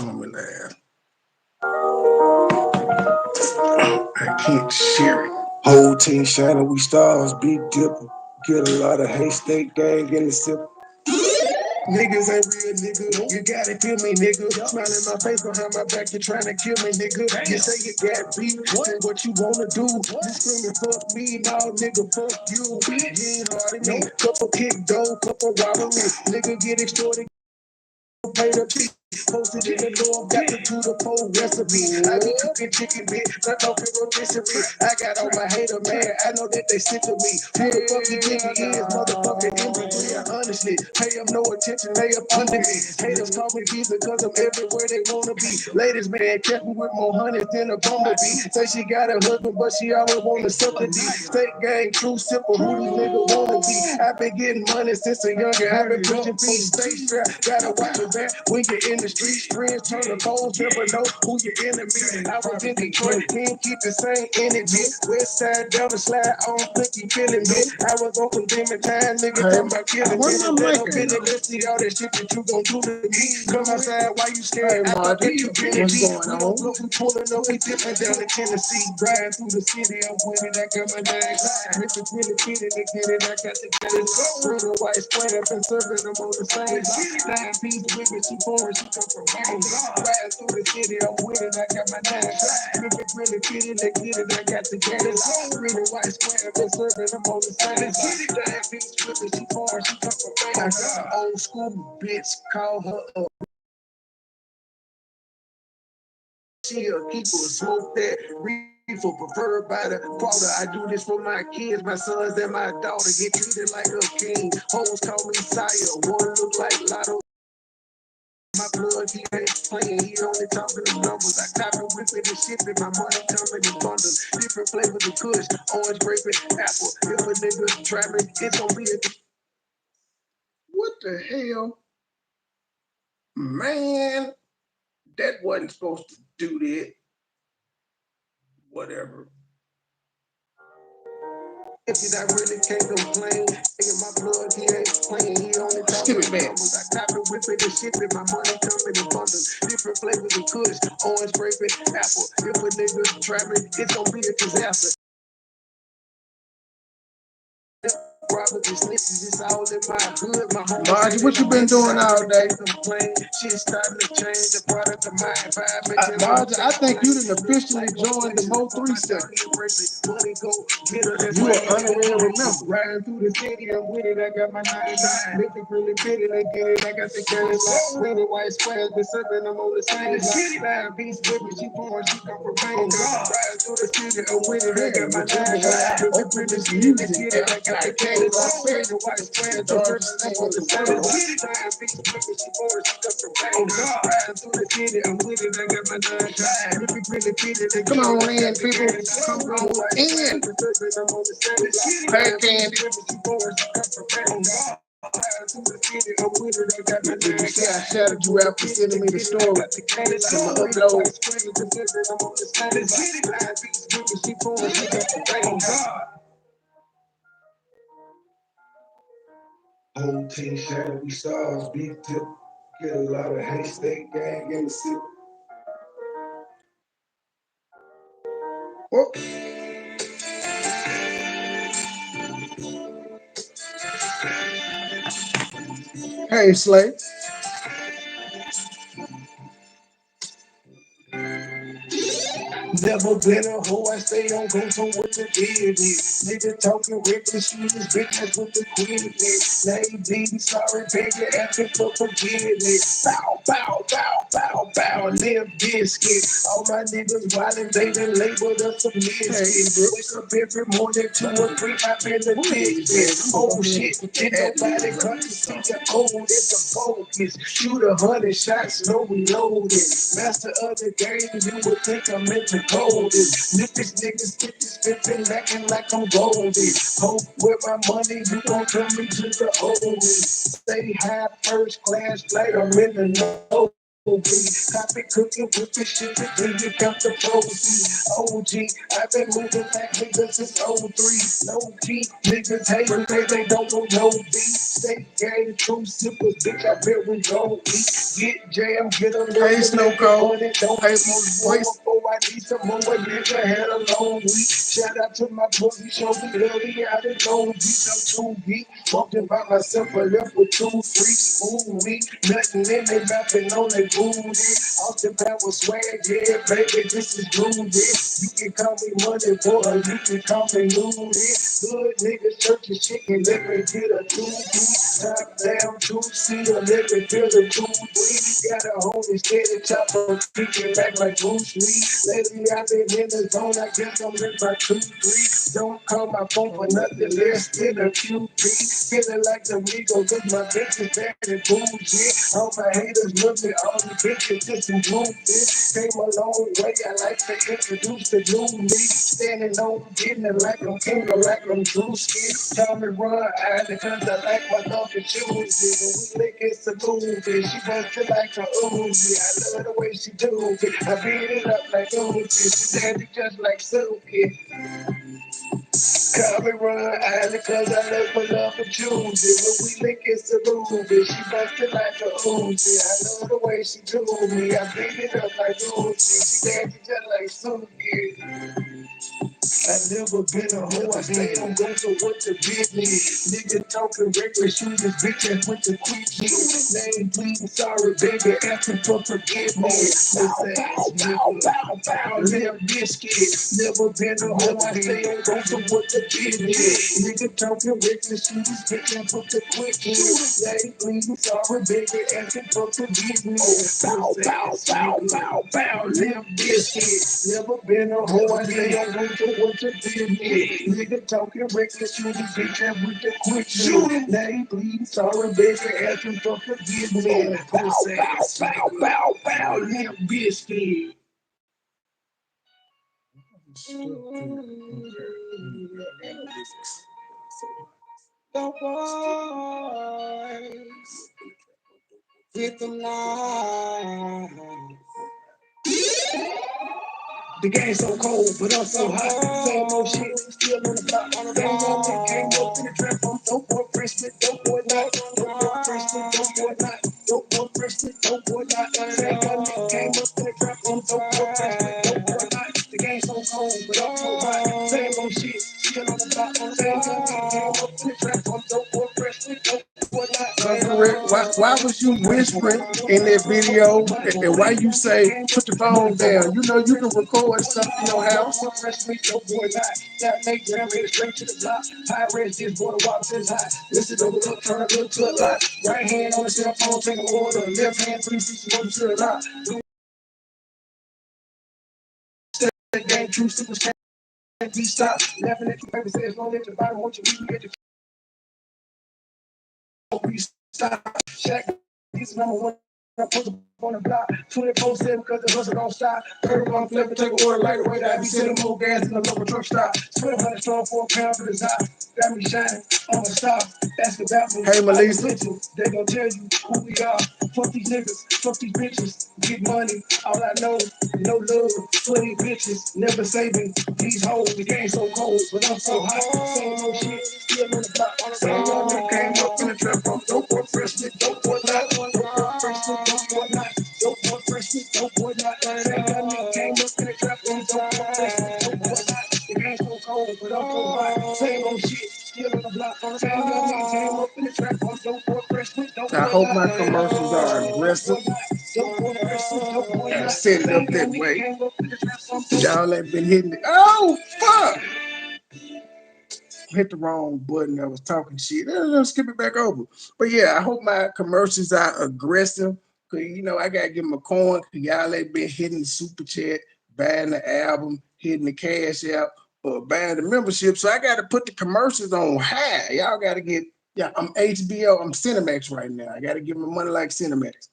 coming ass. I can't share it. Whole team shining, we stars, big dipper. Get a lot of hate, state gang in the sip. Niggas ain't real, nigga. You gotta kill me, nigga. Smile in my face behind my back, you're trying to kill me, nigga. You say you got beef, say what you wanna do. You screaming, fuck me, no, nigga, fuck you. You ain't hard me. Couple kick dough, couple robbery. Nigga get extorted. Pay the beat, posted in the north, got the to the pole recipe. I be cooking chicken, bitch, not no rotisserie. I got all my hater man, I know that they sick of me. Who the fuck you think he is, motherfucking MP3? Honestly, pay them no attention, they up under me. Haters call me Visa cause I'm everywhere they wanna be. Ladies, man, kept me with more hundreds than a bumblebee. Say she got a husband, but she always want a subsidy. State gang, true simple, who these niggas wanna be? I've been getting money since a youngin', I've been pushing peace, stay strapped, gotta watch your back when you're in the streets. Friends turn to foes, never know who your enemy. I was in Detroit, can't keep the same energy. West side down the slide, I don't think you feeling me. I was on some demon time, nigga, talking about killing me. Let up in it, let's see all that shit that you gon' do to me. Come outside, why you scared? I thought that you been what's going on? We pulling up, we dipping down in Tennessee. Riding through the city, I'm winning, I got my name. Mr. Really Kitty, they get it, I got the gas. Red and white spread up and serving them on the same. 9 piece with me, she pouring, she come from home. Riding through the city, I'm winning, I got my name. Mr. Really Kitty, they get it, I got the gas. Red and white spread up and serving them on the same. 9 piece with me, she pouring, she come from home. Old school bitch, call her up. She a keeper, smoke that reefer, preferred by the quarter. I do this for my kids, my sons and my daughter. Get treated like a king. Hoes call me sire. One look like Lotto. My blood, he ain't playing. He only talking the numbers. I copy, whipping and shipping. My money coming in bundles. Different flavors of kush, orange, grape, and apple. If a nigga try me, it's gonna be a. What the hell, man? That wasn't supposed to do that. Whatever. If I really can't complain, in my blood, he ain't playing. He only talking numbers. I copy, whipping and shipping. My money coming in bundles. Different flavors of kush, orange, grape, and apple. If a nigga try me, it's gonna be a disaster. Robbers and snitches, it's all in my hood. My home. Margie, what you been doing all day? Shit starting to change. The product of my environment. Margie, I think you done officially joined the Mo 3 sector. You are honorary member. Riding through the city, I'm with it. I got my 99. Make it really pretty, they get it. I got the cash. Red and white squares, been serving them on the same. 9 beats with me, she pouring, she come from pain. Riding through the city, I'm with it. I got my 99. Open this music, I got the cash. Red and white squares, the first thing on the same. 9 beats with me, she pouring, she come from pain. Riding through the city, I'm with it. I got my 99. Make it really pretty, come on in, people. Come on in. Hey, Candy. Yeah, I shouted you out for sending me the story. I'm gonna upload. Whole team shadow, we stars, big tip. Get a lot of hate, state gang in the city. Whoop. Hey, Slay. Never been a hoe, I stay on go with the Diddy. Nigga talking reckless, you this bitch that's with the quickness. Lady, sorry, baby, asking for forgiveness. Bow, bow, bow, bow, bow, live biscuit. All my niggas wildin', they done labeled us some misfits. Wake up every morning, 2 or 3, hop in the business. Oh shit, did nobody come to see the old? It's a focus. Shoot 100 shots, no reloading. Master of the game, you would think I'm into golden. Niggas get this flipping, acting like I'm golden. Hope with my money, you gon' turn me to the oldest. Stay high, first class flight, I'm in the know. I've been cooking with this shit to bring it down to proceed. OG, I've been moving back niggas since '03. No G, niggas hating cause they don't want no beat. Stay gang, true sippers, bitch, I bet we gon' eat. Get jam, get a little Hey, Snow Cold. Hey, voice. Before I need some more, nigga had a long week. Shout out to my boogie, show me early out in Long Beach. I'm too geek, walking by myself, but left with 2 freaks. Ooh, me, nothing in they rapping on they booty. Off the bat with swag, yeah, baby, this is groovy. You can call me money boy, you can call me Moody. Good niggas, church and chicken, let me get a 2-3. Top down, 2-seater, let me feel the 2-3. Gotta hold it steady, chopper, kicking back like Bruce Lee. Lately I've been in the zone, I guess I'm in my 2-3. Don't call my phone for nothing less than a QP. Feeling like the Migo, cause my bitch is bad and bougie. All my haters love me, all the bitches just improve this. Came a long way, I like to introduce the new me. Standing on, getting it like I'm king or like I'm Drewski. Tell me run, I because I like my love and choosy. When we lick, it's a movie. She wants to like a Uzi. I love the way she do it. I beat it up like Uzi. She dandy just like Suki. Call me run, I because I love my love and choosy. When we lick, it's a movie. She wants to like a Uzi. I love the way she do me. I beat it up like Uzi. She dandy just like Suki. I never been a hoe, I stay on go, so what the business? Nigga talking reckless, shoot this bitch ass with the quick hit. Name pleading sorry, baby, asking for forgiveness. Bow, little biscuit. Never been a hoe, I stay on go, so what the business? Nigga talking reckless, shoot this bitch ass with the quick hit. Name pleading sorry, baby, asking for forgiveness. Bow, little biscuit. Never been a hoe, I stay on go, so what the business? Nigga talking reckless, shoot this bitch ass with the quick shooting. Name pleading sorry, baby, asking for forgiveness. Bow, little biscuit. The boys with the light. The game's so cold, but I'm so hot. Same old shit, still on the block. Same old nigga came up in the trap. I'm dope boy, fresh with dope boy not. Dope boy, fresh with dope boy not. Dope boy, fresh with dope boy not. Same old nigga came up in the trap. I'm dope boy, fresh with dope boy not. The game's so cold, but I'm so hot. Same old shit, still on the block. Same old nigga came up in the trap. I'm dope boy, fresh with dope boy not. Why was you whispering in that video, and why you say put the phone down? You know you can record stuff in your house. That make them straight to the block. High risk, this boy walks is high. Listen to the look, turn a look to a lot. Right hand on the cell phone, take a order. Left hand 360 motor to a lot. That game true, super stand. Be stop. Laughing at your paper says, don't let your body want you to get your stop. Shaq, he's number one. I put the on the block, 24/7 because the hustle don't stop. 31 flavor, take a order like the way that I be selling more gas in the local truck stop. 1,200 strong for a pound for the top. Got me shining on my stop. Ask about me. Hey, Melissa. They gon' tell you who we are. Fuck these niggas, fuck these bitches. Get money, all I know, no love for these bitches. Never saving these hoes. The game so cold, but I'm so hot. Same old shit, still on the block. Same old nigga came up in the trap from dope boy, fresh with dope boy, not dope boy, fresh with dope boy, not dope boy, fresh with dope boy, not. Same old nigga came up in the trap from dope boy, fresh with dope boy, not. The game so cold, but I'm so hot. Same old shit, still on the block. Same old nigga came up in the trap from dope boy, fresh with dope boy, I not. hope my commercials are aggressive. I set it up that way. Y'all ain't been hitting it. Oh, fuck! Hit the wrong button. I was talking shit. Let's skip it back over. But yeah, I hope my commercials are aggressive. Cause you know I gotta give them a coin. Cause y'all ain't been hitting the super chat, buying the album, hitting the cash out, or buying the membership. So I gotta put the commercials on high. Y'all gotta get. Yeah, I'm HBO. I'm Cinemax right now. I gotta give them money like Cinemax.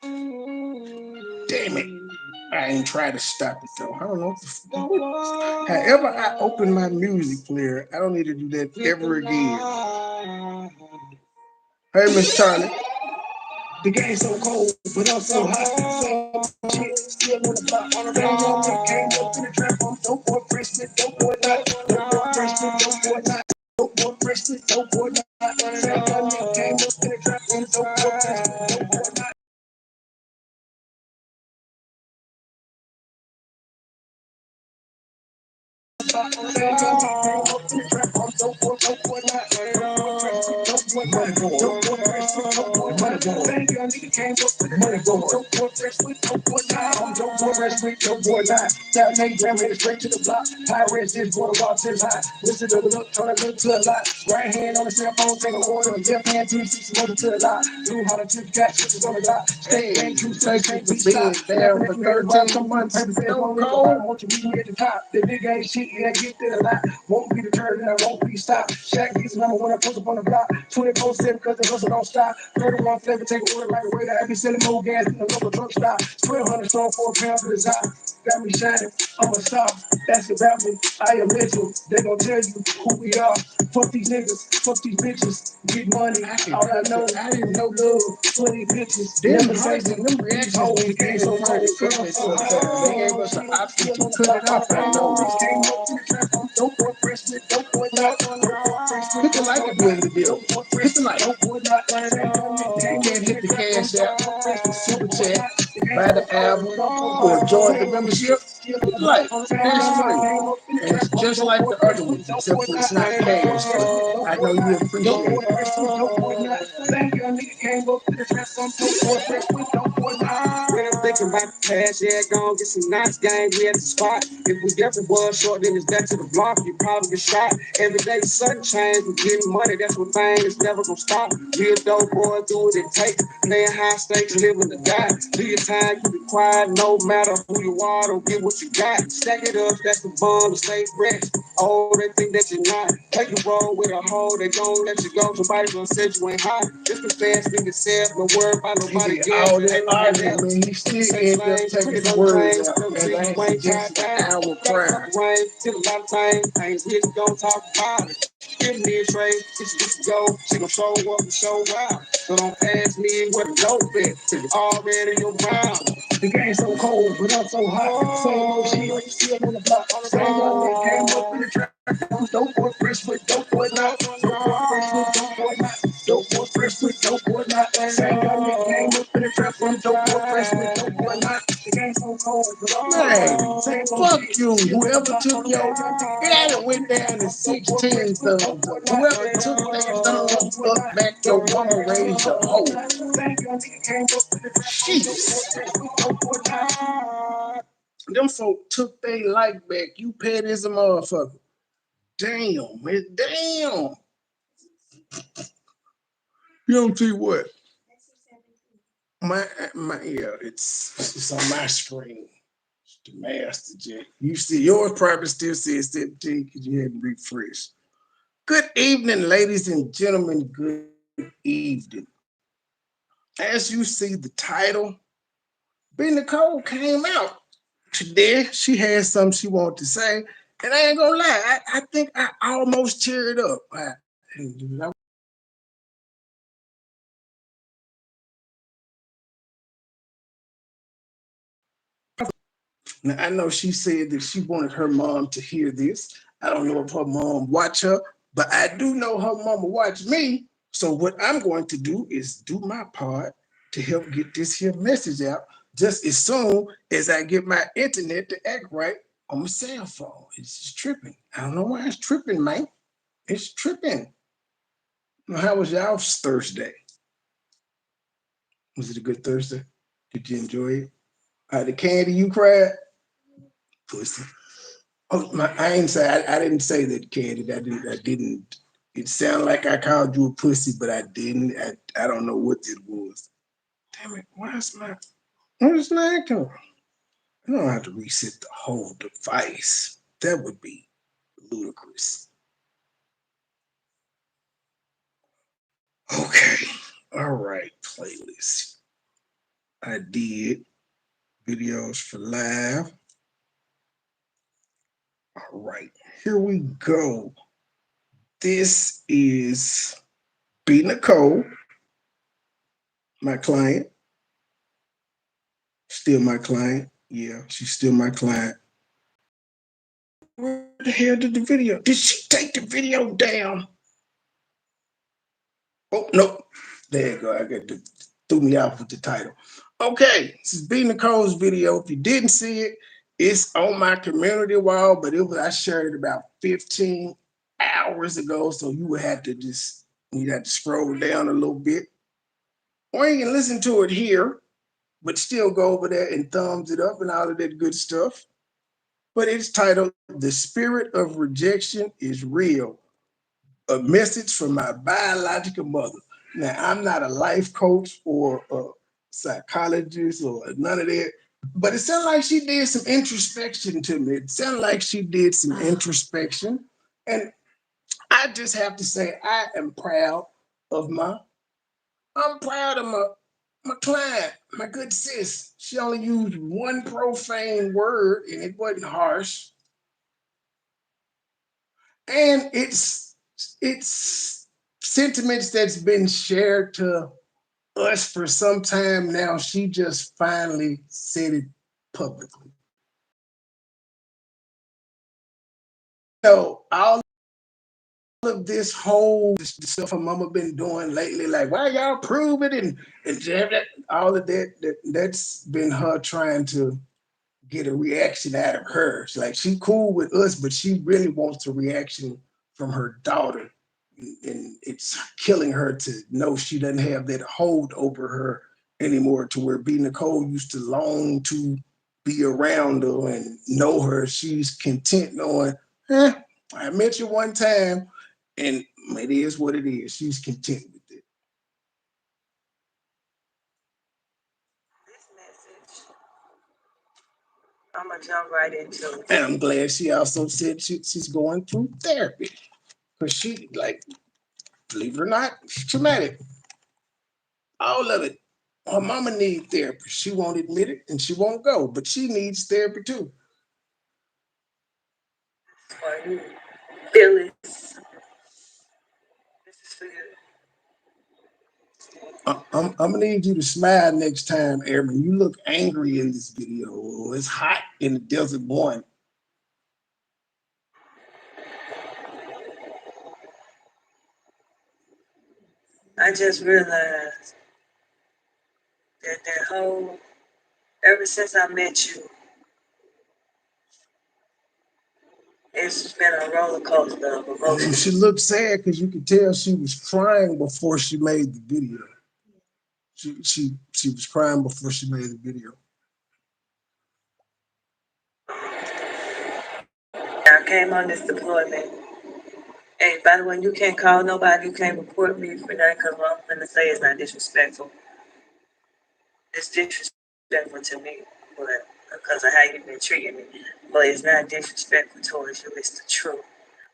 Damn it. I ain't try to stop it though. I don't know. However, I open my music player, I don't need to do that ever again. Hey, Miss Charlie. The game so cold, but I'm so hot. Same shit, still on the block. Same young nigga came up in the trap. I'm dope boy, freshman, dope boy, not. Dope boy, freshman, dope boy, not. Dope boy, freshman, dope boy, not. Same young nigga came up in the trap. I'm dope boy, freshman, dope boy, not. Straight to the block, high risk, this water lost his high. Listen to the look, turn a look to a lot. Right hand on the cell phone, take a order. Left hand to the 6 motor to the lot. Blue how the tip got switches on the lot. Stay ain't true, stay can't be stopped. Down for 13 months, no cold. Want you meet me at the top. The big ass shit, yeah, get there a lot. Won't be deterred and I won't be stopped. Shaq gets number when I post up on the block. 24/7 cause the hustle don't stop. 31 flavor, take a order like a waiter. I be selling more gas than the local truck stop. 1,200 strong for a pound of the top. Got me shining, I'm a star. That's about me, I am legend. They gon' tell you who we are. Fuck these niggas, fuck these bitches. Get money, all I know, I didn't know love. 20 bitches, never say them reactions when you came so hard. They gave us an option to cut it off. I know. Hit the like if you're in the deal. Hit the like. You can't hit the cash out, the super chat, buy the album, or join the membership. Hit the like. It's free. And it's just like the other ones, except for it's not cash. But I know you appreciate it. When I'm thinking about the past, yeah, gon' get some nice game, we at the spot. If we ever was short, then it's back to the block, you probably get shot. Every day, sudden change, we getting money, that's one thing, it's never gonna stop. Real dope boy, do what it takes, playing high stakes, living to die. Do your time, you be quiet, no matter who you are, don't get what you got. Stack it up, that's the bond, the stay fresh. Oh, they think that you're not. Take a roll with a hoe, they gon' let you go. Somebody gon' say you ain't hot. Just confess to yourself, no worry about nobody else. All that argument, man, he still ended up taking the words out. And I ain't suggesting our crime. Till a lot of time, I ain't really gon' talk about it. Give me a trade, just go. She gon' show up and show out. So don't ask me what the dope is, till you already your round. The game so cold, but I'm so hot. Same old shit, still on the block. Same young nigga came up in the trap. Dope boy fresh with dope boy not. Dope boy fresh with dope boy not. Dope boy fresh with dope boy not. Same young nigga came up in the trap. Dope boy fresh with dope boy not. The game so cold, but I'm man, fuck you. Whoever took your, it ain't went down to 16 thumbs up. Whoever took that thumbs up back, your mama raised a hoe. Jeez. Them folk took they like back. You petty as a motherfucker. Damn, man, damn. You don't see what? My yeah, it's on my screen. It's the master jet. You see yours probably still says 17 because you hadn't refreshed. Good evening, ladies and gentlemen. Good evening. As you see the title, B Nicole came out today. She had something she wanted to say. And I ain't gonna lie, I think I almost teared up. Now, I know she said that she wanted her mom to hear this. I don't know if her mom watch her, but I do know her mama watch me. So what I'm going to do is do my part to help get this here message out just as soon as I get my internet to act right on my cell phone. It's just tripping. I don't know why it's tripping, man. It's tripping. How was y'all's Thursday? Was it a good Thursday? Did you enjoy it? The candy you cried? Pussy. Oh, I ain't say I didn't say that, Candy. I didn't. It sounded like I called you a pussy, but I didn't. I don't know what it was. Damn it! Where's my echo? I don't have to reset the whole device. That would be ludicrous. Okay. All right. Playlist. I did videos for live. All right. Here we go. This is B Nicole. My client, still my client. Yeah, she's still my client. Where the hell did the video? Did she take the video down? Oh no, there you go. I got to threw me off with the title. Okay, this is B Nicole's video. If you didn't see it, it's on my community wall, but I shared it about 15 hours ago, so you would have to scroll down a little bit. Or you can listen to it here, but still go over there and thumbs it up and all of that good stuff. But it's titled The Spirit of Rejection is Real. A message from my biological mother. Now, I'm not a life coach or a psychologist or none of that, but it sounded like she did some introspection to me. It sounded like she did some introspection. And I just have to say, I'm proud of my client, my good sis. She only used one profane word and it wasn't harsh. And it's sentiments that's been shared to us for some time now. She just finally said it publicly. So all of this whole stuff her mama been doing lately, like why y'all prove it and all of that's been her trying to get a reaction out of her. She's like she cool with us, but she really wants a reaction from her daughter. And it's killing her to know she doesn't have that hold over her anymore to where B. Nicole used to long to be around her and know her. She's content knowing, I met you one time and it is what it is. She's content with it. This message, I'm going to jump right into it. And I'm glad she also said she's going through therapy. Because she, like, believe it or not, she's traumatic. All of it. Her mama needs therapy. She won't admit it and she won't go, but she needs therapy too. For you, Phyllis. This is for you. I'm gonna need you to smile next time, Airman. You look angry in this video. It's hot in the desert one. I just realized that whole, ever since I met you, it's been a roller coaster of emotions. She looked sad because you could tell she was crying before she made the video. She was crying before she made the video. I came on this deployment. Hey, by the way, you can't call nobody. You can't report me for that because what I'm going to say is not disrespectful. It's disrespectful to me, but because of how you've been treating me. But it's not disrespectful towards you. It's the truth.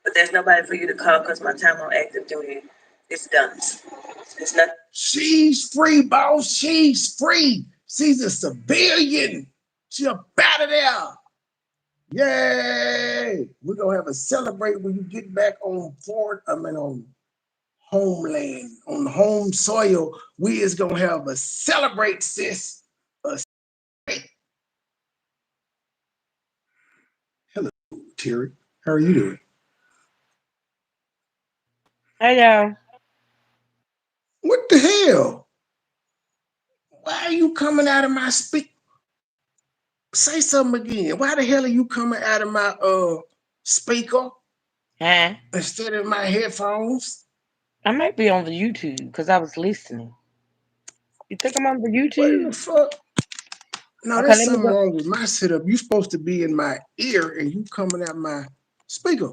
But there's nobody for you to call because my time on active duty is done. It's not. She's free, boss. She's free. She's a civilian. She up out of there. Yay! We're gonna have a celebrate when you get back on on homeland, on home soil. We is gonna have a celebrate, sis. A celebrate. Hello, Terry. How are you doing? Hello. What the hell? Why are you coming out of my speak? Say something again. Why the hell are you coming out of my speaker Huh? instead of my headphones? I might be on the YouTube because I was listening. You think I'm on the What in the YouTube? fuck? No, Okay, there's let me something go. wrong with my setup. You supposed to be in my ear and you coming out my speaker.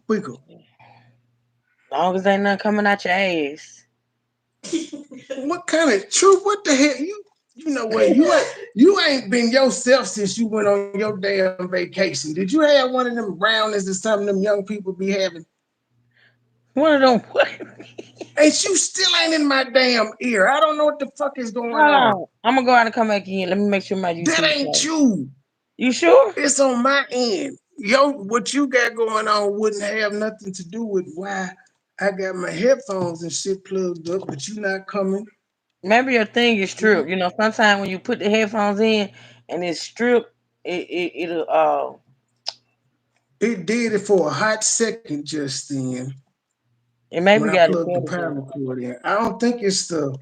Speaker. As long as ain't nothing coming out your ass. What kind of truth? What the hell? You know what? You ain't been yourself since you went on your damn vacation. Did you have one of them brownies or something them young people be having? One of them. What? And you still ain't in my damn ear. I don't know what the fuck is going Hold on. on. I'm gonna go out and come back in. Let me make sure my That YouTube ain't play. you. You sure? It's on my end. What you got going on wouldn't have nothing to do with why I got my headphones and shit plugged up, but you not coming Maybe your thing is stripped. You know, sometimes when you put the headphones in and it's stripped, it'll It did it for a hot second just then it when maybe I got it plugged the better power cord in. I don't think it's the.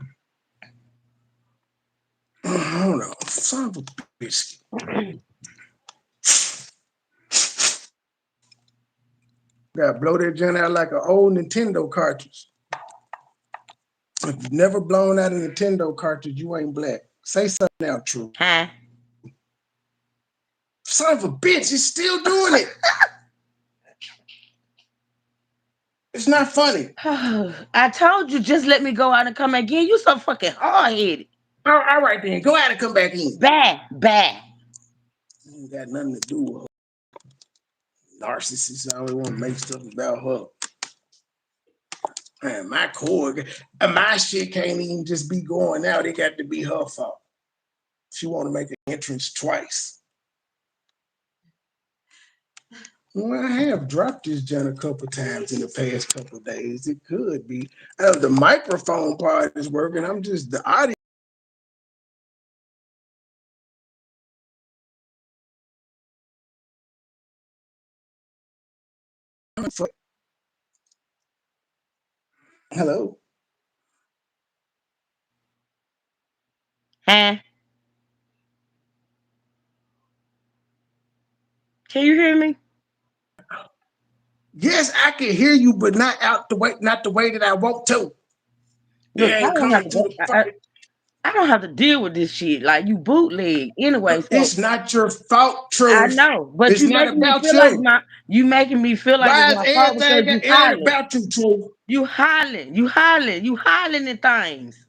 I don't know. Son of a bitch. then. Got blow that joint out like an old Nintendo cartridge. If you've never blown out a Nintendo cartridge, you ain't black. Say something now, True. Huh? Son of a bitch, he's still doing it. It's not funny. I told you just let me go out and come again. You so fucking hard headed. All right then, go out and come back in. Bad. Ain't got nothing to do with her. Narcissist. I always want to make stuff about her. Man, my cord, my shit can't even just be going out. It got to be her fault. She want to make an entrance twice. Well, I have dropped this joint a couple times in the past couple of days. It could be. The microphone part is working. I'm just the audio. Hello. Huh? Can you hear me? Yes, I can hear you, but not out the way, not the way that I want to. It Look, ain't coming through the fucking. I don't have to deal with this shit. Like you bootleg anyway. So It's not your fault, I Truth. know, but It's you not making me about feel like you. it's Why is my fault because everything? you It ain't hollering. about you, Truth. You hollering at things.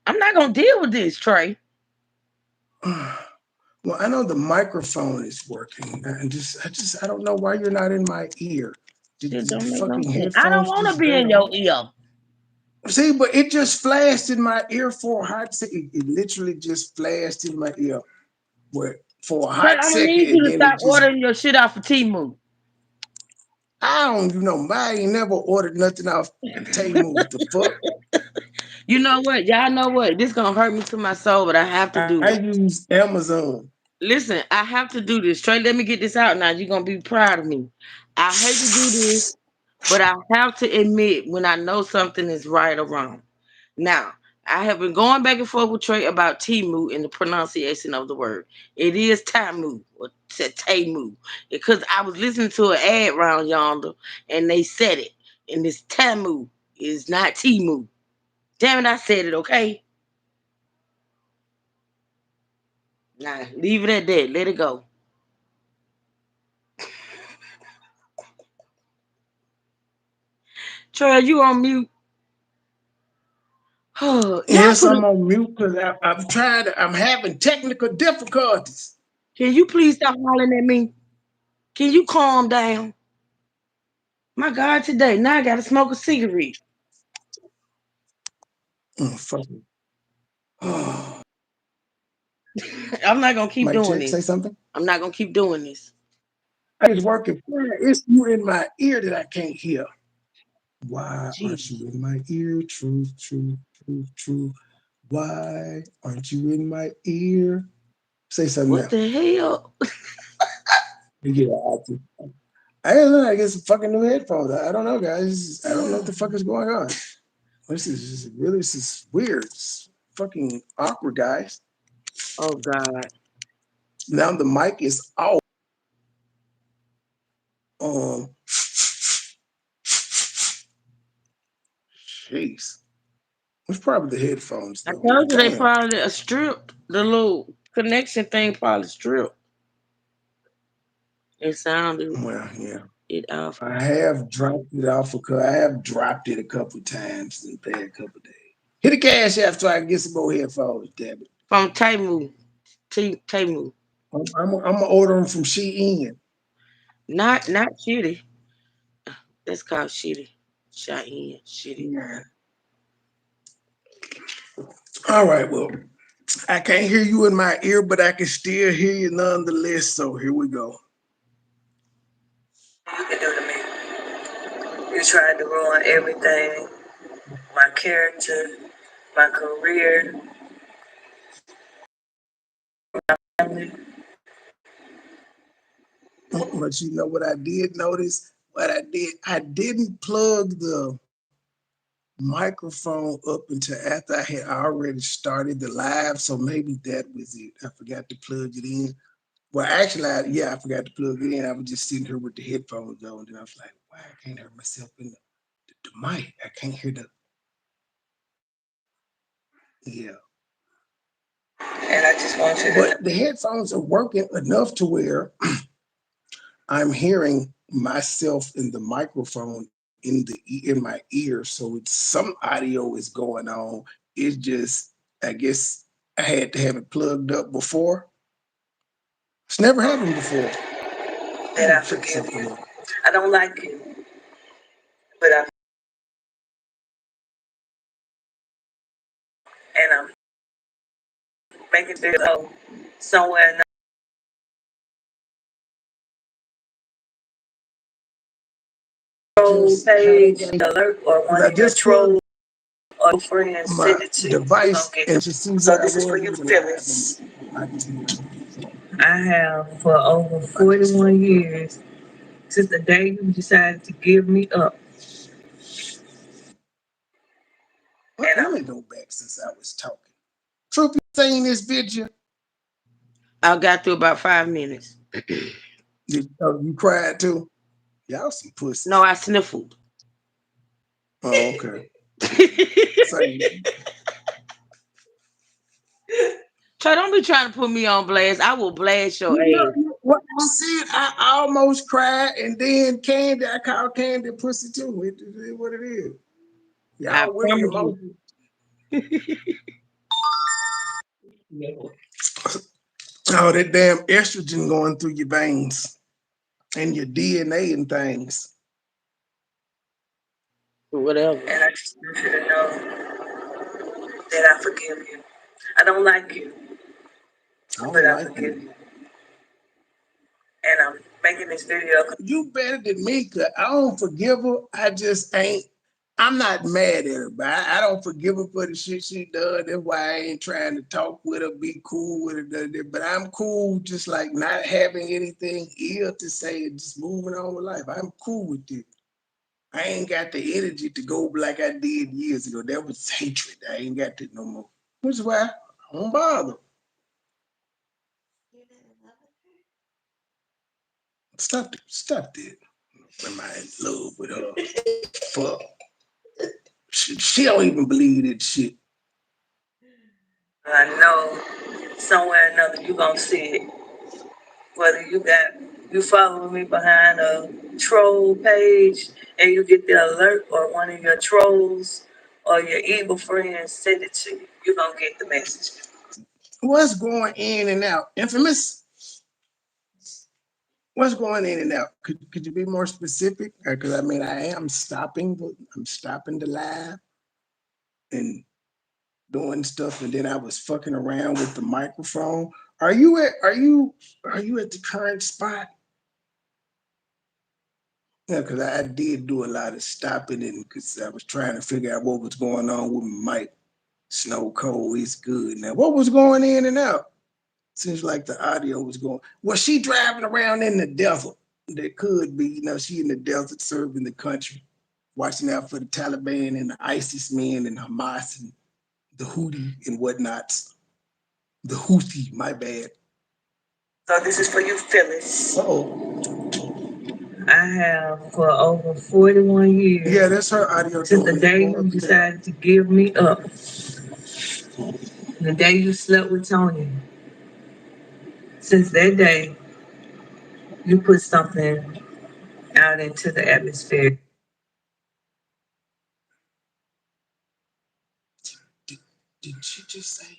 I'm not gonna deal with this, Trey. Well, I know the microphone is working. I don't know why you're not in my ear. Did Shit the don't make no fucking sense. I don't headphones want to just be go in to your home? ear. See, but it just flashed in my ear for a hot second. It literally just flashed in my ear for a Trey, hot I'm gonna second, need you and to then it stop just. ordering your shit off of Temu. I don't, I ain't never ordered nothing off Temu. What the fuck? You know what? Y'all know what? This gonna hurt me to my soul, but I have to do I it. use Amazon. Listen, I have to do this. Trey, let me get this out now. You're gonna be proud of me. I hate to do this, but I have to admit when I know something is right or wrong. Now, I have been going back and forth with Trey about Timu and the pronunciation of the word. It is Tamu or Tamu because I was listening to an ad round yonder and they said it, and it's Tamu is not Timu. Damn it, I said it. Okay, now leave it at that. Let it go. Trey, you on mute? Y'all Yes, put I'm a. on mute because I've tried. I'm having technical difficulties. Can you please stop hollering at me? Can you calm down? My God, today now I gotta smoke a cigarette. Fuck it. Oh, I'm not gonna keep Mike, doing check. Say this. something. I'm not gonna keep doing this. It's working fine. It's you in my ear that I can't hear. Why aren't Jesus. you in my ear? True. Why aren't you in my ear? Say something What now. the hell? Yeah, I don't know. I guess fucking new headphones. I don't know, guys. I don't know what the fuck is going on. This is weird. It's fucking awkward, guys. Oh God. Now the mic is off. Um, jeez. It's probably the headphones I though. told you they Damn. probably a strip. The little connection thing probably stripped. It sounded Well, yeah. it off. I have dropped it off I have dropped it a couple times in the past couple days. Hit the cash app so I can get some more headphones, damn it. From Tamu. Tamu. I'm gonna order them from Shein. Not shitty. That's called shitty. Shot in. Shitty. Yeah. All right, well, I can't hear you in my ear, but I can still hear you nonetheless. So here we go. You can do to me. You tried to ruin everything, my character, my career, family. But you know what I did notice? I didn't plug the microphone up until after I had already started the live, so maybe that was it. I forgot to plug it in. Well, actually, I forgot to plug it in. I was just sitting here with the headphones on, and then I was like, "Why I can't hear myself in the mic? I can't hear the yeah." And I just want you to know But the headphones are working enough to where I'm hearing myself in the microphone in my ear, so it's some audio is going on. It's just I guess I had to have it plugged up before. It's never happened before. Let that me I check forgive something you. out. I don't like you, but I'm making sure somewhere in the troll Just how they page got alert or because one I of your just plugged trolls or friends my send it to you. You're gonna device get and it. just see So where I this is for was you, with the live and Phyllis. I just I have for over I just 41 looked up. years since the day you decided to give me up. And Let me go back since I was talking. Truth, you saying this video? I got through about 5 minutes. You cried too? Y'all some No, pussies. I sniffled. Oh, okay. Same. Trey, don't be trying to put me on blast. I will blast your ass. What I said, I almost cried, and then Candy, I called Candy pussy too. It is what it is. I Y'all women promise you. emotional. No. Oh, that damn estrogen going through your veins and your DNA and things. Whatever. I just want you to know that I forgive you. I don't like you, I don't but I like forgive you. you. And I'm making this video. You better than me, cause I don't forgive her. I just ain't. I'm not mad at her, but I don't forgive her for the shit she done. That's why I ain't trying to talk with her, be cool with her. But I'm cool, just like not having anything ill to say and just moving on with life. I'm cool with it. I ain't got the energy to go like I did years ago. That was hatred. I ain't got that no more. Which is why I don't bother. Stop that. Am I in love with her? Fuck. She don't even believe that shit. I know somewhere or another you're gonna see it. Whether you following me behind a troll page and you get the alert or one of your trolls or your evil friends send it to you, you're gonna get the message. What's going in and out? Infamous? What's going in and out? Could you be more specific? Because I mean, I'm stopping the live and doing stuff, and then I was fucking around with the microphone. Are you at the current spot? Yeah, because I did do a lot of stopping and because I was trying to figure out what was going on with my mic. Snow cold, it's good. Now, what was going in and out? Seems like the audio was going. Was she driving around in the desert? That could be, she in the desert serving the country, watching out for the Taliban and the ISIS men and Hamas and the Houthi and whatnots. The Houthi, my bad. So this is for you, Phyllis. Oh, I have for over 41 yeah, years that's her audio since the doing it day more you up and down. decided to give me up, the day you slept with Tony. Since that day, you put something out into the atmosphere. Did, did she just say,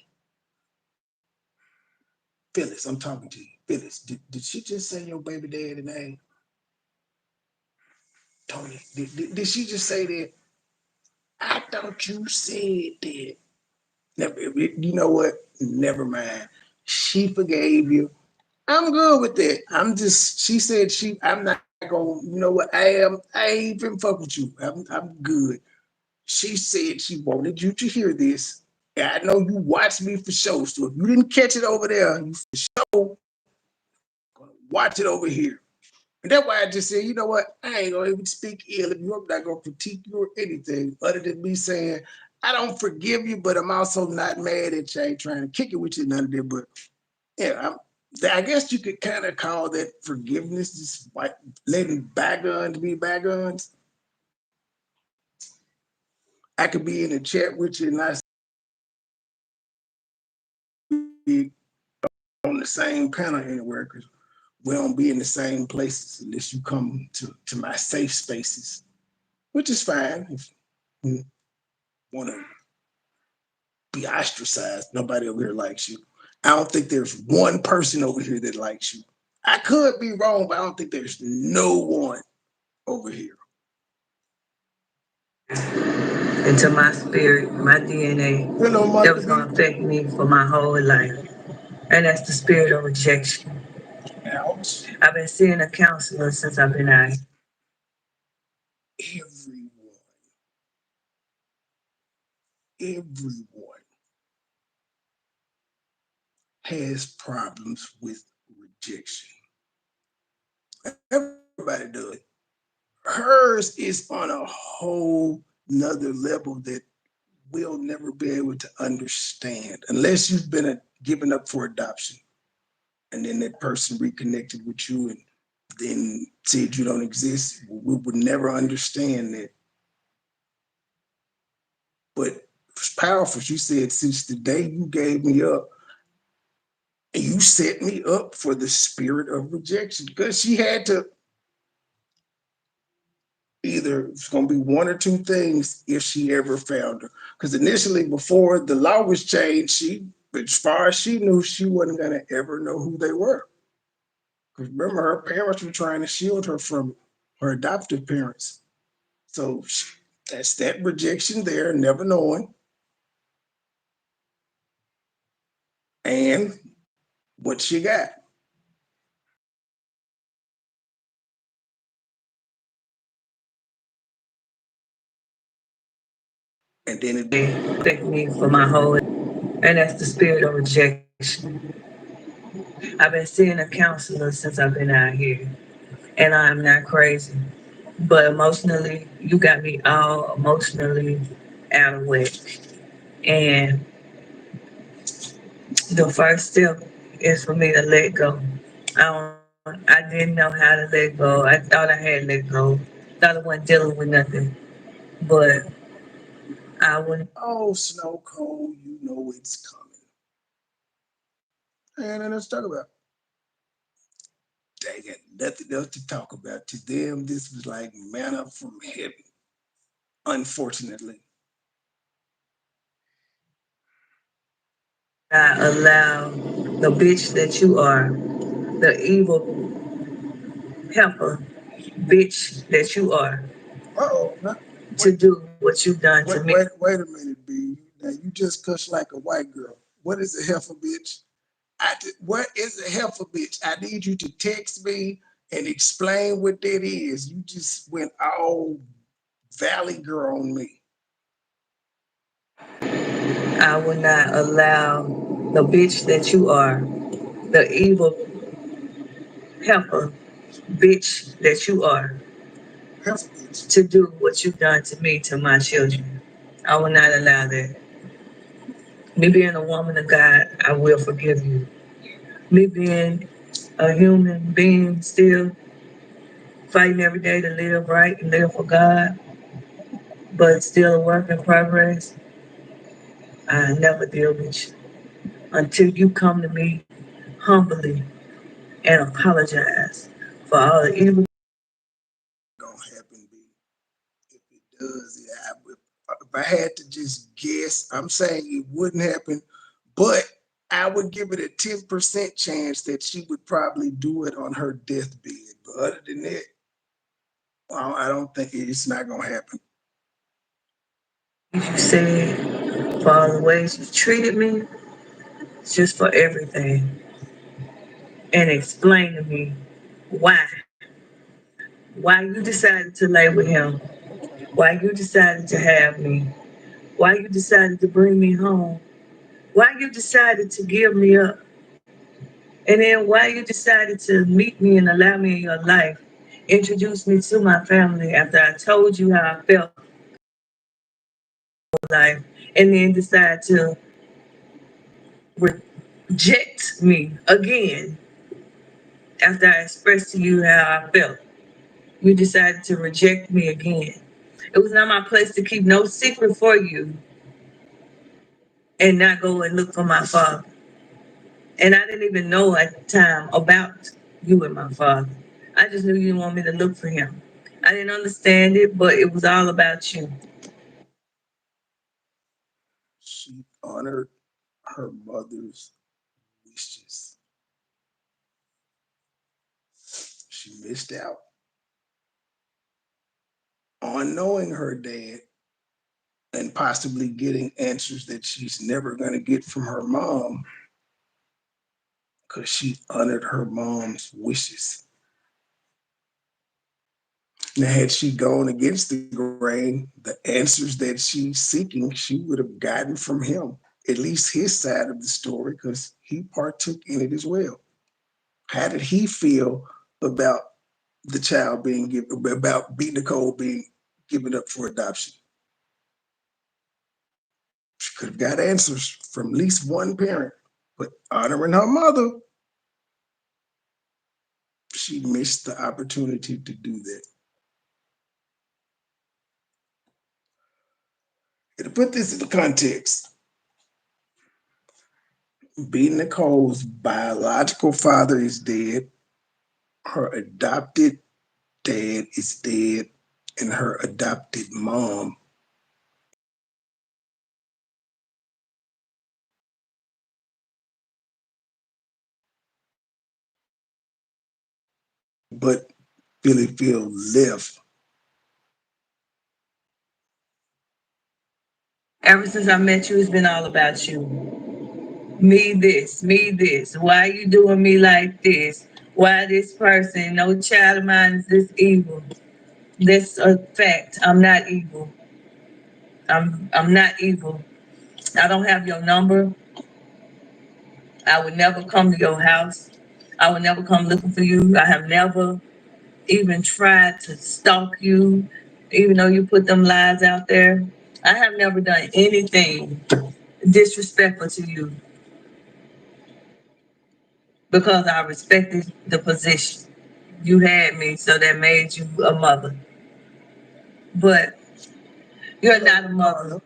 Phyllis? I'm talking to you, Phyllis. Did she just say your baby daddy name, Tony? Did she just say that? I thought you said that. Never, you know what? Never mind. She forgave you. I'm good with that. She said I'm not going, you know what? I ain't even fuck with you. I'm good. She said she wanted you to hear this. And I know you watch me for sure. So if you didn't catch it over there, you for sure gonna watch it over here. And that's why I just said, you know what? I ain't gonna even speak ill of you. I'm not gonna critique you or anything other than me saying I don't forgive you, but I'm also not mad at you. I ain't trying to kick it with you, none of that. But yeah, I guess you could kind of call that forgiveness, just like letting bygones be bygones. I could be in a chat with you and not be on the same panel anywhere because we don't be in the same places unless you come to my safe spaces, which is fine if you want to be ostracized. Nobody over here likes you. I don't think there's one person over here that likes you. I could be wrong, but I don't think there's no one over here. Into my spirit, my DNA, Hello, that Monica was B. going to affect me for my whole life. And that's the spirit of rejection. Ouch. I've been seeing a counselor since I've been out. Everyone, everyone has problems with rejection. Everybody does. Hers is on a whole nother level that we'll never be able to understand unless you've been given up for adoption and then that person reconnected with you and then said you don't exist. We would never understand that. But it's powerful. She said, since the day you gave me up, you set me up for the spirit of rejection because she had to either it's going to be one or two things if she ever found her. Because initially, before the law was changed, as far as she knew, she wasn't going to ever know who they were. Because remember, her parents were trying to shield her from her adoptive parents. So that's that rejection there, never knowing. And what she got. And then it Affect me for my whole, and that's the spirit of rejection. I've been seeing a counselor since I've been out here, and I'm not crazy, but emotionally, you got me all emotionally out of whack. And the first step is for me to let go. I didn't know how to let go. I thought I had let go. Thought I wasn't dealing with nothing, but I wouldn't. oh, snow cold, you know it's coming. And then let's talk about they got nothing else to talk about. To them, this was like manna from heaven, unfortunately. Not allow the bitch that you are, the evil heifer bitch that you are, Uh-oh. to do what you've done to me. Wait a minute, B. Now you just cuss like a white girl. What is a heifer bitch? What is a heifer bitch? I need you to text me and explain what that is. You just went all Valley Girl on me. I will not allow the bitch that you are, the evil heifer bitch that you are, Heifer bitch. to do what you've done to me, to my children. I will not allow that. Me being a woman of God, I will forgive you. Me being a human being still fighting every day to live right and live for God, but still a work in progress, I never deal with you until you come to me humbly and apologize for all the evil. Gonna happen, B. If it does, yeah, if I had to just guess, I'm saying it wouldn't happen, but I would give it a 10% chance that she would probably do it on her deathbed. But other than that, I don't think it's not gonna happen. You said, for all the ways you treated me, just for everything, and explain to me why. Why you decided to lay with him, why you decided to have me, why you decided to bring me home, Why you decided to give me up? And then why you decided to meet me and allow me in your life, introduce me to my family after I told you how I felt in life, and then decide to reject me again after I expressed to you how I felt. You decided to reject me again. It was not my place to keep no secret for you and not go and look for my father. And I didn't even know at the time about you and my father. I just knew you didn't want me to look for him. I didn't understand it, but it was all about you. She honored her mother's wishes. She missed out on knowing her dad and possibly getting answers that she's never going to get from her mom because she honored her mom's wishes. Now, had she gone against the grain, the answers that she's seeking, she would have gotten from him, at least his side of the story, because he partook in it as well. How did he feel about the child being given, about B. Nicole being given up for adoption? She could have got answers from at least one parent, but honoring her mother, she missed the opportunity to do that. And to put this in context, B. Nicole's biological father is dead, her adopted dad is dead, and her adopted mom, but Billy Phil left. Ever since I met you, it's been all about you. Me this, me this. Why you doing me like this? Why this person? No child of mine is this evil. This a fact. I'm not evil. I'm not evil. I don't have your number. I would never come to your house. I would never come looking for you. I have never even tried to stalk you, even though you put them lies out there. I have never done anything disrespectful to you because I respected the position. You had me, so that made you a mother. But you're not a mother.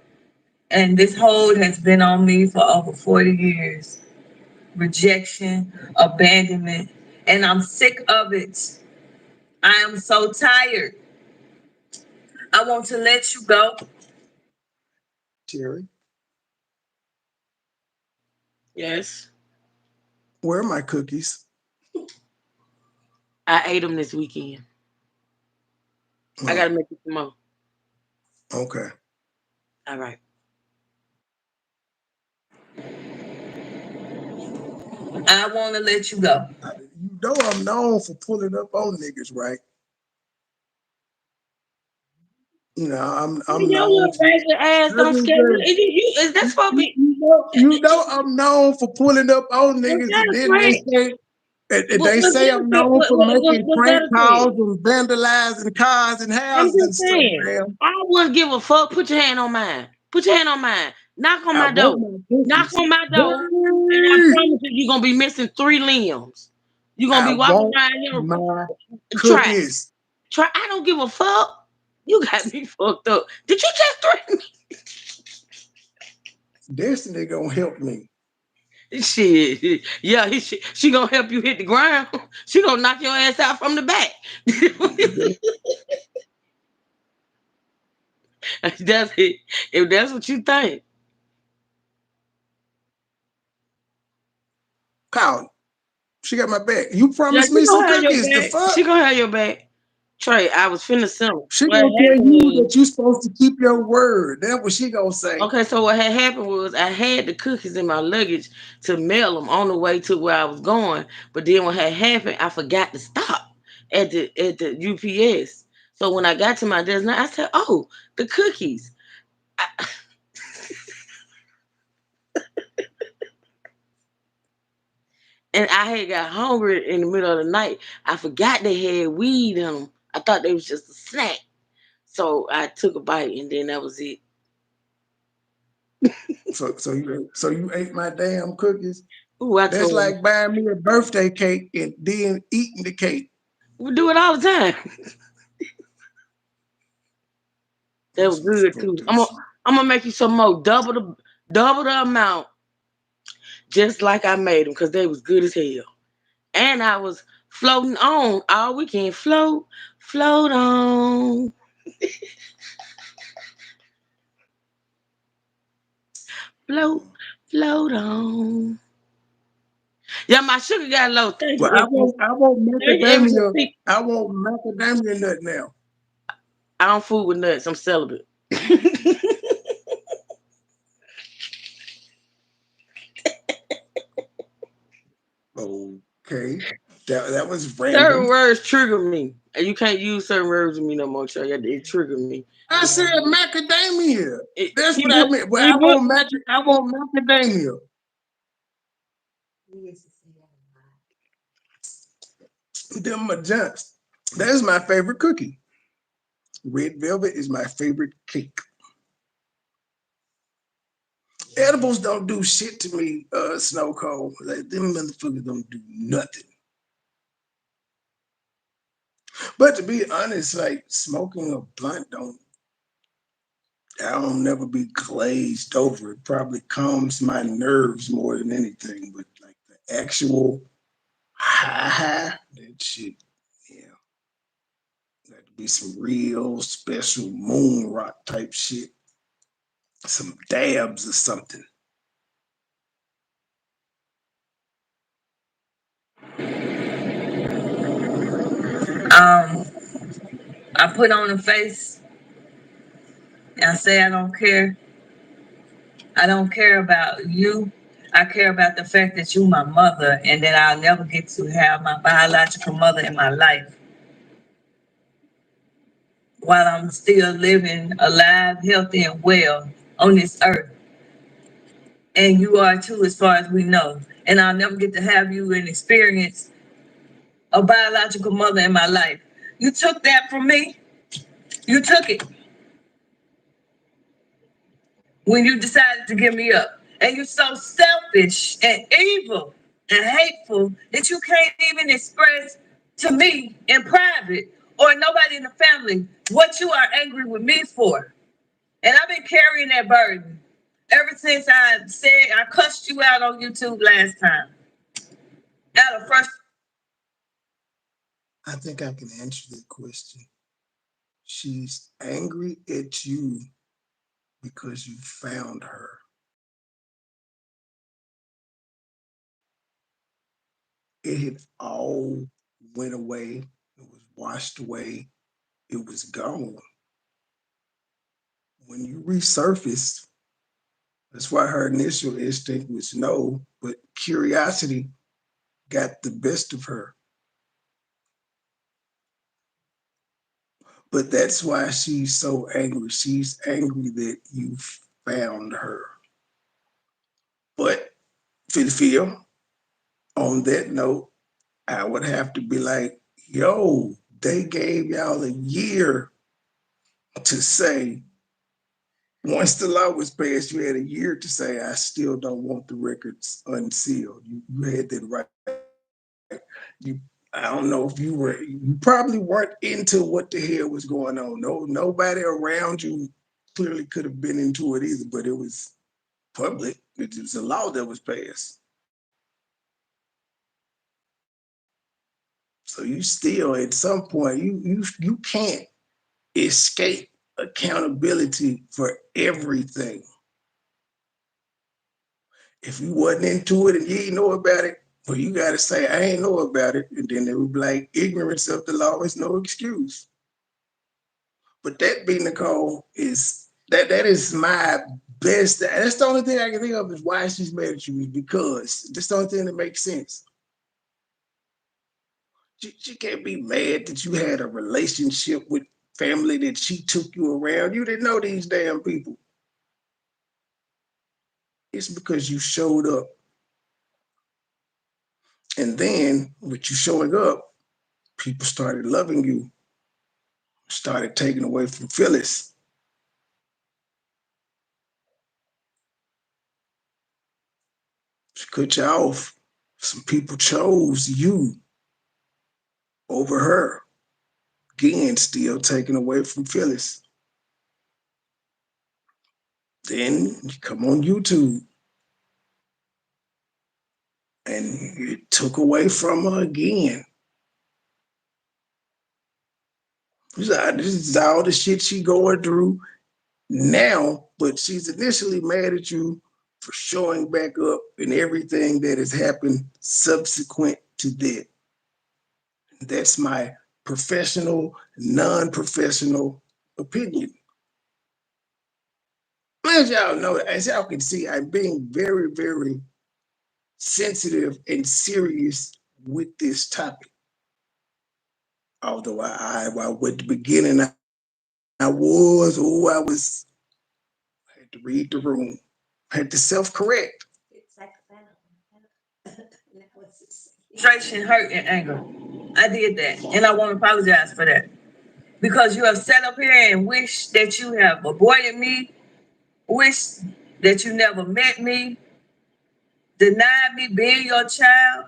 And this hold has been on me for over 40 years. Rejection, abandonment, and I'm sick of it. I am so tired. I want to let you go. Terry, Yes. where are my cookies? I ate them this weekend. I Oh, gotta make you some more. okay. All right. I want to let you go. You know I'm known for pulling up on niggas, right? You know, I'm Your known little for ragged ass don't scare me. Is that supposed to be? you know I'm known for pulling up on Was niggas, that and a then threat? they Was say that a I'm threat? known for making Was that prank a calls threat? and vandalizing cars and I'm houses and just stuff, saying. man. I wouldn't give a fuck. Put your hand on mine. Put your hand on mine. Knock on I my door. want my Knock cookies. on my door. And I Hey, promise you, you're gonna be missing 3 limbs. You're gonna I be walking want around here. my Try. cookies. Try. I don't give a fuck. You got me fucked up. Did you just threaten Destiny gonna help me. me? Shit. Yeah, she gonna help you hit the ground. She gonna knock your ass out from the back. That's it. If that's what you think. Call. She got my back. You Yeah, promised she me some gonna have your cookies. The back. fuck? She gonna have your back. Trey, I was finna send. She What gonna tell happened you that was, you supposed to keep your word. That's what she gonna say. okay, so what had happened was I had the cookies in my luggage to mail them on the way to where I was going, but then what had happened, I forgot to stop at the UPS. So when I got to my destination, I said, "Oh, the cookies." I, And I had got hungry in the middle of the night. I forgot they had weed in them. I thought they was just a snack. So I took a bite and then that was it. So you ate my damn cookies. Ooh, I That's told him. like buying me a birthday cake and then eating the cake. We do it all the time. That You was should good fuck too. that shit. I'm gonna make you some more, double the amount, just like I made them, cause they was good as hell. And I was floating on all weekend. Float on, float, float on. Yeah, my sugar got low. Thank Well, you, MP. I want Thank you, macadamia. MP. I want macadamia nut now. I don't fool with nuts. I'm celibate. Okay. That was Certain random. words trigger me. And you can't use certain words with me no more, Trey. It triggered me. I said macadamia. That's what Keep I it, meant. But keep it. I want macadamia. Them my junks. That's my favorite cookie. Red velvet is my favorite cake. Edibles don't do shit to me, Snow Cold. Like, them motherfuckers don't do nothing. But to be honest, like smoking a blunt I don't never be glazed over. It probably calms my nerves more than anything. But like the actual high, that shit, yeah. Got to be some real special moon rock type shit. Some dabs or something. Um, I put on a face and I say I don't care. I don't care about you. I care about the fact that you my mother and that I'll never get to have my biological mother in my life while I'm still living alive, healthy, and well on this earth. And you are too, as far as we know. And I'll never get to have you and experience a biological mother in my life. You took that from me. You took it when you decided to give me up. And you're so selfish and evil and hateful that you can't even express to me in private or nobody in the family what you are angry with me for. And I've been carrying that burden ever since I said I cussed you out on YouTube last time. Out of frustration. I think I can answer that question. She's angry at you because you found her. It had all went away. It was washed away. It was gone. When you resurfaced, that's why her initial instinct was no, but curiosity got the best of her. But that's why she's so angry. She's angry that you found her. But Phil, on that note, I would have to be like, yo, they gave y'all a year to say, once the law was passed, you had a year to say, I still don't want the records unsealed. You had that right. You, I don't know if you probably weren't into what the hell was going on. No, nobody around you clearly could have been into it either, but it was public. It was a law that was passed. So you still, at some point, you can't escape accountability for everything. If you wasn't into it and you ain't know about it, well, you got to say, I ain't know about it. And then it would be like, ignorance of the law is no excuse. But that being Nicole that is my best. That's the only thing I can think of is why she's mad at you, is because that's the only thing that makes sense. She can't be mad that you had a relationship with family that she took you around. You didn't know these damn people. It's because you showed up. And then with you showing up, people started loving you, started taking away from Phyllis. She cut you off. Some people chose you over her. Again, still taken away from Phyllis. Then you come on YouTube and you took away from her again. This is all the shit she going through now, but she's initially mad at you for showing back up and everything that has happened subsequent to that. That's my professional, non-professional opinion. As y'all know, as y'all can see, I'm being very, very sensitive and serious with this topic. Although at the beginning, I had to read the room, I had to self-correct. Frustration, hurt, and anger. I did that, and I want to apologize for that because you have sat up here and wished that you have avoided me, wished that you never met me, denied me being your child,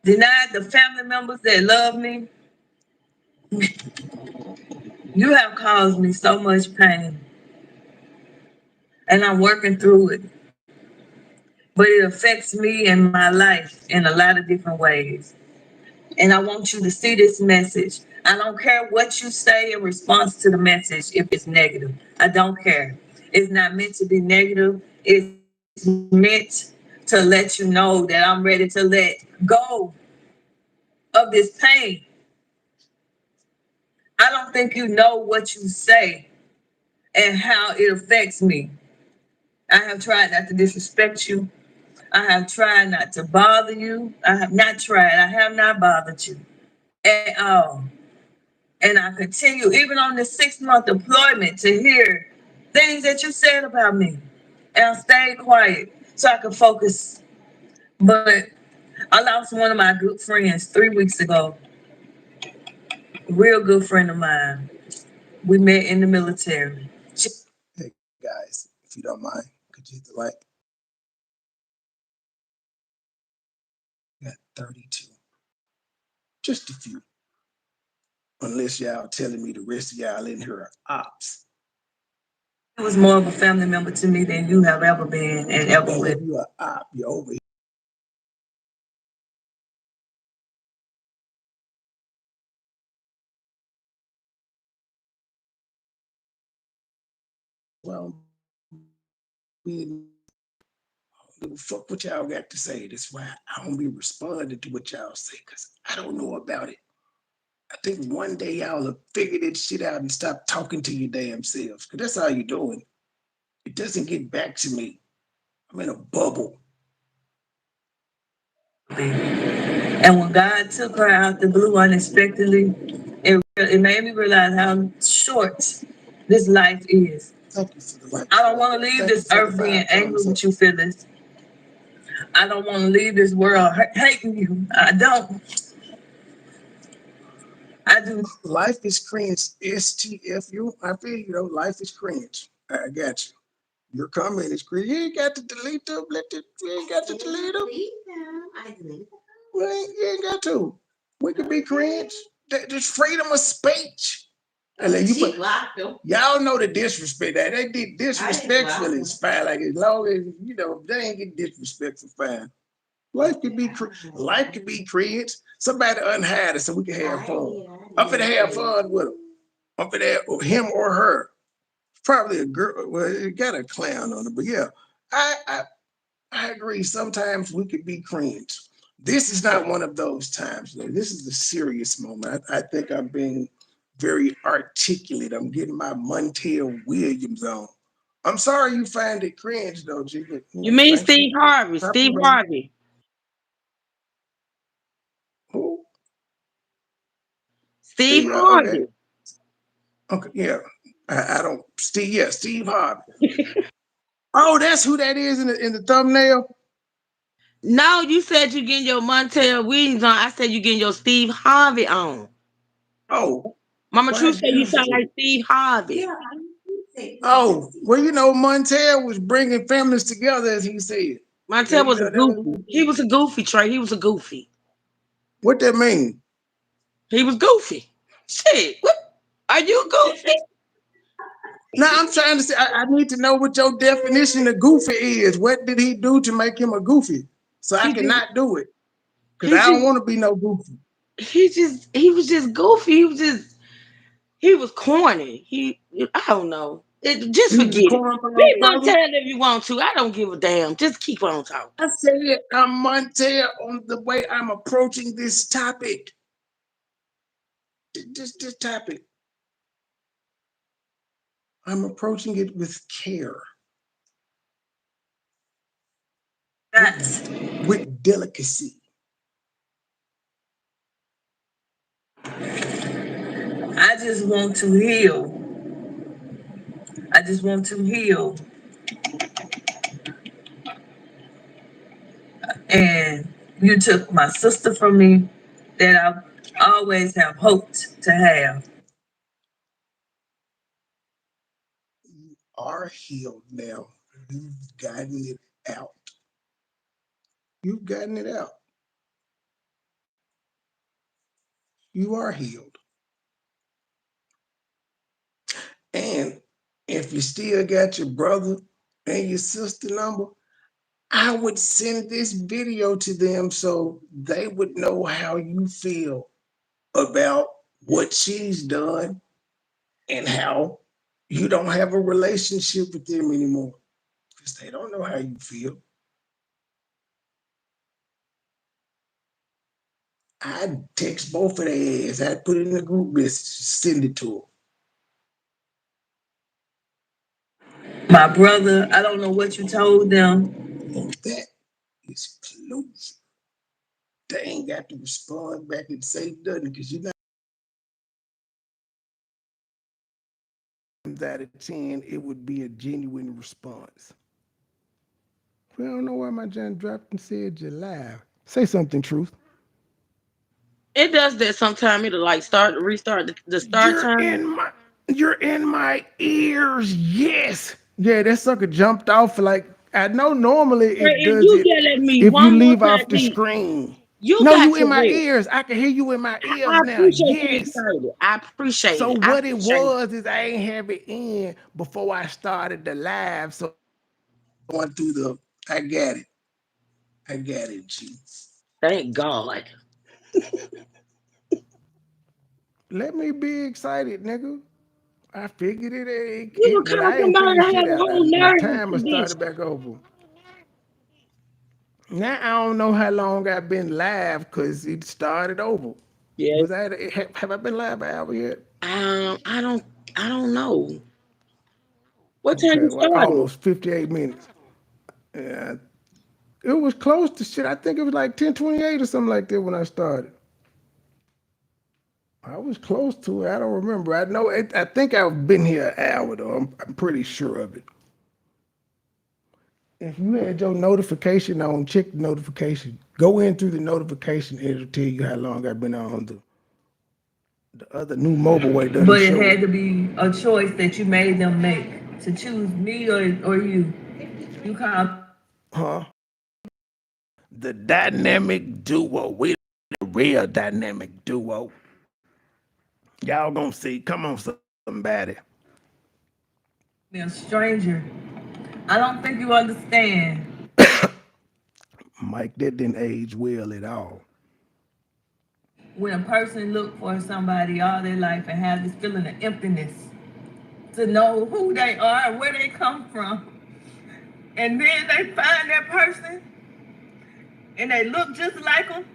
denied the family members that love me. You have caused me so much pain, and I'm working through it. But it affects me and my life in a lot of different ways. And I want you to see this message. I don't care what you say in response to the message if it's negative. I don't care. It's not meant to be negative. It's meant to let you know that I'm ready to let go of this pain. I don't think you know what you say and how it affects me. I have tried not to disrespect you. I have tried not to bother you. I have not tried. I have not bothered you at all. And I continue, even on this 6 month deployment, to hear things that you said about me. And I stayed quiet so I could focus. But I lost one of my good friends 3 weeks ago, a real good friend of mine. We met in the military. Hey guys, if you don't mind, could you hit the like? Got 32. Just a few. Unless y'all telling me the rest of y'all in here are ops. She was more of a family member to me than you have ever been and ever And will. if you are op, you're over here. Well, fuck what y'all got to say. That's why I don't be responding to what y'all say, because I don't know about it. I think one day y'all will figure this shit out and stop talking to your damn selves, because that's all you're doing. It doesn't get back to me. I'm in a bubble. And when God took her out the blue unexpectedly, it made me realize how short this life is. Thank you for the right. I don't want to leave this earth being angry with you, Phyllis. I don't want to leave this world hating you. I don't. I do. Life is cringe. STFU. I feel you though. Life is cringe. I got you. Your comment is cringe. You ain't got to delete them. You ain't got to delete them. I deleted them. Well, you ain't got to. We could be cringe. There's freedom of speech. And then you put, y'all know the disrespect. That they did disrespectful is fine. Like as long as they ain't get disrespectful, fine. Life could be cringe. Somebody unhide us so we can have fun. I'm finna have fun with them. I'm finna have him or her. Probably a girl. Well, it got a clown on it, but yeah, I agree. Sometimes we could be cringe. This is not one of those times. This is a serious moment. I think I'm being very articulate. I'm getting my Montel Williams on. I'm sorry you find it cringe though, G. But, You mean thanks Steve Harvey? for Steve Harvey. who? Steve Okay. Harvey. Okay, yeah. I don't Steve, yeah, Steve Harvey. Oh, that's who that is in the thumbnail. No, you said you getting your Montel Williams on. I said you getting your Steve Harvey on. Oh, Mama why True said you did sound like Steve Harvey. Oh, well, Montel was bringing families together, as he said. Montel was a That was, goofy. He was a goofy, Trey. He was a goofy. what that mean? He was goofy. Shit. What? Are you goofy? Now I'm trying to say I need to know what your definition of goofy is. What did he do to make him a goofy? So I He just cannot do it because he I don't just want to be no goofy. he was just goofy. He was corny. I don't know. Just He was a forget it. cornball Be brother. Montel if you want to. I don't give a damn. Just keep on talking. I said I'm Montel on the way I'm approaching this topic. This topic. I'm approaching it with care, That's with delicacy. I just want to heal. I just want to heal. And you took my sister from me that I always have hoped to have. You are healed now. You've gotten it out. You've gotten it out. You are healed. And if you still got your brother and your sister number, I would send this video to them so they would know how you feel about what she's done and how you don't have a relationship with them anymore because they don't know how you feel. I'd text both of their ass. I'd put it in a group message, send it to them. My brother, I don't know what you told them. And that is closure. They ain't got to respond back and say nothing because you're not. Out of 10, it would be a genuine response. Well, I don't know why my John dropped and said you're live. Say something, Truth. It does that sometime. It'll like restart the start You're time. in my you're in my ears. Yes. Yeah, that sucker jumped off like I know normally Trey, it if does you it yell at me if you one more leave time, off the screen. you No, got you in to my rest. ears. I can hear you in my I ears now. appreciate you Yes. excited. I appreciate So it. I what it appreciate it. was is I ain't have it in before I started the live. So going through the I got it. I got it, G. Thank God. Let me be excited, nigga. I figured You were but I causing ain't somebody figured to shit have a out. whole My nervous timer started condition. back over. Now I don't know how long I've been live because it started over. Yes. Was I have I been live an hour yet? I don't. I don't know. What time Okay, you well, started? almost 58 minutes. Yeah, it was close to shit. I think it was like 10:28 or something like that when I started. I was close to it. I don't remember. I know it, I think I've been here an hour though. I'm pretty sure of it. If you had your notification on, check the notification. Go in through the notification, it'll tell you how long I've been on. The other new mobile way doesn't But it show it. had to be a choice that you made them make to choose me or you. You called Huh? The dynamic duo. We the real dynamic duo. Y'all gonna see. Come on, somebody. me a stranger. I don't think you understand. Mike, that didn't age well at all. When a person look for somebody all their life and have this feeling of emptiness, to know who they are, where they come from, and then they find that person and they look just like them,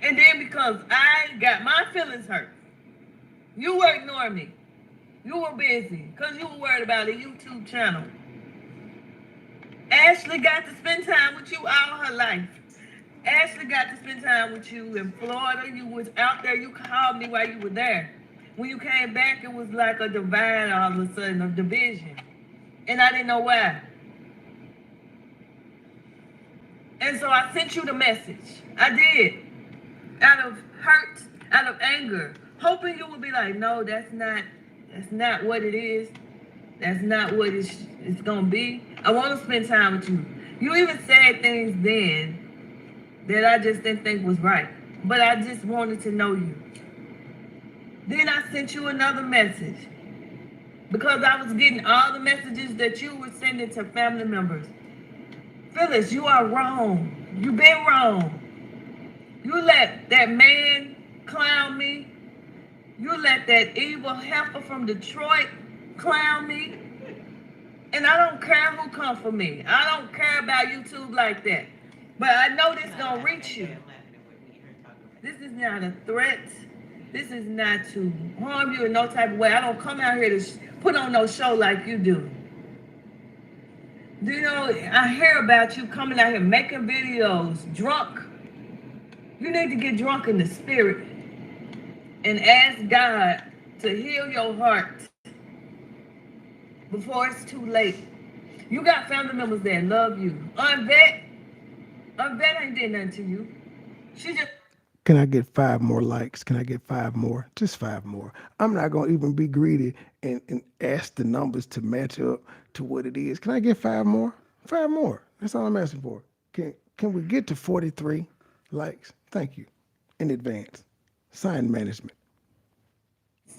and then because I got my feelings hurt, you were ignoring me. You were busy because you were worried about a YouTube channel. Ashley got to spend time with you all her life. Ashley got to spend time with you in Florida. You was out there. You called me while you were there. When you came back, it was like a divide all of a sudden, a division. And I didn't know why. And so I sent you the message. I did. Out of hurt, out of anger, hoping you would be like, no, that's not what it is. That's not what it's gonna be. I want to spend time with you. You even said things then that I just didn't think was right. But I just wanted to know you. Then I sent you another message because I was getting all the messages that you were sending to family members. Phyllis, you are wrong. You've been wrong. You let that man clown me. You let that evil heifer from Detroit clown me. And I don't care who come for me. I don't care about YouTube like that. But I know this gonna reach you. This is not a threat. This is not to harm you in no type of way. I don't come out here to put on no show like you do. Do you know, I hear about you coming out here making videos, drunk. You need to get drunk in the spirit and ask God to heal your heart before it's too late. You got family members that love you. Aunt Vet ain't did nothing to you. She just Can I get 5 more likes? Can I get 5 more? Just 5 more. I'm not gonna even be greedy and ask the numbers to match up to what it is. Can I get 5 more? 5 more. That's all I'm asking for. Can we get to 43 likes? Thank you in advance. Sign management.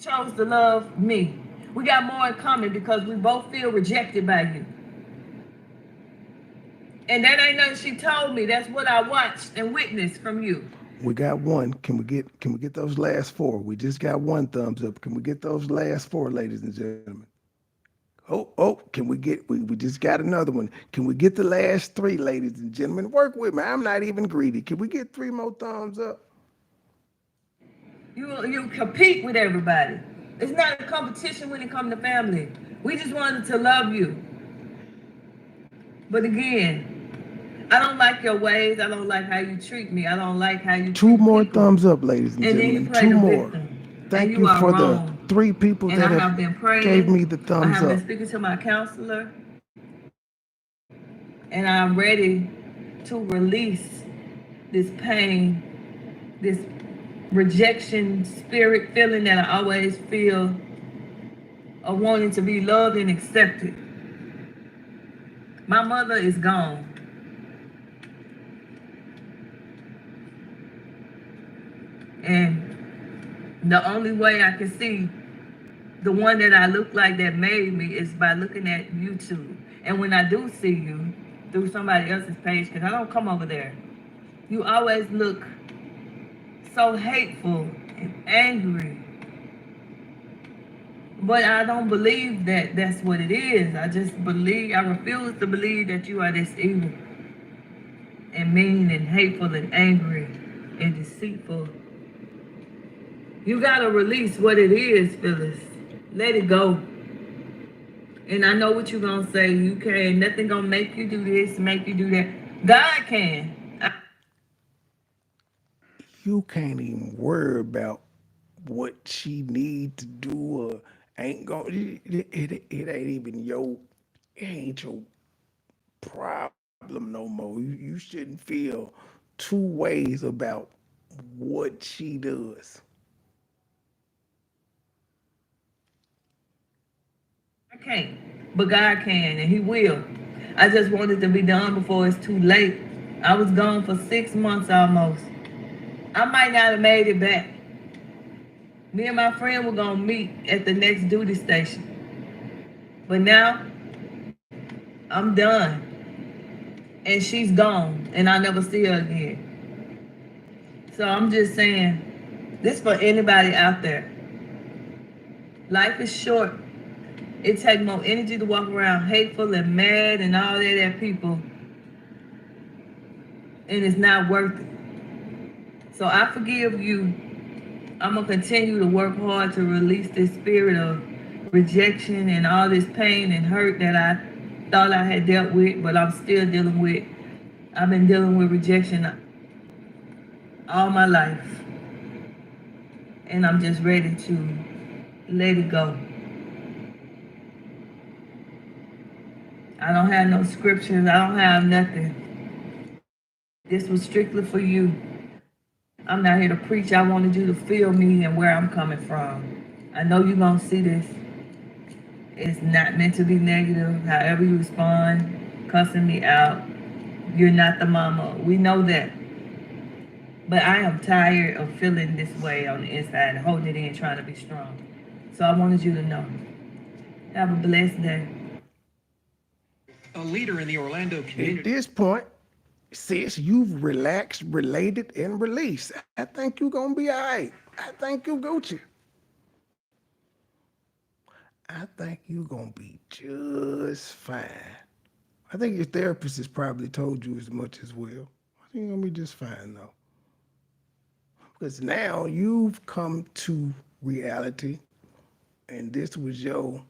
chose to love me. We got more in common because we both feel rejected by you. And that ain't nothing she told me. That's what I watched and witnessed from you. We got one. Can we get those last four? We just got one thumbs up. Can we get those last four, ladies and gentlemen? Oh, can we just got another one. Can we get the last three, ladies and gentlemen? Work with me. I'm not even greedy. Can we get 3 more thumbs up? You compete with everybody. It's not a competition when it comes to family. We just wanted to love you. But again, I don't like your ways. I don't like how you treat me. I don't like how you Two treat more people. thumbs up, ladies and And then you gentlemen. play Two the more. victim. And Thank you you are for the wrong. 3 people And that I have have been gave me praying. the I thumbs have been up. speaking to my counselor. And I'm ready to release this pain, this rejection spirit feeling that I always feel of wanting to be loved and accepted. My mother is gone. And the only way I can see the one that I look like that made me is by looking at YouTube. And when I do see you through somebody else's page, because I don't come over there, you always look so hateful and angry. But I don't believe that that's what it is. I refuse to believe that you are this evil and mean and hateful and angry and deceitful. You gotta release what it is, Phyllis. Let it go. And I know what you're gonna say. You can't, nothing gonna make you do this, make you do that. God can. You can't even worry about what she need to do or ain't going. It ain't even your. It ain't your problem no more. You shouldn't feel 2 ways about what she does. I can't. But God can and He will. I just want it to be done before it's too late. I was gone for 6 months almost. I might not have made it back. Me and my friend were gonna meet at the next duty station. But now I'm done. And she's gone. And I'll never see her again. So I'm just saying, this for anybody out there. Life is short. It takes more energy to walk around hateful and mad and all that at people. And it's not worth it. So I forgive you. I'm gonna continue to work hard to release this spirit of rejection and all this pain and hurt that I thought I had dealt with, but I'm still dealing with. I've been dealing with rejection all my life, and I'm just ready to let it go. I don't have no scriptures. I don't have nothing. This was strictly for you. I'm not here to preach. I wanted you to feel me and where I'm coming from. I know you're going to see this. It's not meant to be negative. However you respond, cussing me out, you're not the mama. We know that. But I am tired of feeling this way on the inside, holding it in, trying to be strong. So I wanted you to know. Have a blessed day. A leader in the Orlando community. At this point, sis, you've relaxed, related, and released. I think you're gonna be all right. I think you Gucci. I think you're gonna be just fine. I think your therapist has probably told you as much as well. I think you're gonna be just fine though. Because now you've come to reality, and this was your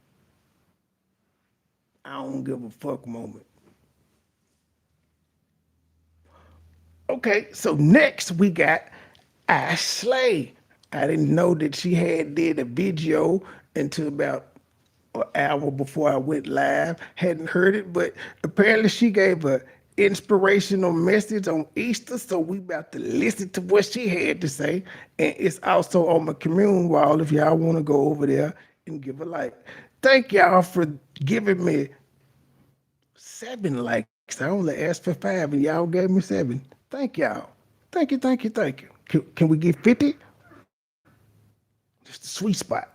I don't give a fuck moment. Okay, so next we got Ashley. I didn't know that she had did a video until about an hour before I went live. Hadn't heard it, but apparently she gave a inspirational message on Easter. So we about to listen to what she had to say. And it's also on my commune wall if y'all want to go over there and give a like. Thank y'all for giving me 7 likes. I only asked for 5 and y'all gave me 7. Thank y'all. Thank you, thank you, thank you. Can we get 50? Just a sweet spot.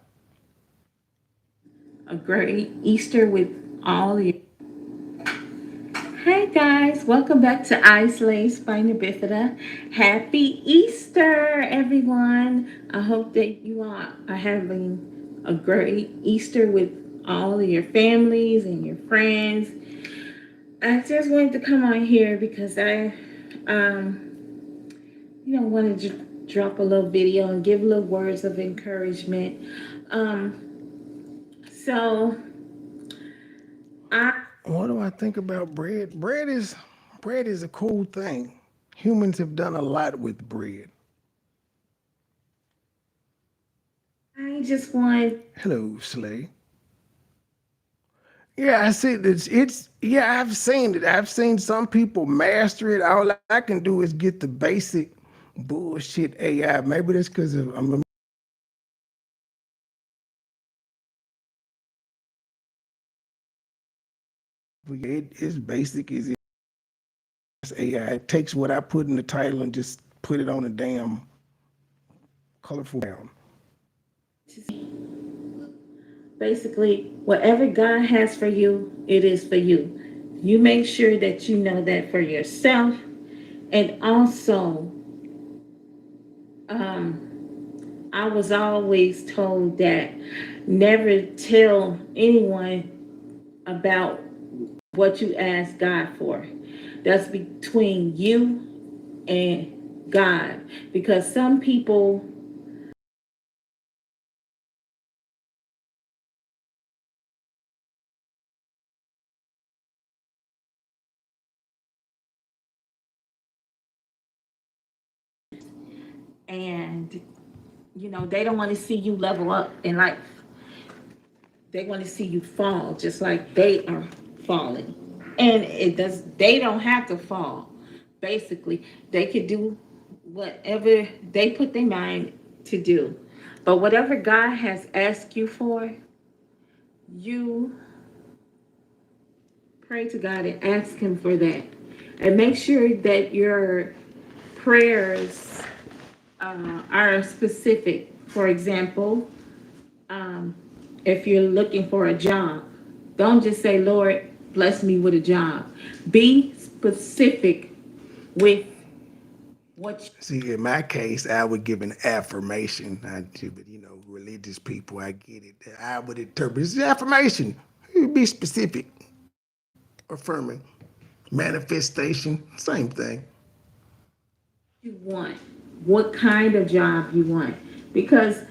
A great Easter with all you. Hey guys, welcome back to Islay Spina Bifida. Happy Easter, everyone. I hope that you all are having a great Easter with all of your families and your friends. I just wanted to come on here because I, wanted to drop a little video and give little words of encouragement. So I What do I think about bread? Bread is a cool thing. Humans have done a lot with bread. I just want Hello, Slay. Yeah, I see this. Yeah, I've seen it. I've seen some people master it. All I can do is get the basic bullshit AI. Maybe that's because I'm it's basic as AI. It takes what I put in the title and just put it on a damn colorful ground. basically whatever God has for you, it is for you. You make sure that you know that for yourself. And also, I was always told that never tell anyone about what you ask God for. That's between you and God. Because some people and they don't want to see you level up in life. They want to see you fall just like they are falling. And they don't have to fall. Basically, they could do whatever they put their mind to do. But whatever God has asked you for, you pray to God and ask Him for that. And make sure that your prayers are specific. For example, if you're looking for a job, don't just say, Lord, bless me with a job. Be specific with what See, in my case, I would give an affirmation. But religious people, I get it. I would interpret it's an affirmation. You be specific, affirming, manifestation, same thing. you want, what kind of job you want. Because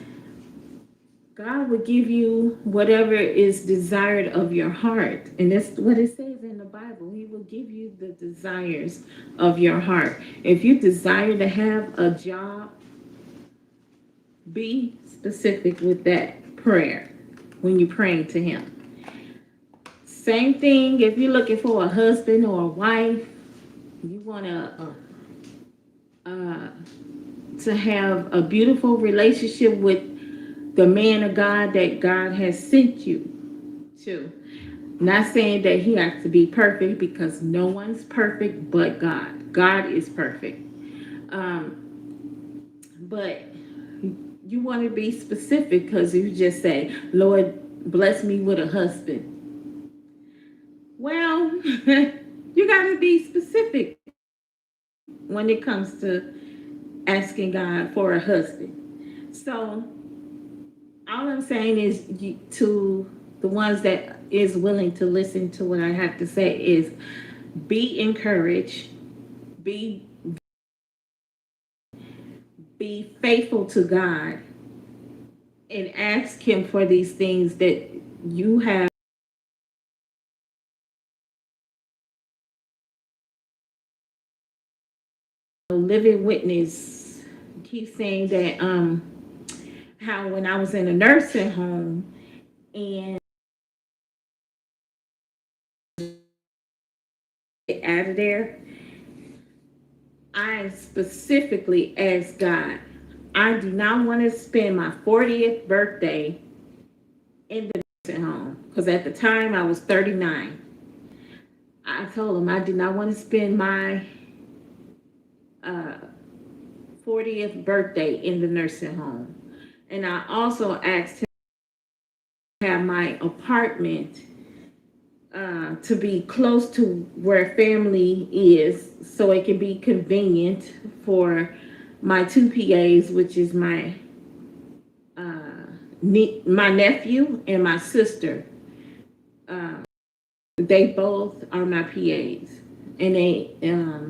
God will give you whatever is desired of your heart. And that's what it says in the Bible. He will give you the desires of your heart. If you desire to have a job, be specific with that prayer when you're praying to Him. Same thing if you're looking for a husband or a wife, you want to uh, to have a beautiful relationship with the man of God that God has sent you to. Not saying that he has to be perfect because no one's perfect but God. God is perfect. But you want to be specific because you just say, Lord, bless me with a husband. Well, you got to be specific when it comes to asking God for a husband. So all I'm saying is to the ones that is willing to listen to what I have to say is be encouraged, be be faithful to God, and ask Him for these things that you have. A living witness keep saying that how when I was in a nursing home and out of there, I specifically asked God, I do not want to spend my 40th birthday in the nursing home because at the time I was 39. I told him I did not want to spend my uh, 40th birthday in the nursing home. And I also asked him to have my apartment to be close to where family is so it can be convenient for my two PAs, which is my nephew and my sister. They both are my PAs, and they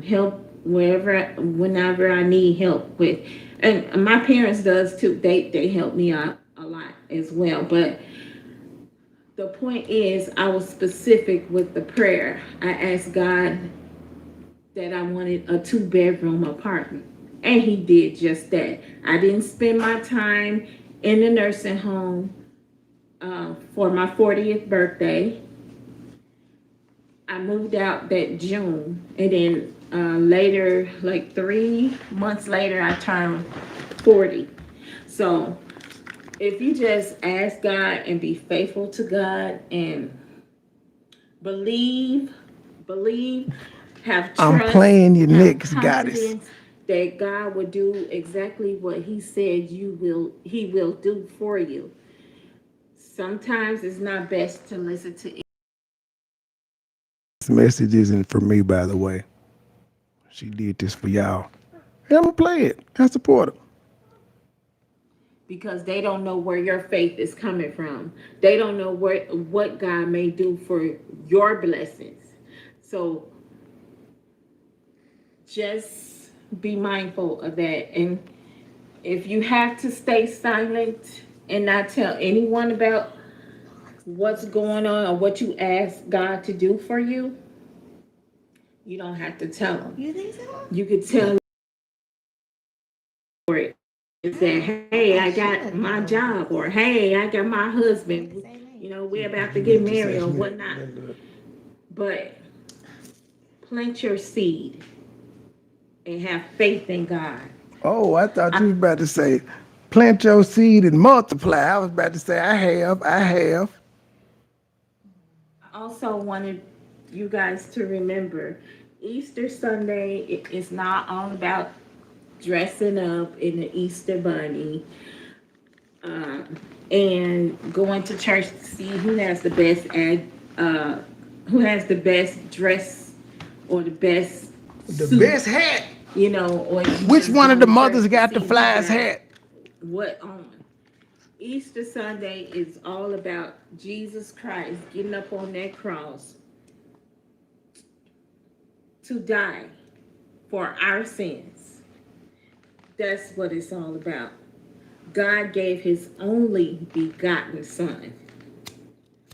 help whenever I need help with. And my parents does too. They help me out a lot as well. But the point is, I was specific with the prayer. I asked God that I wanted a 2-bedroom apartment, and He did just that. I didn't spend my time in the nursing home for my 40th birthday. I moved out that June, and then later, like 3 months later, I turned 40. So if you just ask God and be faithful to God and believe, believe, have trust, I'm playing your have next goddess. confidence that God will do exactly what He said He will do for you. Sometimes it's not best to listen to This message isn't for me, by the way. She did this for y'all. I'm gonna play it. I support her. because they don't know where your faith is coming from. They don't know what God may do for your blessings. So just be mindful of that. And if you have to stay silent and not tell anyone about what's going on or what you ask God to do for you, you don't have to tell them. You think so? You could tell for it. Say, hey, I got my job, or hey, I got my husband. You know, we're about to get married or whatnot. But plant your seed and have faith in God. Oh, I thought you was about to say, plant your seed and multiply. I was about to say, I have. I also wanted you guys to remember Easter Sunday is not all about dressing up in the Easter bunny and going to church to see uh, who has the best dress or the best The suit, best hat. you know, or you Which just one of going the to church mothers to got see the who flyest got hat? what on. Easter Sunday is all about Jesus Christ getting up on that cross to die for our sins. That's what it's all about. God gave His only begotten Son,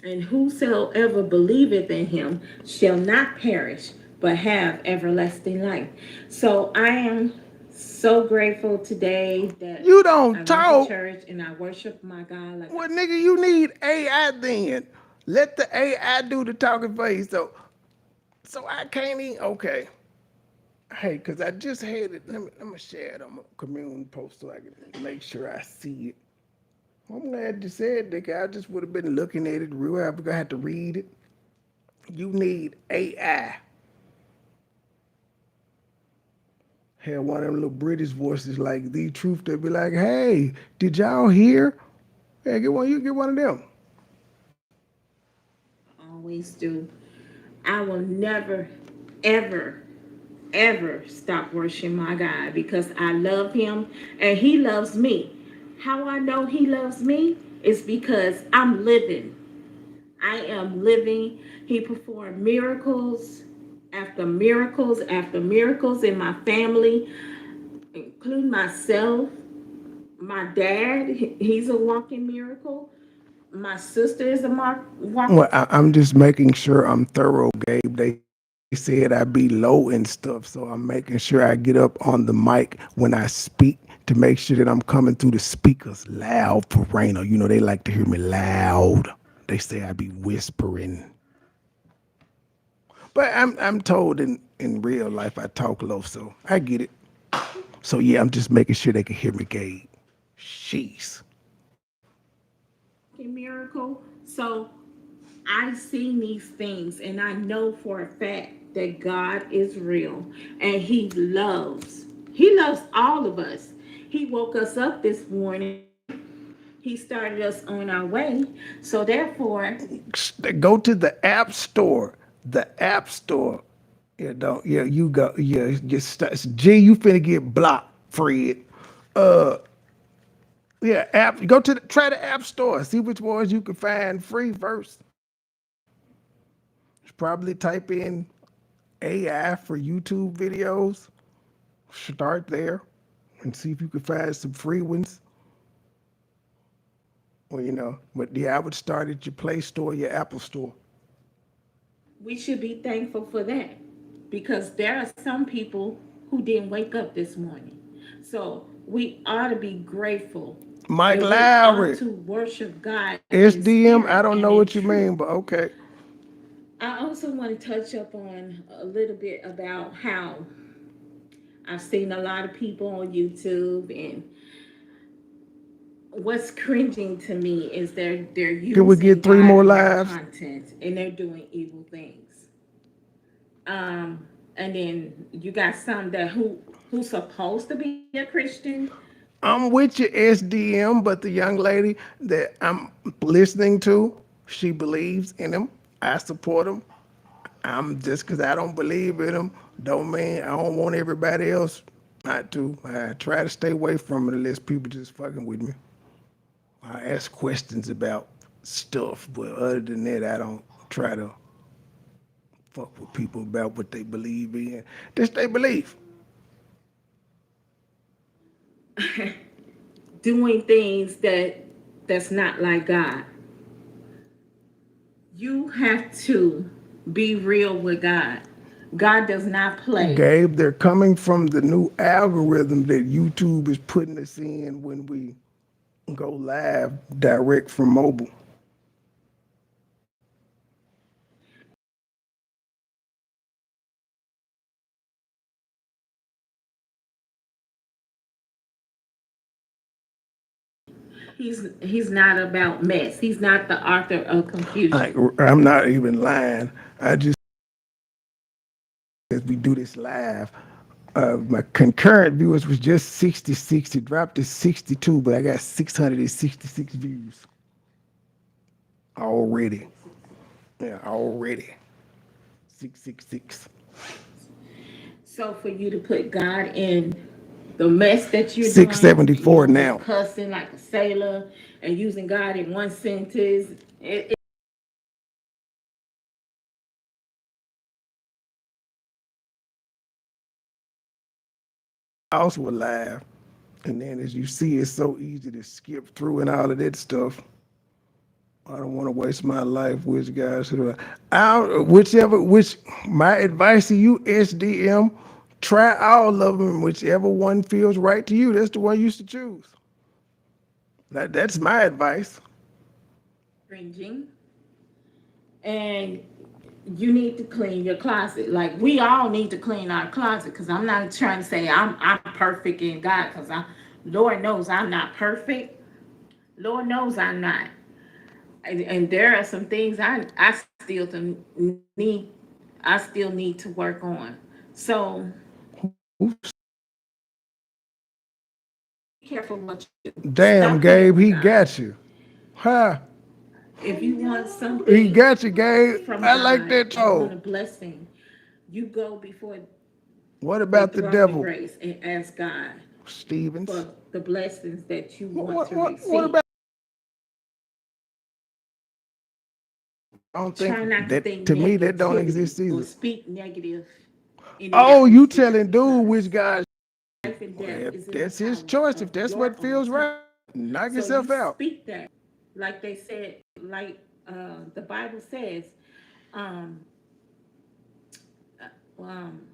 and whosoever believeth in Him shall not perish, but have everlasting life. So I am so grateful today that You I don't went to talk. church and I worship my God like Well, nigga, you need AI then. Let the AI do the talking for you. So I can't even. Okay. Hey, because I just had it. Let me share it on my community post so I can make sure I see it. I'm glad you said that. I just would have been looking at it real. I forgot to read it. You need AI. Had one of them little British voices like the truth. They'd be like, "Hey, did y'all hear? Hey, get one. You get one of them." Always do. I will never, ever, ever stop worshiping my God because I love Him and He loves me. How I know He loves me is because I'm living. I am living. He performed miracles after miracles after miracles in my family, including myself. My dad, he's a walking miracle. My sister is a walking. Well, I'm just making sure I'm thorough, Gabe. They said I be low and stuff, so I'm making sure I get up on the mic when I speak to make sure that I'm coming through the speakers loud for Raina. You know, they like to hear me loud. They say I be whispering. But I'm told in real life I talk low, so I get it. So yeah, I'm just making sure they can hear me, Gabe. Jeez. Miracle. So I see these things and I know for a fact that God is real and He loves all of us. He woke us up this morning. He started us on our way. So therefore, Go to the app store. The app store. Yeah, don't. Yeah, you go. Yeah, just G. You finna get blocked, Fred. Uh, yeah. App. Go to try the app store. See which ones you can find free first. Probably type in AI for YouTube videos. Start there and see if you can find some free ones. Well, but yeah, I would start at your Play Store, your Apple Store. we should be thankful for that because there are some people who didn't wake up this morning. So we ought to be grateful Mike and we ought Lowry, to worship God in SDM. spirit I don't and know in what you truth. mean, but okay. I also want to touch up on a little bit about how I've seen a lot of people on YouTube, and what's cringing to me is they're Can we using get three God more in their lives? content and they're doing evil things. And then you got some that who's supposed to be a Christian. I'm with you, SDM, but the young lady that I'm listening to, she believes in him. I support him. I'm just because I don't believe in him, don't mean I don't want everybody else not to. I try to stay away from it unless people just fucking with me. I ask questions about stuff, but other than that, I don't try to fuck with people about what they believe in. Just they believe. Doing things that's not like God. You have to be real with God. God does not play. Gabe, they're coming from the new algorithm that YouTube is putting us in when we go live direct from mobile. He's not about mess. He's not the author of I, confusion. I'm not even lying. I just, as we do this live, my concurrent viewers was just 66. It dropped to 62, but I got 666 views already. Yeah, already. 666. So for you to put God in the mess that you're doing, 674 now. cussing like a sailor and using God in one sentence, it Also alive. And then as you see, it's so easy to skip through and all of that stuff. I don't want to waste my life with guys who are which my advice to you, SDM, try all of them, whichever one feels right to you. That's the one you should choose. That's my advice. cringing. And you need to clean your closet. Like we all need to clean our closet. Because I'm not trying to say I'm perfect in God. Because I, Lord knows I'm not perfect. Lord knows I'm not. And there are some things I still need. I still need to work on. So be careful what you do. Damn, Stop playing Gabe, with he God. got you. Huh? If you want He something got you, Gabe. from I like God, that you want tone. a blessing, you go before What the about the throne of devil, grace and ask God Stevens? for the blessings that you What want what to what what receive. about? I don't think Try not to that think to me that don't negativity exist or either. speak negative in the Oh, you atmosphere telling dude which because guy? life and Well, death if is in the that's his power choice, of if that's your what own feels tongue. right, knock So you yourself out. speak that, like they said, like the Bible says, um,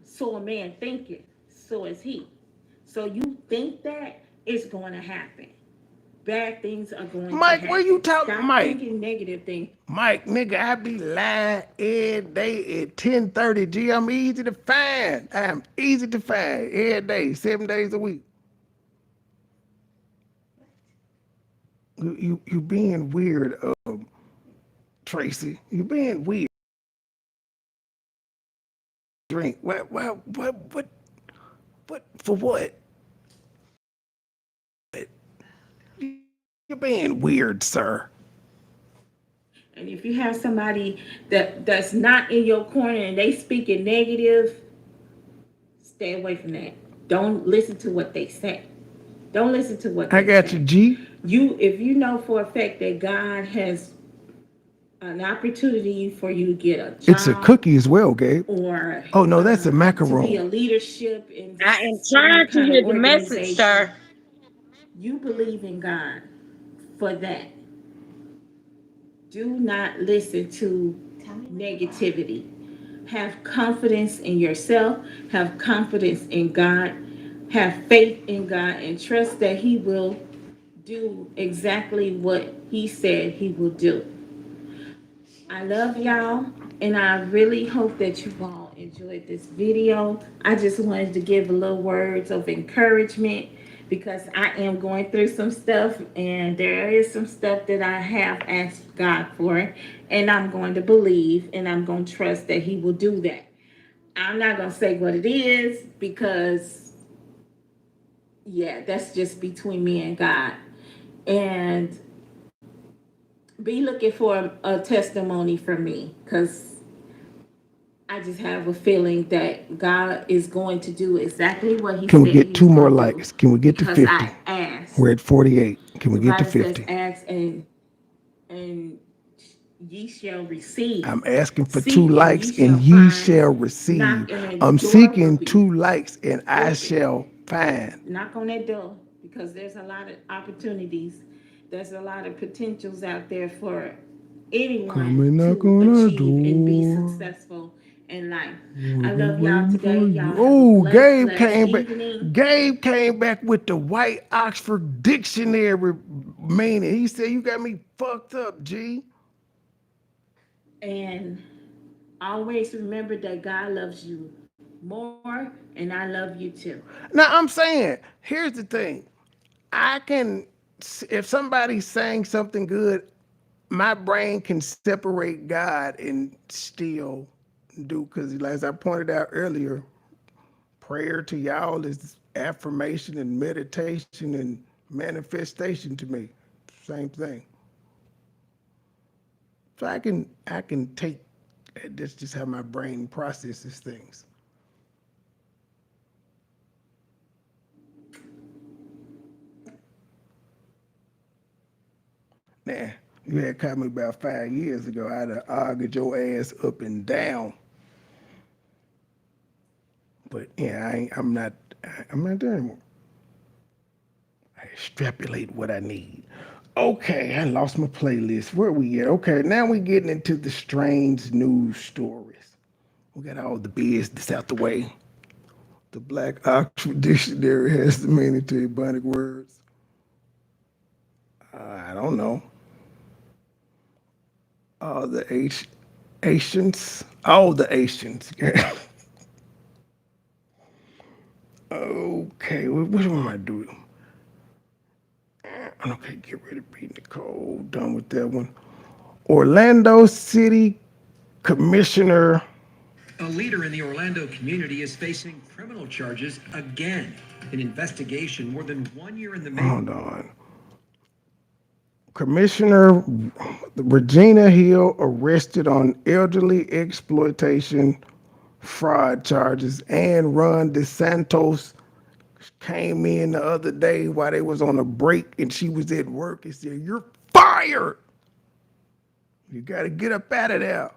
so a man thinketh, so is he. So you think that it's going to happen. Bad things are going to Mike, where you happen. talking? Stop Mike, thinking negative things. Mike, nigga, I be lying every day at 10:30. G, I'm easy to find. I am easy to find every day, 7 days a week. You being weird, Tracy. You being weird. Drink. What? For what? You're being weird, sir. And if you have somebody that's not in your corner and they speaking negative, stay away from that. Don't listen to what they say. Don't listen to what I they got you, say. G. You, if you know for a fact that God has an opportunity for you to get a It's a job cookie as well, Gabe. or Oh no, that's a to be a macaron. leadership in I am some trying to kind of hear the message, organization, sir. you believe in God for that. Do not listen to negativity. Have confidence in yourself, have confidence in God, have faith in God, and trust that He will do exactly what He said He will do. I love y'all, and I really hope that you all enjoyed this video. I just wanted to give a little words of encouragement because I am going through some stuff, and there is some stuff that I have asked God for, and I'm going to believe and I'm going to trust that He will do that. I'm not going to say what it is because, yeah, that's just between me and God. And be looking for a testimony from me because I just have a feeling that God is going to do exactly what He Can we said get He was two more going to do likes? Can we get to because I 50? asked. We're at 48. Can we The get to Bible says, 50? ask and ye shall receive. I'm asking for two Seek and ye likes and shall ye find. shall receive. Knock and the I'm door will seeking be two likes and I open. shall find. Knock on that door because there's a lot of opportunities. There's a lot of potentials out there for Come anyone and knock to on our achieve and be door. successful in life. We'll I be love y'all waiting today. for you. Y'all have a Oh, Gabe blessed came back. evening. Gabe came back with the white Oxford Dictionary meaning. He said, "You got me fucked up, G." And always remember that God loves you more and I love you too. Now I'm saying, here's the thing. I can, if somebody's saying something good, my brain can separate God and still do, because as I pointed out earlier, prayer to y'all is affirmation and meditation and manifestation to me. Same thing. So I can take, that's just how my brain processes things. Nah, you had caught me about 5 years ago. I'd have argued your ass up and down. But yeah, I'm not there anymore. I extrapolate what I need. Okay, I lost my playlist. Where we at? Okay, now we getting into the strange news stories. We got all the business out the way. The Black Oxford Dictionary has the meaning to Ebonic words. I don't know. The H. Asians, all the Asians. Okay, what am I doing? Okay, get rid of B. Nicole. Done with that one. Orlando City Commissioner. A leader in the Orlando community is facing criminal charges again. An investigation more than 1 year in the making. Hold on. Commissioner Regina Hill arrested on elderly exploitation fraud charges, and Ron DeSantos came in the other day while they was on a break and she was at work and said, "You're fired. You got to get up out of there."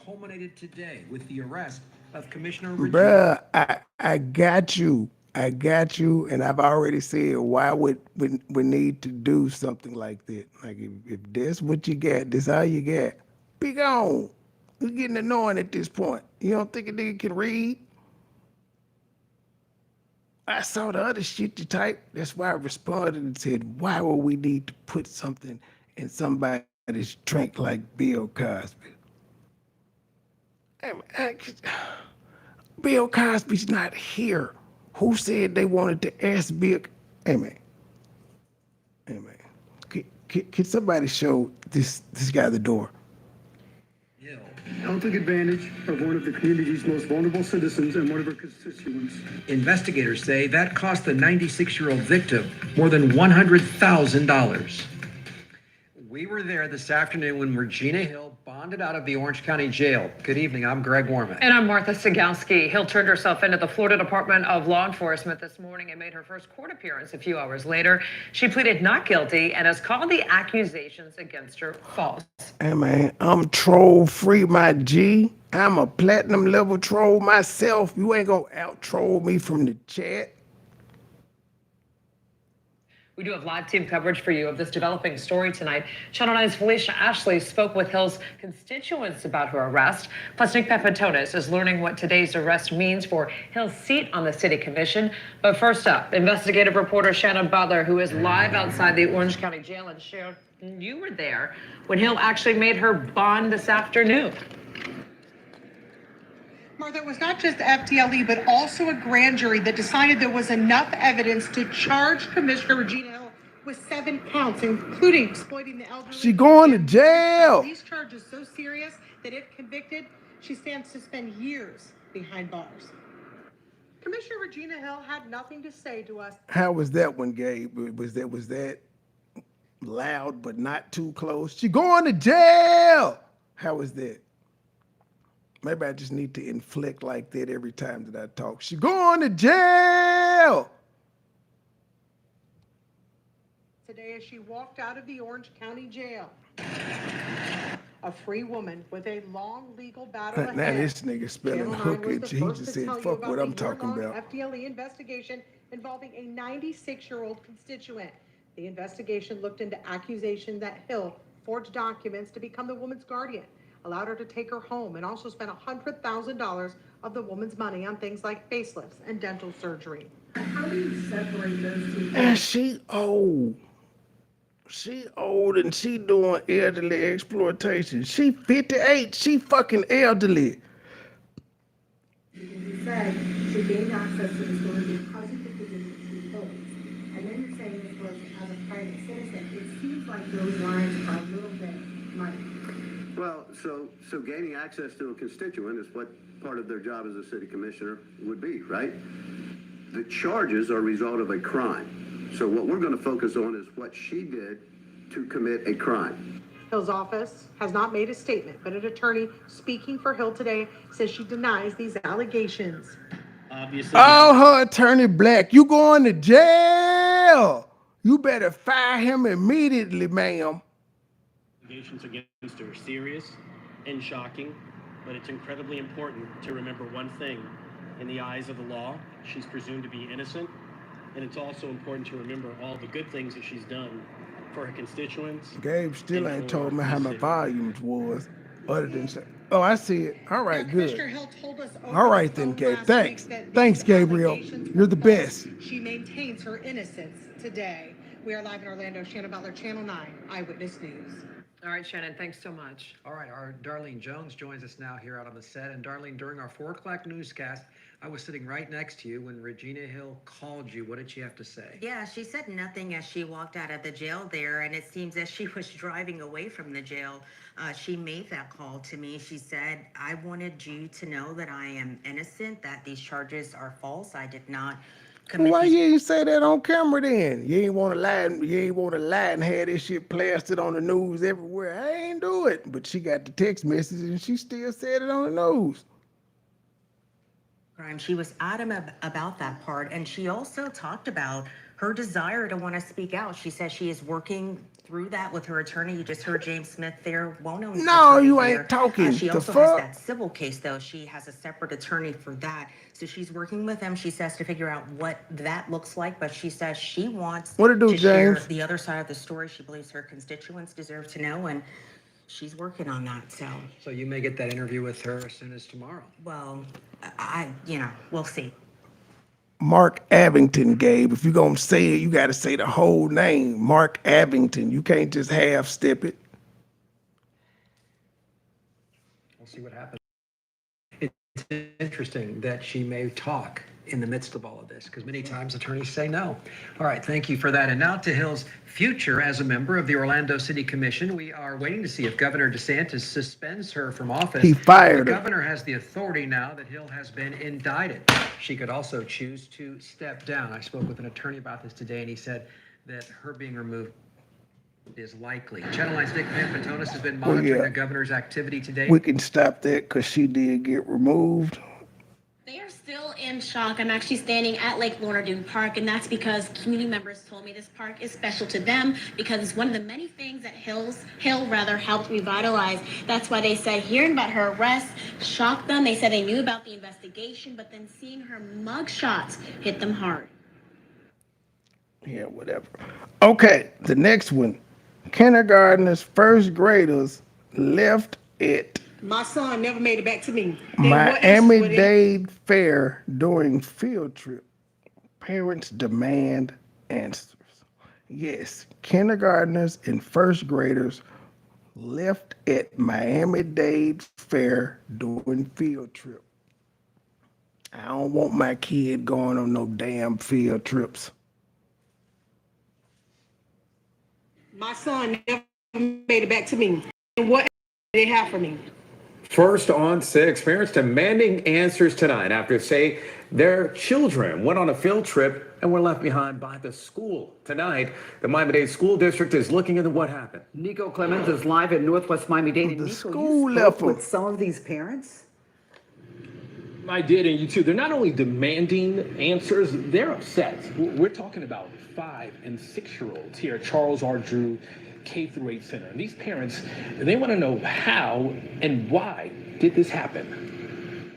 Culminated today with the arrest of Commissioner Regina. Bruh, I got you. I got you. And I've already said, why would we need to do something like that? Like, if that's what you got, this all you got, be gone. You're getting annoying at this point. You don't think a nigga can read? I saw the other shit you typed. That's why I responded and said, why would we need to put something in somebody's drink like Bill Cosby? Bill Cosby's not here. Who said they wanted to ask Bill? Hey man, hey man, can somebody show this guy the door? Hill took advantage of one of the community's most vulnerable citizens and one of her constituents. Investigators say that cost the 96-year-old victim more than $100,000. We were there this afternoon when Regina Hill bonded out of the Orange County Jail. Good evening, I'm Greg Warman. And I'm Martha Sigalski. Hill turned herself into the Florida Department of Law Enforcement this morning and made her first court appearance a few hours later. She pleaded not guilty and has called the accusations against her false. Hey man, I'm troll free, my G. I'm a platinum level troll myself. You ain't gonna out troll me from the chat. We do have live team coverage for you of this developing story tonight. Channel 9's Felicia Ashley spoke with Hill's constituents about her arrest. Plus, Nick Papatonis is learning what today's arrest means for Hill's seat on the city commission. But first up, investigative reporter Shannon Butler, who is live outside the Orange County Jail. And Sharon, you were there when Hill actually made her bond this afternoon. Martha, it was not just the FDLE, but also a grand jury that decided there was enough evidence to charge Commissioner Regina Hill with 7 counts, including exploiting the elderly. She going to jail. These charges so serious that if convicted, she stands to spend years behind bars. Commissioner Regina Hill had nothing to say to us. How was that one, Gabe? Was that loud but not too close? She going to jail. How was that? Maybe I just need to inflict like that every time that I talk. She going to jail. Today, as she walked out of the Orange County Jail, a free woman with a long legal battle ahead. Now this nigga spelling hook at you. He just said, fuck what I'm talking about. FDLE investigation involving a 96-year-old constituent. The investigation looked into accusation that Hill forged documents to become the woman's guardian, allowed her to take her home, and also spent $100,000 of the woman's money on things like facelifts and dental surgery. How do you separate those two? And she old. She old and she doing elderly exploitation. She 58. She fucking elderly. You said she gained access to the story because of the position she holds. And then you're saying this was as a private citizen. It seems like those lines are a little bit muddy. Well, so gaining access to a constituent is what part of their job as a city commissioner would be, right? The charges are a result of a crime. So what we're going to focus on is what she did to commit a crime. Hill's office has not made a statement, but an attorney speaking for Hill today says she denies these allegations. Obviously. Oh, her attorney Black, you going to jail. You better fire him immediately, ma'am. Allegations against her are serious and shocking, but it's incredibly important to remember one thing. In the eyes of the law, she's presumed to be innocent, and it's also important to remember all the good things that she's done for her constituents. Gabe still ain't told me how my volumes was, other than say, oh, I see it. All right, good. All right then, Gabe. Thanks. Thanks, Gabriel. You're the best. She maintains her innocence today. We are live in Orlando. Shannon Butler, Channel 9 Eyewitness News. All right, Shannon, thanks so much. All right, our Darlene Jones joins us now here out on the set. And Darlene, during our 4 o'clock newscast, I was sitting right next to you when Regina Hill called you. What did she have to say? Yeah, she said nothing as she walked out of the jail there, and it seems as she was driving away from the jail, she made that call to me. She said, I wanted you to know that I am innocent, that these charges are false. I did not commit Why these. you ain't say that on camera then? You ain't want to lie. You ain't want to lie and have this shit plastered on the news everywhere. I ain't do it. But she got the text message and she still said it on the news. Crime. She was adamant about that part, and she also talked about her desire to want to speak out. She says she is working through that with her attorney. You just heard James Smith there. Wono's No, attorney you there. ain't talking. She The also has fuck? that civil case, though. She has a separate attorney for that. So she's working with him, she says, to figure out what that looks like. But she says she wants What it do, to share James? the other side of the story. She believes her constituents deserve to know, and she's working on that. So you may get that interview with her as soon as tomorrow. Well, we'll see. Mark Abington, Gabe. If you're going to say it, you got to say the whole name. Mark Abington. You can't just half step it. We'll see what happens. It's interesting that she may talk in the midst of all of this, because many times attorneys say no. All right, thank you for that. And now to Hill's future as a member of the Orlando City Commission. We are waiting to see if Governor DeSantis suspends her from office. He fired The her. governor has the authority now that Hill has been indicted. She could also choose to step down. I spoke with an attorney about this today, and he said that her being removed is likely. Channel 9's Nick Pampantonis has been monitoring the governor's activity today. We can stop that because she did get removed. They are still in shock. I'm actually standing at Lake Lorna Dune Park, and that's because community members told me this park is special to them because it's one of the many things that Hill helped revitalize. That's why they said hearing about her arrest shocked them. They said they knew about the investigation, but then seeing her mugshots hit them hard. Yeah, whatever. Okay, the next one. Kindergartners, first graders left at My son never made it back to me. Miami-Dade Fair during field trip. Parents demand answers. Yes, kindergartners and first graders left at Miami-Dade Fair during field trip. I don't want my kid going on no damn field trips. My son never made it back to me. And what did they have for me? First on 6, parents demanding answers tonight after say their children went on a field trip and were left behind by the school. Tonight, the Miami-Dade School District is looking into what happened. Nico Clemens is live in Northwest Miami-Dade. The Nico, school you left spoke them. with some of these parents? I did, and you too. They're not only demanding answers, they're upset. We're talking about 5 and 6-year-olds here at Charles R. Drew K-8 Center. And these parents, they want to know how and why did this happen.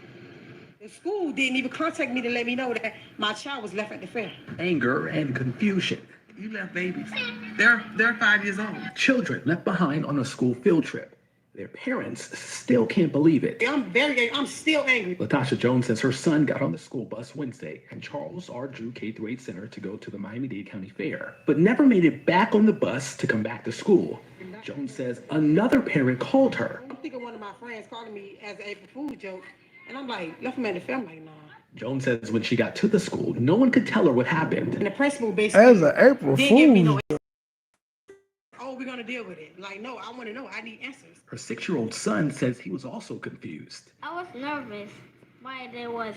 The school didn't even contact me to let me know that my child was left at the fair. Anger and confusion. You left babies. They're 5 years old. Children left behind on a school field trip. Their parents still can't believe it. I'm still angry. Latasha Jones says her son got on the school bus Wednesday at Charles R. Drew K-8 Center to go to the Miami-Dade County Fair, but never made it back on the bus to come back to school. Jones says another parent called her. I'm thinking one of my friends calling me as an April Fool's joke, and I'm like, left him at the fair. I'm like, nah. Jones says when she got to the school, no one could tell her what happened. And the principal basically As an April didn't give me no Fool's. oh, we're gonna deal with it. Like, no, I want to know. I need answers. Her 6-year-old son says he was also confused. I was nervous. My day was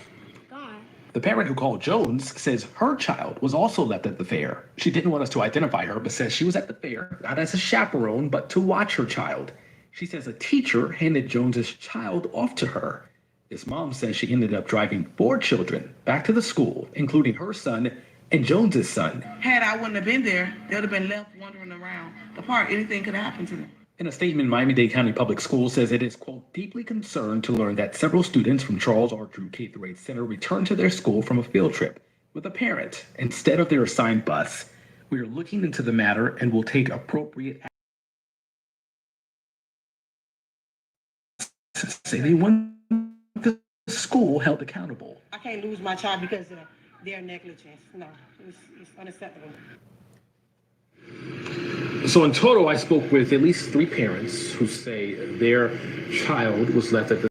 gone. The parent who called Jones says her child was also left at the fair. She didn't want us to identify her, but says she was at the fair, not as a chaperone, but to watch her child. She says a teacher handed Jones's child off to her. His mom says she ended up driving 4 children back to the school, including her son and Jones's son. Had I wouldn't have been there, they would have been left wandering around the park. Anything could happen to them. In a statement, Miami-Dade County Public Schools says it is, quote, deeply concerned to learn that several students from Charles R. Drew K-8 Center returned to their school from a field trip with a parent instead of their assigned bus. We are looking into the matter and will take appropriate action. Say they want the school held accountable. I can't lose my child because of their negligence. No, it's unacceptable. So in total, I spoke with at least 3 parents who say their child was left at the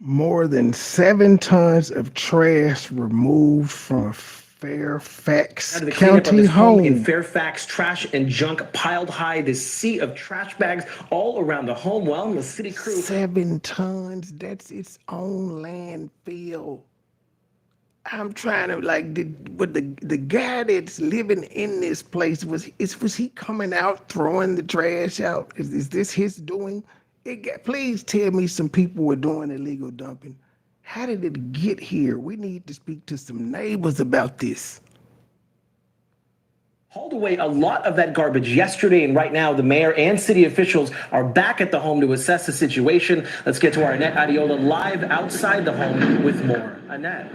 More than 7 tons of trash removed from a Fairfax Out of the cleanup of County his home in home. Fairfax, trash and junk piled high. This sea of trash bags all around the home. Well, the city crew. 7 tons. That's its own landfill. I'm trying to but the guy that's living in this place was he coming out throwing the trash out? Is this his doing? Please tell me some people were doing illegal dumping. How did it get here? We need to speak to some neighbors about this. Hauled away a lot of that garbage yesterday, and right now the mayor and city officials are back at the home to assess the situation. Let's get to our Annette Adiola live outside the home with more. Annette.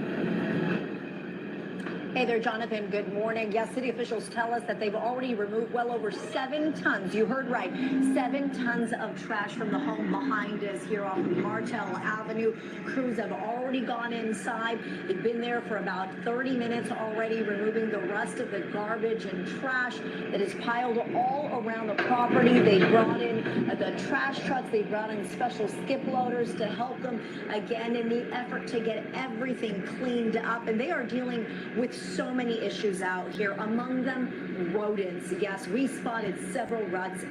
Hey there, Jonathan. Good morning. Yes, city officials tell us that they've already removed well over 7 tons. You heard right. 7 tons of trash from the home behind us here off of Martell Avenue. Crews have already gone inside. They've been there for about 30 minutes already, removing the rest of the garbage and trash that is piled all around the property. They brought in the trash trucks. They brought in special skip loaders to help them again in the effort to get everything cleaned up. And they are dealing with so many issues out here, among them rodents. Yes, we spotted several rats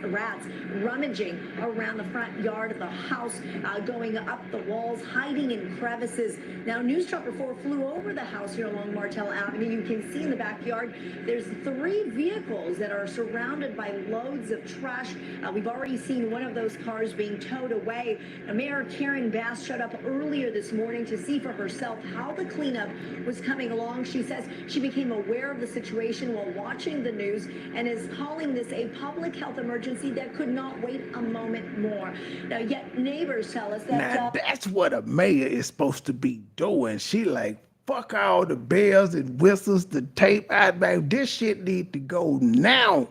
rummaging around the front yard of the house, going up the walls, hiding in crevices. Now, News Chopper 4 flew over the house here along Martell Avenue. You can see in the backyard, there's 3 vehicles that are surrounded by loads of trash. We've already seen one of those cars being towed away. Now, Mayor Karen Bass showed up earlier this morning to see for herself how the cleanup was coming along. She says she became aware of the situation while watching the news and is calling this a public health emergency that could not wait a moment more. Now, yet neighbors tell us that... Now, that's what a mayor is supposed to be doing. She like, fuck all the bells and whistles, the tape. This shit need to go now.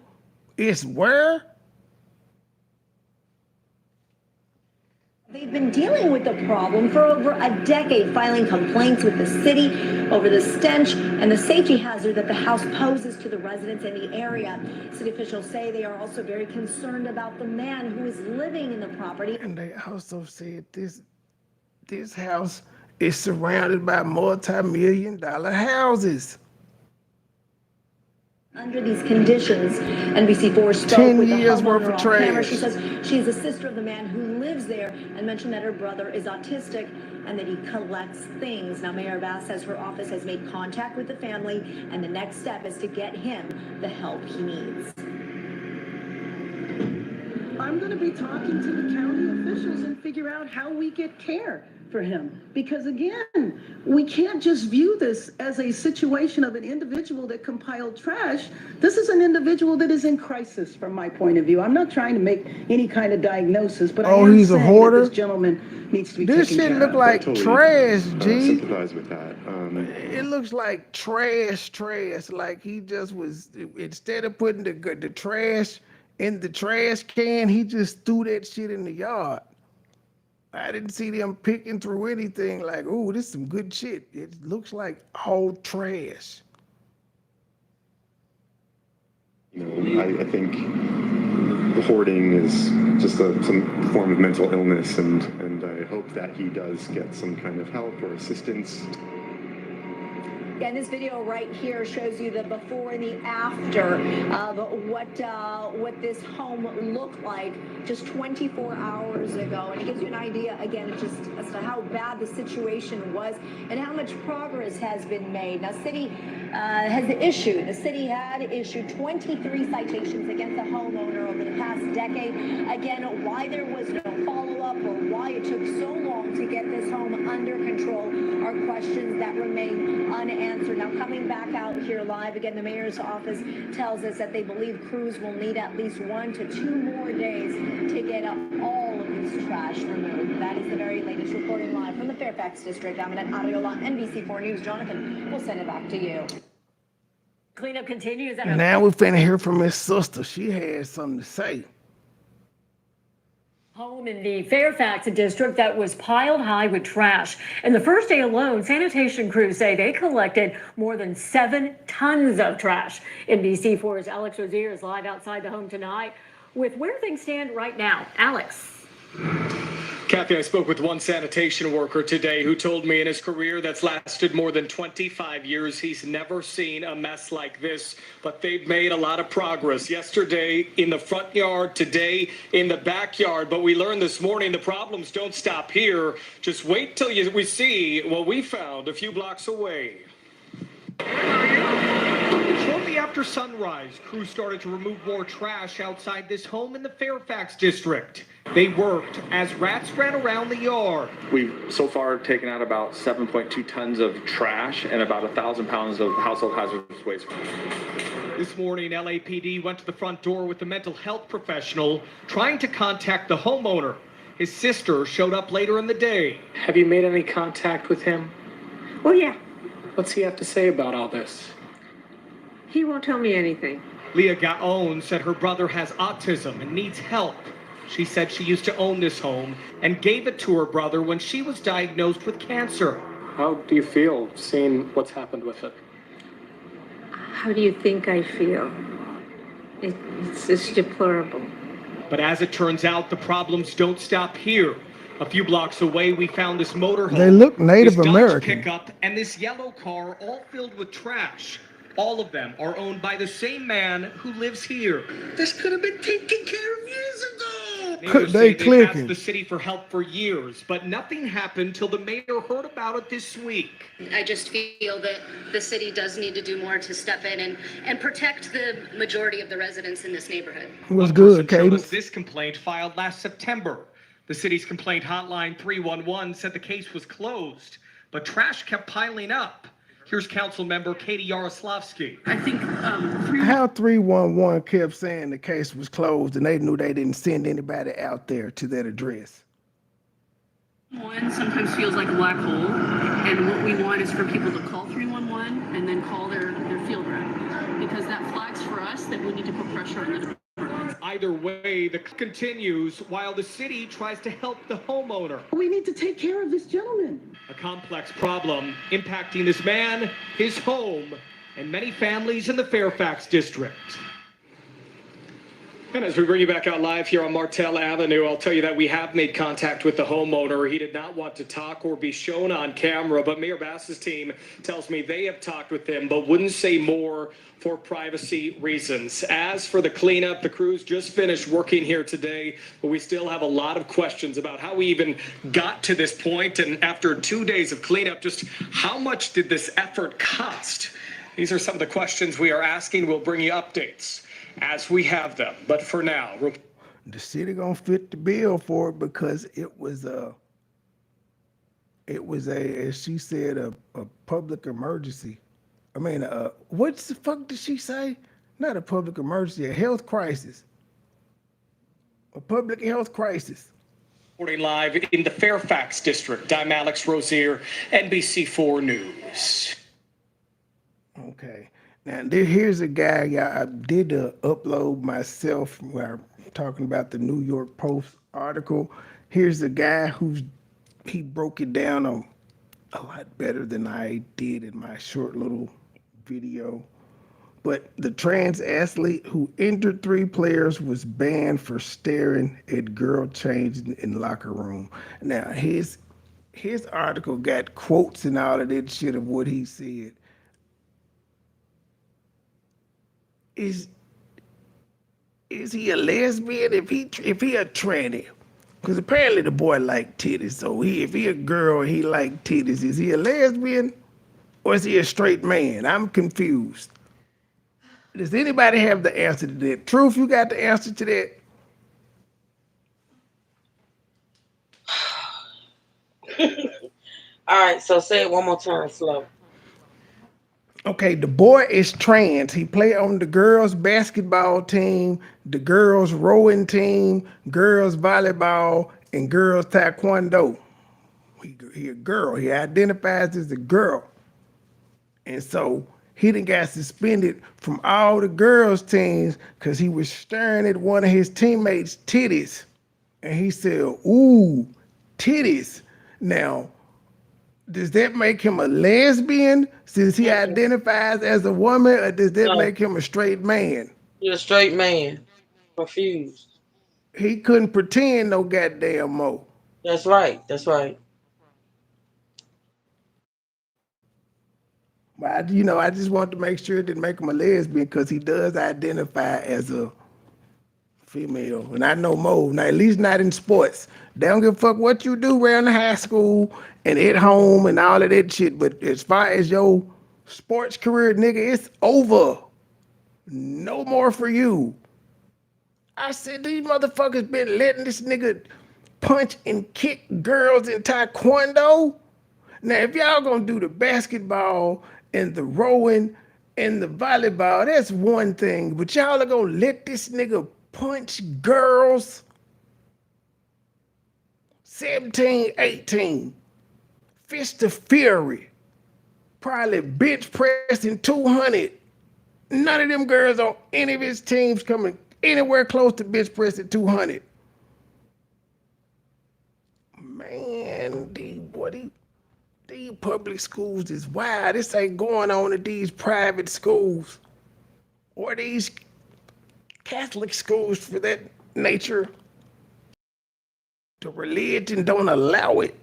It's where? They've been dealing with the problem for over a decade, filing complaints with the city over the stench and the safety hazard that the house poses to the residents in the area. City officials say they are also very concerned about the man who is living in the property. And they also said this house is surrounded by multi-million-dollar houses. Under these conditions, NBC4 spoke with the homeowner off camera. She says she's a sister of the man who lives there and mentioned that her brother is autistic and that he collects things. Now, Mayor Bass says her office has made contact with the family, and the next step is to get him the help he needs. I'm going to be talking to the county officials and figure out how we get care for him. Because again, we can't just view this as a situation of an individual that compiled trash. This is an individual that is in crisis from my point of view. I'm not trying to make any kind of diagnosis, but I am he's a saying hoarder? that this gentleman needs to be This taken shit care look of. like trash, G. Sympathize with that. It looks like trash. Like he just was, instead of putting the trash in the trash can, he just threw that shit in the yard. I didn't see them picking through anything like, ooh, this is some good shit. It looks like all trash. You know, I think the hoarding is just some form of mental illness, and I hope that he does get some kind of help or assistance. And this video right here shows you the before and the after of what this home looked like just 24 hours ago. And it gives you an idea, again, just as to how bad the situation was and how much progress has been made. Now, the city had issued 23 citations against the homeowner over the past decade. Again, why there was no follow-up or why it took so long to get this home under control are questions that remain unanswered. Now, coming back out here live, again, the mayor's office tells us that they believe crews will need at least 1 to 2 more days to get all of this trash removed. That is the very latest. Reporting live from the Fairfax district. I'm Annette Adiola, NBC4 News. Jonathan, we'll send it back to you. Cleanup continues. Now we're finna hear from his sister. She had something to say. Home in the Fairfax district that was piled high with trash. In the first day alone, sanitation crews say they collected more than 7 tons of trash. NBC4's Alex Rozier is live outside the home tonight with where things stand right now. Alex. Kathy, I spoke with one sanitation worker today who told me in his career that's lasted more than 25 years, he's never seen a mess like this, but they've made a lot of progress. Yesterday in the front yard, today in the backyard, but we learned this morning the problems don't stop here. Just wait till we see what we found a few blocks away. Shortly after sunrise, crews started to remove more trash outside this home in the Fairfax district. They worked as rats ran around the yard. We've so far taken out about 7.2 tons of trash and about 1,000 pounds of household hazardous waste. This morning, LAPD went to the front door with the mental health professional trying to contact the homeowner. His sister showed up later in the day. Have you made any contact with him? Well, yeah. What's he have to say about all this? He won't tell me anything. Leah Gaon said her brother has autism and needs help. She said she used to own this home and gave it to her brother when she was diagnosed with cancer. How do you feel seeing what's happened with it? How do you think I feel? It's just deplorable. But as it turns out, the problems don't stop here. A few blocks away, we found this motorhome. They look Native this Dodge American. pickup and this yellow car, all filled with trash. All of them are owned by the same man who lives here. This could have been taken care of years ago. Neighbors say they've asked the city for help for years, but nothing happened till the mayor heard about it this week. I just feel that the city does need to do more to step in and protect the majority of the residents in this neighborhood. What's good, Showed us Cadence? this complaint filed last September. The city's complaint hotline 311 said the case was closed, but trash kept piling up. Here's council member Katie Yaroslavsky. I think How 311 kept saying the case was closed and they knew they didn't send anybody out there to that address? one sometimes feels like a black hole, and what we want is for people to call 311 and then call their field rep, because that flags for us that we need to put pressure on the department. Either way, the continues while the city tries to help the homeowner. We need to take care of this gentleman. A complex problem impacting this man, his home, and many families in the Fairfax district. And as we bring you back out live here on Martell Avenue, I'll tell you that we have made contact with the homeowner. He did not want to talk or be shown on camera, but Mayor Bass's team tells me they have talked with him, but wouldn't say more for privacy reasons. As for the cleanup, the crews just finished working here today, but we still have a lot of questions about how we even got to this point. And after 2 days of cleanup, just how much did this effort cost? These are some of the questions we are asking. We'll bring you updates as we have them. But for now, the city gonna fit the bill for it because it was a, as she said, a public emergency. I mean, what the fuck did she say? Not a public emergency, a health crisis. A public health crisis. reporting live in the Fairfax district, I'm Alex Rozier, NBC4 News. Okay. Now, here's a guy I did upload myself where I'm talking about the New York Post article. Here's a guy he broke it down a lot better than I did in my short little video. But the trans athlete who injured 3 players was banned for staring at girl changing in locker room. Now, his article got quotes and all of that shit of what he said. Is he a lesbian if he a tranny? Because apparently the boy liked titties. So if he a girl and he like titties, is he a lesbian or is he a straight man? I'm confused. Does anybody have the answer to that? Truth, you got the answer to that? All right, so say it one more time slow. Okay, the boy is trans. He played on the girls' basketball team, the girls' rowing team, girls' volleyball, and girls' taekwondo. He a girl. He identifies as a girl. And so he done got suspended from all the girls' teams because he was staring at one of his teammates' titties and he said, "Ooh, titties." Now, does that make him a lesbian since he identifies as a woman, or does that No, make him a straight man? you're a straight man. Confused. He couldn't pretend no goddamn more. That's right. That's right. But I just want to make sure it didn't make him a lesbian because he does identify as a female. And I know more. Now, at least not in sports. They don't give a fuck what you do around the high school and at home and all of that shit. But as far as your sports career, nigga, it's over. No more for you. I said, these motherfuckers been letting this nigga punch and kick girls in taekwondo. Now, if y'all gonna do the basketball and the rowing and the volleyball, that's one thing. But y'all are gonna let this nigga punch girls 17, 18. Fist of Fury. Probably bench pressing 200. None of them girls on any of his teams coming anywhere close to bench pressing 200. Man, these public schools is wild. This ain't going on at these private schools or these Catholic schools for that nature. The religion don't allow it.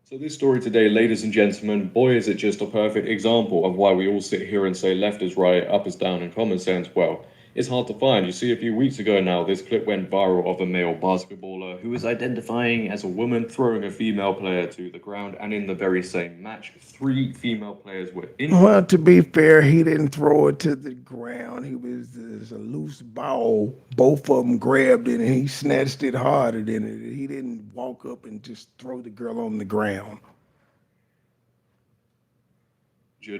So this story today, ladies and gentlemen, boy, is it just a perfect example of why we all sit here and say left is right, up is down, and common sense, well, it's hard to find. You see, a few weeks ago now, this clip went viral of a male basketballer who was identifying as a woman throwing a female player to the ground, and in the very same match, 3 female players were injured. Well, to be fair, he didn't throw it to the ground. It was a loose ball. Both of them grabbed it and he snatched it harder than it. He didn't walk up and just throw the girl on the ground.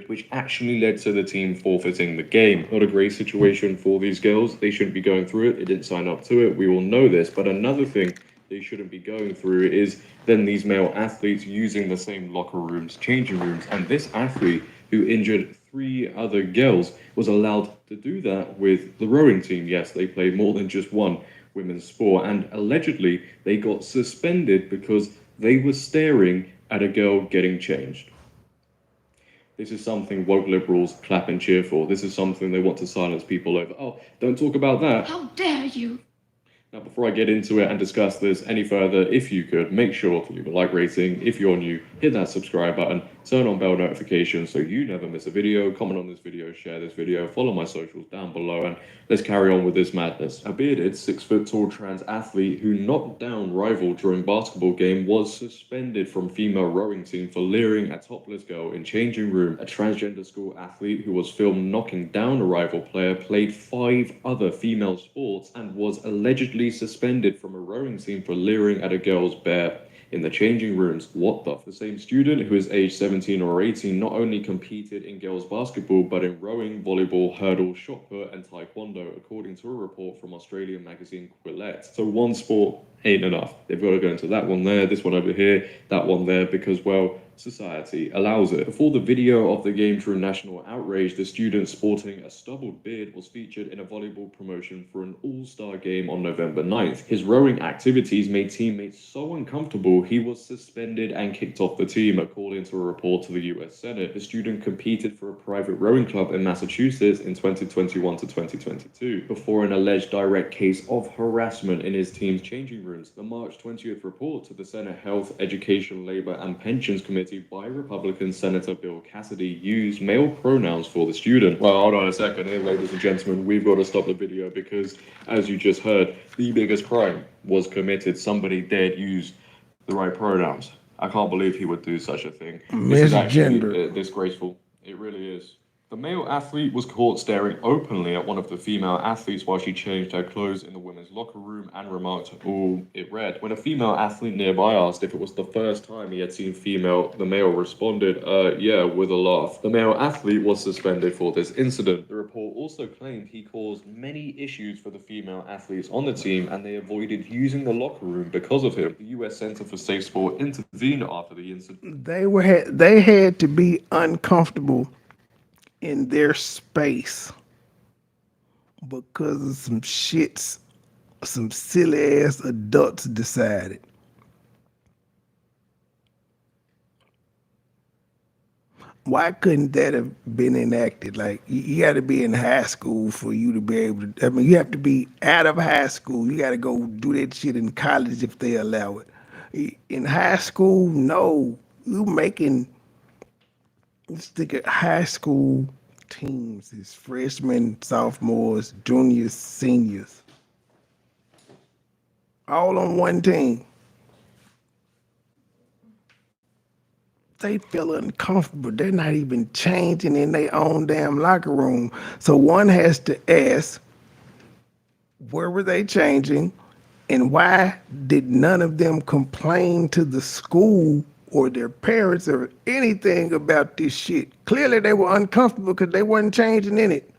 Which actually led to the team forfeiting the game. Not a great situation for these girls. They shouldn't be going through it. They didn't sign up to it. We all know this. But another thing they shouldn't be going through is then these male athletes using the same locker rooms, changing rooms. And this athlete who injured 3 other girls was allowed to do that with the rowing team. Yes, they play more than just one women's sport. And allegedly, they got suspended because they were staring at a girl getting changed. This is something woke liberals clap and cheer for. This is something they want to silence people over. Oh, don't talk about that. How dare you? Now, before I get into it and discuss this any further, if you could, make sure to leave a like rating. If you're new, hit that subscribe button, turn on bell notifications so you never miss a video, comment on this video, share this video, follow my socials down below, and let's carry on with this madness. A bearded, 6-foot-tall trans athlete who knocked down rival during basketball game was suspended from female rowing team for leering at topless girl in changing room. A transgender school athlete who was filmed knocking down a rival player played 5 other female sports and was allegedly suspended from a rowing team for leering at a girl's bare in the changing rooms. What the same student who is age 17 or 18 not only competed in girls basketball but in rowing, volleyball, hurdle, shot put and taekwondo, according to a report from Australian magazine Quillette. So one sport ain't enough. They've got to go into that one there, this one over here, that one there, because, well, society allows it. Before the video of the game drew national outrage, the student sporting a stubbled beard was featured in a volleyball promotion for an all-star game on November 9th. His rowing activities made teammates so uncomfortable he was suspended and kicked off the team, according to a report to the US Senate. The student competed for a private rowing club in Massachusetts in 2021 to 2022 before an alleged direct case of harassment in his team's changing rooms. The March 20th report to the Senate Health, Education, Labor and Pensions Committee by Republican Senator Bill Cassidy used male pronouns for the student. Well, hold on a second here, ladies and gentlemen. We've got to stop the video because, as you just heard, the biggest crime was committed. Somebody dared use the right pronouns. I can't believe he would do such a thing. This is actually disgraceful. It really is. The male athlete was caught staring openly at one of the female athletes while she changed her clothes in the women's locker room and remarked, "Oh," it read. When a female athlete nearby asked if it was the first time he had seen female, the male responded, yeah, with a laugh. The male athlete was suspended for this incident. The report also claimed he caused many issues for the female athletes on the team and they avoided using the locker room because of him. The US Center for Safe Sport intervened after the incident. They had to be uncomfortable in their space because of some shits some silly ass adults decided. Why couldn't that have been enacted? Like, you got to be in high school for you to be able to. I mean, you have to be out of high school. You got to go do that shit in college if they allow it. In high school, no. You making, let's think of high school teams is freshmen, sophomores, juniors, seniors, all on one team. They feel uncomfortable. They're not even changing in their own damn locker room. So one has to ask, where were they changing? And why did none of them complain to the school or their parents or anything about this shit? Clearly they were uncomfortable because they wasn't changing in it.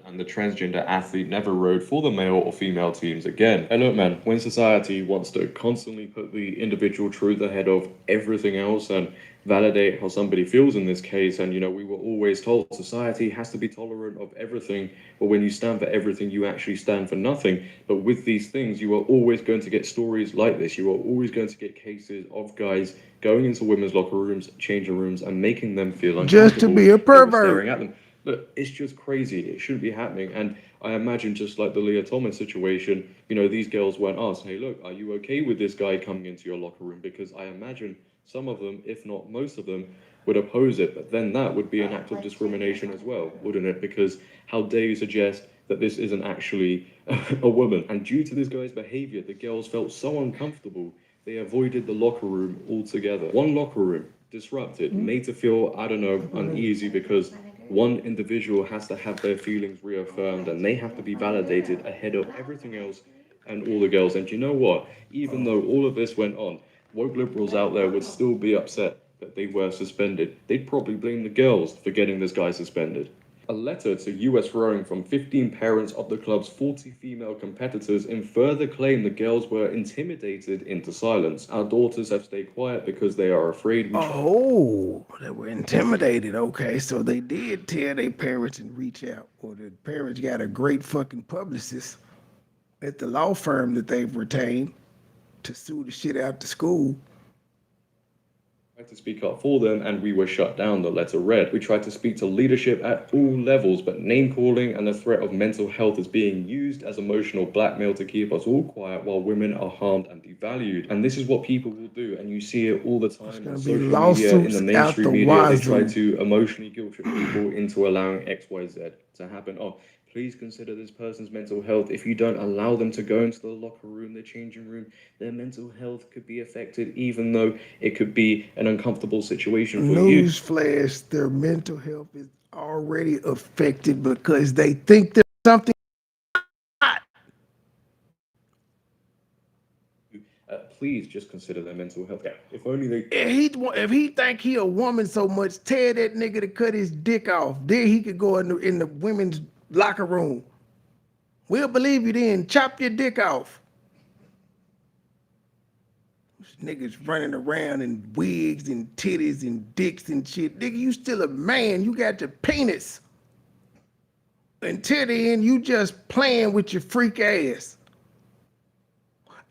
And the transgender athlete never rode for the male or female teams again. And look, man, when society wants to constantly put the individual truth ahead of everything else and validate how somebody feels in this case, and we were always told society has to be tolerant of everything, but when you stand for everything, you actually stand for nothing. But with these things, you are always going to get stories like this. You are always going to get cases of guys going into women's locker rooms, changing rooms, and making them feel uncomfortable. Just to be a pervert. Staring at them. Look, it's just crazy. It shouldn't be happening. And I imagine just like the Leah Thomas situation, these girls weren't asked, hey, look, are you okay with this guy coming into your locker room? Because I imagine some of them, if not most of them, would oppose it. But then that would be an act of discrimination as well, wouldn't it? Because how dare you suggest that this isn't actually a woman? And due to this guy's behavior, the girls felt so uncomfortable, they avoided the locker room altogether. One locker room disrupted, made to feel, uneasy because one individual has to have their feelings reaffirmed and they have to be validated ahead of everything else and all the girls. And you know what? Even though all of this went on, woke liberals out there would still be upset that they were suspended. They'd probably blame the girls for getting this guy suspended. A letter to US Rowing from 15 parents of the club's 40 female competitors in further claim the girls were intimidated into silence. Our daughters have stayed quiet because they are afraid. Oh, they were intimidated. Okay, so they did tell their parents and reach out. Or the parents got a great fucking publicist at the law firm that they've retained to sue the shit out the school. Tried to speak up for them and we were shut down, the letter read. We tried to speak to leadership at all levels, but name calling and the threat of mental health is being used as emotional blackmail to keep us all quiet while women are harmed and devalued. And this is what people will do, and you see it all the time on social media, in the mainstream media. They try to emotionally guilt trip people into allowing XYZ to happen. Oh, please consider this person's mental health. If you don't allow them to go into the locker room, the changing room, their mental health could be affected, even though it could be an uncomfortable situation for you. Newsflash, their mental health is already affected because they think there's something. Please just consider their mental health. Yeah, if only they. If he think he a woman so much, tell that nigga to cut his dick off. Then he could go in the women's locker room. We'll believe you then. Chop your dick off. Niggas running around in wigs and titties and dicks and shit. Nigga, you still a man. You got your penis. Until then, you just playing with your freak ass.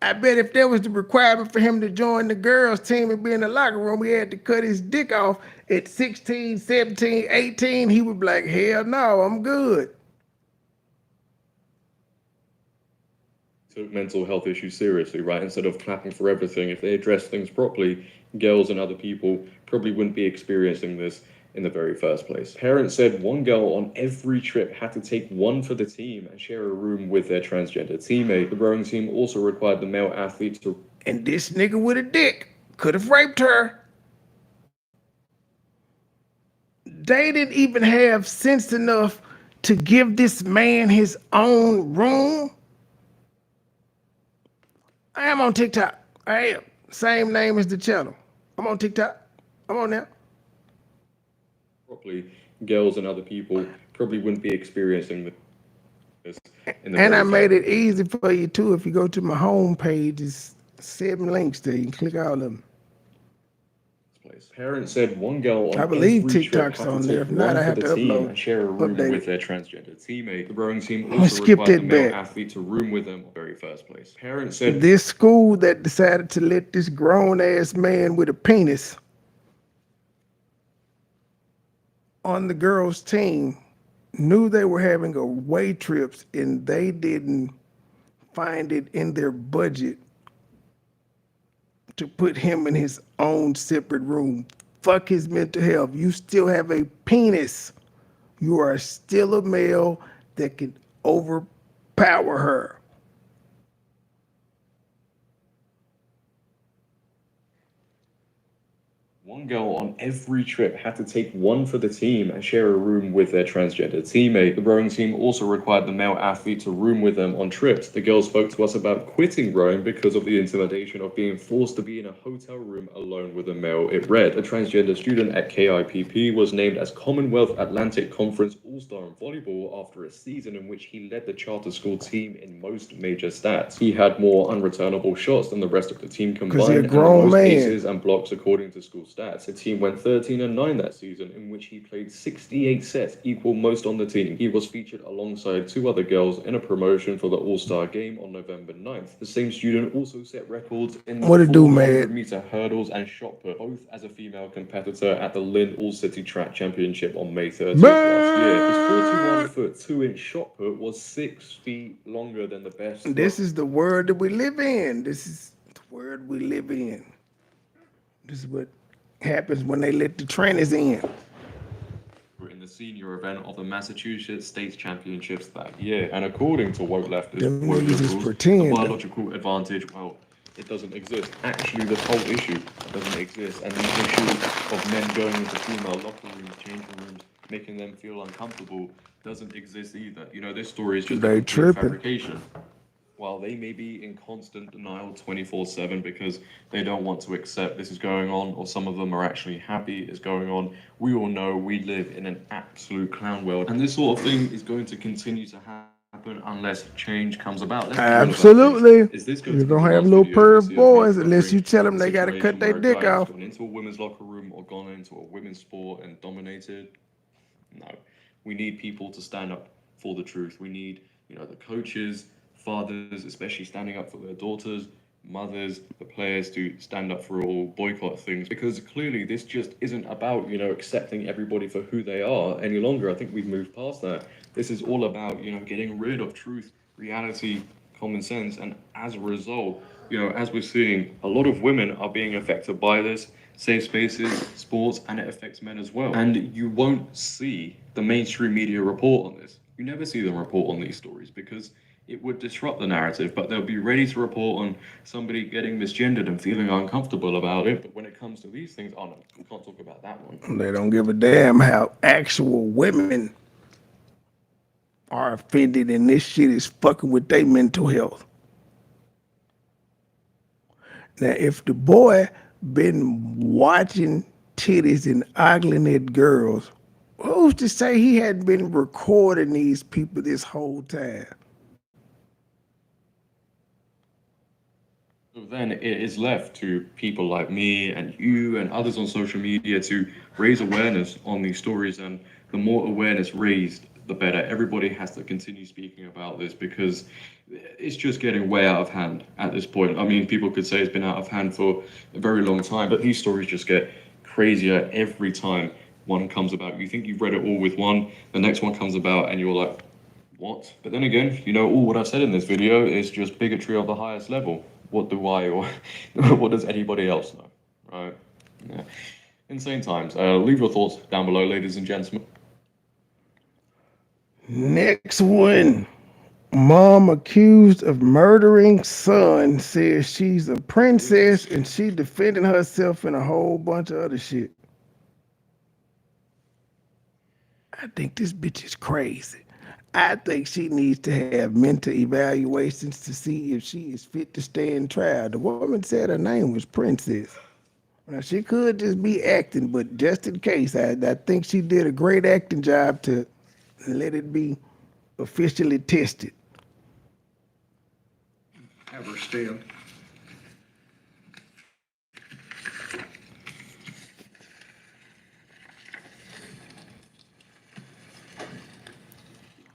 I bet if there was the requirement for him to join the girls team and be in the locker room, he had to cut his dick off at 16, 17, 18. He would be like, hell no, I'm good. Took mental health issues seriously, right? Instead of clapping for everything, if they addressed things properly, girls and other people probably wouldn't be experiencing this in the very first place. Parents said one girl on every trip had to take one for the team and share a room with their transgender teammate. The rowing team also required the male athletes to... And this nigga with a dick could have raped her. They didn't even have sense enough to give this man his own room. I am on TikTok. I am. Same name as the channel. I'm on TikTok. I'm on there. Properly, girls and other people probably wouldn't be experiencing this in the And I made it easy for you too. If you go to my home page, it's 7 links there. You can click all of them. place. Parents said one girl I on believe every trip TikTok's had to on there. take If not, one I for have the to team upload, and share a room update with it. their transgender teammate. The rowing team I'm gonna also skip required the that male back. athlete to room with them in the very first place. Parents said This school that decided to let this grown ass man with a penis on the girls' team knew they were having away trips and they didn't find it in their budget to put him in his own separate room. Fuck his mental health. You still have a penis. You are still a male that can overpower her. one girl on every trip had to take one for the team and share a room with their transgender teammate. The rowing team also required the male athlete to room with them on trips. The girl spoke to us about quitting rowing because of the intimidation of being forced to be in a hotel room alone with a male. It read, a transgender student at KIPP was named as Commonwealth Atlantic Conference All-Star in volleyball after a season in which he led the charter school team in most major stats. He had more unreturnable shots than the rest of the team combined, he a and the grown most man. aces and blocks according to school stats. The team went 13-9 that season, in which he played 68 sets, equal most on the team. He was featured alongside two other girls in a promotion for the All-Star game on November 9th. The same student also set records in the What it do, 400-meter hurdles and shot put, both as a female competitor at the Lynn All-City Track Championship on May 30th last year. His 41-foot 2-inch shot put was 6 feet longer than the best. This is the world that we live in. This is the world we live in. This is what happens when they let the trainers in. In the senior event of the Massachusetts State Championships that year. And according to woke leftists, Them woke niggas is liberals, the pretending. biological advantage, well, it doesn't exist. Actually, this whole issue doesn't exist. And the issue of men going into female locker rooms, changing rooms, making them feel uncomfortable doesn't exist either. You know, this story is just a They complete tripping. fabrication. While they may be in constant denial 24/7 because they don't want to accept this is going on, or some of them are actually happy it's going on, we all know we live in an absolute clown world. And this sort of thing is going to continue to happen unless change comes about. Let's be real about Absolutely. things. Is this going You're to be the gonna have last little video we perv see of me boys unless covering you tell them a they gotta situation cut their where a dick guy has off. gone into a women's locker room or gone into a women's sport and dominated? No. We need people to stand up for the truth. We need, you know, the coaches, fathers, especially standing up for their daughters, mothers, the players to stand up for all, boycott things, because clearly this just isn't about, you know, accepting everybody for who they are any longer. I think we've moved past that. This is all about, you know, getting rid of truth, reality, common sense, and as a result, you know, as we're seeing, a lot of women are being affected by this, safe spaces, sports, and it affects men as well. And you won't see the mainstream media report on this. You never see them report on these stories because it would disrupt the narrative, but they'll be ready to report on somebody getting misgendered and feeling uncomfortable about it. But when it comes to these things, oh no, we can't talk about that one. They don't give a damn how actual women are offended, and this shit is fucking with their mental health. Now, if the boy been watching titties and ogling at girls, who's to say he hadn't been recording these people this whole time? So then it is left to people like me and you and others on social media to raise awareness on these stories. And the more awareness raised, the better. Everybody has to continue speaking about this because it's just getting way out of hand at this point. I mean, people could say it's been out of hand for a very long time, but these stories just get crazier every time one comes about. You think you've read it all with one, the next one comes about and you're like, what? But then again, you know, all what I've said in this video is just bigotry of the highest level. What do I or what does anybody else know, right? Yeah. Insane times. Leave your thoughts down below, ladies and gentlemen. Next one. Mom accused of murdering son says she's a princess and she defending herself and a whole bunch of other shit. I think this bitch is crazy. I think she needs to have mental evaluations to see if she is fit to stand trial. The woman said her name was Princess. Now, she could just be acting, but just in case, I think she did a great acting job to let it be officially tested. Ever still.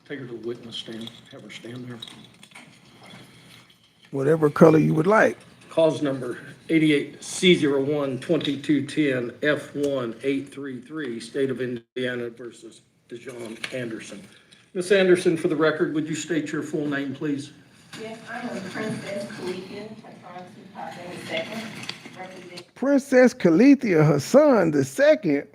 Take her to the witness stand. Have her stand there. Whatever color you would like. Cause number 88C01-2210F1833, State of Indiana versus Dejon Anderson. Ms. Anderson, for the record, would you state your full name, please? Yes, I am Princess Khalifia II, representing Princess Calethea, her son, the second.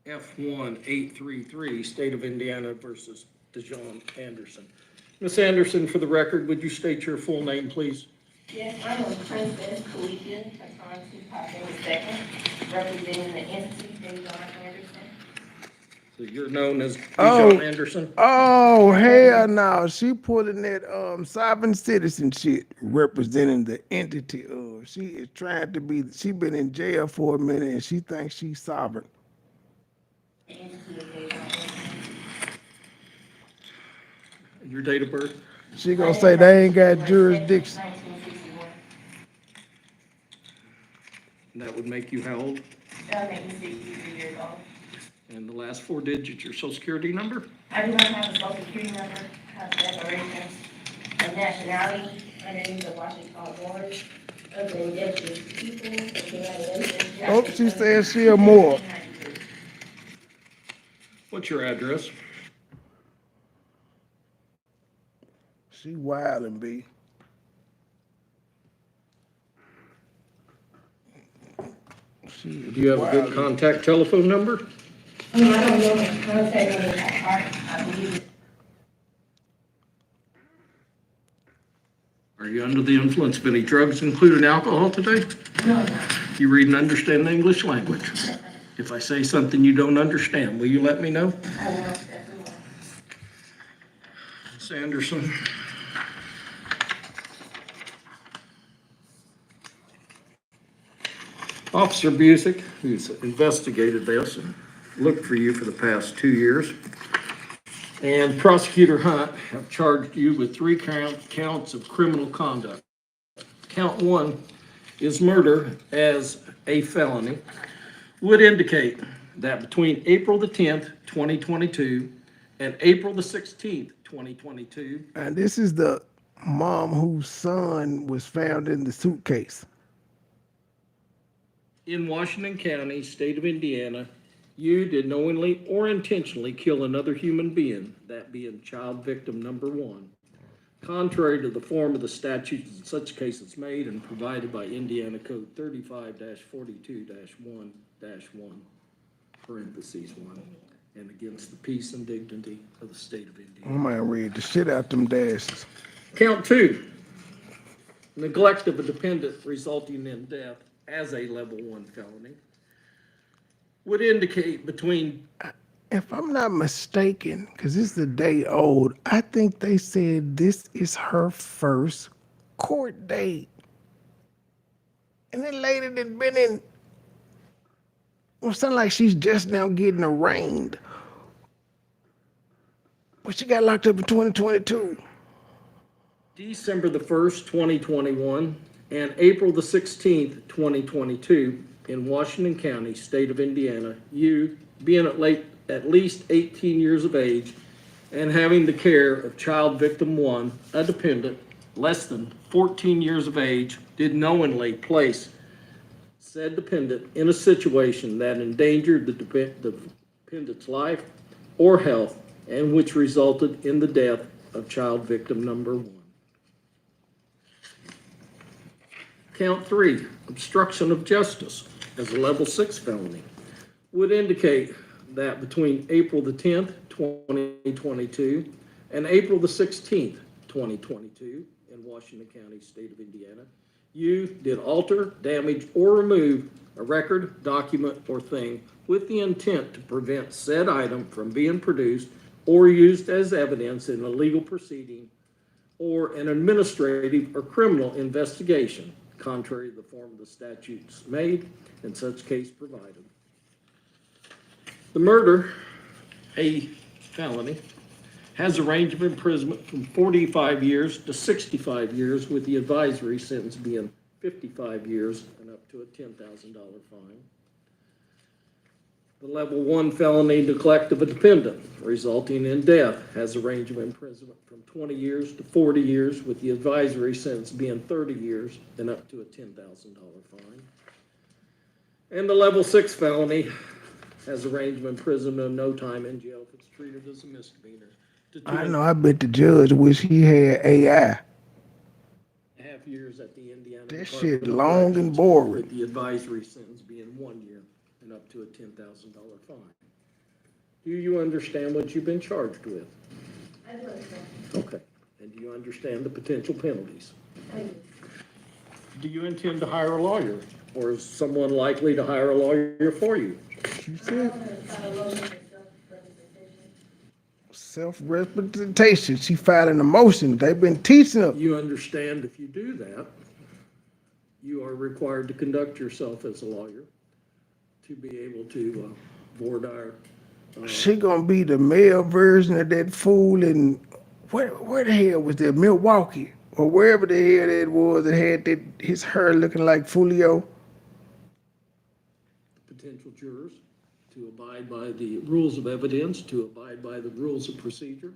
F1833, State of Indiana versus Dejon Anderson. Ms. Anderson, for the record, would you state your full name, please? Yes, I am Princess Khalifia II, representing the entity Dejon Anderson. So you're known as Dejon Anderson? Oh, hell no. She pulling that sovereign citizen shit, representing the entity of. She is trying to be, she been in jail for a minute and she thinks she's sovereign. Your date of birth? She gonna say they ain't got jurisdiction. And that would make you how old? That would make me 63 years old. And the last 4 digits, your social security number? I do not have a social security number, have declaration of nationality underneath the Washington board of the indigenous people. Oh, she said she a Moor. What's your address? She wildin', B. Do you have a good contact telephone number? I don't know the contact number by heart, I believe it. Are you under the influence of any drugs, including alcohol, today? No, no. You read and understand the English language. If I say something you don't understand, will you let me know? I will, definitely will. Ms. Anderson. Officer Busick, who's investigated this and looked for you for the past 2 years, and Prosecutor Hunt have charged you with 3 counts of criminal conduct. Count 1 is murder as a felony, would indicate that between April the 10th, 2022 and April the 16th, 2022. And this is the mom whose son was found in the suitcase. In Washington County, state of Indiana, you did knowingly or intentionally kill another human being, that being child victim number 1, contrary to the form of the statutes in such cases made and provided by Indiana Code 35-42-1-1, parentheses 1, and against the peace and dignity of the state of Indiana. I might read the shit out them dashes. Count 2, neglect of a dependent resulting in death as a level 1 felony, would indicate between... If I'm not mistaken, because this is a day old, I think they said this is her first court date. And then later they'd been in, well, something like she's just now getting arraigned. But she got locked up in 2022. December the 1st, 2021, and April the 16th, 2022, in Washington County, state of Indiana, you, being at least 18 years of age and having the care of child victim 1, a dependent, less than 14 years of age, did knowingly place said dependent in a situation that endangered the dependent's life or health and which resulted in the death of child victim number 1. Count 3, obstruction of justice as a level 6 felony, would indicate that between April the 10th, 2022 and April the 16th, 2022 in Washington County, state of Indiana, you did alter, damage, or remove a record, document, or thing with the intent to prevent said item from being produced or used as evidence in a legal proceeding or an administrative or criminal investigation, contrary to the form of the statutes made and such case provided. The murder, a felony, has a range of imprisonment from 45 years to 65 years, with the advisory sentence being 55 years and up to a $10,000 fine. The level 1 felony neglect of a dependent resulting in death has a range of imprisonment from 20 years to 40 years, with the advisory sentence being 30 years and up to a $10,000 fine. And the level 6 felony has a range of imprisonment of no time in jail if it's treated as a misdemeanor. I know, I bet the judge wish he had AI. Half years at the Indiana That Department shit of long and Corrections, boring. with the advisory sentence being 1 year and up to a $10,000 fine. Do you understand what you've been charged with? I do understand. Okay. And do you understand the potential penalties? I do. Do you intend to hire a lawyer, or is someone likely to hire a lawyer for you? She said self-representation. She filing a motion. They've been teaching her. You understand if you do that, you are required to conduct yourself as a lawyer to be able to voir dire. She gonna be the male version of that fool in where the hell was that, Milwaukee or wherever the hell that was that had that his hair looking like Fulio. Potential jurors to abide by the rules of evidence, to abide by the rules of procedure.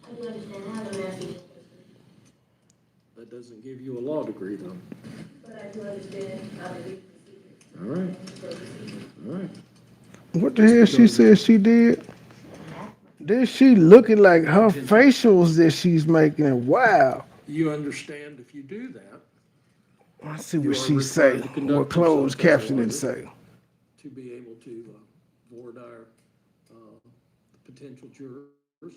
I do understand. I have a master's in history. That doesn't give you a law degree, though. But I do understand how to read procedure. All right. All right. What the hell she said she did? Then she looking like her facials that she's making. Wow. You understand if you do that. Let's see what she say. What closed captioning say. To be able to voir dire potential jurors,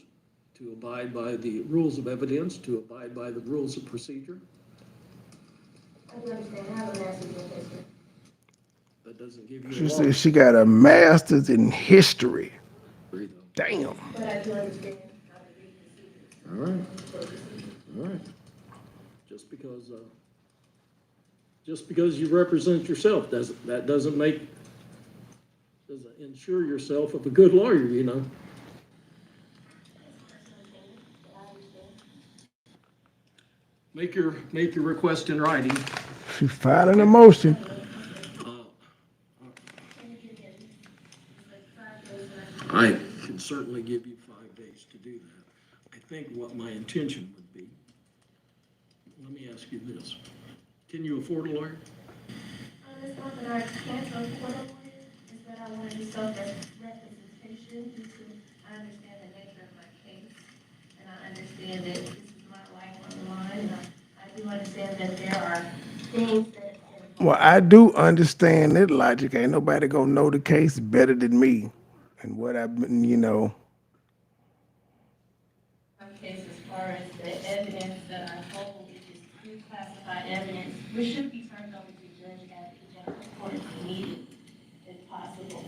to abide by the rules of evidence, to abide by the rules of procedure. I do understand. I have a master's in history. That doesn't give you She a law said she got a master's in history. degree, Damn. But I do understand how to read procedure. All right. All right. Just because you represent yourself doesn't ensure yourself of a good lawyer, you know. Make your request in writing. She filing a motion. I can certainly give you 5 days to do that. I think what my intention would be, let me ask you this. Can you afford a lawyer? It's not that I can't afford a lawyer, it's that I want to do self-representation due to, I understand the nature of my case, and I understand that this is my life on the line, and I do understand that there are things that. Well, I do understand that logic. Ain't nobody gonna know the case better than me. And what I've been, you know. My case, as far as the evidence that I hold, which is declassified evidence, which should be turned over to Judge Advocate General Court immediately, if possible.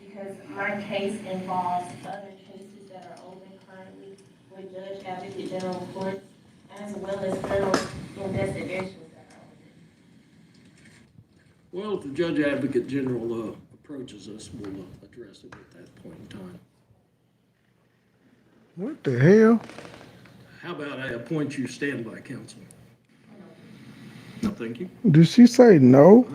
Because my case involves other cases that are open currently with Judge Advocate General Court, as well as federal investigations that are open. Well, if the Judge Advocate General approaches us, we'll address it at that point in time. What the hell? How about I appoint you standby counsel? No, thank you. Did she say no?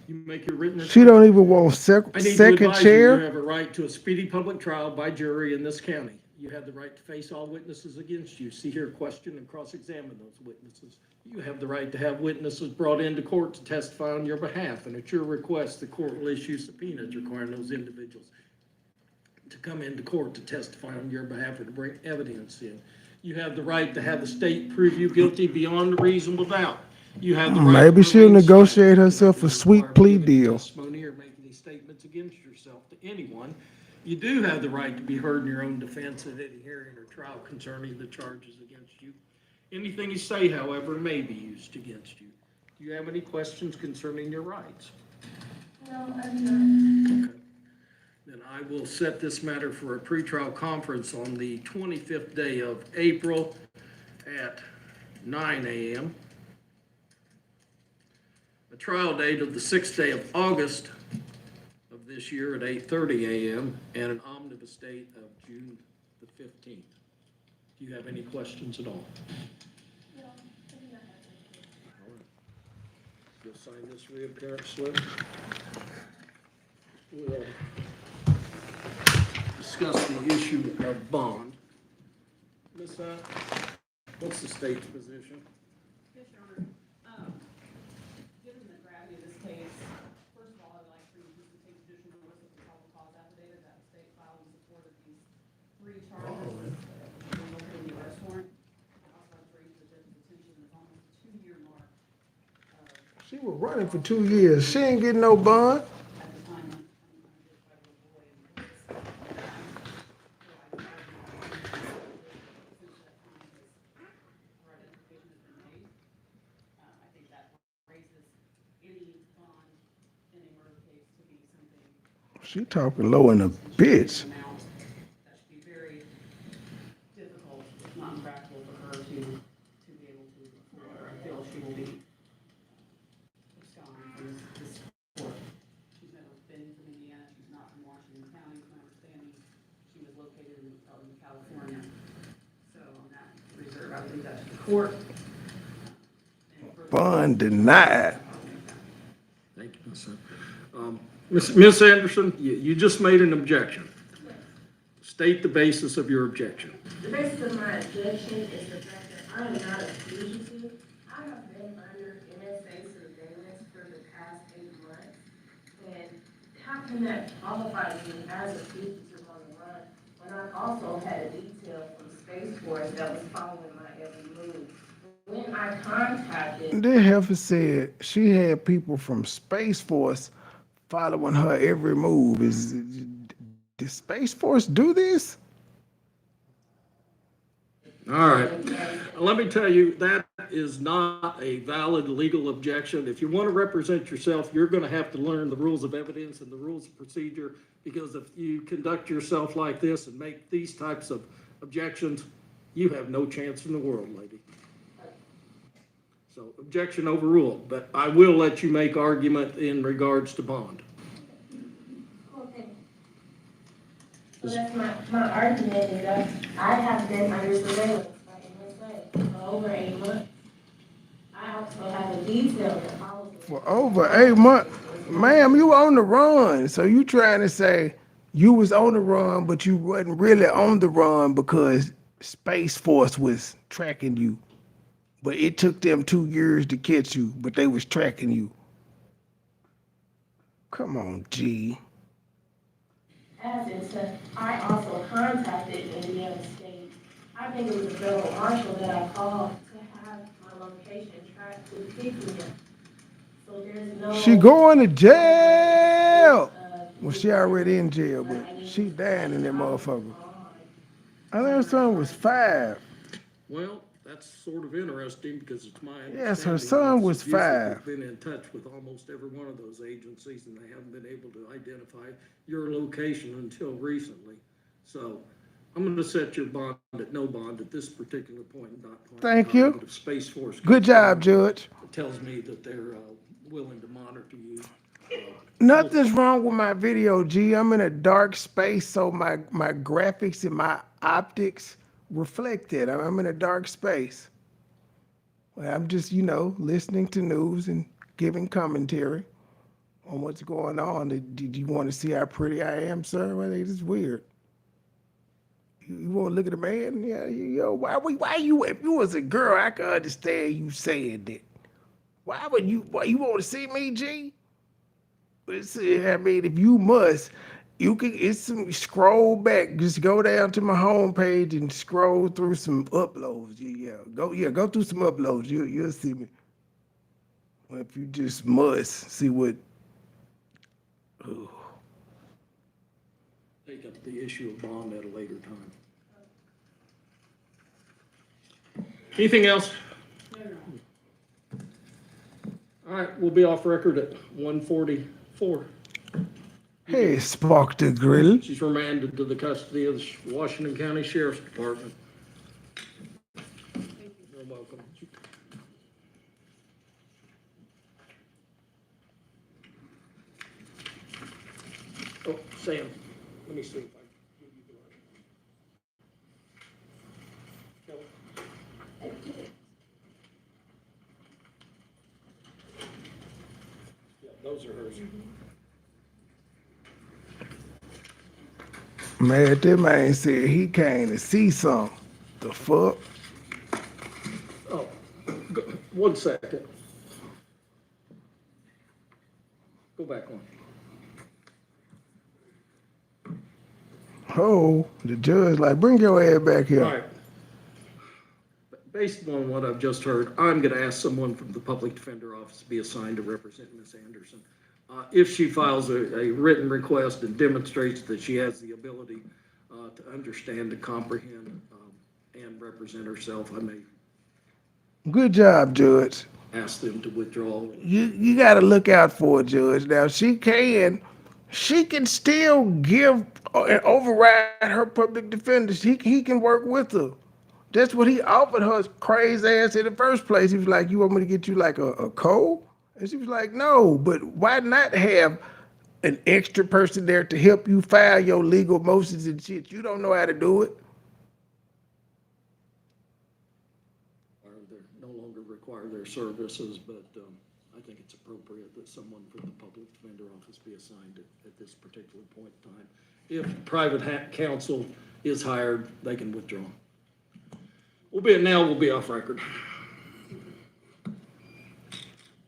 You make your written. She don't even want I need to second advise you, you chair? have a right to a speedy public trial by jury in this county. You have the right to face all witnesses against you, see, hear, question, and cross-examine those witnesses. You have the right to have witnesses brought into court to testify on your behalf, and at your request, the court will issue subpoenas requiring those individuals to come into court to testify on your behalf or to bring evidence in. You have the right to have the state prove you guilty beyond a reasonable doubt. You have the right. Maybe to she'll remain negotiate silent. herself a sweet plea deal. Testimony or make any statements against yourself to anyone. You do have the right to be heard in your own defense at any hearing or trial concerning the charges against you. Anything you say, however, may be used against you. Do you have any questions concerning your rights? No, I do not. Okay. Then I will set this matter for a pretrial conference on the 25th day of April at 9 a.m. A trial date of the 6th day of August of this year at 8:30 a.m. and an omnibus date of June the 15th. Do you have any questions at all? No, I do not have any. All right. You'll sign this reappearance slip. we'll discuss the issue of bond. Ms. What's the state's position? Yes, Your Honor. Given the gravity of this case, first of all, I'd like for you just to take judicial notice of the probable cause affidavit that the state filed in support of these 3 charges in the arrest warrant. I also like to raise the judge's attention it's almost a 2-year mark She was running for 2 years. She ain't getting no bond. at the time I'm just by the boy and since that time her identification has been made. I think that raises any bond in a murder case to be something She talking low in a bitch. amount that should be very difficult, if not impractical, for her to be able to afford, or I feel she will be absconding from this court. She's never been from Indiana, she's not from Washington County, is my understanding. She was located in California. So on that reserve, I leave that to the court. Bond denied. Thank you, Ms. Anderson, you just made an objection. State the basis of your objection. The basis of my objection is the fact that I am not a fugitive. I have been under NSA surveillance for the past 8 months. And how can that qualify me as a fugitive on the run when I also had a detail from Space Force that was following my every move? When I contacted... The heifer said she had people from Space Force following her every move. Did Space Force do this? All right. Let me tell you, that is not a valid legal objection. If you want to represent yourself, you're going to have to learn the rules of evidence and the rules of procedure, because if you conduct yourself like this and make these types of objections, you have no chance in the world, lady. So objection overruled, but I will let you make argument in regards to bond. Okay. So that's my argument is that I have been under surveillance by NSA for over 8 months. I also have a detail that follows For over 8 months. Ma'am, you on the run. So you trying to say you was on the run, but you wasn't really on the run because Space Force was tracking you. But it took them 2 years to catch you, but they was tracking you. Come on, G. as it said. I also contacted Indiana State. I think it was the federal marshal that I called to have my location tracked to pick me up. So there's no... She going to jail. Well, she already in jail, but she dying in that motherfucker. I think her son was 5. Well, that's sort of interesting because it's my understanding. Yes, her son that was Yusuf has 5. been in touch with almost every one of those agencies, and they haven't been able to identify your location until recently. So I'm going to set your bond at no bond at this particular point in time. Thank you. But if Space Force Good job, Judge. it tells me that they're willing to monitor you. Nothing's wrong with my video, G. I'm in a dark space, so my graphics and my optics reflect it. I'm in a dark space. Well, I'm just, listening to news and giving commentary on what's going on. Did you want to see how pretty I am, sir? Well, it's weird. You want to look at a man? Yeah, why you, if you was a girl, I could understand you saying that. Why you want to see me, G? I mean, if you must, you can, scroll back, just go down to my homepage and scroll through some uploads. Go through some uploads. You'll see me. Well, if you just must see what. Oh. Take up the issue of bond at a later time. Anything else? All right, we'll be off record at 1:44. Hey, Spark the Grill. She's remanded to the custody of the Washington County Sheriff's Department. You're welcome. Oh, Sam, let me see if I can give you the right. Kelly? Yeah, those are hers. Man, that man said he came to see something. The fuck? Oh, 1 second. Go back one. Oh, the judge like, bring your ass back here. All right. Based on what I've just heard, I'm going to ask someone from the Public Defender Office to be assigned to represent Ms. Anderson. If she files a written request and demonstrates that she has the ability to understand, to comprehend, and represent herself, I may Good job, Judge. ask them to withdraw. You got to look out for it, Judge. Now, she can still give and override her public defender. He can work with her. That's what he offered her crazy ass in the first place. He was like, you want me to get you like a cold? And she was like, no, but why not have an extra person there to help you file your legal motions and shit? You don't know how to do it. They no longer require their services, but I think it's appropriate that someone from the Public Defender Office be assigned at this particular point in time. If private counsel is hired, they can withdraw. We'll be off record.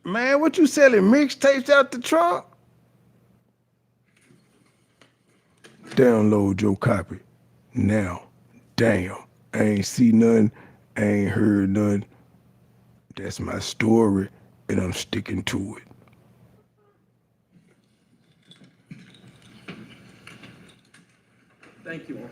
Man, what you selling mixtapes out the trunk? Download your copy now. Damn, I ain't see nothing, I ain't heard nothing. That's my story, and I'm sticking to it. Thank you all.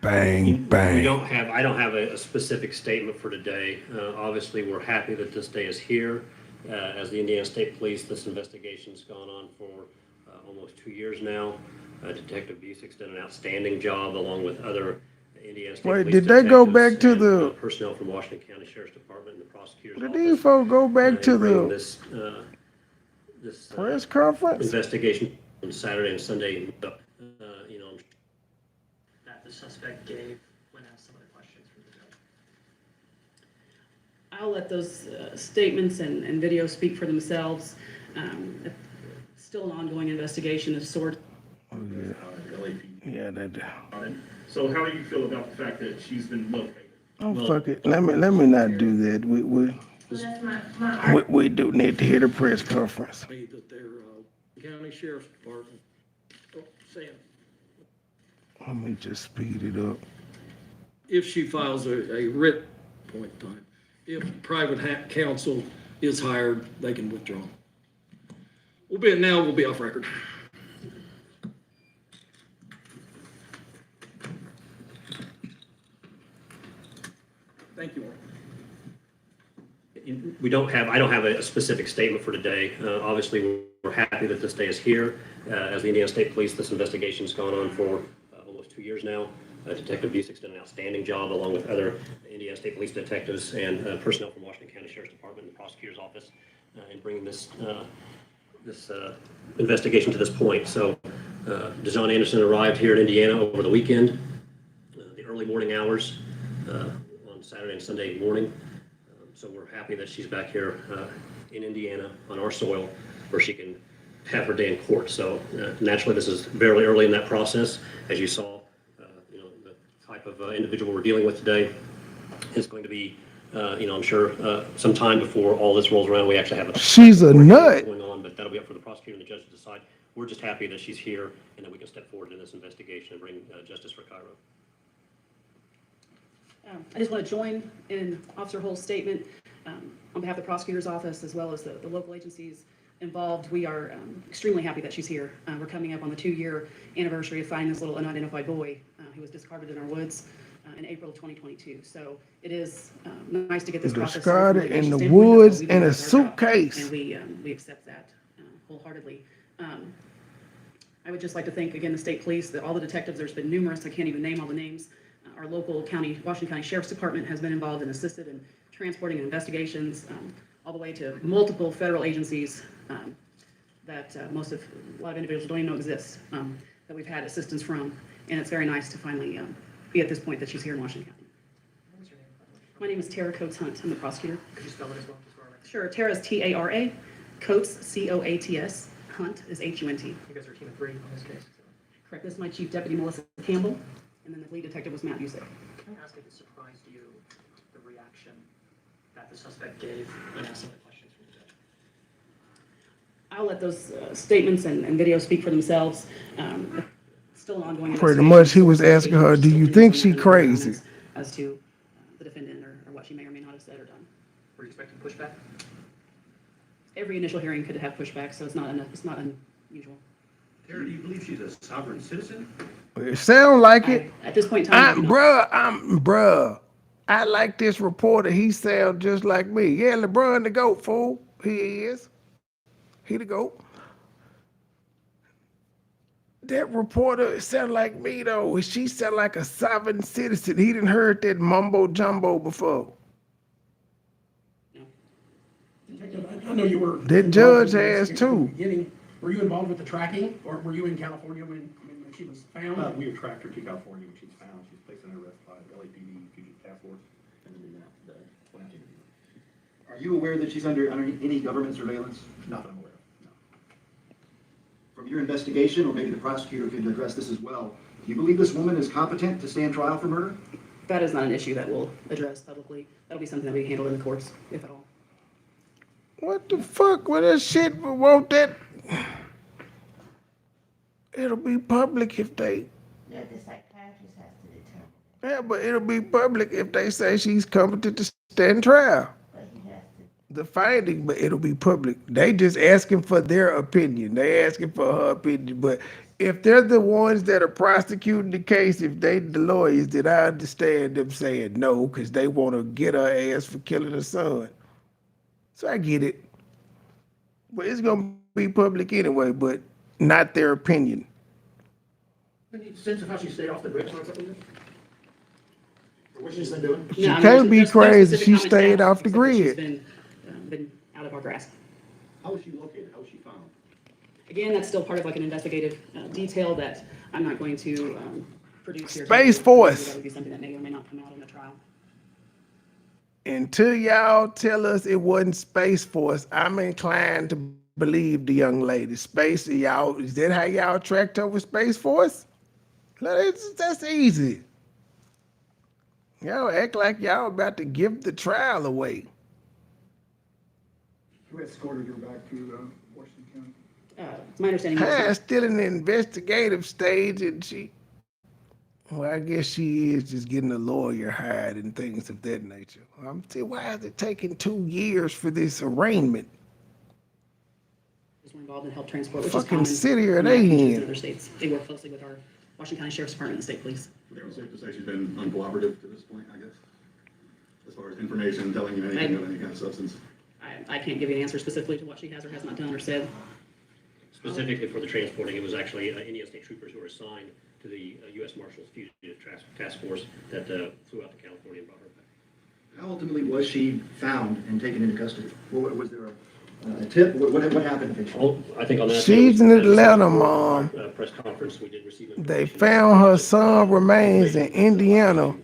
Bang, bang. I don't have a specific statement for today. Obviously, we're happy that this day is here. As the Indiana State Police, this investigation's gone on for almost 2 years now. Detective Busick's done an outstanding job along with other Indiana State Police Wait, did they go back to and, the personnel from Washington County Sheriff's Department and the prosecutor's Did office? these folks go back to bring the this press conference? investigation on Saturday and Sunday. That the suspect gave when asked some of the questions from the judge. I'll let those statements and videos speak for themselves. It's still an ongoing investigation of sorts. Yeah, that. So how do you feel about the fact that she's been located? Oh, fuck it. Let me not do that. We do need to hear the press conference. That their county sheriff's department. Oh, Sam. Let me just speed it up. If she files a written point in time, if private counsel is hired, they can withdraw. We'll be off record. Thank you all. I don't have a specific statement for today. Obviously, we're happy that this day is here. As the Indiana State Police, this investigation's gone on for almost 2 years now. Detective Busick's done an outstanding job along with other Indiana State Police detectives and personnel from Washington County Sheriff's Department and the prosecutor's office in bringing this investigation to this point. So, Dejon Anderson arrived here in Indiana over the weekend, the early morning hours on Saturday and Sunday morning. So we're happy that she's back here in Indiana on our soil where she can have her day in court. So naturally, this is very early in that process. As you saw, the type of individual we're dealing with today is going to be, I'm sure some time before all this rolls around, we actually have She's a nut. Going on, but that'll be up for the prosecutor and the judge to decide. We're just happy that she's here and that we can step forward in this investigation and bring justice for Cairo. I just want to join in Officer Hull's statement on behalf of the prosecutor's office as well as the local agencies involved. We are extremely happy that she's here. We're coming up on the 2-year anniversary of finding this little unidentified boy who was discarded in our woods in April of 2022. So it is nice to get this process discarded in the woods in a suitcase. And we accept that wholeheartedly. I would just like to thank again the state police, all the detectives. There's been numerous. I can't even name all the names. Our local Washington County Sheriff's Department has been involved and assisted in transporting investigations all the way to multiple federal agencies that a lot of individuals don't even know exist, that we've had assistance from. And it's very nice to finally be at this point that she's here in Washington County. What's your name? My name is Tara Coates Hunt. I'm the prosecutor. Could you spell it as well? Sure. Tara is T-A-R-A. Coates, C-O-A-T-S. Hunt is H-U-N-T. You guys are a team of 3 on this case. Correct. This is my Chief Deputy Melissa Campbell, and then the lead detective was Matt Busick. Can I ask if it surprised you, the reaction that the suspect gave when asked some of the questions from the judge? I'll let those statements and videos speak for themselves. Still an ongoing Pretty investigation. much, he was asking her, "Do you think she crazy?" As to the defendant or what she may or may not have said or done. Were you expecting pushback? Every initial hearing could have pushback, so it's not unusual. Terry, do you believe she's a sovereign citizen? It sound like it. At this point in time, Bruh, I like this reporter. He sound just like me. Yeah, LeBron the GOAT, fool. He is. He the GOAT. That reporter sound like me, though. She sound like a sovereign citizen. He didn't heard that mumbo jumbo before. I know you were. That judge has too. Were you involved with the tracking, or were you in California when she was found? We tracked her to California when she was found. She was placed in arrest by the LAPD Fugitive Task Force, and then we went out to interview her. Are you aware that she's under any government surveillance? Not that I'm aware of, no. From your investigation, or maybe the prosecutor can address this as well, do you believe this woman is competent to stand trial for murder? That is not an issue that we'll address publicly. That'll be something that we handle in the courts, if at all. What the fuck with that shit? Won't that? It'll be public if they. Yeah, the psychiatrist has to determine. Yeah, but it'll be public if they say she's competent to stand trial. But he has to. The finding, but it'll be public. They just asking for their opinion. They asking for her opinion. But if they're the ones that are prosecuting the case, if they the lawyers, then I understand them saying no, because they want to get her ass for killing her son. So I get it. But it's gonna be public anyway, but not their opinion. Any sense of how she stayed off the grid for a couple of years? Or what she's been doing? She can't be crazy. She stayed off the She's grid. been out of our grasp. How was she located? How was she found? Again, that's still part of like an investigative detail that I'm not going to produce here. Space Force. That would be something that may or may not come out in the trial. Until y'all tell us it wasn't Space Force, I'm inclined to believe the young lady. Space, y'all, is that how y'all tracked her with Space Force? That's easy. Y'all act like y'all about to give the trial away. Who escorted her back to Washington County? My understanding is Still in the investigative stage, and she, well, I guess she is just getting a lawyer hired and things of that nature. I'm saying, why is it taking 2 years for this arraignment? we're involved in help transport, which Fucking is common city are they in? in other states. They work closely with our Washington County Sheriff's Department and the state police. Would it be safe to say she's been uncooperative to this point, I guess? As far as information, telling you anything of any kind of substance? I can't give you an answer specifically to what she has or has not done or said. Specifically for the transporting, it was actually Indiana State Troopers who were assigned to the U.S. Marshals Fugitive Task Force that flew out to California and brought her back. How ultimately was she found and taken into custody? Was there a tip? What happened? I think on that. She's in Atlanta, Mom. Press conference, we did receive. They found her son remains in Indiana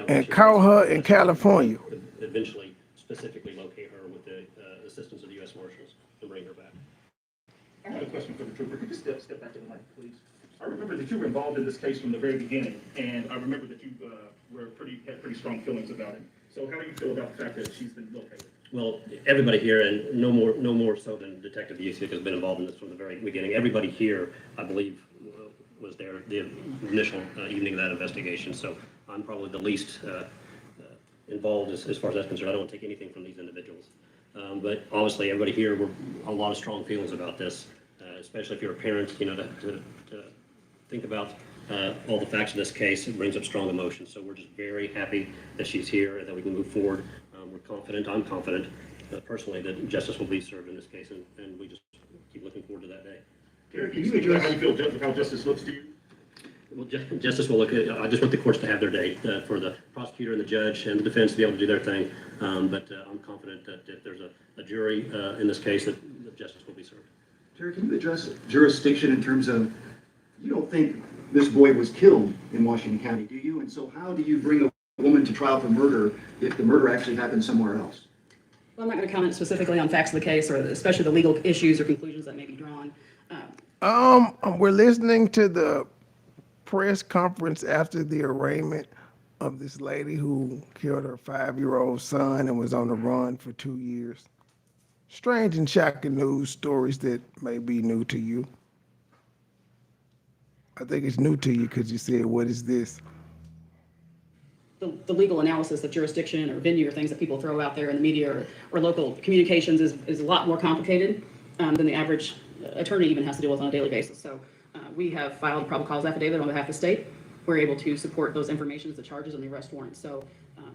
and caught her in California. Eventually, specifically locate her with the assistance of the U.S. Marshals and bring her back. I have a question for the trooper. Could you step back to the mic, please? I remember that you were involved in this case from the very beginning, and I remember that you had pretty strong feelings about it. So how do you feel about the fact that she's been located? Well, everybody here, and no more so than Detective Busick has been involved in this from the very beginning. Everybody here, I believe, was there the initial evening of that investigation. So I'm probably the least involved as far as that's concerned. I don't want to take anything from these individuals. But obviously, everybody here, we're a lot of strong feelings about this, especially if you're a parent, you know, to think about all the facts of this case. It brings up strong emotions. So we're just very happy that she's here and that we can move forward. We're confident, I'm confident, personally, that justice will be served in this case, and we just keep looking forward to that day. Terry, can you address how you feel how justice looks to you? Well, justice will look at, I just want the courts to have their day, for the prosecutor and the judge and the defense to be able to do their thing. But I'm confident that if there's a jury in this case, that justice will be served. Terry, can you address jurisdiction in terms of, you don't think this boy was killed in Washington County, do you? And so how do you bring a woman to trial for murder if the murder actually happened somewhere else? Well, I'm not going to comment specifically on facts of the case or especially the legal issues or conclusions that may be drawn. We're listening to the press conference after the arraignment of this lady who killed her 5-year-old son and was on the run for 2 years. Strange and shocking news stories that may be new to you. I think it's new to you because you said, what is this? The legal analysis of jurisdiction or venue or things that people throw out there in the media or local communications is a lot more complicated than the average attorney even has to deal with on a daily basis. So we have filed a probable cause affidavit on behalf of the state. We're able to support those informations, the charges, and the arrest warrant. So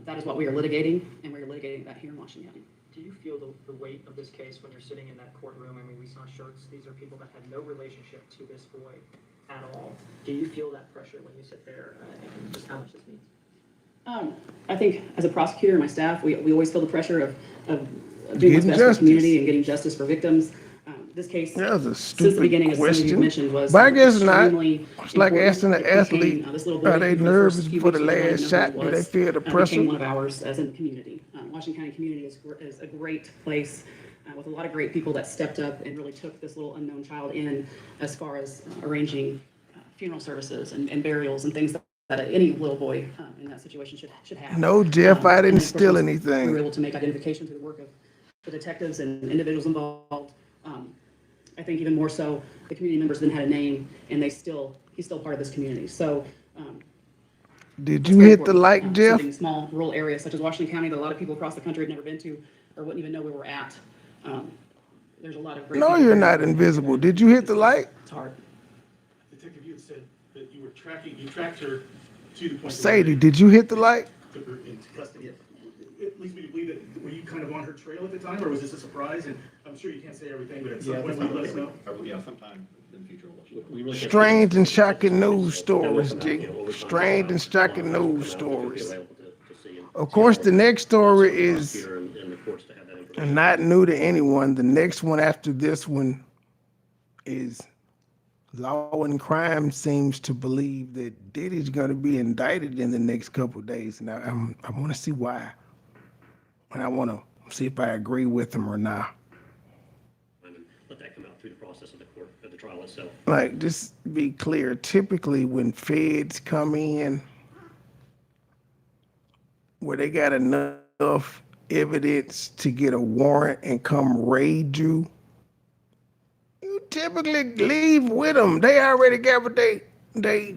that is what we are litigating, and we're litigating that here in Washington County. Do you feel the weight of this case when you're sitting in that courtroom? I mean, we saw shirts. These are people that had no relationship to this boy at all. Do you feel that pressure when you sit there and just how much this means? I think as a prosecutor and my staff, we always feel the pressure of doing what's best for the community and getting justice for victims. This case, That was a since the beginning, stupid as some of you question. mentioned, was But I guess not. extremely It's like important. asking an It became, athlete, this little boy, are they who for the first nervous few before the weeks we didn't last know who shot? he Do they was, feel the pressure? became one of ours as in the community. Washington County community is a great place with a lot of great people that stepped up and really took this little unknown child in as far as arranging funeral services and burials and things that any little boy in that situation should have. No, Jeff, I didn't and of course, steal We anything. were able to make identification through the work of the detectives and individuals involved. I think even more so, the community members then had a name, and he's still part of this community. So, did you hit the like, Jeff? Something small rural areas such as Washington County that a lot of people across the country had never been to or wouldn't even know where we're at. There's a lot of great. No, people you're there. not invisible. Did you hit the like? It's hard. Detective, you had said that you tracked her to the point. Sadie, did you hit the like? Took her into custody. It leads me to believe that, were you kind of on her trail at the time, or was this a surprise? And I'm sure you can't say everything, but at some point, will you let us know? Yeah, sometime in the future. Strange and shocking news stories, G. Strange and shocking news stories. Of course, the next story is not new to anyone. The next one after this one is Law and Crime seems to believe that Diddy's going to be indicted in the next couple of days. And I want to see why. And I want to see if I agree with him or not. Let that come out through the process of the trial itself. Like, just be clear, typically when feds come in where they got enough evidence to get a warrant and come raid you, you typically leave with them. They already got what they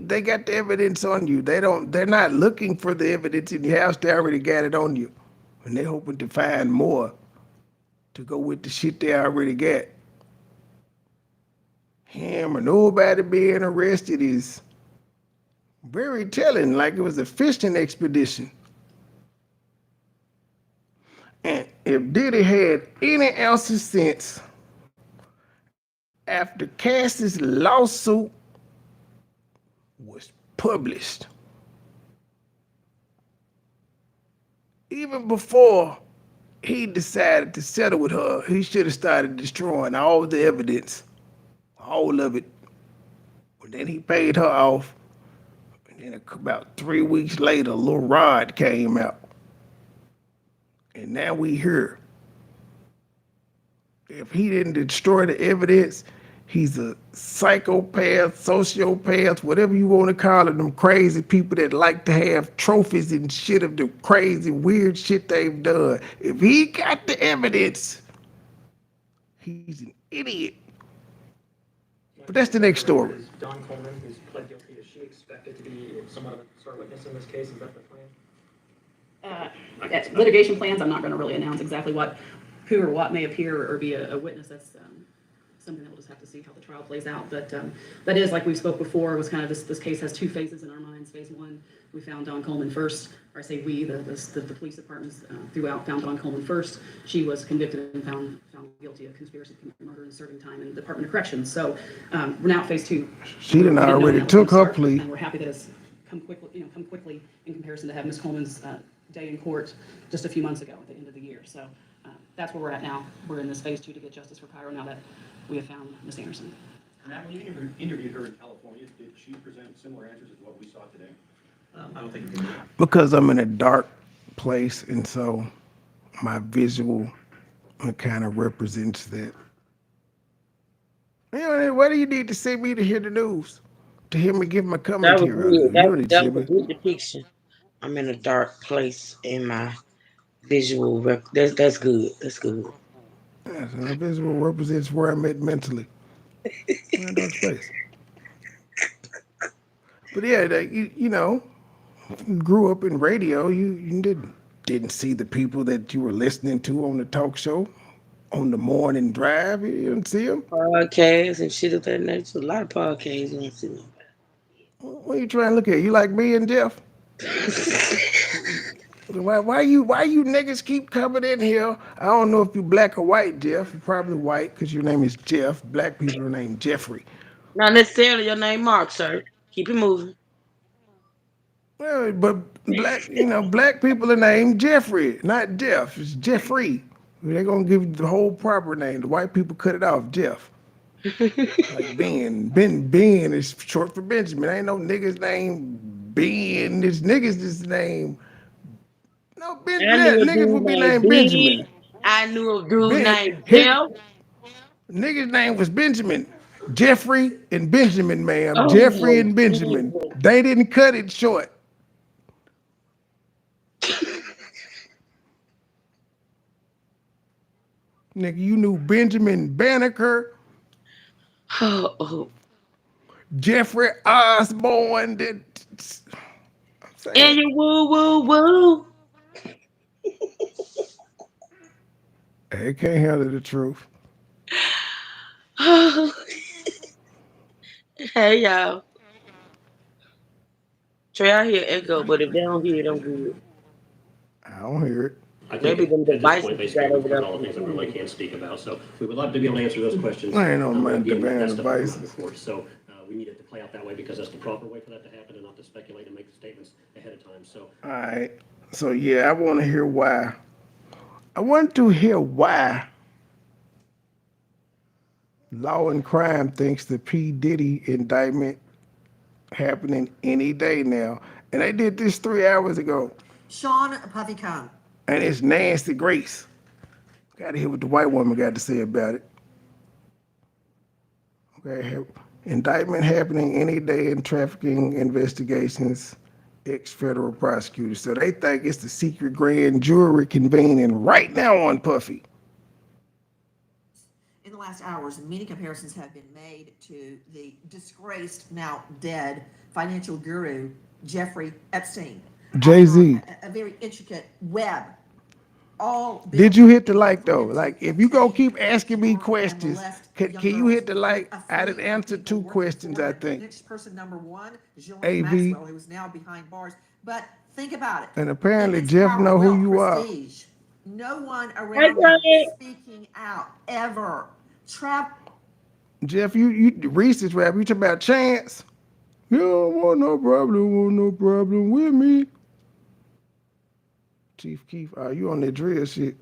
got the evidence on you. They're not looking for the evidence in your house. They already got it on you. And they're hoping to find more to go with the shit they already got. Him or nobody being arrested is very telling, like it was a fishing expedition. And if Diddy had any ounce of sense, after Cass's lawsuit was published, even before he decided to settle with her, he should have started destroying all the evidence, all of it. But then he paid her off. And then about 3 weeks later, Lil Rod came out. And now we hear, if he didn't destroy the evidence, he's a psychopath, sociopath, whatever you want to call it, them crazy people that like to have trophies and shit of the crazy, weird shit they've done. If he got the evidence, he's an idiot. But that's the next story. Is Don Coleman, who's pled guilty, is she expected to be somewhat of a star witness in this case? Is that the plan? Litigation plans, I'm not going to really announce exactly who or what may appear or be a witness. That's something that we'll just have to see how the trial plays out. But that is, like we spoke before, was kind of this case has two phases in our minds. Phase one, we found Don Coleman first, or I say we, the police departments throughout found Don Coleman first. She was convicted and found guilty of conspiracy to commit murder and serving time in the Department of Corrections. So we're now at phase two. She done already took her plea. And we're happy that it's come quickly in comparison to have Ms. Coleman's day in court just a few months ago at the end of the year. So that's where we're at now. We're in this phase two to get justice for Cairo now that we have found Ms. Anderson. Matt, when you interviewed her in California, did she present similar answers as what we saw today? I don't think you did. Because I'm in a dark place, and so my visual kind of represents that. You know, what do you need to see me to hear the news? to hear me give my That was commentary on good. it. You don't That was a exhibit. good depiction. I'm in a dark place in my visual that's good. That's good. Yes, and a visual represents where I'm at mentally. I'm in a dark space. But yeah, you know, you grew up in radio. You didn't see the people that you were listening to on the talk show, on the morning drive. You didn't see them. Podcasts and shit of that nature. A lot of podcasts you don't see no. What are you trying to look at? You like me and Jeff? Why you niggas keep coming in here? I don't know if you black or white, Jeff. You're probably white because your name is Jeff. Black people are named Jeffrey. Not necessarily your name, Mark, sir. Keep it moving. Well, but black people are named Jeffrey, not Jeff. It's Jeffrey. They're gonna give you the whole proper name. The white people cut it off, Jeff. Like Ben is short for Benjamin. Ain't no niggas named Ben. This niggas just name. No, I knew a niggas dude would be named named Benjamin. Big. I knew a dude named His Jeff. nigga's name was Benjamin. Jeffrey and Benjamin, ma'am. Oh Jeffrey my and Benjamin. goodness. They didn't cut it short. Nigga, you knew Benjamin Banneker, Oh. Jeffrey Osborne. And you woo woo woo. They can't handle the truth. Hey y'all. Trey, I hear echo, but if they don't hear it, I'm good. I don't hear it. I think Maybe them at this devices point, you basically, got we've over covered there. all the things that we really can't speak about. So we would love to be able to answer those questions. I ain't no man Again, demand that's stuff from devices. the court. So we need it to play out that way because that's the proper way for that to happen and not to speculate and make statements ahead of time. So All right. So yeah, I want to hear why. I want to hear why Law and Crime thinks the P. Diddy indictment happening any day now. And they did this 3 hours ago. Sean Puffy Combs. And it's Nancy Grace. Gotta hear what the white woman got to say about it. Okay, indictment happening any day in trafficking investigations, ex-federal prosecutors. So they think it's the secret grand jury convening right now on Puffy. In the last hours, many comparisons have been made to the disgraced, now dead, financial guru, Jeffrey Epstein. Jay-Z. A very intricate web. All Did you hit the like though? Like if you go keep asking me questions, can you hit the like? I didn't answer 2 questions, I think. Next person number 1, Ghislaine AV. Maxwell, who is now behind bars. But think about it. And apparently It's Jeff power, know who wealth, you are. prestige. No one around him speaking out ever. Jeff, you Reese's rap, you talking about Chance? You don't want no problem with me. Chief Keef, you on that drill shit.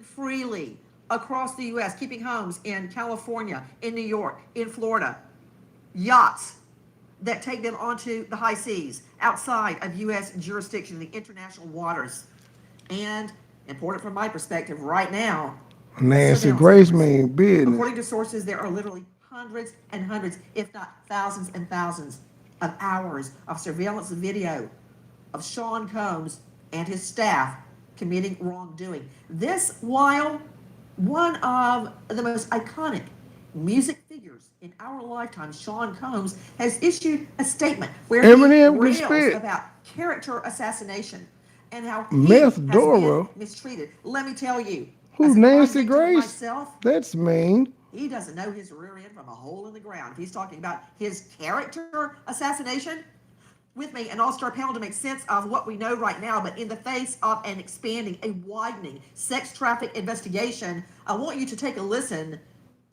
Freely across the U.S., keeping homes in California, in New York, in Florida, yachts that take them onto the high seas outside of U.S. jurisdiction in the international waters. And important from my perspective right now, Nancy Grace mean business. according to sources, there are literally hundreds and hundreds, if not thousands and thousands of hours of surveillance video of Sean Combs and his staff committing wrongdoing. This, while one of the most iconic music figures in our lifetime, Sean Combs, has issued a statement where he rails about character assassination and how he has been mistreated. Let me tell you, who's Nancy Grace? That's mean. He doesn't know his rear end from a hole in the ground. If he's talking about his character assassination, with me, an all-star panel to make sense of what we know right now, but in the face of an expanding, a widening sex traffic investigation, I want you to take a listen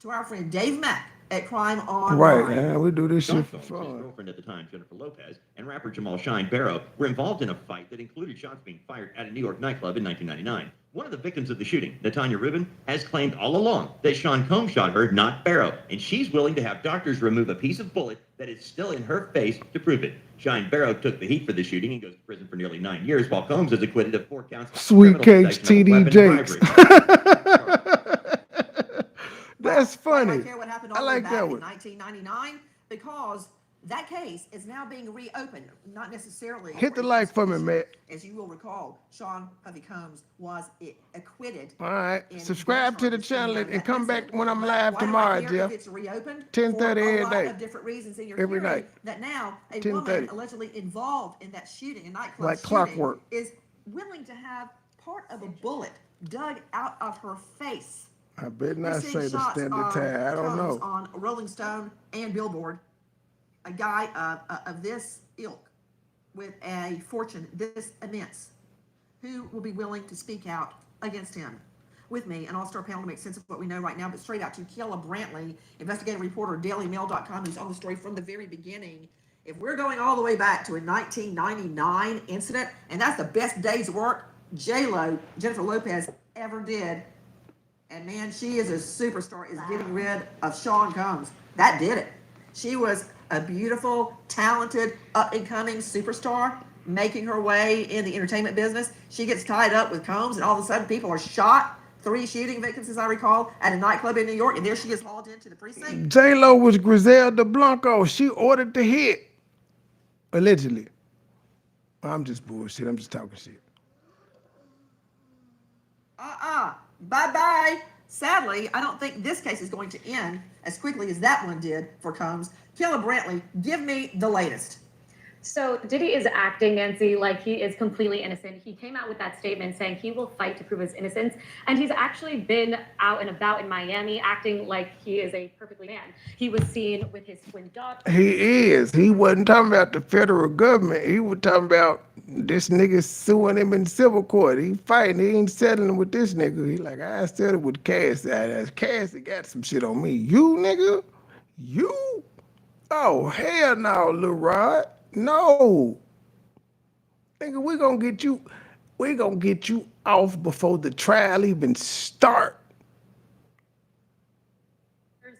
to our friend Dave Mack at Crime Online. Right, we do this shit for fun. His girlfriend at the time, Jennifer Lopez, and rapper Jamal Shine Barrow were involved in a fight that included shots being fired at a New York nightclub in 1999. One of the victims of the shooting, Natanya Rubin, has claimed all along that Sean Combs shot her, not Barrow, and she's willing to have doctors remove a piece of bullet that is still in her face to prove it. Shine Barrow took the heat for the shooting and goes to prison for nearly 9 years, while Combs is acquitted of 4 counts of Sweet cakes, criminal possession of a TD weapon and Jakes. bribery. That's funny. What happened I all the way like back that in one. 1999? because that case is now being reopened, not necessarily. Hit the like for me, Matt. As you will recall, Sean Puffy Combs was acquitted. All right. Subscribe to the channel and come back when I'm live Why do I tomorrow, care Jeff. if it's reopened? 10:30 For a every lot day. of different reasons, and you're Every hearing night. that now a 10:30. woman allegedly involved in that shooting, a nightclub Like shooting, clockwork. is willing to have part of a bullet dug out of her face. I better We're not seeing say the shots standard of time. I don't Combs know. on Rolling Stone and Billboard. A guy of this ilk with a fortune this immense, who will be willing to speak out against him. With me, an all-star panel to make sense of what we know right now, but straight out to Kayla Brantley, investigative reporter, DailyMail.com, who's on the story from the very beginning. If we're going all the way back to a 1999 incident, and that's the best day's work J-Lo, Jennifer Lopez, ever did, and man, she is a superstar, is getting rid of Sean Combs. That did it. She was a beautiful, talented, up-and-coming superstar, making her way in the entertainment business. She gets tied up with Combs, and all of a sudden people are shot. 3 shooting victims, as I recall, at a nightclub in New York, and there she is hauled into the precinct. J-Lo was Griselda Blanco. She ordered the hit. Allegedly. I'm just bullshit. I'm just talking shit. Bye-bye. Sadly, I don't think this case is going to end as quickly as that one did for Combs. Kayla Brantley, give me the latest. So Diddy is acting, Nancy, like he is completely innocent. He came out with that statement saying he will fight to prove his innocence. And he's actually been out and about in Miami acting like he is a perfectly man. He was seen with his twin daughter. He is. He wasn't talking about the federal government. He was talking about this nigga suing him in civil court. He fighting. He ain't settling with this nigga. He like, I settled with Cassie. Cassie got some shit on me. You, nigga? You? Oh, hell no, Lil Rod. No. Nigga, we gonna get you off before the trial even start.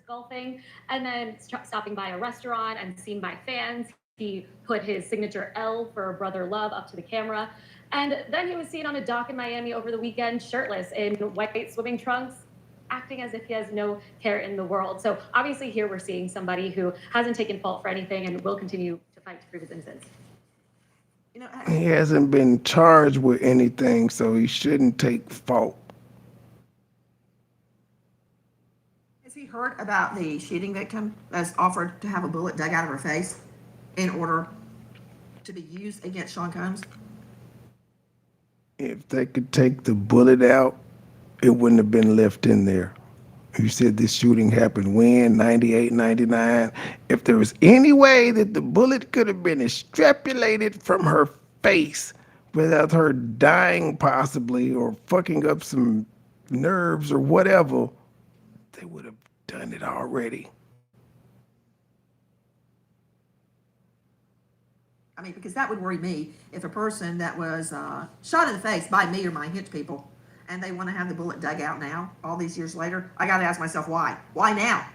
Golfing, and then stopping by a restaurant and seen by fans. He put his signature L for Brother Love up to the camera. And then he was seen on a dock in Miami over the weekend, shirtless in white swimming trunks, acting as if he has no care in the world. So obviously here we're seeing somebody who hasn't taken fault for anything and will continue to fight to prove his innocence. You know, He hasn't been charged with anything, so he shouldn't take fault. Has he heard about the shooting victim that's offered to have a bullet dug out of her face in order to be used against Sean Combs? If they could take the bullet out, it wouldn't have been left in there. You said this shooting happened when? 98, 99? If there was any way that the bullet could have been extrapolated from her face without her dying possibly or fucking up some nerves or whatever, they would have done it already. I mean, because that would worry me if a person that was shot in the face by me or my hitch people, and they want to have the bullet dug out now, all these years later, I got to ask myself, why? Why now?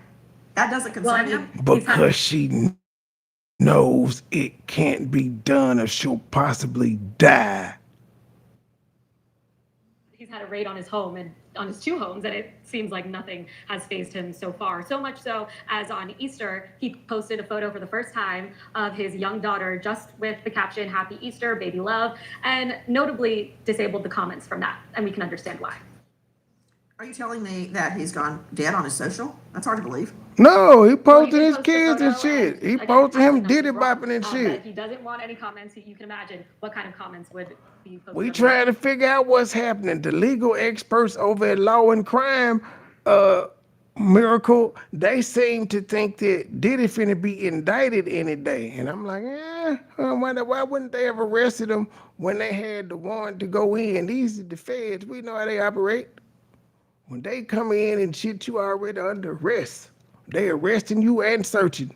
That doesn't concern him. Because she knows it can't be done or she'll possibly die. He's had a raid on his home and on his 2 homes, and it seems like nothing has fazed him so far. So much so as on Easter, he posted a photo for the first time of his young daughter just with the caption, "Happy Easter, baby love," and notably disabled the comments from that, and we can understand why. Are you telling me that he's gone dead on his social? That's hard to believe. No, he posted his post the kids and photo, shit. and He again, posted him nothing Diddy wrong, bopping and but shit. he doesn't want any comments. You can imagine what kind of comments would be posted. We trying to figure out what's happening. The legal experts over at Law and Crime, Miracle, they seem to think that Diddy finna be indicted any day. And I'm like, why wouldn't they have arrested him when they had the warrant to go in? These are the feds. We know how they operate. When they come in and shit, you already under arrest. They arresting you and searching.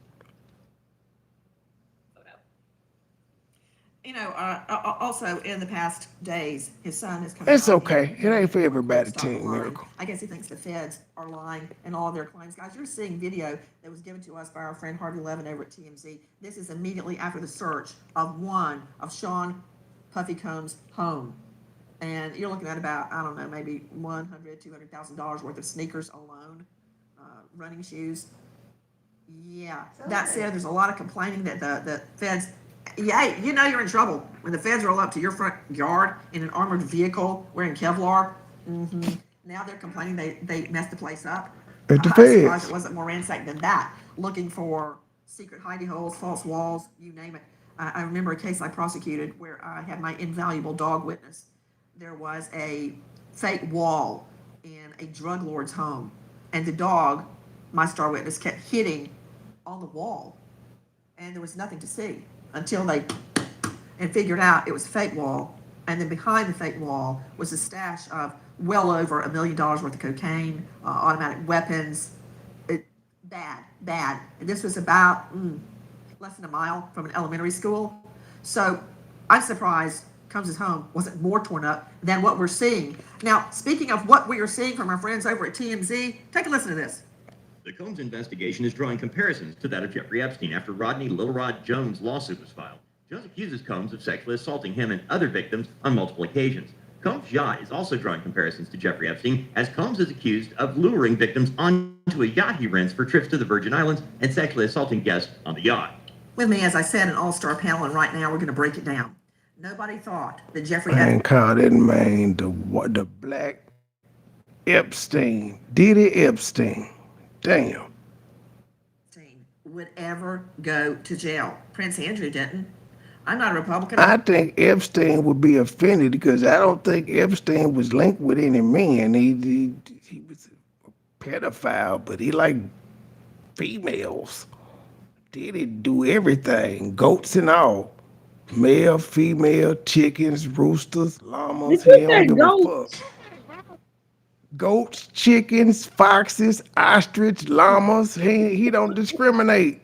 You know, also in the past days, his son has come It's out. okay. It ain't for everybody, Team Miracle. I guess he thinks the feds are lying in all of their claims. Guys, you're seeing video that was given to us by our friend Harvey Levin over at TMZ. This is immediately after the search of one of Sean Puffy Combs' home. And you're looking at about, I don't know, maybe $100,000, $200,000 worth of sneakers alone, running shoes. Yeah, that said, there's a lot of complaining that the feds, yeah, you know you're in trouble when the feds roll up to your front yard in an armored vehicle wearing Kevlar. Now they're complaining they messed the place up. At the I'm surprised feds. it wasn't more ransacked than that, looking for secret hidey holes, false walls, you name it. I remember a case I prosecuted where I had my invaluable dog witness. There was a fake wall in a drug lord's home, and the dog, my star witness, kept hitting on the wall, and there was nothing to see until they figured out it was a fake wall. And then behind the fake wall was a stash of well over $1 million worth of cocaine, automatic weapons. Bad. And this was about less than a mile from an elementary school. So I'm surprised Combs' home wasn't more torn up than what we're seeing. Now, speaking of what we are seeing from our friends over at TMZ, take a listen to this. The Combs investigation is drawing comparisons to that of Jeffrey Epstein after Rodney Little Rod Jones' lawsuit was filed. Jones accuses Combs of sexually assaulting him and other victims on multiple occasions. Combs' yacht is also drawing comparisons to Jeffrey Epstein, as Combs is accused of luring victims onto a yacht he rents for trips to the Virgin Islands and sexually assaulting guests on the yacht. With me, as I said, an all-star panel, and right now we're going to break it down. Nobody thought that Jeffrey I ain't Epstein... call that man the black Epstein. Diddy Epstein. Damn. would ever go to jail. Prince Andrew didn't. I'm not a Republican. I think Epstein would be offended because I don't think Epstein was linked with any men. He was a pedophile, but he liked females. Did he do everything, goats and all. Male, female, chickens, roosters, llamas. He don't give a fuck. Goats, chickens, foxes, ostrich, llamas. He don't discriminate.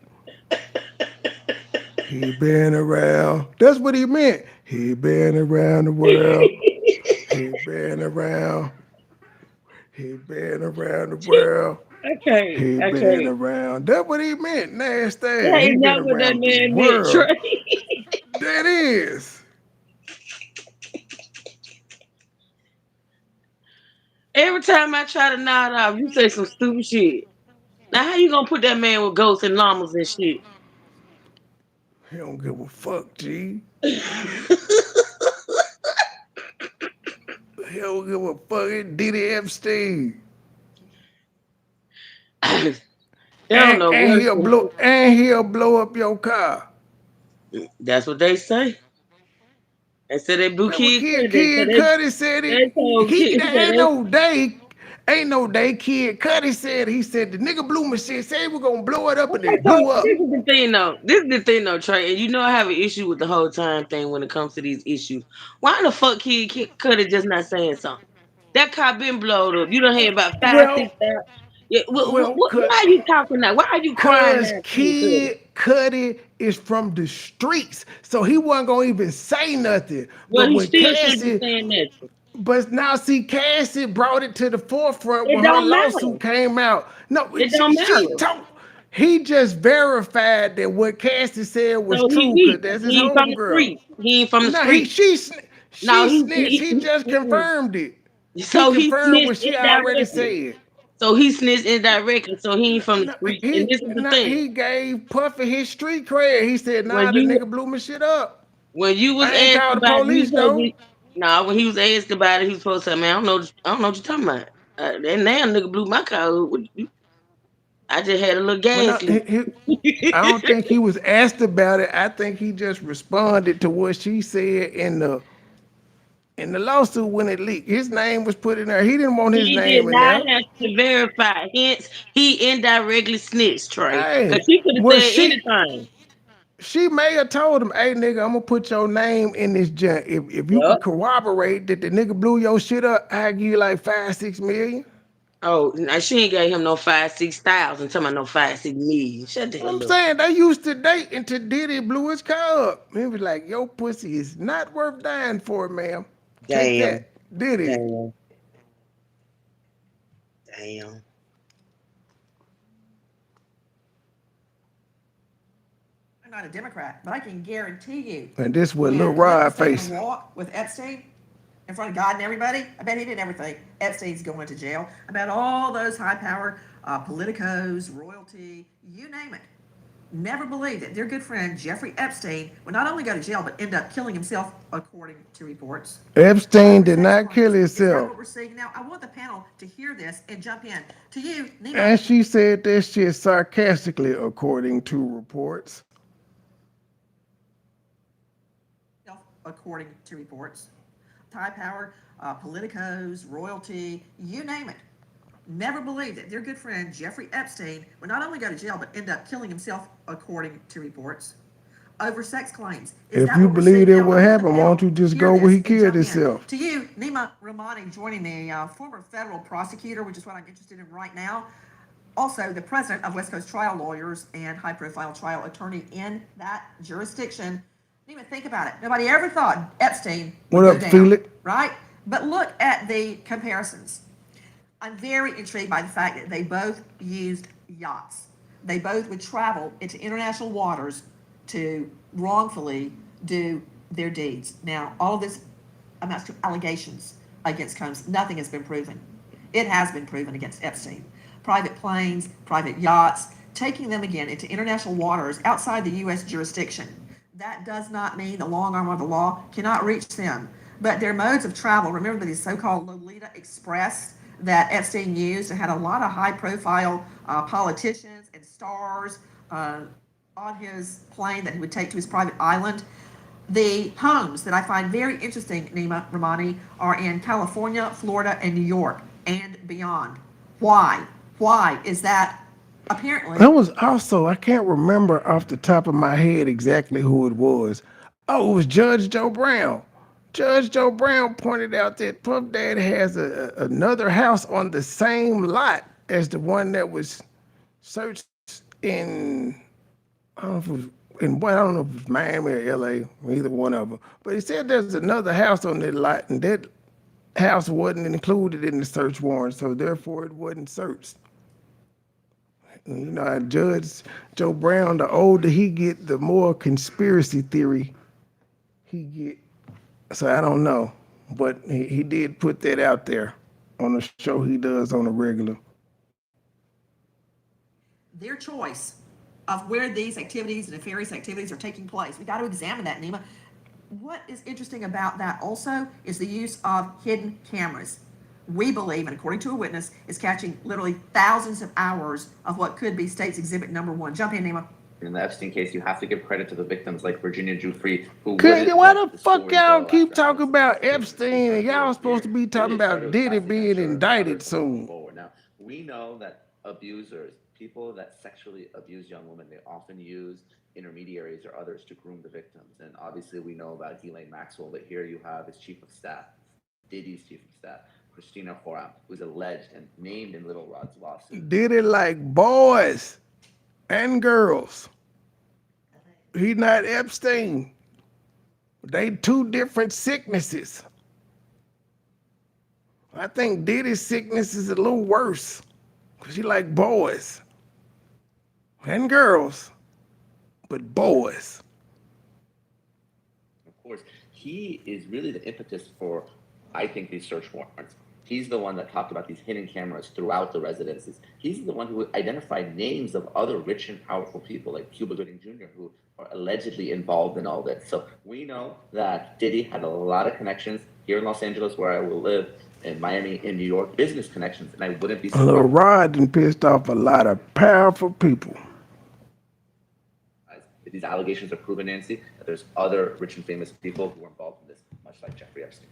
He been around. That's what he meant. He been around the world. He been around. He been around the world. He been around. That's what he meant. Nasty. That He is been not what that around the man meant, world. Trey. That is. Every time I try to nod off, you say some stupid shit. Now, how you gonna put that man with goats and llamas and shit? He don't give a fuck, G. He don't give a fuck. It's Diddy Epstein. They don't know and he'll blow up your car. That's what they say. They said they blew Kid Cudi said it. Ain't no day Kid Cudi said the nigga blew my shit, say we're gonna blow it up and it blew up. This is the thing though, Trey. And you know I have an issue with the whole time thing when it comes to these issues. Why the fuck Kid Cudi just not saying something? That car been blowed up. You done had about 5-6 thousand. Yeah, why are you talking now? Why are you crying now? Kid Cudi is from the streets, so he wasn't gonna even say nothing. Well, but he when still should be saying nothing. But now, see, Cassie brought it to the forefront when her don't lawsuit matter. came out. No, It don't matter. He just verified that what Cassie said was true because that's his homegirl. He ain't from the street. She snitched. He just confirmed it. So he confirmed what she already indirectly. said. So he snitched indirectly. So he ain't from the street. And this is the thing. He gave Puffy his street cred. He said, "Nah, the nigga blew my shit up." When you was asked about the police though. When he was asked about it, he was supposed to say, "Man, I don't know what you're talking about." That damn nigga blew my car. I just had a little gas leak. I don't think he was asked about it. I think he just responded to what she said in the lawsuit when it leaked. His name was put in there. He didn't want his name in there. He did not have to verify. Hence, he indirectly snitched, Trey. Because she could have said anything. She may have told him, "Hey, nigga, I'm gonna put your name in this junk. If you can corroborate that the nigga blew your shit up, I'll give you like $5-6 million." Oh, now she ain't gave him no 5-6 thousand. Talking about no 5-6 million. Shut the hell up. I'm saying they used to date until Diddy blew his car up. He was like, "Your pussy is not worth dying for, ma'am." Take that, Diddy. Damn. I'm not a Democrat, but I can guarantee you. And this was Lil Rod face. Walk with Epstein, in front of God and everybody? I bet he didn't ever think Epstein's going to jail. I bet all those high-powered politicos, royalty, you name it, never believed that their good friend Jeffrey Epstein would not only go to jail, but end up killing himself, according to reports. Epstein did not kill Is that himself. what we're seeing now? I want the panel to hear this and jump in. To you, Nima. And she said that shit sarcastically, according to reports. According to reports. High power, politicos, royalty, you name it. Never believed that their good friend Jeffrey Epstein would not only go to jail, but end up killing himself, according to reports, over sex claims. If you believe that what happened, why don't you just go where he killed himself? To you, Nima Rahmani, joining me, former federal prosecutor, which is what I'm interested in right now. Also, the president of West Coast Trial Lawyers and high-profile trial attorney in that jurisdiction. Didn't even think about it. Nobody ever thought Epstein would go down, Felix? right? But look at the comparisons. I'm very intrigued by the fact that they both used yachts. They both would travel into international waters to wrongfully do their deeds. Now, all of this amounts to allegations against Combs. Nothing has been proven. It has been proven against Epstein. Private planes, private yachts, taking them again into international waters outside the U.S. jurisdiction. That does not mean the long arm of the law cannot reach them. But their modes of travel, remember these so-called Lolita Express that Epstein used and had a lot of high-profile politicians and stars on his plane that he would take to his private island. The homes that I find very interesting, Nima Rahmani, are in California, Florida, and New York, and beyond. Why? Why is that? Apparently. That was also, I can't remember off the top of my head exactly who it was. Oh, it was Judge Joe Brown. Judge Joe Brown pointed out that Puff Daddy has another house on the same lot as the one that was searched in, I don't know if it was Miami or LA, either one of them. But he said there's another house on that lot, and that house wasn't included in the search warrant, so therefore it wasn't searched. You know, Judge Joe Brown, the older he get, the more conspiracy theory he get. So I don't know, but he did put that out there on the show he does on a regular. Their choice of where these activities and nefarious activities are taking place. We got to examine that, Nima. What is interesting about that also is the use of hidden cameras. We believe, and according to a witness, is catching literally thousands of hours of what could be State's Exhibit Number 1. Jump in, Nima. In the Epstein case, you have to give credit to the victims like Virginia Giuffre, who why the fuck y'all keep talking about Epstein and y'all supposed to be talking about Diddy being indicted soon? Now, we know that abusers, people that sexually abuse young women, they often use intermediaries or others to groom the victims. And obviously we know about Ghislaine Maxwell, but here you have his chief of staff, Diddy's chief of staff, Christina Horan, who's alleged and named in Little Rod's lawsuit. Diddy like boys and girls. He not Epstein. They two different sicknesses. I think Diddy's sickness is a little worse because he like boys and girls, but boys. Of course, he is really the impetus for, I think, these search warrants. He's the one that talked about these hidden cameras throughout the residences. He's the one who identified names of other rich and powerful people like Cuba Gooding Jr., who are allegedly involved in all this. So we know that Diddy had a lot of connections here in Los Angeles, where I will live, in Miami, in New York, business connections, and I wouldn't be surprised. Little Rod done pissed off a lot of powerful people. If these allegations are proven, Nancy, that there's other rich and famous people who are involved in this, much like Jeffrey Epstein.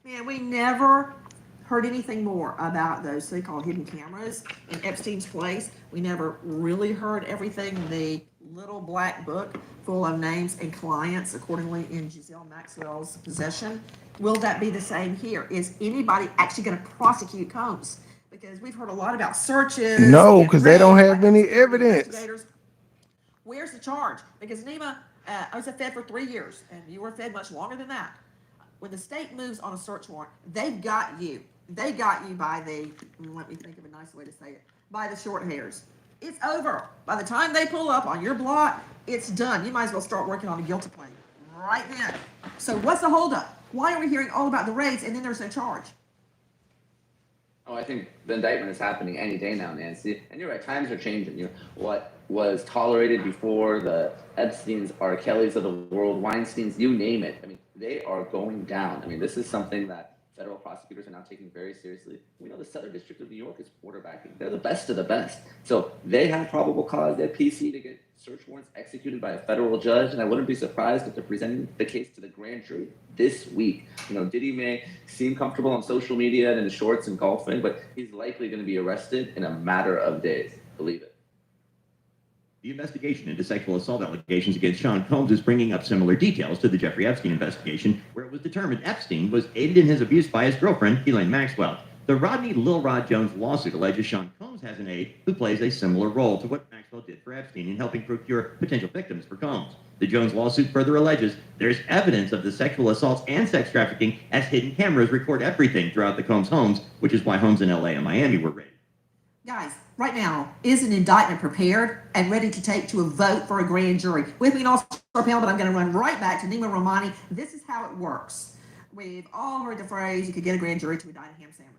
Man, we never heard anything more about those so-called hidden cameras in Epstein's place. We never really heard everything. The little black book full of names and clients, accordingly in Giselle Maxwell's possession. Will that be the same here? Is anybody actually going to prosecute Combs? Because we've heard a lot about searches. No, because they don't have any evidence. Where's the charge? Because Nima, I was a Fed for 3 years, and you were Fed much longer than that. When the state moves on a search warrant, they've got you. They got you by the, let me think of a nice way to say it, by the short hairs. It's over. By the time they pull up on your block, it's done. You might as well start working on a guilty plea right then. So what's the holdup? Why are we hearing all about the raids and then there's no charge? Oh, I think the indictment is happening any day now, Nancy. And you're right, times are changing. What was tolerated before, the Epsteins, R. Kellys of the world, Weinsteins, you name it. I mean, they are going down. I mean, this is something that federal prosecutors are now taking very seriously. We know the Southern District of New York is quarterbacking. They're the best of the best. So they have probable cause, they're PC to get search warrants executed by a federal judge, and I wouldn't be surprised if they're presenting the case to the grand jury this week. Diddy may seem comfortable on social media and in shorts and golfing, but he's likely going to be arrested in a matter of days. Believe it. The investigation into sexual assault allegations against Sean Combs is bringing up similar details to the Jeffrey Epstein investigation, where it was determined Epstein was aided in his abuse by his girlfriend, Ghislaine Maxwell. The Rodney Lil Rod Jones lawsuit alleges Sean Combs has an aide who plays a similar role to what Maxwell did for Epstein in helping procure potential victims for Combs. The Jones lawsuit further alleges there's evidence of the sexual assaults and sex trafficking as hidden cameras record everything throughout the Combs homes, which is why homes in LA and Miami were raided. Guys, right now, is an indictment prepared and ready to take to a vote for a grand jury? With me in All-Star panel, but I'm going to run right back to Nima Romani. This is how it works. We've all heard the phrase, you could get a grand jury to indict a ham sandwich.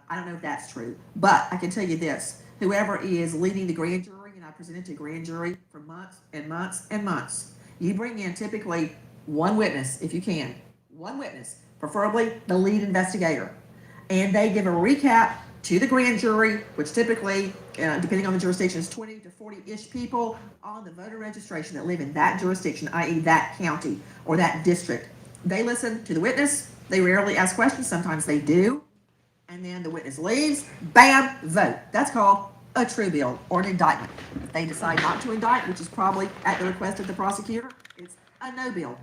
I don't know if that's true, but I can tell you this. Whoever is leading the grand jury, and I presented to grand jury for months and months and months, you bring in typically one witness, if you can. One witness, preferably the lead investigator. And they give a recap to the grand jury, which typically, depending on the jurisdiction, is 20 to 40-ish people on the voter registration that live in that jurisdiction, i.e. that county or that district. They listen to the witness. They rarely ask questions. Sometimes they do. And then the witness leaves, bam, vote. That's called a true bill or an indictment. If they decide not to indict, which is probably at the request of the prosecutor, it's a no bill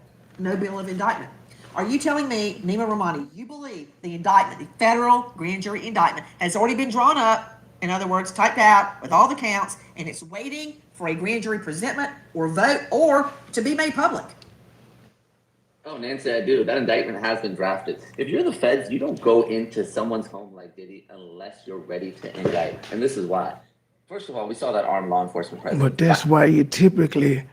of indictment. Are you telling me, Nima Romani, you believe the indictment, the federal grand jury indictment, has already been drawn up, in other words, typed out with all the counts, and it's waiting for a grand jury presentment or vote or to be made public? Oh, Nancy, I do. That indictment has been drafted. If you're the feds, you don't go into someone's home like Diddy unless you're ready to indict. And this is why. First of all, we saw that armed law enforcement presence. But that's why you typically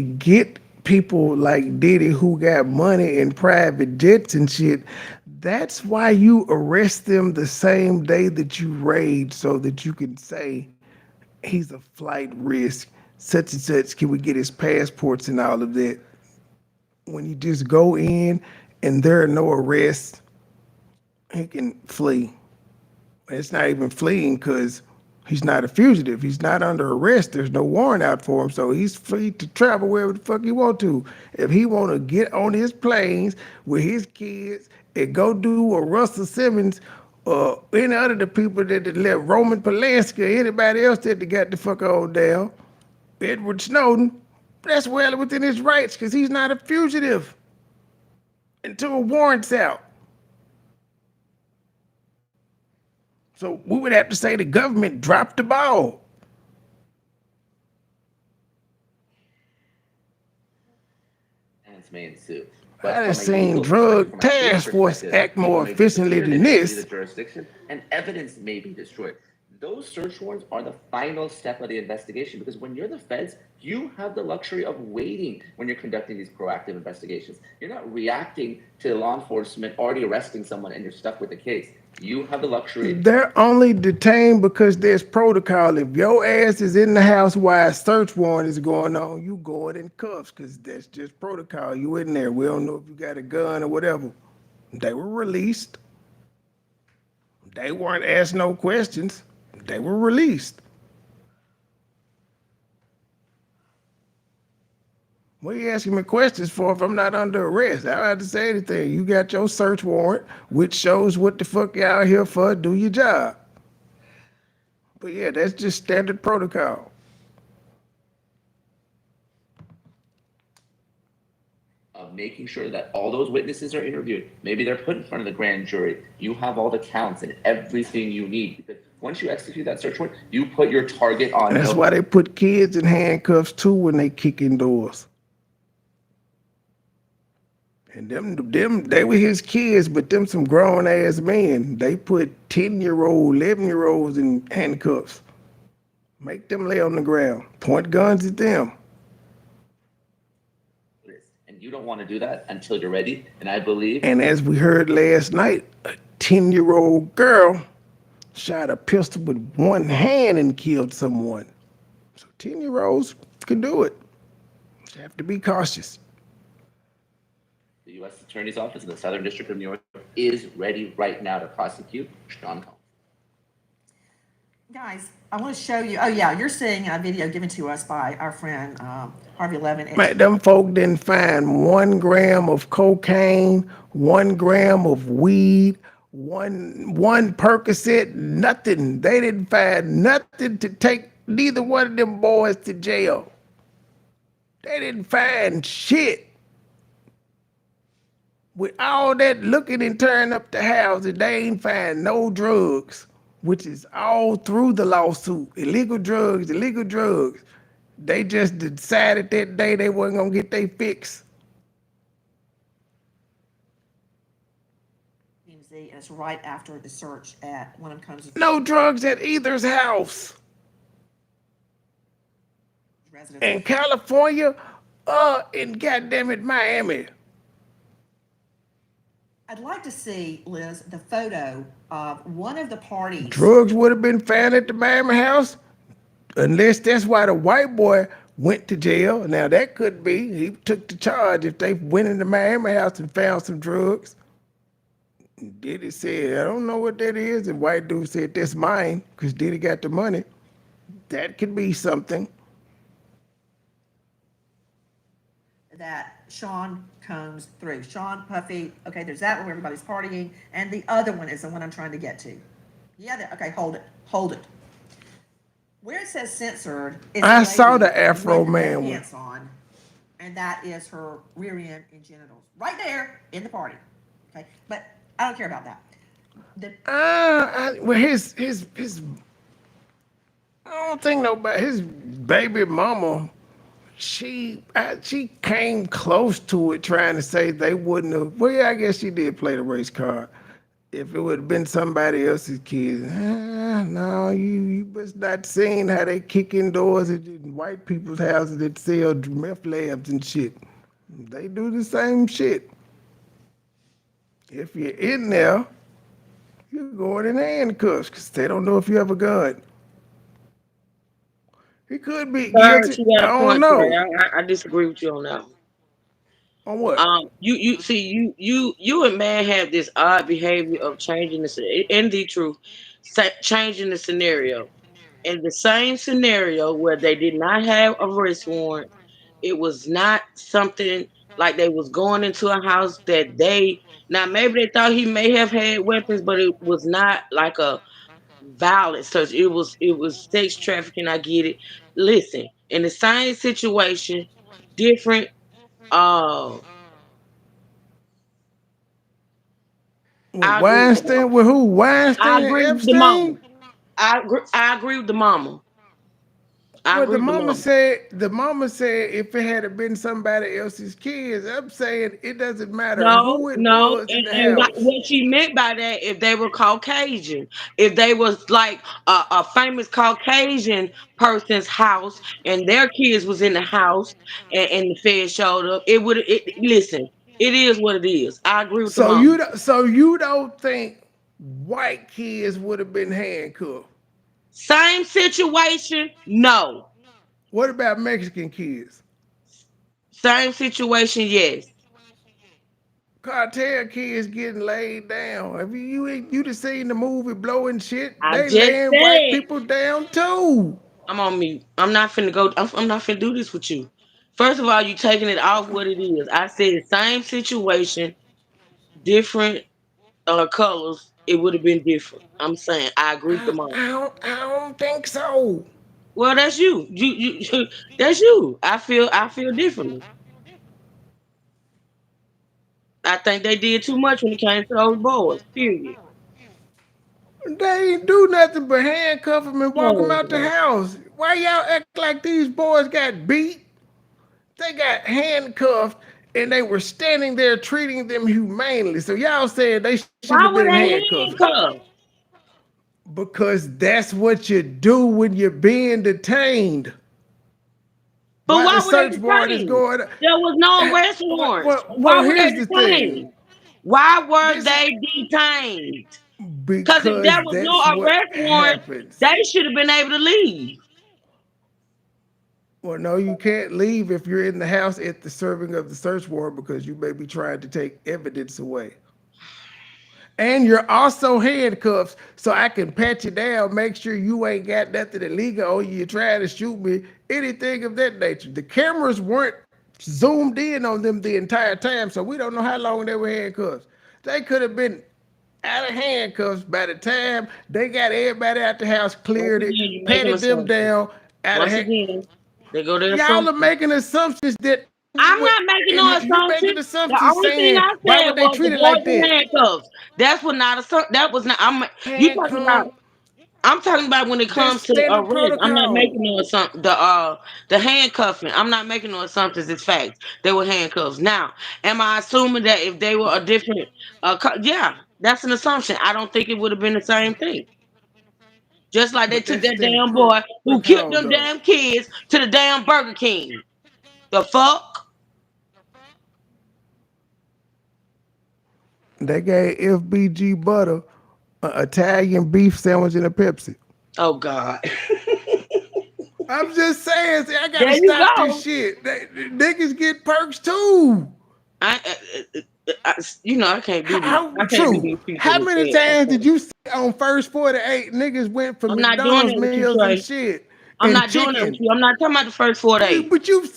get people like Diddy who got money in private jets and shit. That's why you arrest them the same day that you raid, so that you can say he's a flight risk, such and such. Can we get his passports and all of that? When you just go in and there are no arrests, he can flee. It's not even fleeing because he's not a fugitive. He's not under arrest. There's no warrant out for him, so he's free to travel wherever the fuck he want to. If he want to get on his planes with his kids and go do a Russell Simmons or any other the people that left, Roman Polanski or anybody else that got the fuck on down, Edward Snowden, that's well within his rights because he's not a fugitive until a warrant's out. So we would have to say the government dropped the ball. And may ensue. I done seen drug task force act more efficiently than this. The jurisdiction and evidence may be destroyed. Those search warrants are the final step of the investigation because when you're the feds, you have the luxury of waiting when you're conducting these proactive investigations. You're not reacting to law enforcement already arresting someone and you're stuck with the case. You have the luxury. They're only detained because there's protocol. If your ass is in the house while a search warrant is going on, you going in cuffs because that's just protocol. You in there. We don't know if you got a gun or whatever. They were released. They weren't asked no questions. They were released. What are you asking me questions for if I'm not under arrest? I don't have to say anything. You got your search warrant, which shows what the fuck you out here for. Do your job. But yeah, that's just standard protocol. Of making sure that all those witnesses are interviewed. Maybe they're put in front of the grand jury. You have all the counts and everything you need. Because once you execute that search warrant, you put your target on. That's why they put kids in handcuffs too when they kick in doors. And them, they were his kids, but them some grown ass men. They put 10-year-old, 11-year-olds in handcuffs. Make them lay on the ground. Point guns at them. And You don't want to do that until you're ready. And I believe. And as we heard last night, a 10-year-old girl shot a pistol with one hand and killed someone. So 10-year-olds can do it. You have to be cautious. The U.S. Attorney's Office in the Southern District of New York is ready right now to prosecute Sean Combs. Guys, I want to show you. Oh yeah, you're seeing a video given to us by our friend Harvey Levin. Man, them folk didn't find 1 gram of cocaine, 1 gram of weed, one Percocet, nothing. They didn't find nothing to take neither one of them boys to jail. They didn't find shit. With all that looking and tearing up the houses, they ain't find no drugs, which is all through the lawsuit. Illegal drugs, illegal drugs. They just decided that day they wasn't gonna get their fix. And it's right after the search at one of them comes. No drugs at either's house. In California, in goddammit Miami. I'd like to see, Liz, the photo of one of the parties. Drugs would have been found at the Miami house, unless that's why the white boy went to jail. Now that could be, he took the charge if they went in the Miami house and found some drugs. Diddy said, I don't know what that is. And white dude said, that's mine, because Diddy got the money. That could be something. That Sean comes through. Sean, Puffy, okay, there's that one where everybody's partying, and the other one is the one I'm trying to get to. Yeah, okay, hold it. Where it says censored is I saw the Afro Man one. Pants on, and that is her rear end and genitals. Right there in the party. Okay, but I don't care about that. Well, his I don't think nobody, his baby mama, she came close to it, trying to say they wouldn't have. Well, yeah, I guess she did play the race card. If it would have been somebody else's kid, no, you must not seen how they kick in doors at white people's houses that sell meth labs and shit. They do the same shit. If you're in there, you're going in handcuffs because they don't know if you have a gun. He could be guilty. I don't know. I disagree with you on that one. On what? You see, you and man have this odd behavior of changing the in the truth, changing the scenario. In the same scenario where they did not have a arrest warrant, it was not something like they was going into a house that now maybe they thought he may have had weapons, but it was not like a violent search. It was sex trafficking. I get it. Listen, in the same situation, different. Weinstein with who? Weinstein I and agree with the Epstein? mama. I agree with the mama. Well, the mama said if it had been somebody else's kids, I'm saying it doesn't matter who it was in the house. What she meant by that, if they were Caucasian, if they was like a famous Caucasian person's house and their kids was in the house and the feds showed up, listen, it is what it is. I agree with the mama. So you don't think white kids would have been handcuffed? Same situation, no. What about Mexican kids? Same situation, yes. Cartel kids getting laid down. Have you just seen the movie Blowing Shit? They laying white people down too. I'm on mute. I'm not finna do this with you. First of all, you taking it off what it is. I said same situation, different colors. It would have been different. I'm saying I agree with the mom. I don't think so. Well, that's you. You that's you. I feel differently. I think they did too much when it came to those boys. Period. They ain't do nothing but handcuff them and walk them out the house. Why y'all act like these boys got beat? They got handcuffed and they were standing there treating them humanely. So y'all saying they should have been handcuffed. Because that's what you do when you're being detained. But while why the would they search warrant is detain? going. There was no arrest warrants. Why Well, would they here's the thing. detain? Why were This is they detained? Because if there because was that's no what arrest warrant, happens. they should have been able to leave. Well, no, you can't leave if you're in the house at the serving of the search warrant because you may be trying to take evidence away. And you're also handcuffed, so I can pat you down, make sure you ain't got nothing illegal on you. You're trying to shoot me, anything of that nature. The cameras weren't zoomed in on them the entire time, so we don't know how long they were handcuffed. They could have been out of handcuffs by the time they got everybody out the house, Once cleared again, it, you're making patted them assumptions. down, out of Once hand. again, they go to Y'all are assumptions. making assumptions that I'm what not making and no you making assumption. The assumptions only thing saying I why said would they was the treat it boys like in that? handcuffs. That's what not a that was not. You talking Handcuff. about? I'm talking about when it That's comes to standard arrest. I'm not protocol. making no assumption. The handcuffing. I'm not making no assumptions. It's facts. They were handcuffs. Now, am I assuming that if they were a different? Yeah, that's an assumption. I don't think it would have been the same thing. Just like they But took that's that standard damn boy who killed protocol them though. damn kids to the damn Burger King. The fuck? They gave FBG Butter an Italian beef sandwich and a Pepsi. Oh God. I'm just saying, see, I There gotta you stop this go. shit. Niggas get perks too. I can't do these. How I can't do true? these people How with many that. I times did can't. you see on First 48 niggas went for I'm not doing McDonald's that with you, meals and Trey. shit I'm and not doing that with chicken? you. I'm not talking about the first 4 days. But you,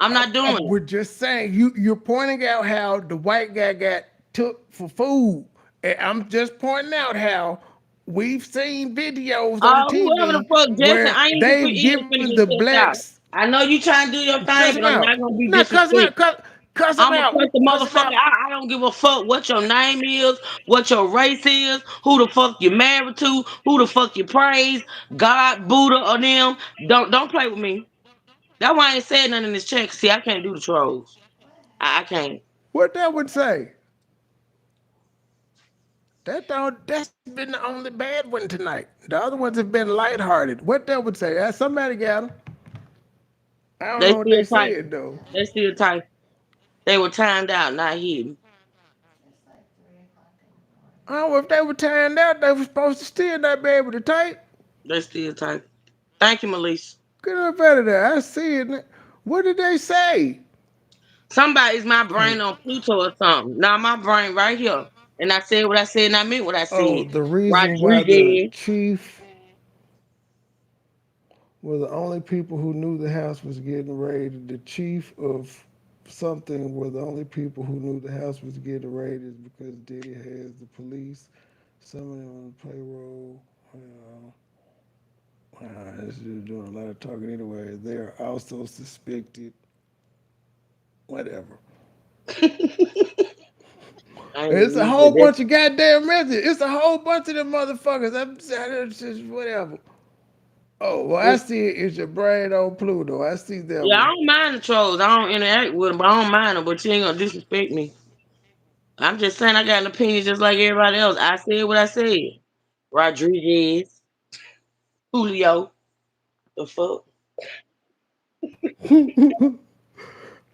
I'm not doing it. we're just saying you're pointing out how the white guy got took for food, and I'm just pointing out how we've seen videos on Whoever the TV fuck Jason, where I ain't even they've even finna given get the stressed out. blacks I know you trying to do your cuss thing, them but I'm out. not gonna be No, cuss them out, disrespectful. cuss them I'm a out, cuss the cuss them motherfucker. out. I don't give a fuck what your name is, what your race is, who the fuck you married to, who the fuck you praise, God, Buddha, or them. Don't play with me. That's why I ain't said nothing in this chat. See, I can't do the trolls. I can't. What that would say? That's been the only bad one tonight. The other ones have been lighthearted. What that would say? Somebody got them. I don't They know what still they typing. said though. They still typing. They were timed out, not hidden. Oh, if they were timed out, they were supposed to still not be able to type. They still typing. Thank you, Melissa. Get up out of there. I see it. What did they say? Somebody's my brain on Pluto or something. Now my brain right here. And I said what I said and I meant what I Oh, said. the reason why the Rodriguez. chief were the only people who knew the house was getting raided. The chief of something were the only people who knew the house was getting raided because Diddy has the police. Some of them on the payroll. This is doing a lot of talking anyway. They are also suspected. Whatever. It's a whole bunch of goddamn messages. It's a whole bunch of them motherfuckers. It's just whatever. Oh, well, I see it. It's your brain on Pluto. I see that Yeah, I one. don't mind the trolls. I don't interact with them, but I don't mind them. But you ain't gonna disrespect me. I'm just saying I got an opinion just like everybody else. I said what I said. Rodriguez. Julio. The fuck?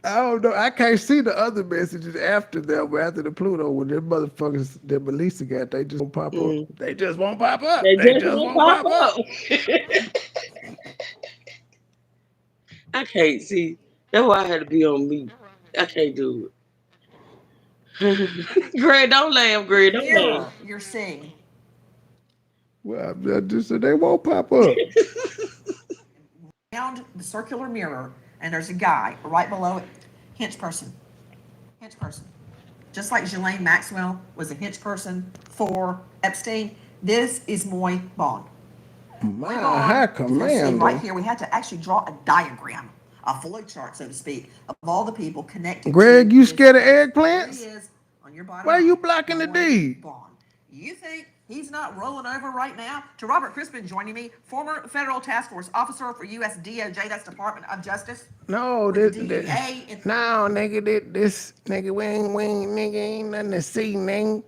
I don't know. I can't see the other messages after that, but after the Pluto, when them motherfuckers that Melissa got, they just won't pop up. They just won't pop up. They They just just won't won't pop pop up. up. I can't see. That's why I had to be on mute. I can't do it. Greg, don't laugh, Greg. Don't laugh. Mirror, you're seeing. Well, I just said they won't pop up. Found the circular mirror, and there's a guy right below it, hinge person. Hinge person. Just like Ghislaine Maxwell was a hinge person for Epstein, this is Moy Bond. My high You can see commando. right here, we had to actually draw a diagram, a flow chart, so to speak, of all the people connected Greg, to you this. scared of There eggplants? he is on your bottom Why are you right, blocking the Moy D? Bond. You think he's not rolling over right now? To Robert Crispin joining me, former federal task force officer for U.S. DOJ, that's Department of Justice. No, With this, DEA and no, nigga, this nigga, nigga, ain't nothing to see, nigga.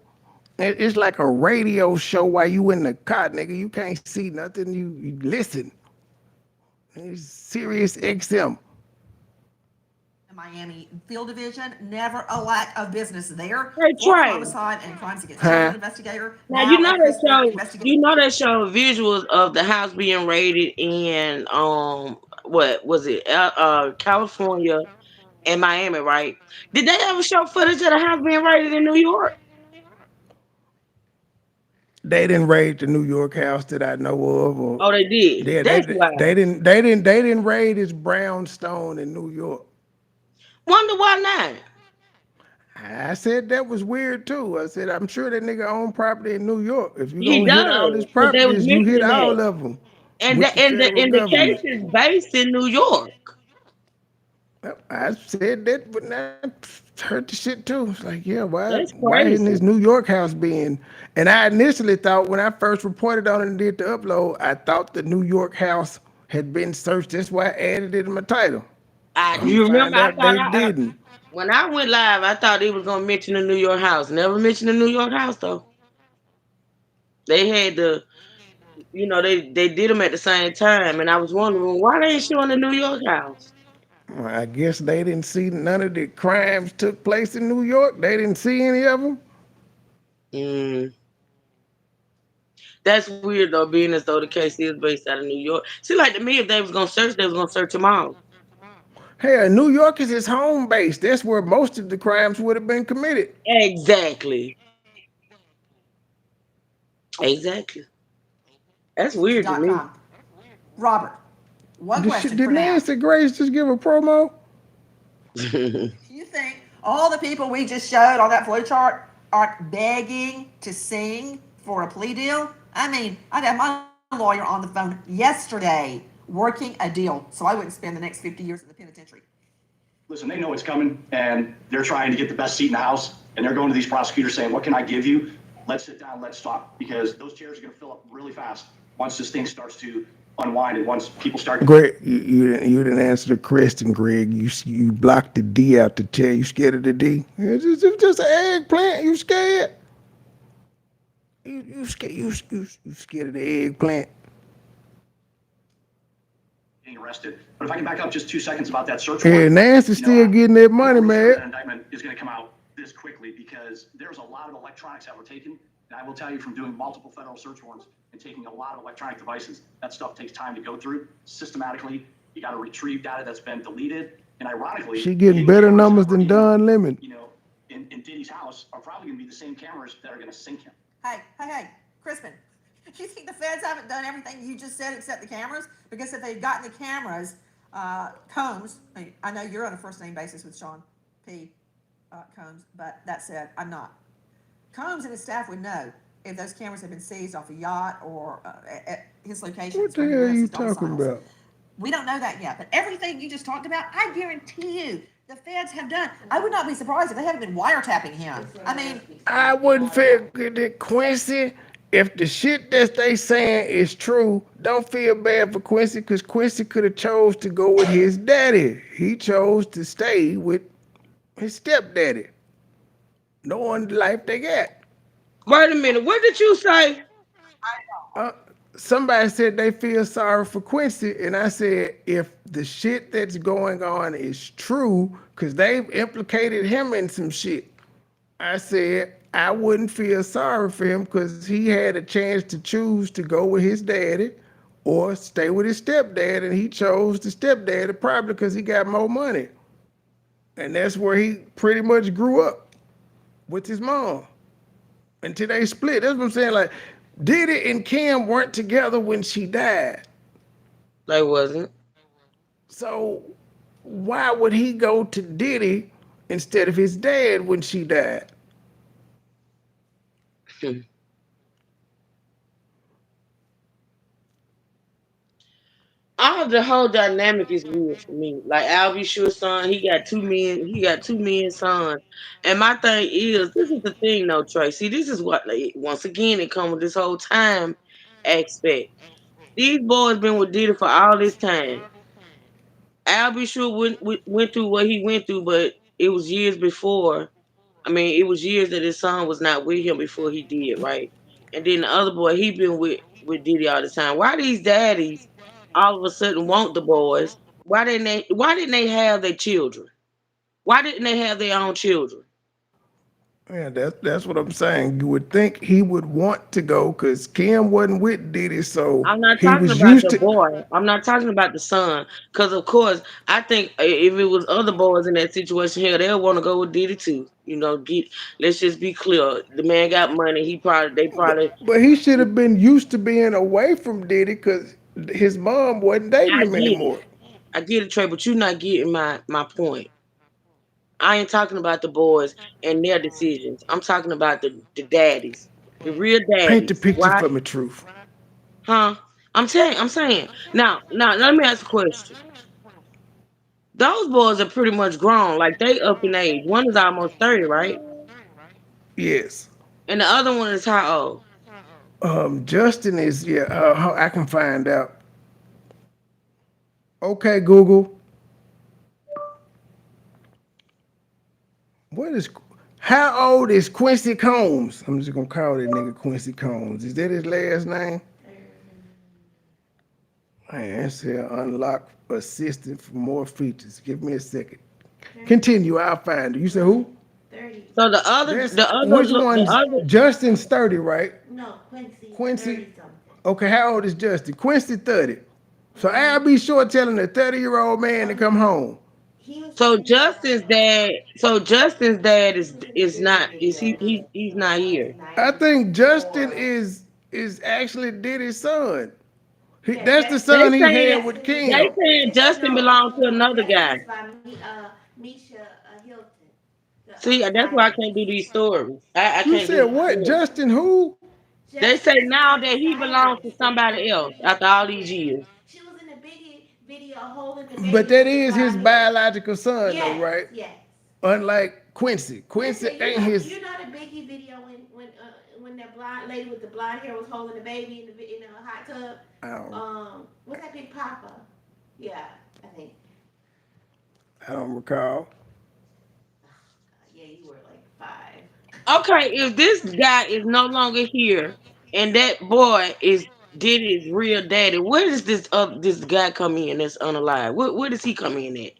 It's like a radio show while you in the car, nigga. You can't see nothing. You listen. It's Sirius XM. Miami Field Division, never a lack of business there. Hey Former Trey. homicide and crimes against children Huh? investigator, Now you now know a Crispin investigator. they show visuals of the house being raided in what was it California and Miami, right? Did they ever show footage of the house being raided in New York? They didn't raid the New York house that I know of, or Oh, they did. yeah, That's why. they didn't raid his brownstone in New York. Wonder why not? I said that was weird too. I said I'm sure that nigga own property in New York. If you He gonna hit all does, his because they was properties, you hit mentioning all that, of them and with the federal and the case government. is based in New York. Well, I said that when I heard the shit too. It's like, yeah, That's why isn't crazy. this New York house being? And I initially thought when I first reported on it and did the upload, I thought the New York house had been searched. That's why I added it in my title. Come to You remember? find out they didn't. When I went live, I thought they was gonna mention the New York house. Never mentioned the New York house though. They had the, they did them at the same time, and I was wondering why they ain't showing the New York house. Well, I guess they didn't see none of the crimes took place in New York. They didn't see any of them. Mm, that's weird though, being as though the case is based out of New York. See, like to me, if they was gonna search, they was gonna search them all. Hell, New York is his home base. That's where most of the crimes would have been committed. Exactly. Exactly. That's weird to me. .com. Robert, one question Did for now. Nancy Grace just give a promo? Do you think all the people we just showed on that flow chart aren't begging to sing for a plea deal? I mean, I'd have my lawyer on the phone yesterday working a deal so I wouldn't spend the next 50 years in the penitentiary. Listen, they know it's coming, and they're trying to get the best seat in the House, and they're going to these prosecutors saying, what can I give you? Let's sit down, let's talk, because those chairs are going to fill up really fast once this thing starts to unwind and once people start to... Greg, you didn't answer the question, Greg. You blocked the D out the chair. You scared of the D? It's just an eggplant. You scared? You scared of the eggplant? Getting arrested. But if I can back up just 2 seconds about that search Yeah, warrant, Nancy's still getting that money, I'm man. that indictment is going to come out this quickly because there's a lot of electronics that were taken. And I will tell you from doing multiple federal search warrants and taking a lot of electronic devices, that stuff takes time to go through systematically. You got to retrieve data that's been deleted. And ironically, She getting better numbers than Don Lemon. In Diddy's house are probably going to be the same cameras that are going to sink him. Hey, Crispin, you think the feds haven't done everything you just said except the cameras? Because if they'd gotten the cameras, Combs, I know you're on a first name basis with Sean P. Combs, but that said, I'm not. Combs and his staff would know if those cameras had been seized off a yacht or at his location. What the hell are you talking about? We don't know that yet, but everything you just talked about, I guarantee you, the feds have done. I would not be surprised if they haven't been wiretapping him. I mean, I wouldn't feel good that Quincy, if the shit that they saying is true, don't feel bad for Quincy because Quincy could have chose to go with his daddy. He chose to stay with his stepdaddy, knowing the life they got. Wait a minute, what did you say? Somebody said they feel sorry for Quincy, and I said if the shit that's going on is true, because they've implicated him in some shit, I said I wouldn't feel sorry for him because he had a chance to choose to go with his daddy or stay with his stepdad, and he chose the stepdaddy probably because he got more money. And that's where he pretty much grew up with his mom until they split. That's what I'm saying. Like, Diddy and Kim weren't together when she died. They wasn't. So why would he go to Diddy instead of his dad when she died? All the whole dynamic is weird for me. Like Albie Shure's son, he got 2 men. He got 2 men sons. And my thing is, this is the thing, though, Trey. See, this is what, like, once again, it comes with this whole time aspect. These boys been with Diddy for all this time. Albie Shure went through what he went through, but it was years before. I mean, it was years that his son was not with him before he did, right? And then the other boy, he been with Diddy all the time. Why these daddies all of a sudden want the boys? Why didn't they have their children? Why didn't they have their own children? Yeah, that's what I'm saying. You would think he would want to go because Kim wasn't with Diddy, so I'm not he talking was about used the to. boy. I'm not talking about the son. Because, of course, I think if it was other boys in that situation here, they'll want to go with Diddy too. Let's just be clear. The man got money. They probably, But he should have been used to being away from Diddy because his mom wasn't dating I him get it. anymore. I get it, Trey, but you're not getting my point. I ain't talking about the boys and their decisions. I'm talking about the daddies, the real Paint the daddies. picture Why? for me, truth. Huh? I'm saying. Now, let me ask a question. Those boys are pretty much grown. Like they up in age. One is almost 30, right? Yes. And the other one is how old? Justin is yeah. I can find out. Okay, Google. What is? How old is Quincy Combs? I'm just gonna call that nigga Quincy Combs. Is that his last name? Man, it said unlock assistant for more features. Give me a second. Continue. I'll find it. You said who? So the other That's the other which look the one's other Justin's 30, right? No, Quincy. Quincy. 30-something. Okay, how old is Justin? Quincy 30. So I'll be short telling a 30-year-old man to come home. so Justin's dad is not is he's not here. I think Justin is actually Diddy's son. That's the They son he saying had with they Kim. saying Justin belongs to another guy. Misha Hilton. The See, other that's side why I of can't it. do these stories. I You can't do said these what? stories. Justin who? They say Justin's now on that the he belongs side. to somebody else after all these years. She was in the Biggie video holding the But baby that with the is his blonde hair. biological son, though, Yes, right? yes. Unlike Quincy. Quincy Listen, ain't his. you know the Biggie video when that blonde lady with the blonde hair was holding the baby in the hot tub. What's that Big Papa? Yeah, I think. I don't recall. Yeah, you were like 5. Okay, if this guy is no longer here and that boy is Diddy's real daddy, where does this guy come in that's unalive? Where does he come in at?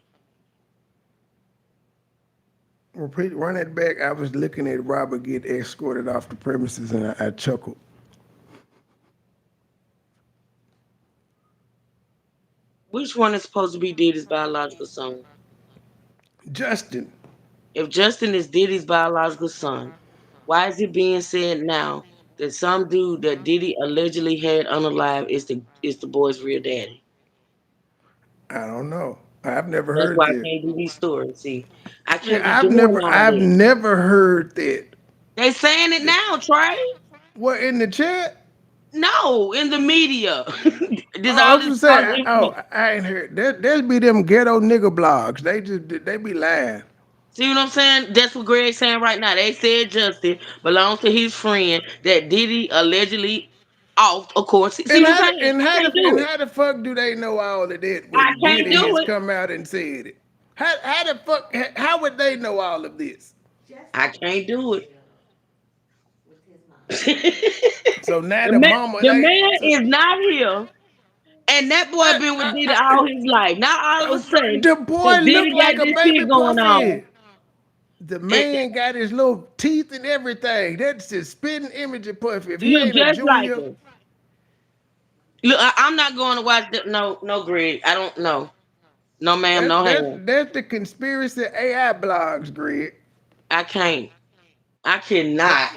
Repeat, run it back. I was looking at Robert get escorted off the premises, and I chuckled. Which one is supposed to be Diddy's biological son? Justin. If Justin is Diddy's biological son, why is it being said now that some dude that Diddy allegedly had unalive is the boy's real daddy? I don't know. I've never That's heard why I that. can't do these stories. See, I can't be Yeah, doing all I've that. never heard that. They saying it now, Trey. What in the chat? No, in the media. There's Oh, I all was this gonna false say. information. I ain't heard. That be them ghetto nigga blogs. They be lying. See what I'm saying? That's what Greg's saying right now. They said Justin belongs to his friend that Diddy allegedly off, of course. See what I'm saying? I can't do it. How the fuck do they know all of that I when can't Diddy do has it. come out and said it? How the fuck? How would they know all of this? I can't do it. So now The the man, mama the they man is not here, and that boy been with Diddy all his life. Now all of a sudden, the boy since look Diddy got like a this baby shit going on, puffy. The it, man got his little teeth and everything. That's his spitting image of Puffy. If he look ain't a just like junior, him. Look, I'm not going to watch that. No, no, Greg. I don't know. No, ma'am. No, ham. that's the conspiracy AI blogs, Greg. I can't. I cannot.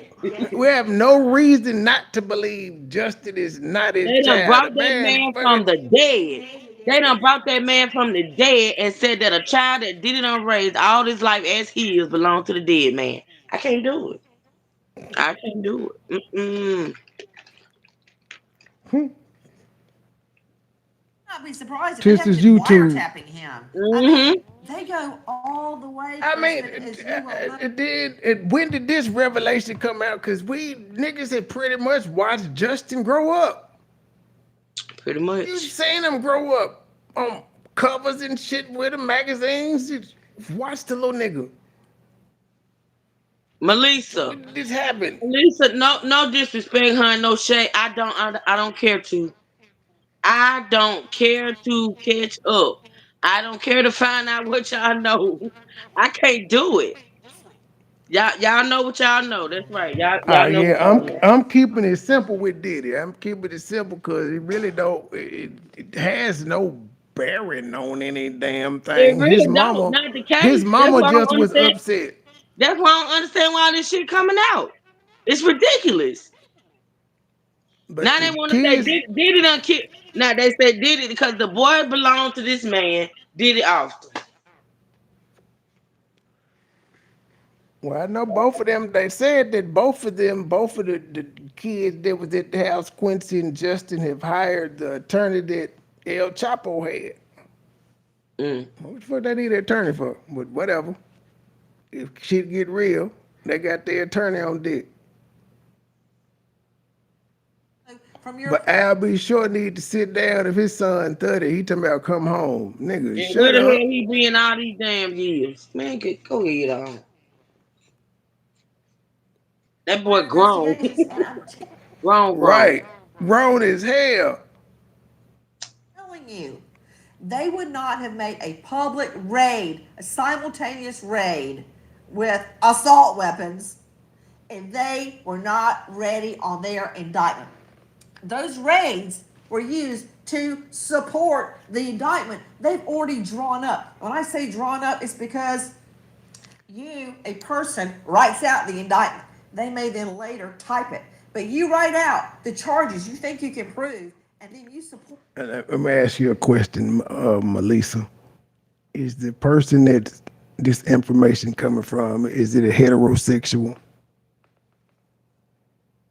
We have no reason not to believe Justin is not his They done child. The brought that man man from fucking the dead. They done brought that man from the dead and said that a child that Diddy done raised all his life as his belong to the dead man. I can't do it. I can't do it. Mm-mm. Not be surprised if they just haven't as been YouTube. wiretapping him. I Mm-hmm. mean, they go all the way. I mean, as you well know. when did this revelation come out? Because we niggas had pretty much watched Justin grow up. Pretty You've much. seen him grow up on covers and shit with him, magazines. You watch the little nigga. Melissa. When did this happen? Melissa, no disrespect, hun, no shade. I don't care to. I don't care to catch up. I don't care to find out what y'all know. I can't do it. Y'all know what y'all know. That's right. Y'all know Yeah, what y'all know. I'm keeping it simple with Diddy. I'm keeping it simple because it really don't. It has no bearing on any damn It thing. really don't. Not the His case. That's mama why I just don't was understand. upset. That's why I don't understand why this shit coming out. It's ridiculous. But Now they the want to say kids, Diddy done kill. Now they say Diddy because the boy belonged to this man, Diddy Austin. well, I know both of them. They said that both of them, both of the kids that was at the house, Quincy and Justin, have hired the attorney that El Chapo had. What the fuck they need an attorney for? But whatever. If shit get real, they got their attorney on deck. From your But Al B. Short need to sit down if his son 30. He talking about come home. Nigga, And where shut the hell up. he been all these damn years? Man, go ahead on. That boy grown. investigations, and I'm grown. Right. Grown as hell. telling you, they would not have made a public raid, a simultaneous raid with assault weapons if they were not ready on their indictment. Those raids were used to support the indictment they've already drawn up. When I say drawn up, it's because you, a person, writes out the indictment. They may then later type it. But you write out the charges you think you can prove, and then you support. Let me ask you a question, Melissa. Is the person that this information coming from, is it a heterosexual?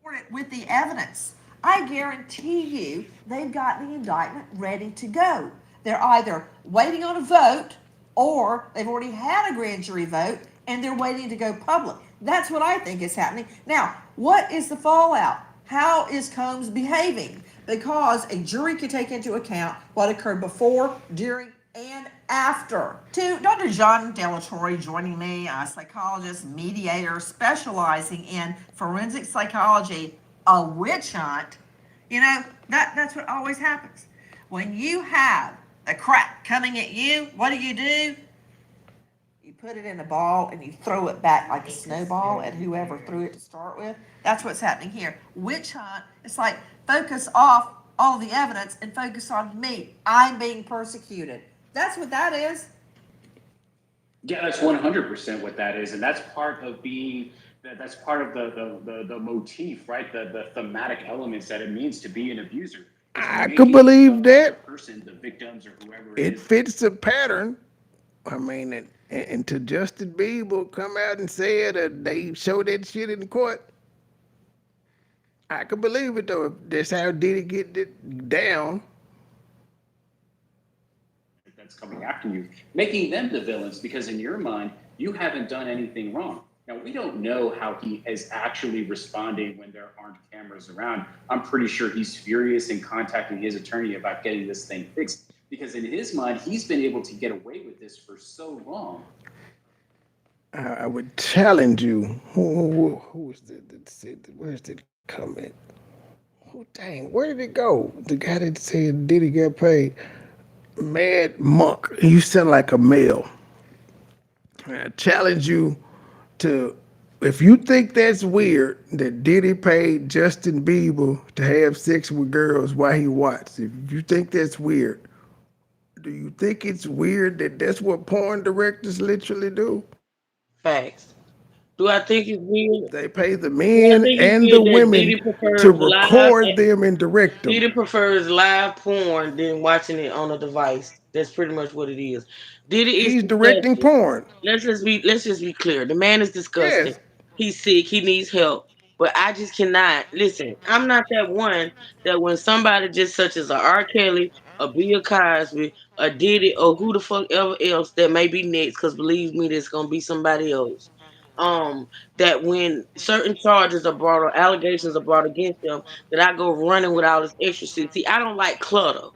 It with the evidence. I guarantee you they've got the indictment ready to go. They're either waiting on a vote or they've already had a grand jury vote and they're waiting to go public. That's what I think is happening. Now, what is the fallout? How is Combs behaving? Because a jury could take into account what occurred before, during, and after. To Dr. John Delatorre joining me, a psychologist, mediator, specializing in forensic psychology, a witch hunt. You know, that's what always happens. When you have a crack coming at you, what do? You put it in a ball and you throw it back like a snowball at whoever threw it to start with. That's what's happening here. Witch hunt, it's like focus off all the evidence and focus on me. I'm being persecuted. That's what that is. Yeah, that's 100% what that is, and that's part of being. That's part of the motif, right? The thematic elements that it means to be an abuser. It's I could making believe the other that. person, the victims or whoever it It is. fits a pattern. I mean, and to Justin Bieber come out and say it, they show that shit in court. I could believe it though. If that's how Diddy get it down. That's coming after you, making them the villains because in your mind, you haven't done anything wrong. Now, we don't know how he is actually responding when there aren't cameras around. I'm pretty sure he's furious and contacting his attorney about getting this thing fixed because in his mind, he's been able to get away with this for so long. I would challenge you. Who was that said? Where's the comment? Oh dang, where did it go? The guy that said Diddy got paid. Mad Monk. You sound like a male. I challenge you to, if you think that's weird that Diddy paid Justin Bieber to have sex with girls while he watched, if you think that's weird, do you think it's weird that that's what porn directors literally do? Facts. Do I think it's weird? They pay the Do I men think it's and the weird that women Diddy to prefers live? record them and direct them. Diddy prefers live porn than watching it on a device. That's pretty much what it is. Diddy is He's directing disgusting. porn. Let's just be clear. The man is disgusting. Yes. He's sick. He needs help. But I just cannot listen. I'm not that one that when somebody just such as a R. Kelly, a Bill Cosby, a Diddy, or who the fuck ever else that may be next, because believe me, there's gonna be somebody else. Um, that when certain charges are brought or allegations are brought against them, that I go running with all this extra shit. See, I don't like clutter,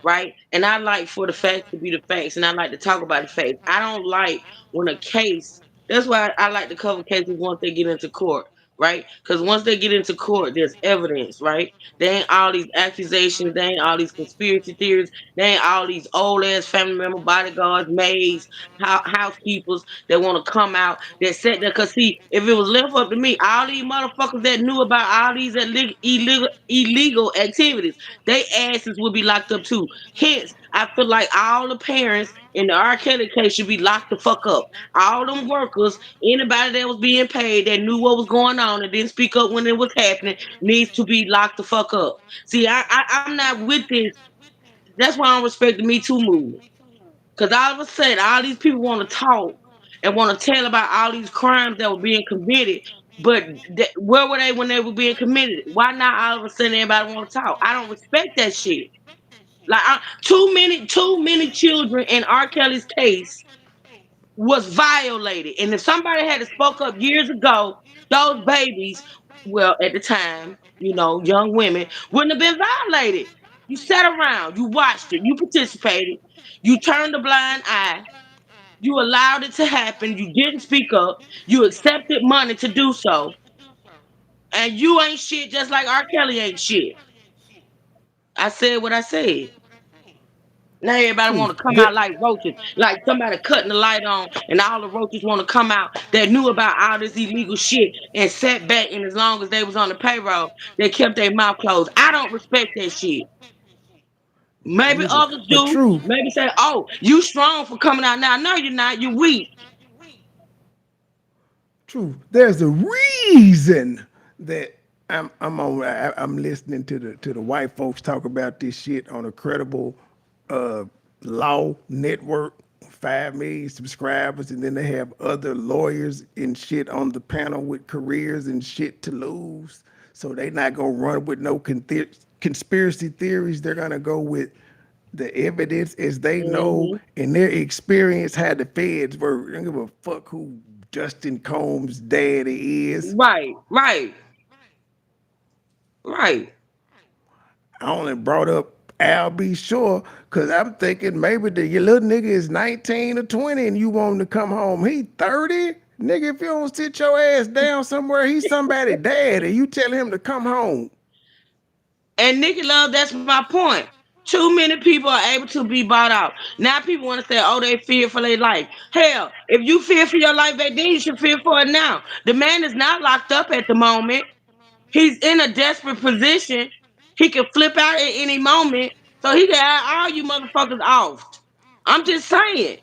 right? And I like for the facts to be the facts, and I like to talk about the facts. I don't like when a case. That's why I like to cover cases once they get into court. right? Because once they get into court, there's evidence, right? They ain't all these accusations, they ain't all these conspiracy theories, they ain't all these old ass family member bodyguards, maids, housekeepers that want to come out that said that. Cause see, if it was left up to me, all these motherfuckers that knew about all these illegal activities, they asses would be locked up too. Hence, I feel like all the parents in the R. Kelly case should be locked the fuck up. All them workers, anybody that was being paid that knew what was going on and didn't speak up when it was happening needs to be locked the fuck up. See, I'm not with this. That's why I don't respect the Me Too movement. Because all of a sudden, all these people want to talk and want to tell about all these crimes that were being committed. But where were they when they were being committed? Why not all of a sudden everybody want to talk? I don't respect that shit. Like too many children in R. Kelly's case was violated. And if somebody had spoke up years ago, those babies, well, at the time, young women wouldn't have been violated. You sat around, you watched it, you participated, you turned a blind eye, you allowed it to happen, you didn't speak up, you accepted money to do so, and you ain't shit just like R. Kelly ain't shit. I said what I said. Now everybody True. want to come out like roaches, like somebody cutting the light on, and all the roaches want to come out that knew about all this illegal shit and sat back. And as long as they was on the payroll, they kept their mouth closed. I don't respect that shit. Maybe Listen, others but do. true, Maybe say, "Oh, you strong for coming out now." No, you're not. You're weak. true. There's a reason that I'm listening to the white folks talk about this shit on a credible uh law network, 5 million subscribers, and then they have other lawyers and shit on the panel with careers and shit to lose. So they not gonna run with no conspiracy theories. They're gonna go with the evidence as they know Hmm. and their experience how the feds were. They don't give a fuck who Justin Combs' daddy is. Right, right, right. I only brought up Al B. Shore because I'm thinking maybe your little nigga is 19 or 20 and you want him to come home. He 30? Nigga, if you don't sit your ass down somewhere, he's somebody dad and you tell him to come home. And Nikki Love, that's my point. Too many people are able to be bought out. Now people want to say, "Oh, they fear for their life." Hell, if you fear for your life back then, you should fear for it now. The man is not locked up at the moment. He's in a desperate position. He can flip out at any moment, so he can have all you motherfuckers off. I'm just saying.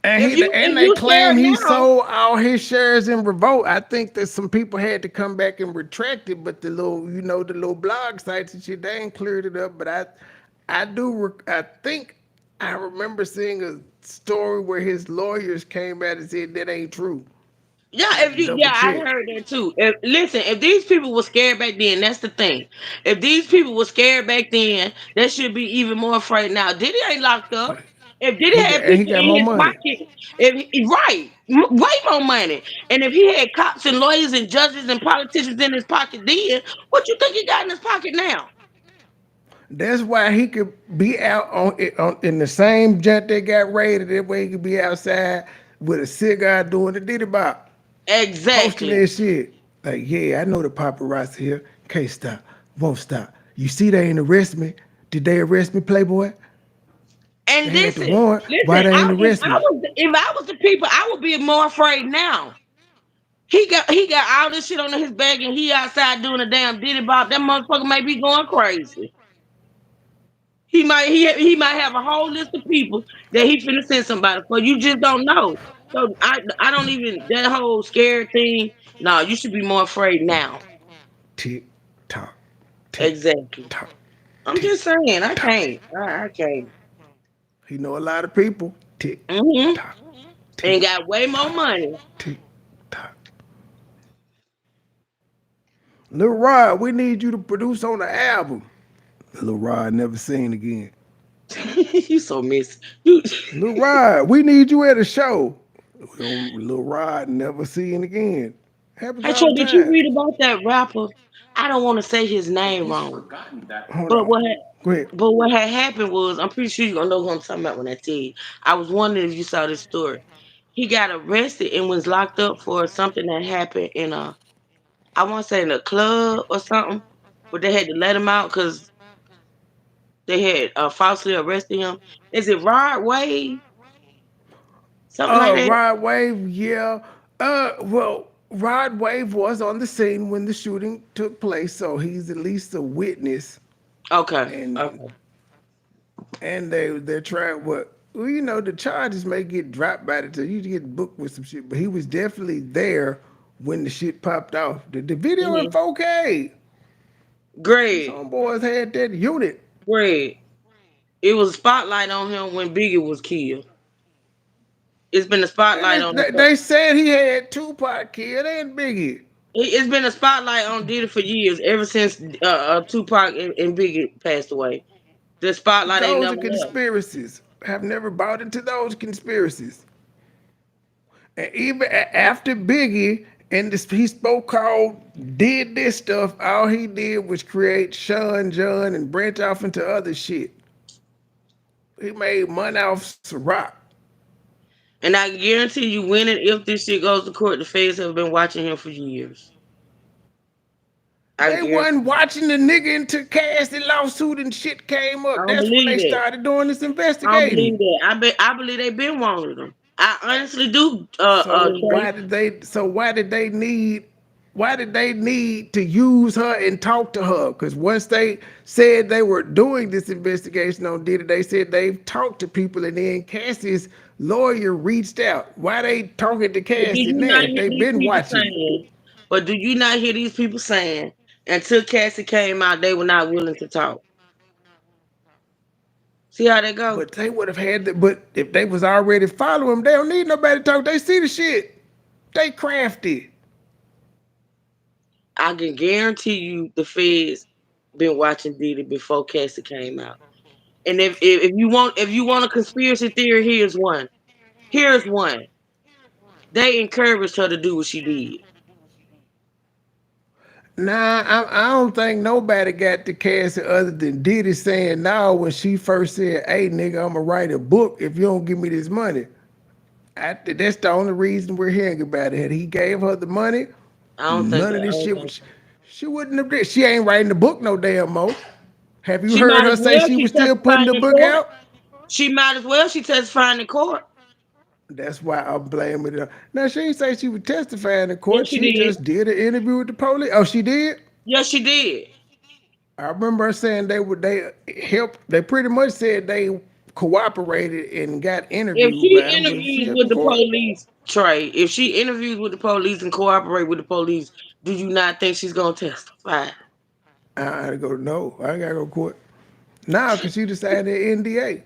And If he you and if they you claim scared he now, sold all his shares in revolt. I think that some people had to come back and retract it, but the little, the little blog sites and shit, they ain't cleared it up. But I think I remember seeing a story where his lawyers came out and said that ain't true. yeah, I had to double I check. heard that too. Listen, if these people were scared back then, that's the thing. If these people were scared back then, they should be even more afraid now. Diddy ain't locked up. If Diddy had He people got in more his money. pocket, right, way more money. And if he had cops and lawyers and judges and politicians in his pocket then, what you think he got in his pocket now? That's why he could be out in the same jet that got raided. That way he could be outside with a cigar doing the Diddy Bop, posting Exactly. that shit. Like, yeah, I know the paparazzi here. Can't stop, won't stop. You see, they ain't arrest me. Did they arrest me, Playboy? And They had the listen, warrant. Why listen. they I, ain't if arrest I me? was if I was the people, I would be more afraid now. He got all this shit on his back and he outside doing a damn Diddy Bop. That motherfucker might be going crazy. He might have a whole list of people that he finna send somebody for. You just don't know. So I don't even that whole scared thing. No, you should be more afraid now. Tick tock, tick Exactly. tock, I'm tick just saying I tock. can't. I can't. He know a lot of people. Tick Mm-hmm. tock, And tick got way more tock, money. tick tock. Lil Rod, we need you to produce on the album. Lil Rod never seen again. You so messy. You Lil Rod, we need you at a show. Lil Rod never seen again. Happens Hey all Troy, the did you time. read about that rapper? I don't want to say his name He's wrong. forgotten that. Hold But on. what had, Go ahead. but what had happened was, I'm pretty sure you're gonna know who I'm talking about when I tell you. I was wondering if you saw this story. He got arrested and was locked up for something that happened in I want to say in a club or something, but they had to let him out because they had falsely arrested him. Is it Rod Wave? Something like that. Rod Wave, yeah. Well, Rod Wave was on the scene when the shooting took place, so he's at least a witness. Okay. And Okay. and they're trying what well, you know, the charges may get dropped by the time you get booked with some shit, but he was definitely there when the shit popped off. The video in 4K. These Greg. homeboys had that unit. Greg. It was a spotlight on him when Biggie was killed. It's been a spotlight on him. They said he had Tupac killed and Biggie. It's been a spotlight on Diddy for years, ever since Tupac and Biggie passed away. The spotlight ain't Those never are left. conspiracies. Have never bought into those conspiracies. And even after Biggie and this, he spoke called did this stuff, all he did was create Sean John and branch off into other shit. He made money off Ciroc. And I guarantee you, when and if this shit goes to court, the feds have been watching him for years. They wasn't watching the nigga until Cassie lawsuit and shit came up. I don't That's when believe they that. started doing this I don't investigating. believe that. I believe they've been wanting them. I honestly do. So Trey. why did they need to use her and talk to her? Because once they said they were doing this investigation on Diddy, they said they've talked to people, and then Cassie's lawyer reached out. Why they talking to But do Cassie you now? not If hear they've these been people watching. saying? But do you not hear these people saying? Until Cassie came out, they were not willing to talk. See how they go? But they would have had the. But if they was already following, they don't need nobody to talk. They see the shit. They crafty. I can guarantee you, the feds been watching Diddy before Cassie came out. And if you want a conspiracy theory, here's one. Here's one. They encouraged her to do what she did. Nah, I don't think nobody got the Cassie other than Diddy saying no when she first said, "Hey, nigga, I'ma write a book if you don't give me this money." That's the only reason we're hearing about it. Had he gave her the money, I don't think none that. of I this don't shit think was. She wouldn't have did. She ain't writing the book no damn more. Have you she heard might her as say well she keep was still putting testifying the in book court. out? She might as well. She testifying in court. That's why I'm blaming her. Now she ain't say she was testifying in Yes, court. she She did. just did an interview with the police. Oh, she did? Yes, she did. I remember her saying they helped. They pretty much said they cooperated and got If interviewed by she him, but she interviews up with in the court. police, Trey, if she interviews with the police and cooperate with the police, do you not think she's gonna testify? I gotta go. No, I gotta go to court. Nah, cause she decided NDA.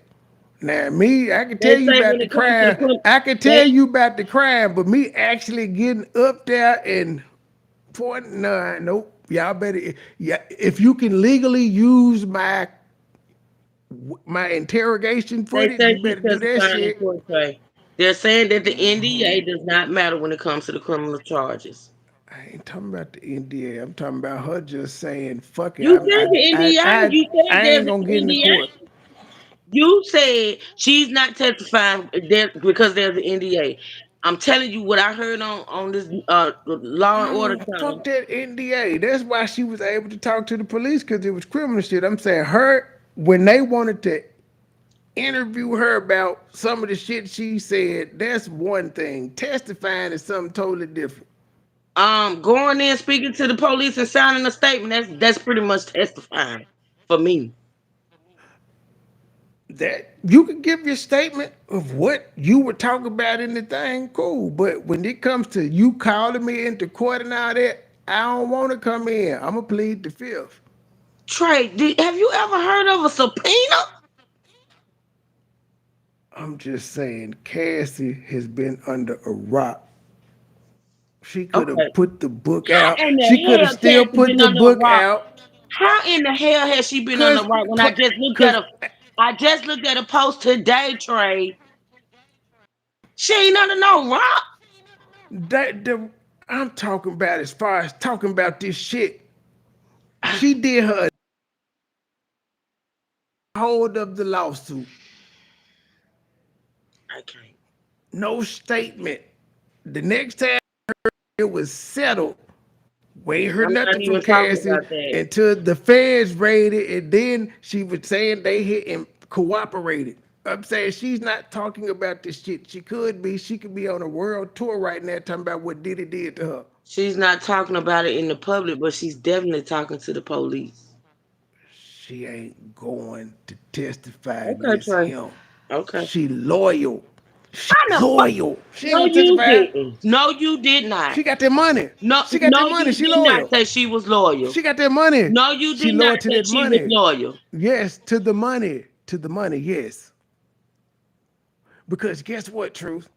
Now me, I can They tell you say about when the it comes to the crime. I can tell you about the crime, but me actually getting up there and nope. Y'all better. Yeah, if you can legally use my interrogation they footage, say you she's better do that testifying in shit. court, Trey. They're saying that the NDA does not matter when it comes to the criminal charges. I ain't talking about the NDA. I'm talking about her just saying, "Fuck it." You said the NDA. You said I there's ain't an gonna get in the NDA. court. You said she's not testifying there because there's an NDA. I'm telling you what I heard on this Law and Order Oh, fuck channel. that NDA. That's why she was able to talk to the police because it was criminal shit. I'm saying her when they wanted to interview her about some of the shit she said. That's one thing. Testifying is something totally different. Going in, speaking to the police, and signing a statement. That's pretty much testifying for me. That you can give your statement of what you were talking about in the thing, cool. But when it comes to you calling me into court and all that, I don't want to come in. I'm gonna plead the fifth. Trey, have you ever heard of a subpoena? I'm just saying, Cassie has been under a rock. She could Okay. have put the book How out. in She the could have hell still Cassie put been the under a book rock? out. How in the hell has she been under Cause, a rock when I just looked at cause I just looked at a post today, Trey. She ain't under no rock. I'm talking about as far as talking about this shit. She did her hold of the lawsuit. I can't. No statement. The next time it was settled, We ain't heard I'm not nothing from even talking Cassie about that. until the feds raided, and then she was saying they hit and cooperated. I'm saying she's not talking about this shit. She could be. She could be on a world tour right now talking about what Diddy did to her. She's not talking about it in the public, but she's definitely talking to the police. She ain't going to testify Okay, against Trey. him. Okay. She loyal. She I know. loyal. She ain't No, gonna you testify. didn't. No, you did not. She got that money. No, She got that no, money. you She did not loyal. say she was loyal. She got that money. No, you She did not loyal to say that she was money. loyal. Yes, to the money. To the money, yes. Because guess what, Truth?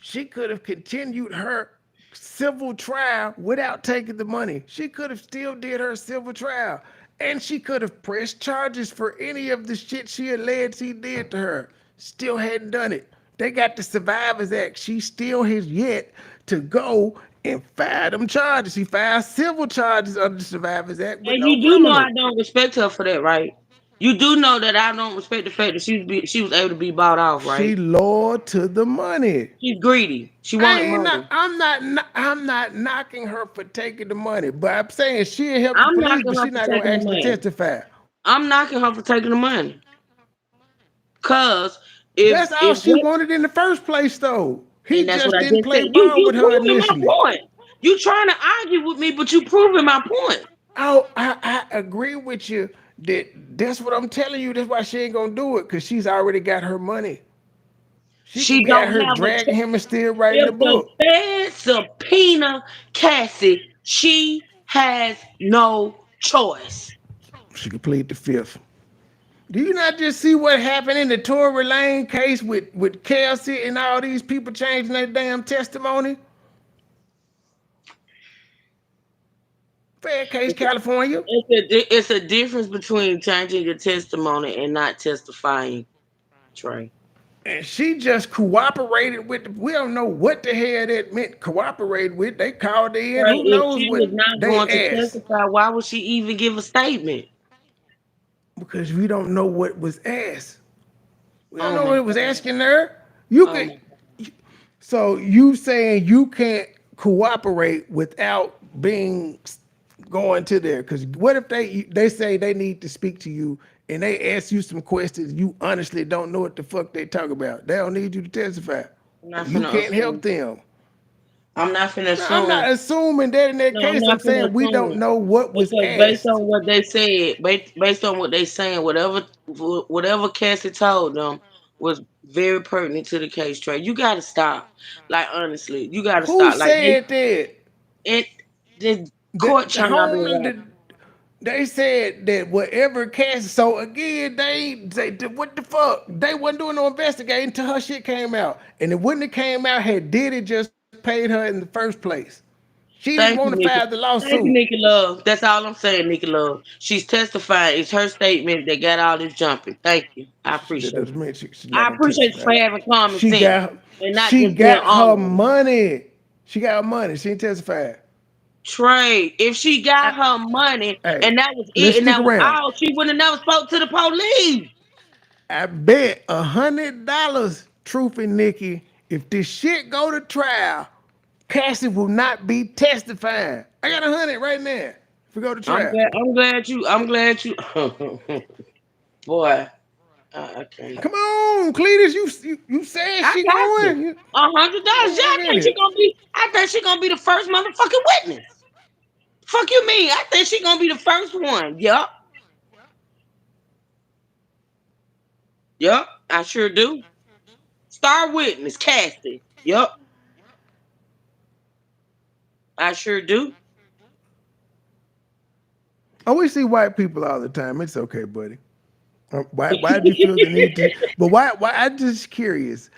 She could have continued her civil trial without taking the money. She could have still did her civil trial. And she could have pressed charges for any of the shit she alleged he did to her. Still hadn't done it. They got the Survivors Act. She still has yet to go and file them charges. She filed civil charges under the Survivors Act, but And no you do know I criminal. don't respect her for that, right? You do know that I don't respect the fact that she was able to be bought off, She right? loyal to the money. She's greedy. She wanted money. I'm not knocking her for taking the money, but I'm saying she'll help the I'm police, knocking but her she's for not gonna taking the actually money. testify. I'm knocking her for taking the money. Cause That's all if she what wanted in the first place, though. He and that's what just I didn't just said. play You ball with her proving my initially. point. You trying to argue with me, but you proving my point. Oh, I agree with you that's what I'm telling you. That's why she ain't gonna do it, because she's already got her money. She could She be out don't here have a dragging choice. him and still writing the If the book. Fed subpoena Cassie, she has no choice. She could plead the fifth. Do you not just see what happened in the Tory Lane case with Kelsey and all these people changing their damn testimony? Fair case, California. It's a difference between changing your testimony and not testifying, Trey. And she just cooperated with we don't know what the hell that meant, cooperate with. They called in, Trey, who if knows she what was not they going to asked. testify, why would she even give a statement? Because we don't know what was asked. We don't Oh know my what it was God. asking her. You Oh my could, so you saying you can't cooperate without being going to there? Because what if they say they need to speak to you and they ask you some questions you honestly don't know what the fuck they talk about? They don't need you to testify. I'm not You finna can't help assume. them. I'm not finna No, I'm assume. not assuming that in that No, I'm case. I'm not finna saying we don't assume. know what was Because based asked. on what they said, based on what they saying, whatever Cassie told them was very pertinent to the case, Trey. You gotta stop. Like honestly, you gotta Who stop. Like said that? the court The trying to be home, right. they said that whatever Cassie. So again, they what the fuck? They wasn't doing no investigating until her shit came out, and it wouldn't have came out had Diddy just paid her in the first place. She didn't Thank want you, to Nikki. file the Thank you, lawsuit. Nikki Love. That's all I'm saying, Nikki Love. She's testifying. It's her statement that got all this jumping. Thank you. I That appreciate it. doesn't mean she's not I gonna appreciate you testify. for having common She sense got and not she just being got her honorable. money. She got her money. She ain't testified. Trey, if she got her money Hey, and that was let's it and stick that was around. all, she would have never spoke to the police. I bet $100, Truth and Nikki, if this shit go to trial, Cassie will not be testifying. I got 100 right now. If we go to trial. I'm glad you boy. I can't. Come on, Cletus, you said I she got you. going. $100. Yeah, Wait a minute. I think she gonna be the first motherfucking witness. Fuck you mean? I think she gonna be the first one. Yup. Yup. I sure do. Star witness, Cassie. Yup. I sure do. Oh, we see white people all the time. It's okay, buddy. Why did you feel the need to? But why? I'm just curious.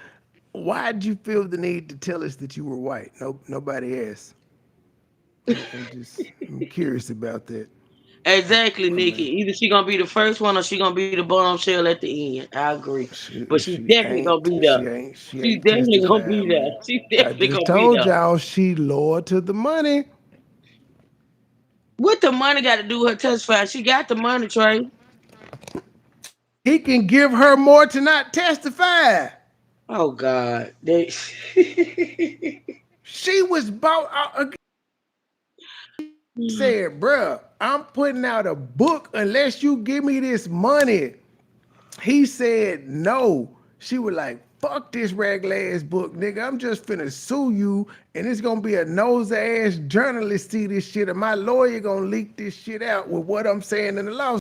Why did you feel the need to tell us that you were white? No, nobody asked. I'm curious about that. Exactly, I Nikki. mean, Either she gonna be the first one or she gonna be the bombshell at the end. I agree. But she's she definitely gonna be there. she She's ain't definitely gonna testifying, be there. man. She's I definitely just gonna be told there. y'all she loyal to the money. What the money got to do with her testifying? She got the money, Trey. He can give her more to not testify. Oh God. She was bought out. said, bruh, I'm putting out a book unless you give me this money. He said no. She was like, fuck this regular ass book, nigga. I'm just finna sue you, and it's gonna be a nose ass journalist see this shit, and my lawyer gonna leak this shit out with what I'm saying in the lawsuit.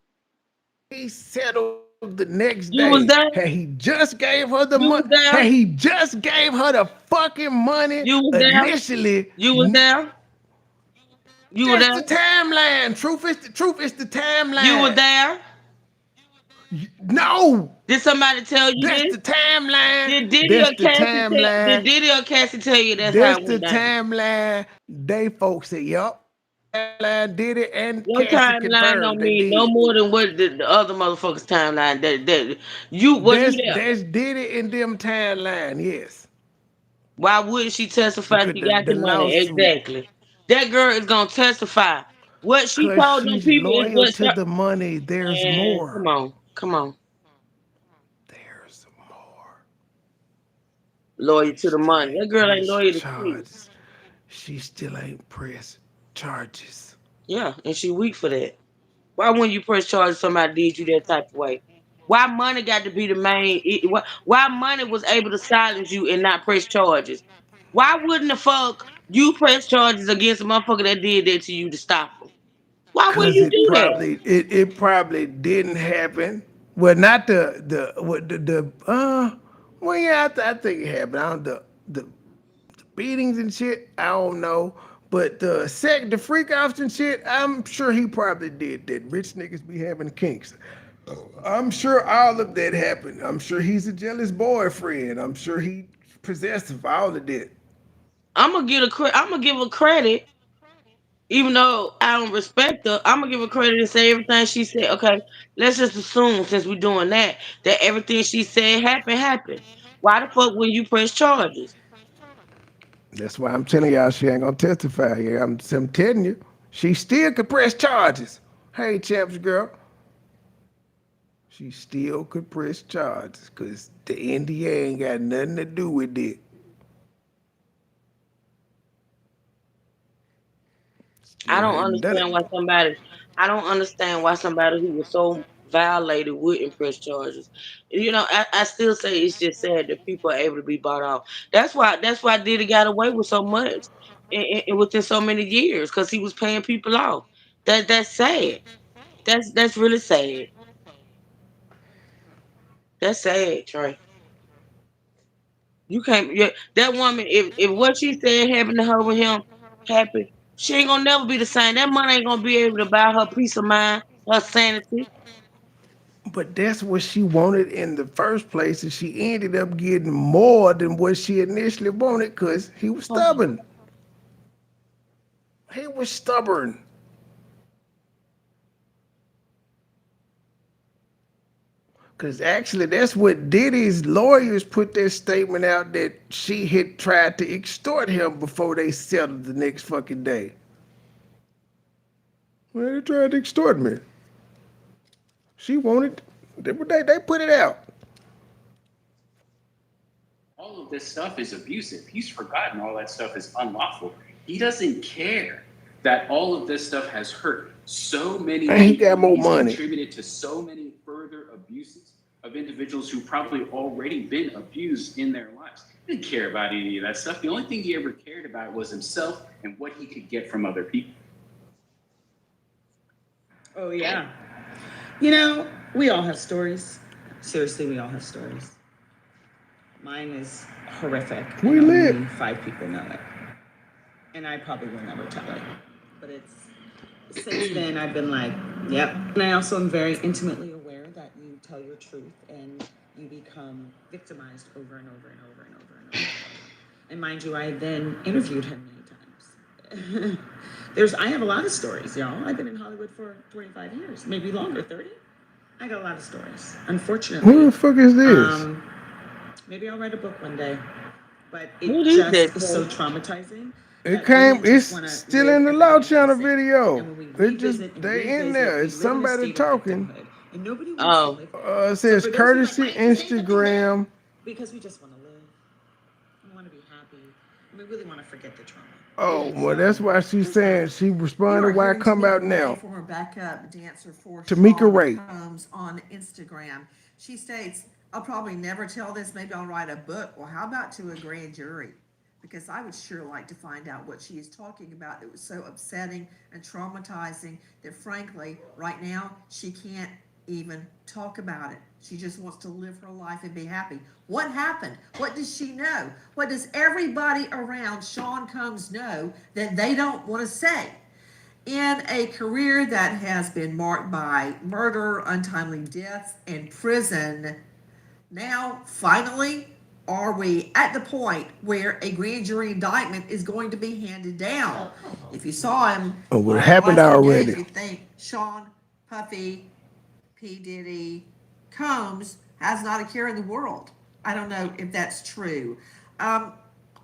He settled the next You was day. there? Had he just gave her the You was money, there? had he just gave her the fucking money You was there? initially. You was there? You were That's there? the timeline. Truth is the truth. It's the You were timeline. there? No. Did somebody tell you That's this? the timeline. Did Diddy That's or the Cassie timeline. tell you that's how That's it the went down? timeline. They folks say, yup. Timeline did it, and Your Cassie timeline confirmed don't they mean no did. more than what the other motherfuckers' timeline. That you wasn't you there. That's did it in them timeline, yes. Why wouldn't she testify Because she got the the money? lawsuit. Exactly. That girl is gonna testify. What she Because told them she's people is loyal what to the money. There's man, more. come on. Come on. There's more. Loyal to the money. That girl ain't Press loyal to shit. charges. She still ain't pressed charges. Yeah, and she weak for that. Why wouldn't you press charges somebody did you that type of way? Why money got to be the main? Why money was able to silence you and not press charges? Why wouldn't the fuck you press charges against a motherfucker that did that to you to stop them? Why wouldn't Cause you do that? it probably didn't happen. Well, not well, yeah, I think it happened. I don't the beatings and shit. I don't know, but the freak offs and shit. I'm sure he probably did that. Rich niggas be having kinks. I'm sure all of that happened. I'm sure he's a jealous boyfriend. I'm sure he possessive. All of that. I'm gonna give her credit, even though I don't respect her. I'm gonna give her credit and say everything she said. Okay, let's just assume since we're doing that everything she said happened. Why the fuck wouldn't you press charges? That's why I'm telling y'all she ain't gonna testify here. I'm telling you, she still could press charges. Hey, champs girl. She still could press charges because the NDA ain't got nothing to do with it. I Still don't hadn't done it. understand why somebody who was so violated wouldn't press charges. I still say it's just sad that people are able to be bought off. That's why Diddy got away with so much within so many years because he was paying people off. That's sad. That's really sad. That's sad, Trey. You can't. That woman, if what she said happened to her with him happened, she ain't gonna never be the same. That money ain't gonna be able to buy her peace of mind, her sanity. But that's what she wanted in the first place, and she ended up getting more than what she initially wanted because he was stubborn. He was stubborn. Because actually, that's what Diddy's lawyers put their statement out that she had tried to extort him before they settled the next fucking day. Well, they tried to extort me. She wanted, they put it out. All of this stuff is abusive. He's forgotten all that stuff is unlawful. He doesn't care that all of this stuff has hurt so many And he people. got more He's money. contributed to so many further abuses of individuals who probably already been abused in their lives. He didn't care about any of that stuff. The only thing he ever cared about was himself and what he could get from other people. Oh, yeah. We all have stories. Seriously, we all have stories. Mine is horrific. We and live. Only 5 people know it. And I probably will never tell it. But since then, I've been like, yep. And I also am very intimately aware that you tell your truth and you become victimized over and over and over and over and over. And mind you, I then interviewed him many times. I have a lot of stories, y'all. I've been in Hollywood for 25 years, maybe longer, 30. I got a lot of stories. Unfortunately. Who the fuck is this? Maybe I'll write a book one day. But What it is just that, is so traumatizing. It's still in the Law Channel video. They in there. It's somebody talking. Oh. It says courtesy Instagram. Because we just want to live. We want to be happy. We really want to forget the trauma. Oh, well, that's why she's saying she You responded. are Why hearing it come out Tamika Ray, now? former backup dancer for Tamika Sean Ray. Combs on Instagram. She states, I'll probably never tell this. Maybe I'll write a book. Well, how about to a grand jury? Because I would sure like to find out what she is talking about. It was so upsetting and traumatizing that, frankly, right now, she can't even talk about it. She just wants to live her life and be happy. What happened? What does she know? What does everybody around Sean Combs know that they don't want to say? In a career that has been marked by murder, untimely deaths, and prison, now, finally, are we at the point where a grand jury indictment is going to be handed down? If you saw him, Oh, well, it on happened watching the already. news, you think Sean Puffy, P. Diddy, Combs has not a care in the world. I don't know if that's true.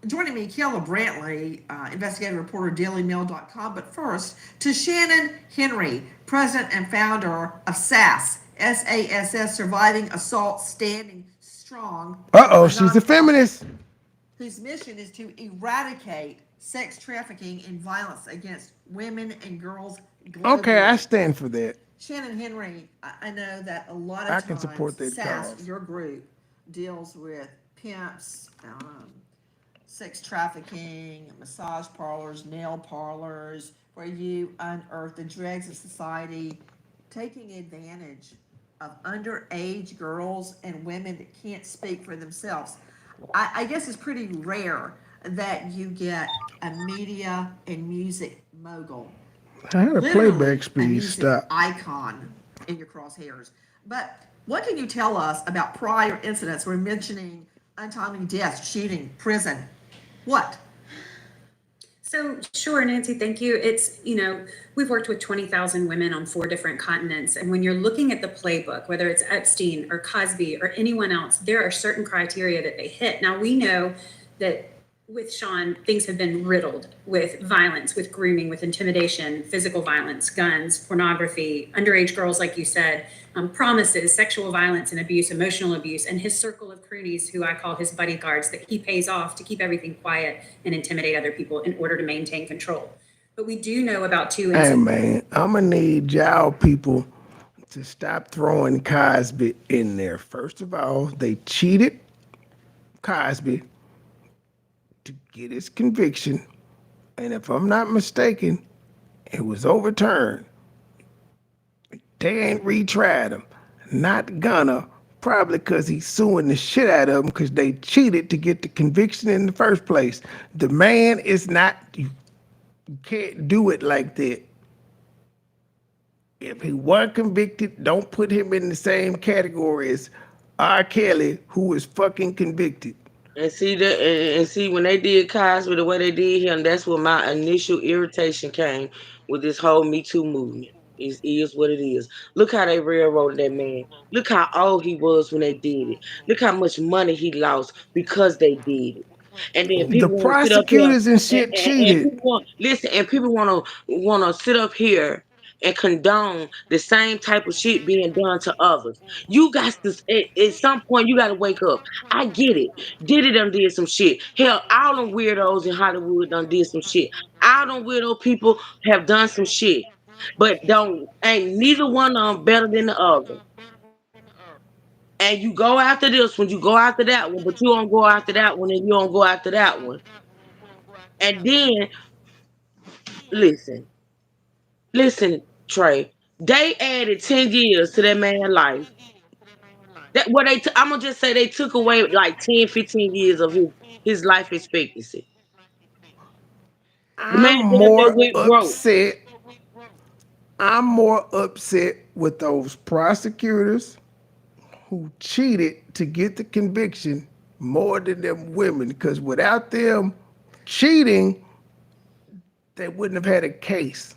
Joining me, Kayla Brantley, investigative reporter, dailymail.com. But first, to Shannon Henry, president and founder of SASS, SASS, Surviving Assault Standing Strong. Uh-oh, she's a feminist. Whose mission is to eradicate sex trafficking and violence against women and girls globally. Okay, I stand for that. Shannon Henry, I know that a lot of I times can support that SASS, cause. your group, deals with pimps, sex trafficking, massage parlors, nail parlors, where you unearth the dregs of society taking advantage of underage girls and women that can't speak for themselves. I guess it's pretty rare that you get a media and music mogul, I had a literally playback a speed music stop. icon in your crosshairs. But what can you tell us about prior incidents? We're mentioning untimely death, shooting, prison. What? So, sure, Nancy, thank you. It's, we've worked with 20,000 women on 4 different continents. And when you're looking at the playbook, whether it's Epstein or Cosby or anyone else, there are certain criteria that they hit. Now, we know that with Sean, things have been riddled with violence, with grooming, with intimidation, physical violence, guns, pornography, underage girls, like you said, promises, sexual violence and abuse, emotional abuse, and his circle of croonies, who I call his bodyguards, that he pays off to keep everything quiet and intimidate other people in order to maintain control. But we do know about 2 Hey, incidents. man, I'm going to need y'all people to stop throwing Cosby in there. First of all, they cheated Cosby to get his conviction. And if I'm not mistaken, it was overturned. They ain't retried him. Not gonna. Probably because he's suing the shit out of them because they cheated to get the conviction in the first place. The man is not, you can't do it like that. If he weren't convicted, don't put him in the same category as R. Kelly, who is fucking convicted. And see that, and see when they did Cosby the way they did him, that's where my initial irritation came with this whole Me Too movement. Is what it is. Look how they railroaded that man. Look how old he was when they did it. Look how much money he lost because they did it. And then The people want to sit up here prosecutors and and, shit and cheated. people want listen, and people want to sit up here and condone the same type of shit being done to others. You got to at some point you got to wake up. I get it. Diddy done did some shit. Hell, all them weirdos in Hollywood done did some shit. All them weirdo people have done some shit. But don't ain't neither one of them better than the other. And you go after this one, you go after that one, but you don't go after that one, and you don't go after that one. And then listen, listen, Trey. They added 10 years to that man's life. That what I'm gonna just say they took away like 10, 15 years of his life expectancy. The man I'm damn near more went broke. upset. I'm more upset with those prosecutors who cheated to get the conviction more than them women. Because without them cheating, they wouldn't have had a case.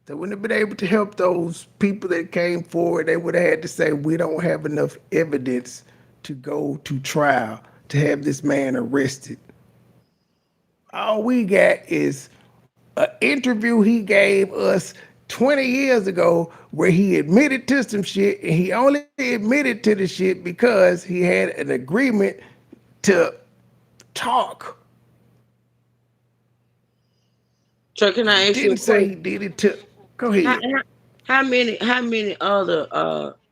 They wouldn't have been able to help those people that came forward. They would have had to say, we don't have enough evidence to go to trial to have this man arrested. All we got is an interview he gave us 20 years ago where he admitted to some shit, and he only admitted to the shit because he had an agreement to talk. Trey, can I ask you a Didn't say he question? did it to. Go How, ahead. how, how many other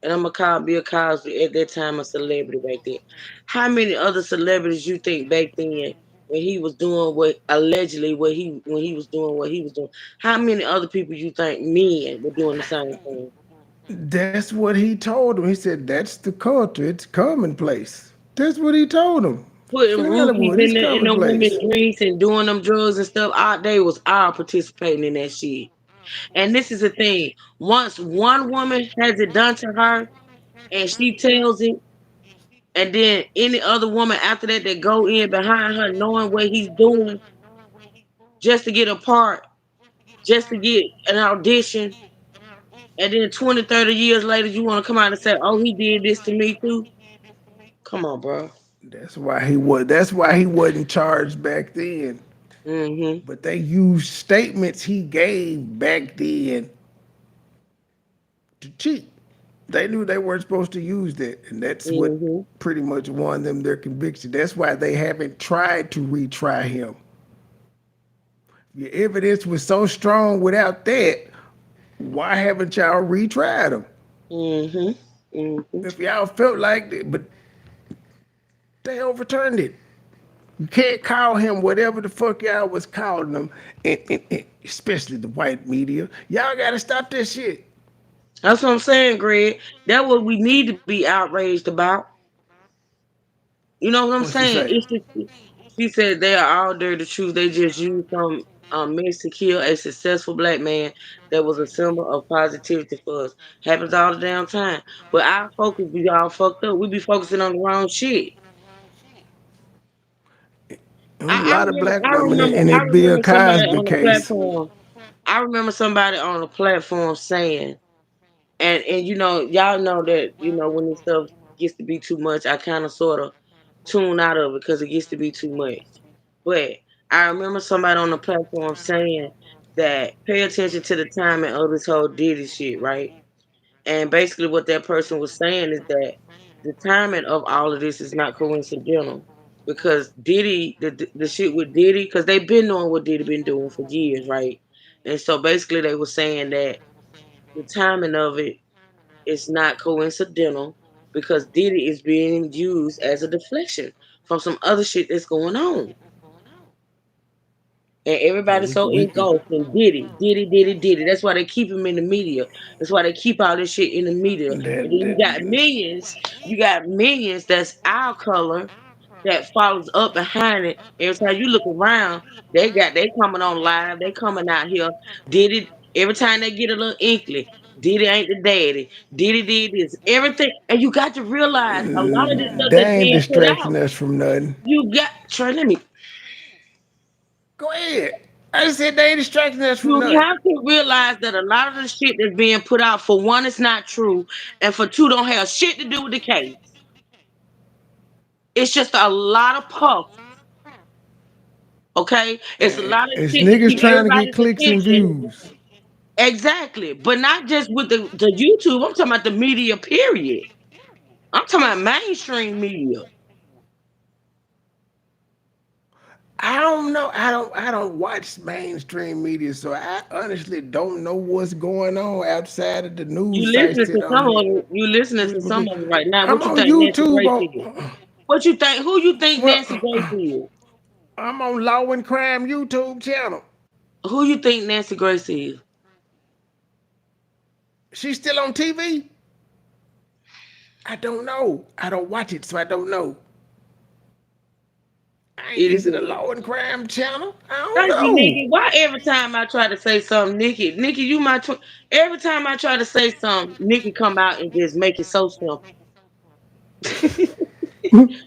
and I'm gonna call Bill Cosby at that time a celebrity back then. How many other celebrities you think back then when he was doing what allegedly what he when he was doing what he was doing? How many other people you think men were doing the same thing? That's what he told him. He said, that's the culture. It's commonplace. That's what he told him. Putting From rupees Hollywood, it's in the women's commonplace. drinks and doing them drugs and stuff. All they was all participating in that shit. And this is the thing. Once one woman has it done to her and she tells it, and then any other woman after that that go in behind her knowing what he's doing just to get a part, just to get an audition, and then 20, 30 years later you want to come out and say, oh, he did this to me too. Come on, bro. That's why he wasn't charged back then. Mm-hmm. But they used statements he gave back then to cheat. They knew they weren't supposed to use that, and that's what Mm-hmm. pretty much won them their conviction. That's why they haven't tried to retry him. Your evidence was so strong without that. Why haven't y'all retried him? Mm-hmm. Mm-hmm. If y'all felt like that, but they overturned it. You can't call him whatever the fuck y'all was calling him, and especially the white media. Y'all gotta stop this shit. That's what I'm saying, Greg. That's what we need to be outraged about. You know what I'm What she saying? say? It's just, she said they are all dirty truth. They just use some means to kill a successful black man that was a symbol of positivity for us. Happens all the damn time. But our focus be all fucked up. We be focusing on the wrong shit. There's a lot of black women in I that Bill remember somebody Cosby on the case. platform. I remember somebody on the platform saying, and y'all know that when this stuff gets to be too much, I kind of sort of tune out of it because it gets to be too much. But I remember somebody on the platform saying that pay attention to the timing of this whole Diddy shit, right? And basically, what that person was saying is that the timing of all of this is not coincidental because Diddy, the shit with Diddy, because they've been doing what Diddy been doing for years, right? And so basically, they were saying that the timing of it is not coincidental because Diddy is being used as a deflection from some other shit that's going on. And Yeah, everybody's so we can. engulfed in Diddy, Diddy, Diddy, Diddy. That's why they keep him in the media. That's why they keep all this shit in the media. And then you got That millions, that's our color that follows up behind it. Every time you look around, they coming on live, they coming out here. Diddy, every time they get a little inkling, Diddy ain't the daddy. Diddy did this. Everything. And you got to realize a lot of this stuff they that's ain't being put distracting out. us from nothing. You got Trey, let me Go ahead. I just said they ain't distracting us from You nothing. have to realize that a lot of the shit that's being put out, for one, it's not true, and for two, don't have shit to do with the case. It's just a lot of puff. Okay, it's a lot of It's shit to niggas keep trying to get everybody's clicks and attention. views. Exactly, but not just with the YouTube. I'm talking about the media. Period. I'm talking about mainstream media. I don't know. I don't watch mainstream media, so I honestly don't know what's going on outside of the You news sites listening that to some of it. You listening to some because of it right now. I'm What you on think Nancy YouTube Grace is? What you think? Who you think well, Nancy Grace is? I'm on Law and Crime YouTube channel. Who you think Nancy Grace is? She's still on TV? I don't know. I don't watch it, so I don't know. It Is it a is. Law and Crime channel? I don't Thank you, know. Nikki. Why every time I try to say something, Nikki, you my every time I try to say something, Nikki come out and just make it so simple.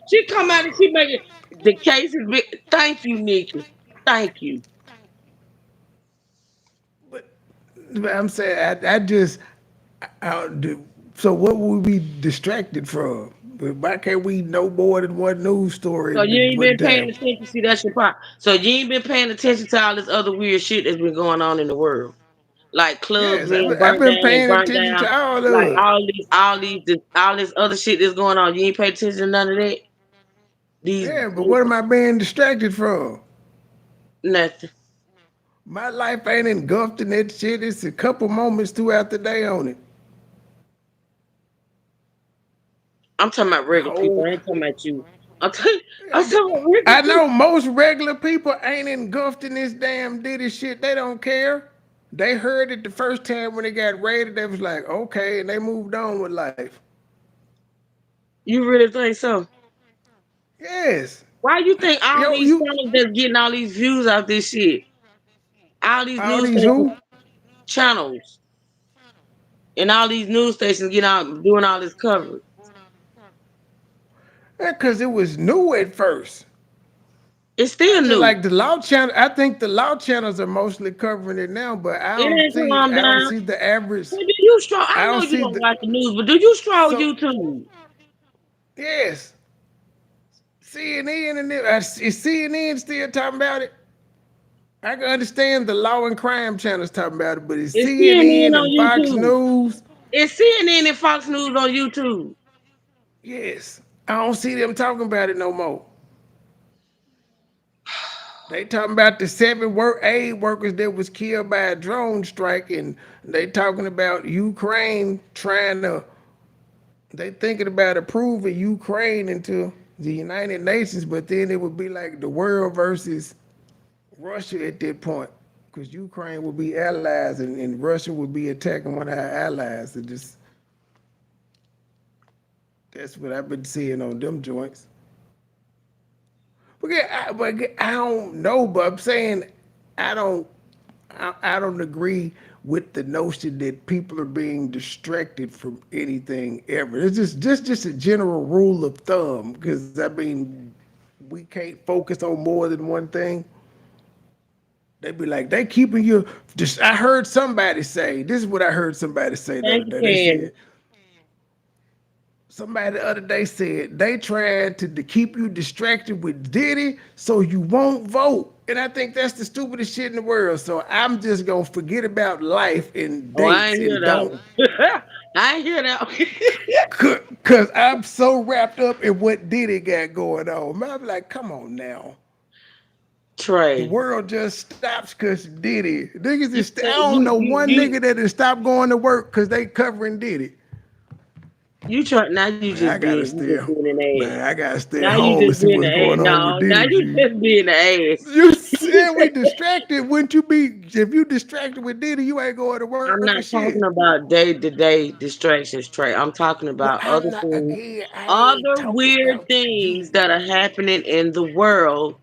She come out and she make it the case is big. Thank you, Nikki. Thank you. But I'm saying I just so what would we be distracted from? But why can't we know more than one news story So at you ain't one been paying time? attention. See, that's your problem. So you ain't been paying attention to all this other weird shit that's been going on in the world, like clubs Yes, being I've burnt been down and paying burnt attention down, to all like of it. all this other shit that's going on. You ain't pay attention to none of that. These Yeah, but what am I being distracted from? nothing. My life ain't engulfed in that shit. It's a couple moments throughout the day on it. I'm talking about regular people. I Oh, ain't talking about you. I'm talking about regular I know people. most regular people ain't engulfed in this damn Diddy shit. They don't care. They heard it the first time when it got raided. They was like, okay, and they moved on with life. You really think so? Yes. Why you think all Yo, these you channels that's getting all these views out this shit? All these all news these stations, who? channels, and all these news stations getting out doing all this coverage. Yeah, cause it was new at first. It's still new. Like the law channel, I think the law channels are mostly covering it now, but It ain't calm I don't down. see the average. Well, do you stroll? I I know don't you see don't the watch the news, but do you stroll so YouTube? yes. CNN and is CNN still talking about it? I can understand the law and crime channels talking about it, but it's It's CNN CNN on and Fox YouTube. News. It's CNN and Fox News on YouTube. Yes. I don't see them talking about it no more. They talking about the 7 aid workers that was killed by a drone strike, and they talking about Ukraine trying to. They thinking about approving Ukraine into the United Nations, but then it would be like the world versus Russia at that point, because Ukraine would be allies, and Russia would be attacking one of our allies. And just that's what I've been seeing on them joints. But I don't know. But I'm saying I don't. I don't agree with the notion that people are being distracted from anything ever. It's just a general rule of thumb. Because I mean, we can't focus on more than one thing. They be like, they keeping you. Just I heard somebody say. This is what I heard somebody say the other Thank you, day. They Candy. said somebody the other day said they tried to keep you distracted with Diddy so you won't vote. And I think that's the stupidest shit in the world. So I'm just gonna forget about life and Oh, I dates ain't hear and that don't one. I ain't hear that one. cause I'm so wrapped up in what Diddy got going on. I'm like, come on now. The Trey, world just stops cause Diddy. Niggas you is I don't know one you nigga that has stopped going to work cause they covering Diddy. you try now. Man, I gotta You stay. just being an ass. Man, I gotta stay Now you home and just see being what's an ass. going on with No, now Diddy. you G. just being an ass. You said we distracted. Wouldn't you be if you distracted with Diddy? You ain't going to work I'm and not shit. talking about day-to-day distractions, Trey. I'm talking Well, about I'm other not things, again. I ain't other talking weird about things you. that are happening in the world.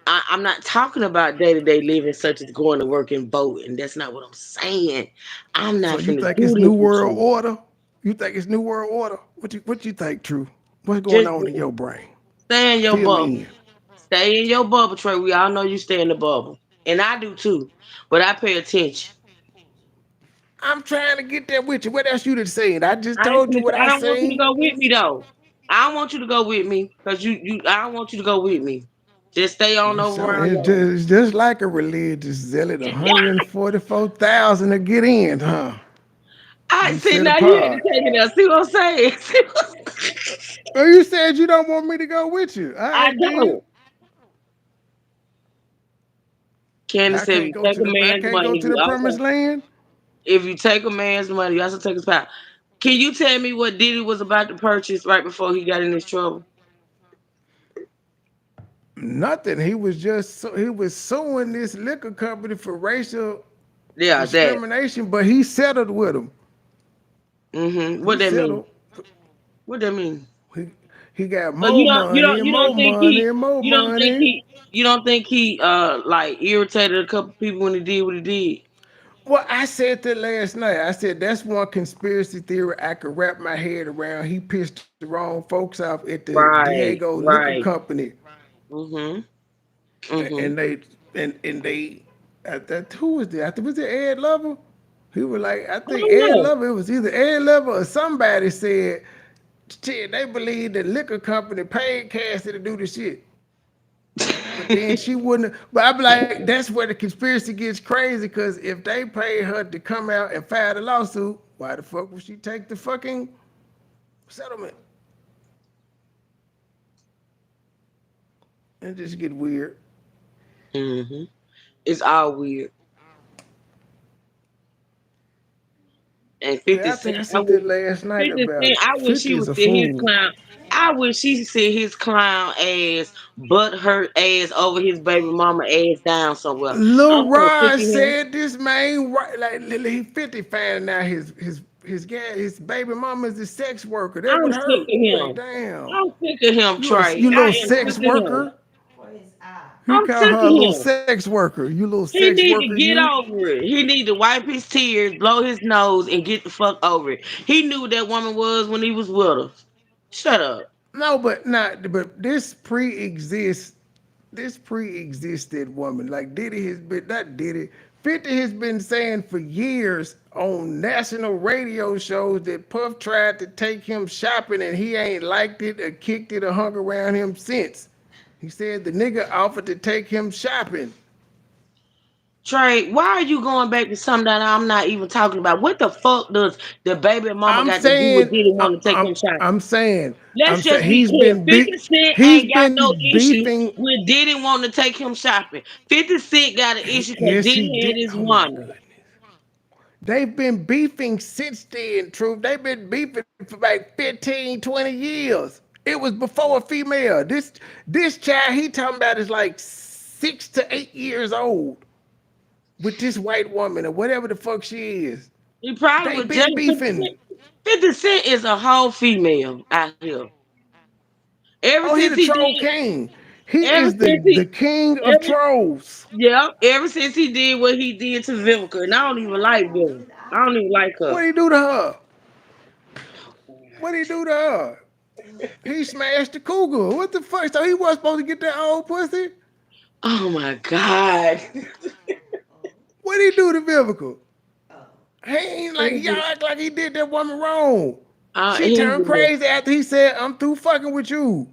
I'm not talking about day-to-day living, such as going to work and voting. That's not what I'm saying. I'm So not you finna think do it's New this with World you. Order? You think it's New World Order? What you think, True? What's going Just on in your brain? stay in your Fill bubble. me in. Stay in your bubble, Trey. We all know you stay in the bubble, and I do too. But I pay attention. I'm trying to get there with you. What else you done said? I just I ain't told you finna, what I I don't want you to seen. go with me though. I don't want you to go with me because I don't want you to go with me. Just stay on over So around your. it's just like a religious zealot. 144,000 to get in, huh? I You see set now you had to apart. take it out. See what I'm saying? Well, you said you don't want me to go with you. All I right, then. don't. Candace said, if you take a I man's can't go money, to the promised land. if you take a man's money, you also take his power. Can you tell me what Diddy was about to purchase right before he got in this trouble? Nothing. He was suing this liquor company for racial Yeah, that. discrimination, but he settled with them. What He that mean? settled. What that mean? He, he got So more money and you don't more think money and more money. you don't think he like irritated a couple people when he did what he did? Well, I said that last night. I said that's one conspiracy theory I could wrap my head around. He pissed the wrong folks off at the Right, Diego Liquor right. Company, Mm-hmm. and they that who was there? I think was it Ed Lover? He was like, I I think don't Ed know. Lover. It was either Ed Lover or somebody said, shit, they believe the liquor company paid Cassie to do the shit. But then she wouldn't. But I'm like, that's where the conspiracy gets crazy. Because if they paid her to come out and file the lawsuit, why the fuck would she take the fucking settlement? And just get weird. Mm-hmm. It's all weird. And Yeah, 50 I think Cent, I seen that last night 50 about Cent, it. I wish 50 he is would a sit his fool. clown. I wish he sit his clown ass, butt hurt ass over his baby mama ass down somewhere. Lil I'm so sick Rod of him. said this man right like he 50 finding out his baby mama is a sex worker. That I'm would sick hurt. of Like him. damn. I'm sick of him, Trey. You I little am sick sex of him. worker. He I'm called sick her a of little him. sex worker. You little He sex need worker, to get you. over it. He need to wipe his tears, blow his nose, and get the fuck over it. He knew what that woman was when he was with her. Shut up. No, but not but this pre-existed woman. Like Diddy has been not Diddy. 50 has been saying for years on national radio shows that Puff tried to take him shopping and he ain't liked it or kicked it or hung around him since. He said the nigga offered to take him shopping. Trey, why are you going back to something that I'm not even talking about? What the fuck does the baby mama I'm got to do with saying, Diddy want to take him shopping? I'm saying, Let's just be he's clear. been 50 Cent he's ain't got no been issue beefing. with Diddy wanting to take him shopping. 50 Cent got an issue because Yes, he Diddy had did. his Oh my woman. god. They've been beefing since then, Truth. They've been beefing for like 15, 20 years. It was before a female. This child he talking about is like 6 to 8 years old with this white woman or whatever the fuck she is. He probably They was just been 50 beefing. Cent. 50 Cent is a whole female out here. Ever Oh, he since the he troll did, king. He ever is since the king of ever, trolls. yeah, ever since he did what he did to Vivica, and I don't even like Vivica. I don't even like her. What he do to her? What he do to her? He smashed the cougar. What the fuck? So he wasn't supposed to get that old pussy? Oh my god. What he do to Vivica? He ain't like y'all act like he did that woman wrong. She He turned crazy after he said, "I'm through fucking with you."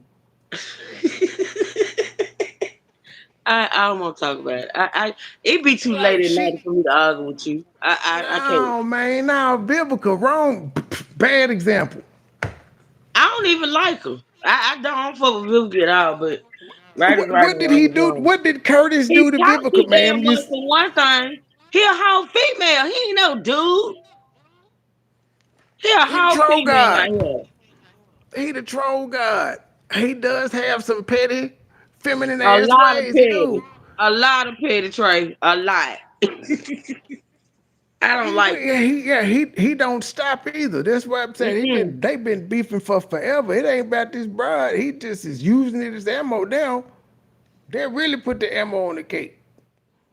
I don't want to talk about it. It'd be too late Like at night she, for me to argue with you. I can't. no man, no Vivica wrong. Bad example. I don't even like her. I don't fuck with Vivica at all. But right is right What and did wrong he is do? wrong. What did Curtis He do to talk too Vivica, damn ma'am? much for one thing. He a whole female. He ain't no dude. He a He the whole troll female out god. here. He the troll god. He does have some petty, feminine A ass lot of ways. He petty. do. A lot of petty, Trey. A lot. I don't like it. He don't stop either. That's what I'm saying. Mm-mm. They been beefing for forever. It ain't about this broad. He just is using it as ammo now. They really put the ammo on the cake.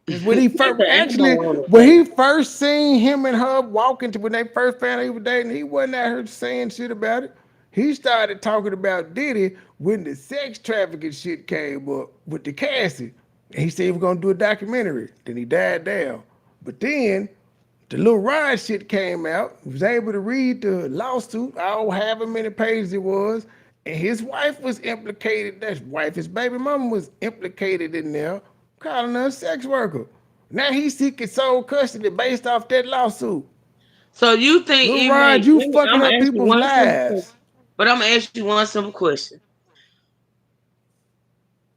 Because when he Put first the ammo actually on the when cake. he first seen him and her walking to when they first found out he was dating, he wasn't out here saying shit about it. He started talking about Diddy when the sex trafficking shit came up with the Cassie. And he said he was gonna do a documentary. Then he died down. But then the little Rod shit came out. He was able to read the lawsuit, all however many pages it was, and his wife was implicated. That's wife, his baby mama was implicated in there, calling her a sex worker. Now he's seeking sole custody based off that lawsuit. So you think Little it Rod, make? you fucking I'm gonna up ask you people's one simple question. lives. But I'm gonna ask you one simple question.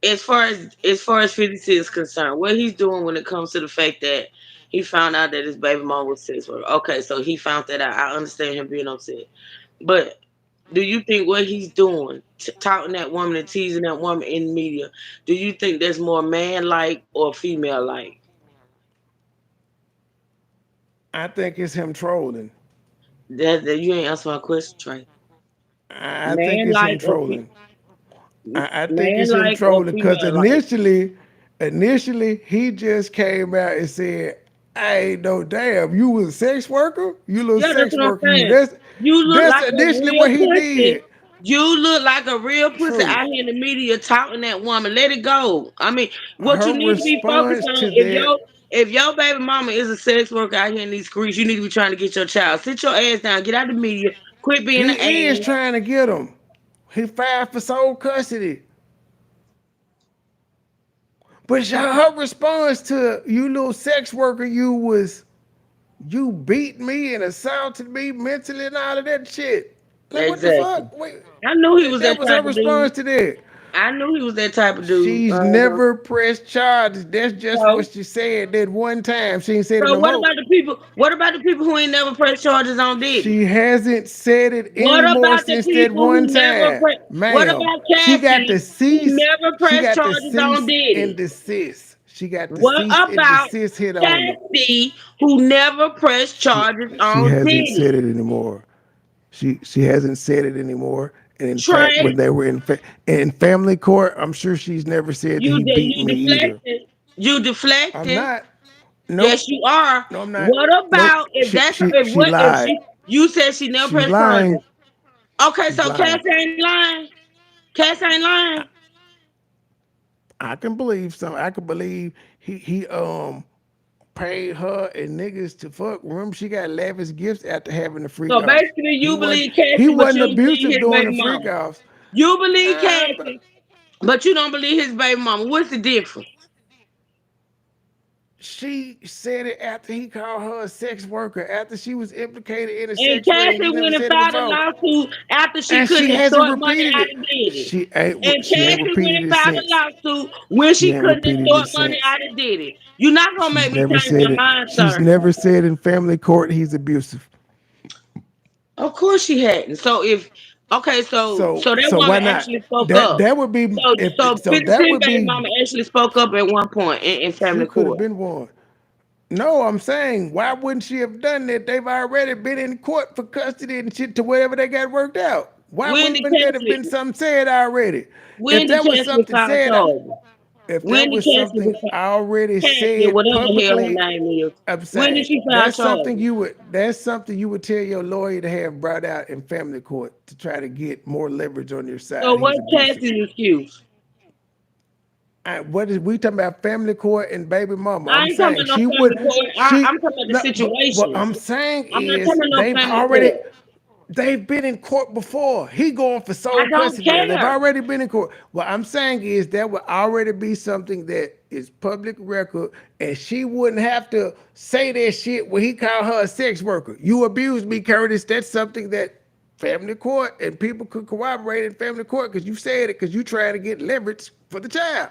As far as 50 Cent is concerned, what he's doing when it comes to the fact that he found out that his baby mom was sex worker. Okay, so he found that out. I understand him being upset. But do you think what he's doing, talking that woman and teasing that woman in the media, do you think that's more man like or female like? I think it's him trolling. That you ain't answer my question, Trey. I think Man it's him like or trolling. I think man it's him like or trolling because female like? initially he just came out and said, "I ain't no damn, you was a sex worker, you little Yeah, that's sex what I'm worker, you." saying. You look That's like a initially real what he pussy. did. You look like a real pussy True. out here in the media talking that woman. Let it go. I mean, what Her you need to be focused response on to that, if your baby mama is a sex worker out here in these streets, you need to be trying to get your child. Sit your ass down. Get out of the media. Quit being an he is ass. trying to get him. He filed for sole custody. But her response to you little sex worker, you beat me and assaulted me mentally and all of that shit. Like what the Exactly. fuck? Wait, I knew he was that that was type her of dude. response to that. I knew he was that type of dude. She's never pressed charges. That's just So, what she said that one time. She ain't said it so no what more. about the people? What about the people who ain't never pressed charges on Diddy? She hasn't said it What anymore about the since that people one who never time. press? What Ma'am, about she got Cassie to who cease. never She pressed got to charges on cease and Diddy? desist. She got to What cease and about desist hit on them. Cassie who never pressed She charges she on hasn't Diddy? said it anymore. She hasn't said it anymore. And in fact, Trey, when they were in family court, I'm sure she's never said that he beat you me either. deflected. You I'm deflected. not. Nope. Yes, you are. No, I'm not. What Nope. about if that's if She what if lied. she you said she never She's pressed charges? lying. Okay, She's so Cass lying. ain't lying. Cass ain't lying. I can believe some. I can believe he paid her and niggas to fuck. Remember, she got lavish gifts after having the freak So offs. basically, He you wasn't believe he Cassie, but you wasn't don't believe abusive his during the baby freak mama. offs. You believe But Cassie, but you don't believe his baby mama. What's the difference? she said it after he called her a sex worker, after she was implicated in a And sex ring. Cassie You never went and said it filed a before. lawsuit after she And she couldn't hasn't extort money repeated out it. of Diddy. And She ain't Cassie went repeated and it filed a since. lawsuit when She she ain't couldn't repeated it extort money since. out of Diddy. You're not gonna make She's me never change said my it. mind, She's sir. never said in family court he's abusive. Of course she hadn't. So if okay, that So why woman not? actually spoke That up. that would be So so 50 that Cent would baby be mama actually spoke up at one point in she family could have court. been one. No, I'm saying why wouldn't she have done that? They've already been in court for custody and shit to whatever they got worked out. Why When did wouldn't that have been Cassie something said already? when If did that was Cassie something file said, charges? if When that did was something already Cassie, said whatever the hell her publicly, name is, I'm when did saying she file charges? that's something you would tell your lawyer to have brought out in family court to try to get more leverage on your So side. He's what's abusive. Cassie's excuse? What is we talking about family court and baby mama? I I'm ain't talking saying about no she family would court. she I'm talking about the no, but what situation. I'm saying I'm not is talking about no family court. they've been in court before. He going for I sole don't custody now. They've care. already been in court. What I'm saying is that would already be something that is public record, and she wouldn't have to say that shit when he called her a sex worker. You abused me, Curtis. That's something that family court and people could corroborate in family court because you said it because you trying to get leverage for the child.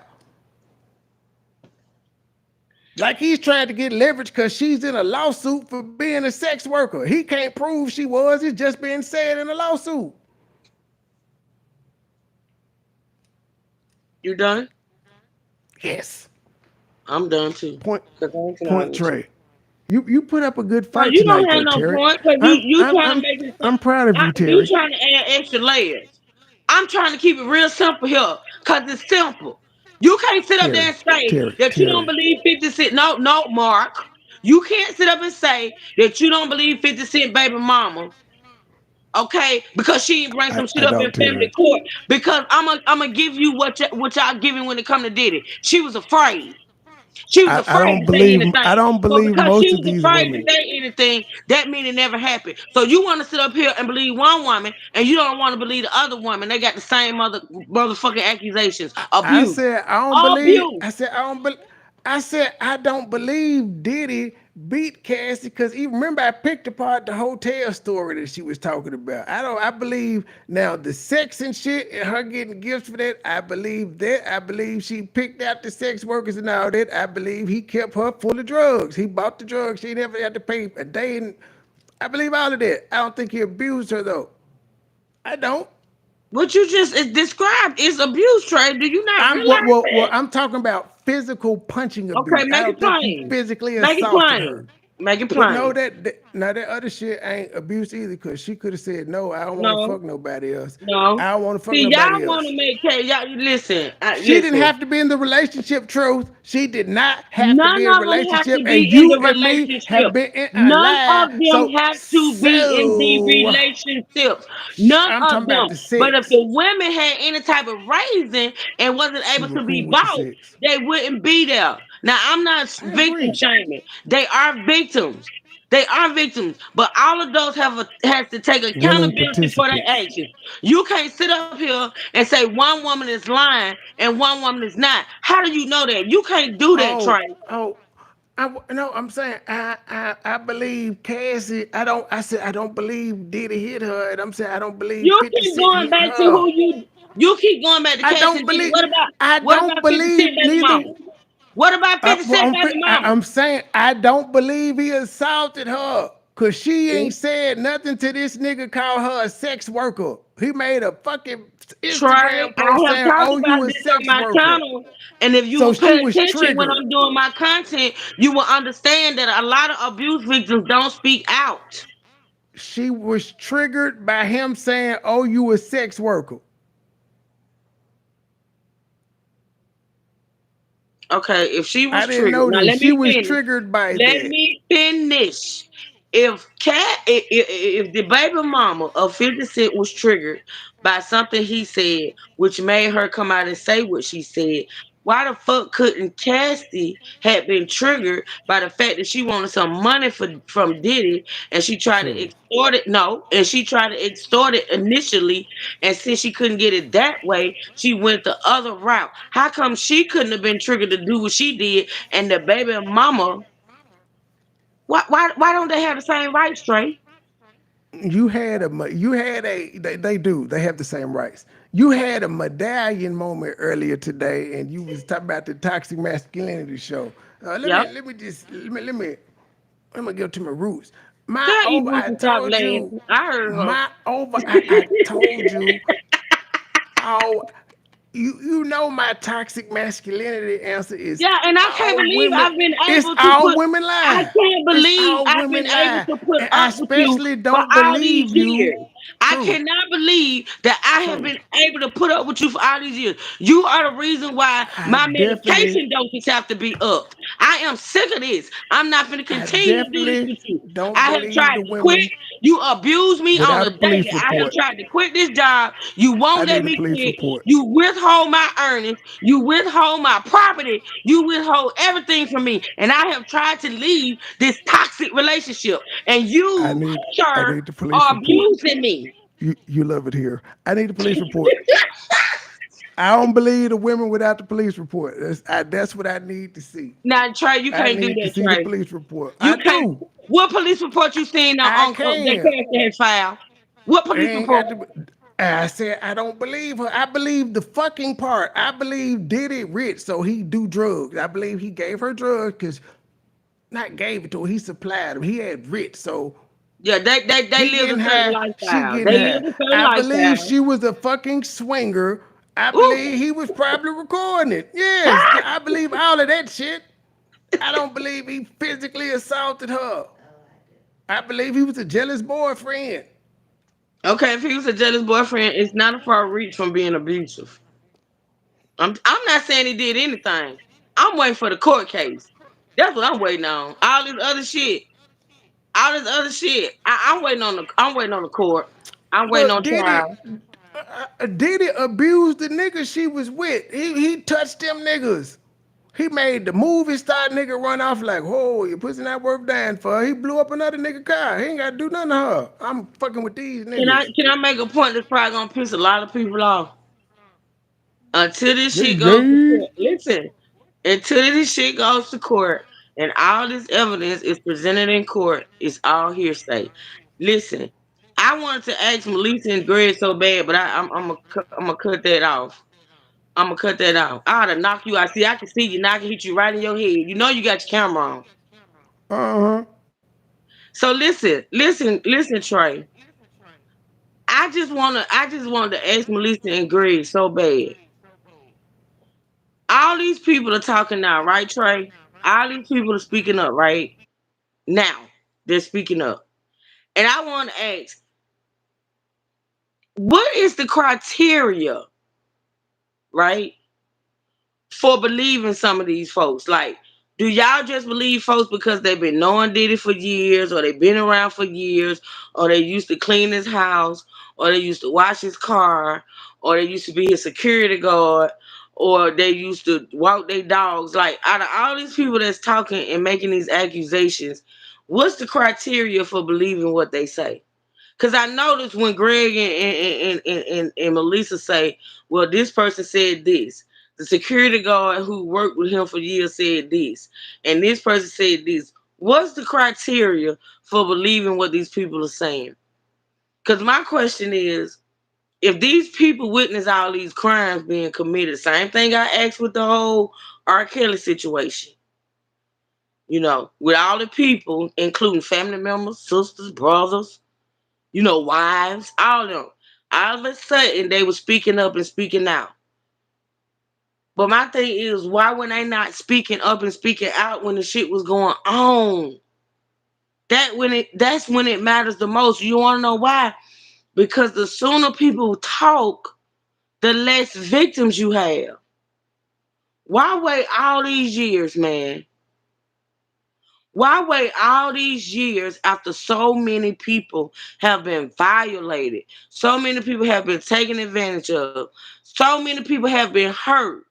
Like he's trying to get leverage because she's in a lawsuit for being a sex worker. He can't prove she was. It's just been said in a lawsuit. You done? Yes. I'm done too. Point 'Cause I ain't finna point argue with you. Trey. You put up a good No, fight you don't tonight have though, no Terry. point because you trying to make it. I'm proud of you, You Terry. trying to add extra layers. I'm trying to keep it real simple here because it's simple. You can't sit up there Terry. and say Terry. that you don't Terry. believe 50 Cent. No, no, Mark. You can't sit up and say that you don't believe 50 Cent baby mama. Okay, because she didn't bring some shit I up in don't, family Terry. court. Because I'm gonna give you what y'all giving when it come to Diddy. She was afraid. She was afraid to say I anything. don't So believe because she most of was these afraid to women. say anything, that mean it never happened. So you want to sit up here and believe one woman, and you don't want to believe the other woman. They got the same motherfucking accusations. I Abuse. said I don't believe. Abuse. I said I don't believe Diddy beat Cassie because even remember I picked apart the hotel story that she was talking about. I believe now the sex and shit and her getting gifts for that. I believe that. I believe she picked out the sex workers and all that. I believe he kept her full of drugs. He bought the drugs. She never had to pay a day. And I believe all of that. I don't think he abused her though. I don't. What you just described is abuse, Trey. Do you not realize that? I'm talking about physical punching Okay, abuse. I make it don't think he plain. physically Make it assaulted her. plain. Make it But no, plain. now that other shit ain't abuse either, because she could have said, no, I don't want to No. fuck nobody else. No. I don't want to fuck See, y'all nobody want else. to make y'all listen. She didn't Listen. have to be in the relationship, truth. She did not have to None be in a of them have relationship. to And be in you the and me have relationship. been in a None lie. of them have to be in the relationships. None I'm of talking about them. the But if sex. the women had any type of raising and wasn't She able was to cool be with the bought, sex. they wouldn't be there. Now, I'm not I victim agree. shaming. They are victims. They are victims, but all of those has to take Willing accountability for their participants. actions. You can't sit up here and say one woman is lying and one woman is not. How do you know that? You can't do that, Oh, Trey. oh, no, I'm saying I believe Cassie. I said I don't believe Diddy hit her, and I'm saying I don't believe You 50 keep Cent going hit back to her. who you. You keep going back to I Cash don't and Diddy. believe. I What don't about 50 Cent believe baby neither. mama? What about 50 Cent baby mama? I'm saying I don't believe he assaulted her. Cause she ain't said nothing to this nigga call her a sex worker. He made a fucking Trey, Instagram I post have saying, talked "Oh, you about a this on sex my worker." channel, and if you So will she pay was attention when triggered. I'm doing my content, you will understand that a lot of abuse victims don't speak out. She was triggered by him saying, "Oh, you a sex worker." Okay, if she I was didn't triggered, know now this. let She me was finish. triggered by Let that. me finish. If the baby mama of 50 Cent was triggered by something he said, which made her come out and say what she said, why the fuck couldn't Cassie have been triggered by the fact that she wanted some money from Diddy and she tried to True. extort it? No, and she tried to extort it initially, and since she couldn't get it that way, she went the other route. How come she couldn't have been triggered to do what she did, and the baby mama? Why don't they have the same rights, Trey? They do. They have the same rights. You had a medallion moment earlier today, and you was talking about the toxic masculinity show. Yep. Let me get to my roots. Tell Ebru to stop laughing. I heard her. I told you how you know my toxic masculinity answer is Yeah, and I can't all believe women. I've been It's able to all put. women I lie. can't It's believe all I've been women able lie. to put And I up with you especially for don't all these believe years. you. I True. cannot believe that I have True. been able to put up with you for all these years. You are the reason why my medication doses have to be upped. I am sick of this. I'm not going to I continue to do this definitely with you. don't I have believe tried the to quit. women You abuse me on without a a daily. police I have report. tried to quit this job. You I won't let need a me police quit. report. You withhold my earnings. You withhold my property. You withhold everything from me. And I have tried to leave this toxic relationship. And I you, need I sir, need the police are report. abusing me. You love it here. I need the police report. I don't believe the women without the police report. That's what I need to see. Now, Trey, you I can't do need to that, see the Trey. police report. You I can't. do. What police report you seen I on that can. Cassie has filed? What police Ain't report? got to. I said I don't believe her. I believe the fucking part. I believe Diddy rich, so he do drugs. I believe he gave her drugs because not gave it to her. He supplied them. He had rich, so Yeah, they he live a getting certain high. She lifestyle. getting They live high. a certain I believe lifestyle. she was a fucking swinger. I Ooh. believe he was probably recording it. Yes, I believe all of that shit. I don't believe he physically assaulted her. I believe he was a jealous boyfriend. Okay, if he was a jealous boyfriend, it's not a far reach from being abusive. I'm not saying he did anything. I'm waiting for the court case. That's what I'm waiting on. All this other shit. All this other shit. I'm waiting on the court. I'm waiting But on trial. Diddy abused the nigga she was with. He touched them niggas. He made the movie star nigga run off like, whoa, your pussy not worth dying for. He blew up another nigga car. He ain't got to do nothing to her. I'm fucking with these niggas. Can I make a point that's probably gonna piss a lot of people off? Until this Yeah, shit goes to yeah. court. Listen, until this shit goes to court and all this evidence is presented in court, it's all hearsay. Listen, I wanted to ask Melissa and Greg so bad, but I'm gonna cut that off. I'm gonna cut that off. I ought to knock you out. See, I can see you. Now I can hit you right in your head. You know you got your camera on. Uh-huh. So listen, Trey. I just wanted to ask Melissa and Greg so bad. All these people are talking now, right, Trey? All these people are speaking up, right? Now. They're speaking up. And I want to ask, what is the criteria, right, for believing some of these folks? Like, do y'all just believe folks because they've been knowing Diddy for years, or they've been around for years, or they used to clean his house, or they used to wash his car, or they used to be his security guard, or they used to walk their dogs? Like, out of all these people that's talking and making these accusations, what's the criteria for believing what they say? Because I noticed when Greg and Melissa say, well, this person said this. The security guard who worked with him for years said this. And this person said this. What's the criteria for believing what these people are saying? Because my question is, If these people witness all these crimes being committed, same thing I asked with the whole R. Kelly situation. With all the people, including family members, sisters, brothers, wives, all of them. All of a sudden, they were speaking up and speaking out. But my thing is, why were they not speaking up and speaking out when the shit was going on? That's when it matters the most. You want to know why? Because the sooner people talk, the less victims you have. Why wait all these years, man? Why wait all these years after so many people have been violated? So many people have been taken advantage of. So many people have been hurt.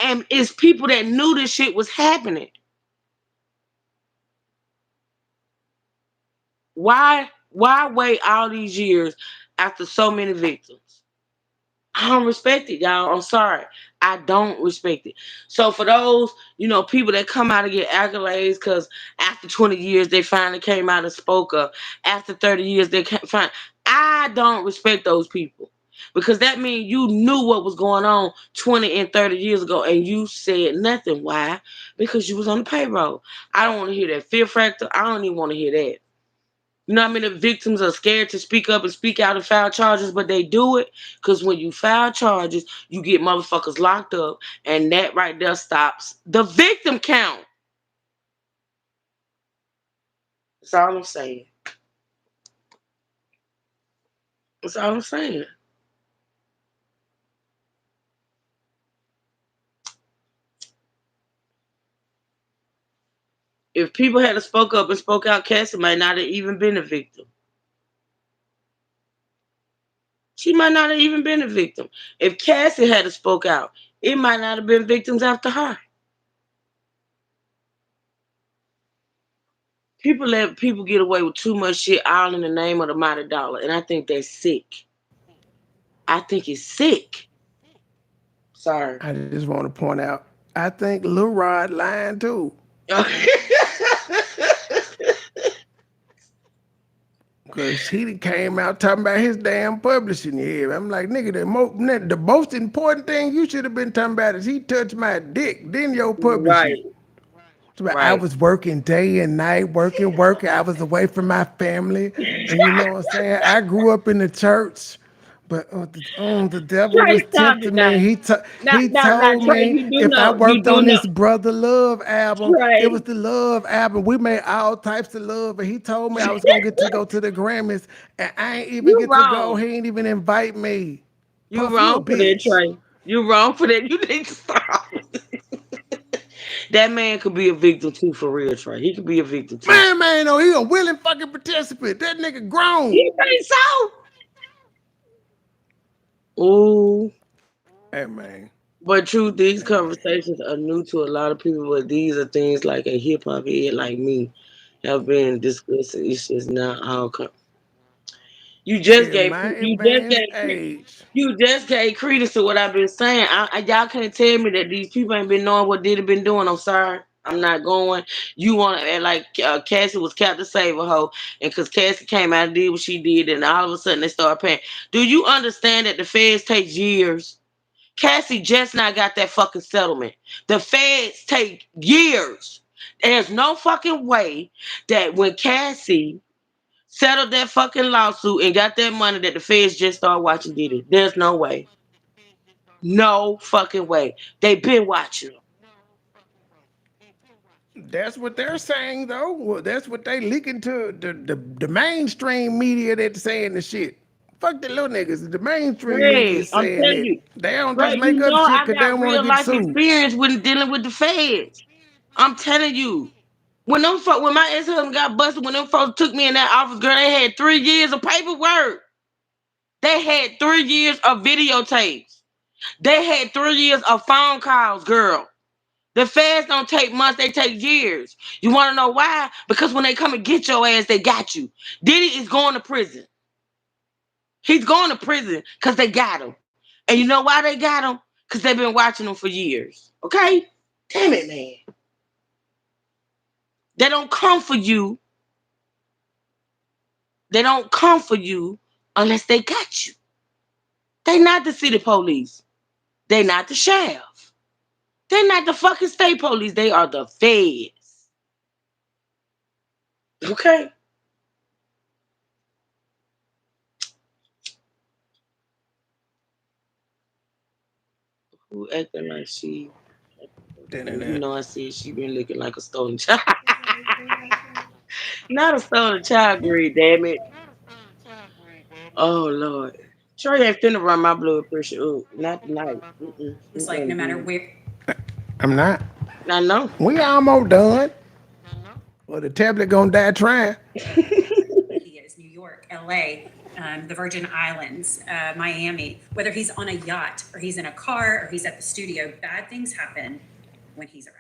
And it's people that knew this shit was happening. Why wait all these years after so many victims? I don't respect it, y'all. I'm sorry. I don't respect it. So for those, people that come out and get accolades because after 20 years they finally came out and spoke up. After 30 years they can't find. I don't respect those people. Because that means you knew what was going on 20 and 30 years ago and you said nothing. Why? Because you was on the payroll. I don't want to hear that fear factor. I don't even want to hear that. You know what I mean? The victims are scared to speak up and speak out and file charges, but they do it because when you file charges, you get motherfuckers locked up, and that right there stops the victim count. That's all I'm saying. That's all I'm saying. If people had spoke up and spoke out, Cassie might not have even been a victim. She might not have even been a victim. If Cassie had spoke out, it might not have been victims after her. People let people get away with too much shit all in the name of the mighty dollar, and I think that's sick. I think it's sick. Sorry. I just want to point out, I think Lil Rod lying too. Because he came out talking about his damn publishing here. I'm like, nigga, the most important thing you should have been talking about is he touched my dick, then your publishing. Right. I was working day and night, working. I was away from my family. And you know what I'm saying? I grew up in the church, but the devil Trey, was stop it tempting now. me. He Now, told Trey, me if I you worked do on know. this Brother Love album, it was Trey. the Love album. We made all types of love. And he told me I was going to get to go to the Grammys. And I ain't even You get to go. wrong. He ain't even invite me. You Puff, you a wrong for that, bitch. Trey. You wrong for that. You need to stop. That man could be a victim too, for real, Trey. He could be a victim too. Man, no, he a willing fucking participant. That nigga grown. You think so? Ooh. Hey, man. But truth, these conversations are new to a lot of people, but these are things like a hip hop head like me have been discussing issues now. You just Shit, gave my advanced age. you just gave credence to what I've been saying. Y'all can't tell me that these people ain't been knowing what Diddy been doing. I'm sorry. I'm not going. You want to act like Cassie was Captain Save a hoe, and because Cassie came out and did what she did, and all of a sudden they start paying. Do you understand that the feds take years? Cassie just not got that fucking settlement. The feds take years. There's no fucking way that when Cassie settled that fucking lawsuit and got that money that the feds just started watching Diddy. There's no way. No fucking way. They been watching them. That's what they're saying, though. Well, that's what they leaking to the mainstream media that's saying the shit. Fuck the little niggas. The mainstream media Hey, is I'm saying telling it. you. They don't Bro, just make you up know shit I because they got don't want to real get life sued. experience when dealing with the feds. I'm telling you. When my ex-husband got busted, when them folks took me in that office, girl, they had 3 years of paperwork. They had 3 years of videotapes. They had 3 years of phone calls, girl. The feds don't take months, they take years. You want to know why? Because when they come and get your ass, they got you. Diddy is going to prison. He's going to prison because they got him. And you know why they got him? Because they've been watching him for years. Okay? Damn it, man. They don't come for you. They don't come for you unless they got you. They not the city police. They not the sheriff. They not the fucking state police. They are the feds. Okay? Who acting like she? You know, I said she been looking like a stolen child. Not a stolen child, greed, damn it. Oh Lord. Trey ain't finna run my blood pressure up. Not tonight. It's like no matter where. I'm not. I know. We almost done. Well, the tablet gonna die trying. He is New York, LA, the Virgin Islands, Miami, whether he's on a yacht or he's in a car or he's at the studio, bad things happen when he's around.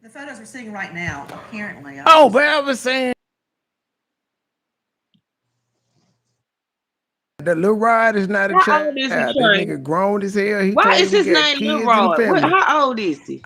The photos we're seeing right now, apparently. Oh, but I was saying the Lil Rod is not a How child. old is he, That Trey? nigga grown as hell. He Why claimed is he his got name Lil kids in the Rod? family. How old is he?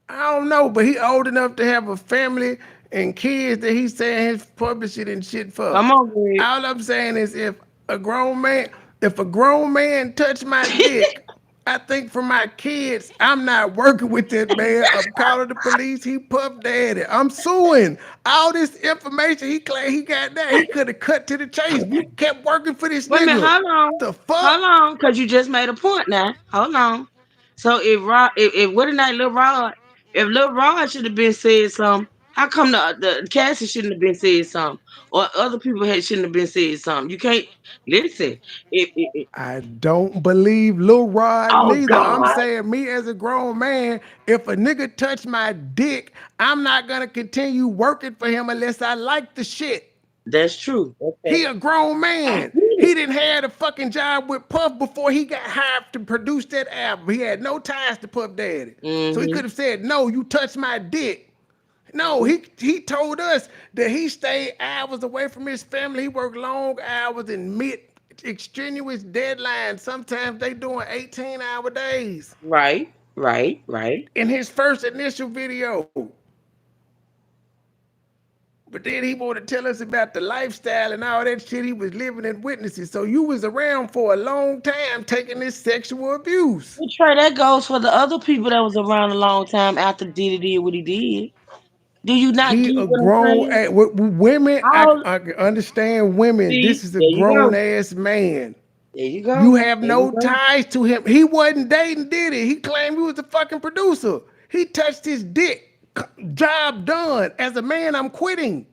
I don't know, but he old enough to have a family and kids that he's saying he's publishing and shit for. Come on, Greg. All I'm saying is if a grown man touch my dick, I think for my kids, I'm not working with that man. I'm calling the police. He Puff Daddy. I'm suing. All this information he claimed he got there, he could have cut to the chase. You kept working for this Wait a nigga. minute, hold on. The fuck? Hold on, because you just made a point now. Hold on. So if what is that Lil Rod? If Lil Rod should have been said something, how come the Cassie shouldn't have been said something? Or other people shouldn't have been said something? You can't listen. I don't believe Lil Rod Oh neither. I'm God. saying me as a grown man, if a nigga touch my dick, I'm not gonna continue working for him unless I like the shit. That's true. Okay. He a grown man. He didn't have a fucking job with Puff before he got hired to produce that album. He had no ties to Puff Daddy. So he could have said, no, you touched my dick. No, he told us that he stayed hours away from his family. He worked long hours and met extraneous deadlines. Sometimes they doing 18-hour days. Right. In his first initial video. But then he wanted to tell us about the lifestyle and all that shit he was living and witnessing. So you was around for a long time taking this sexual abuse. Well, Trey, that goes for the other people that was around a long time after Diddy did what he did. Do you not He get a what I'm grown saying? women. I can understand women. See, This is a there you grown go. ass man. There you go. You have There no you go. ties to him. He wasn't dating Diddy. He claimed he was the fucking producer. He touched his dick. Job done. As a man, I'm quitting.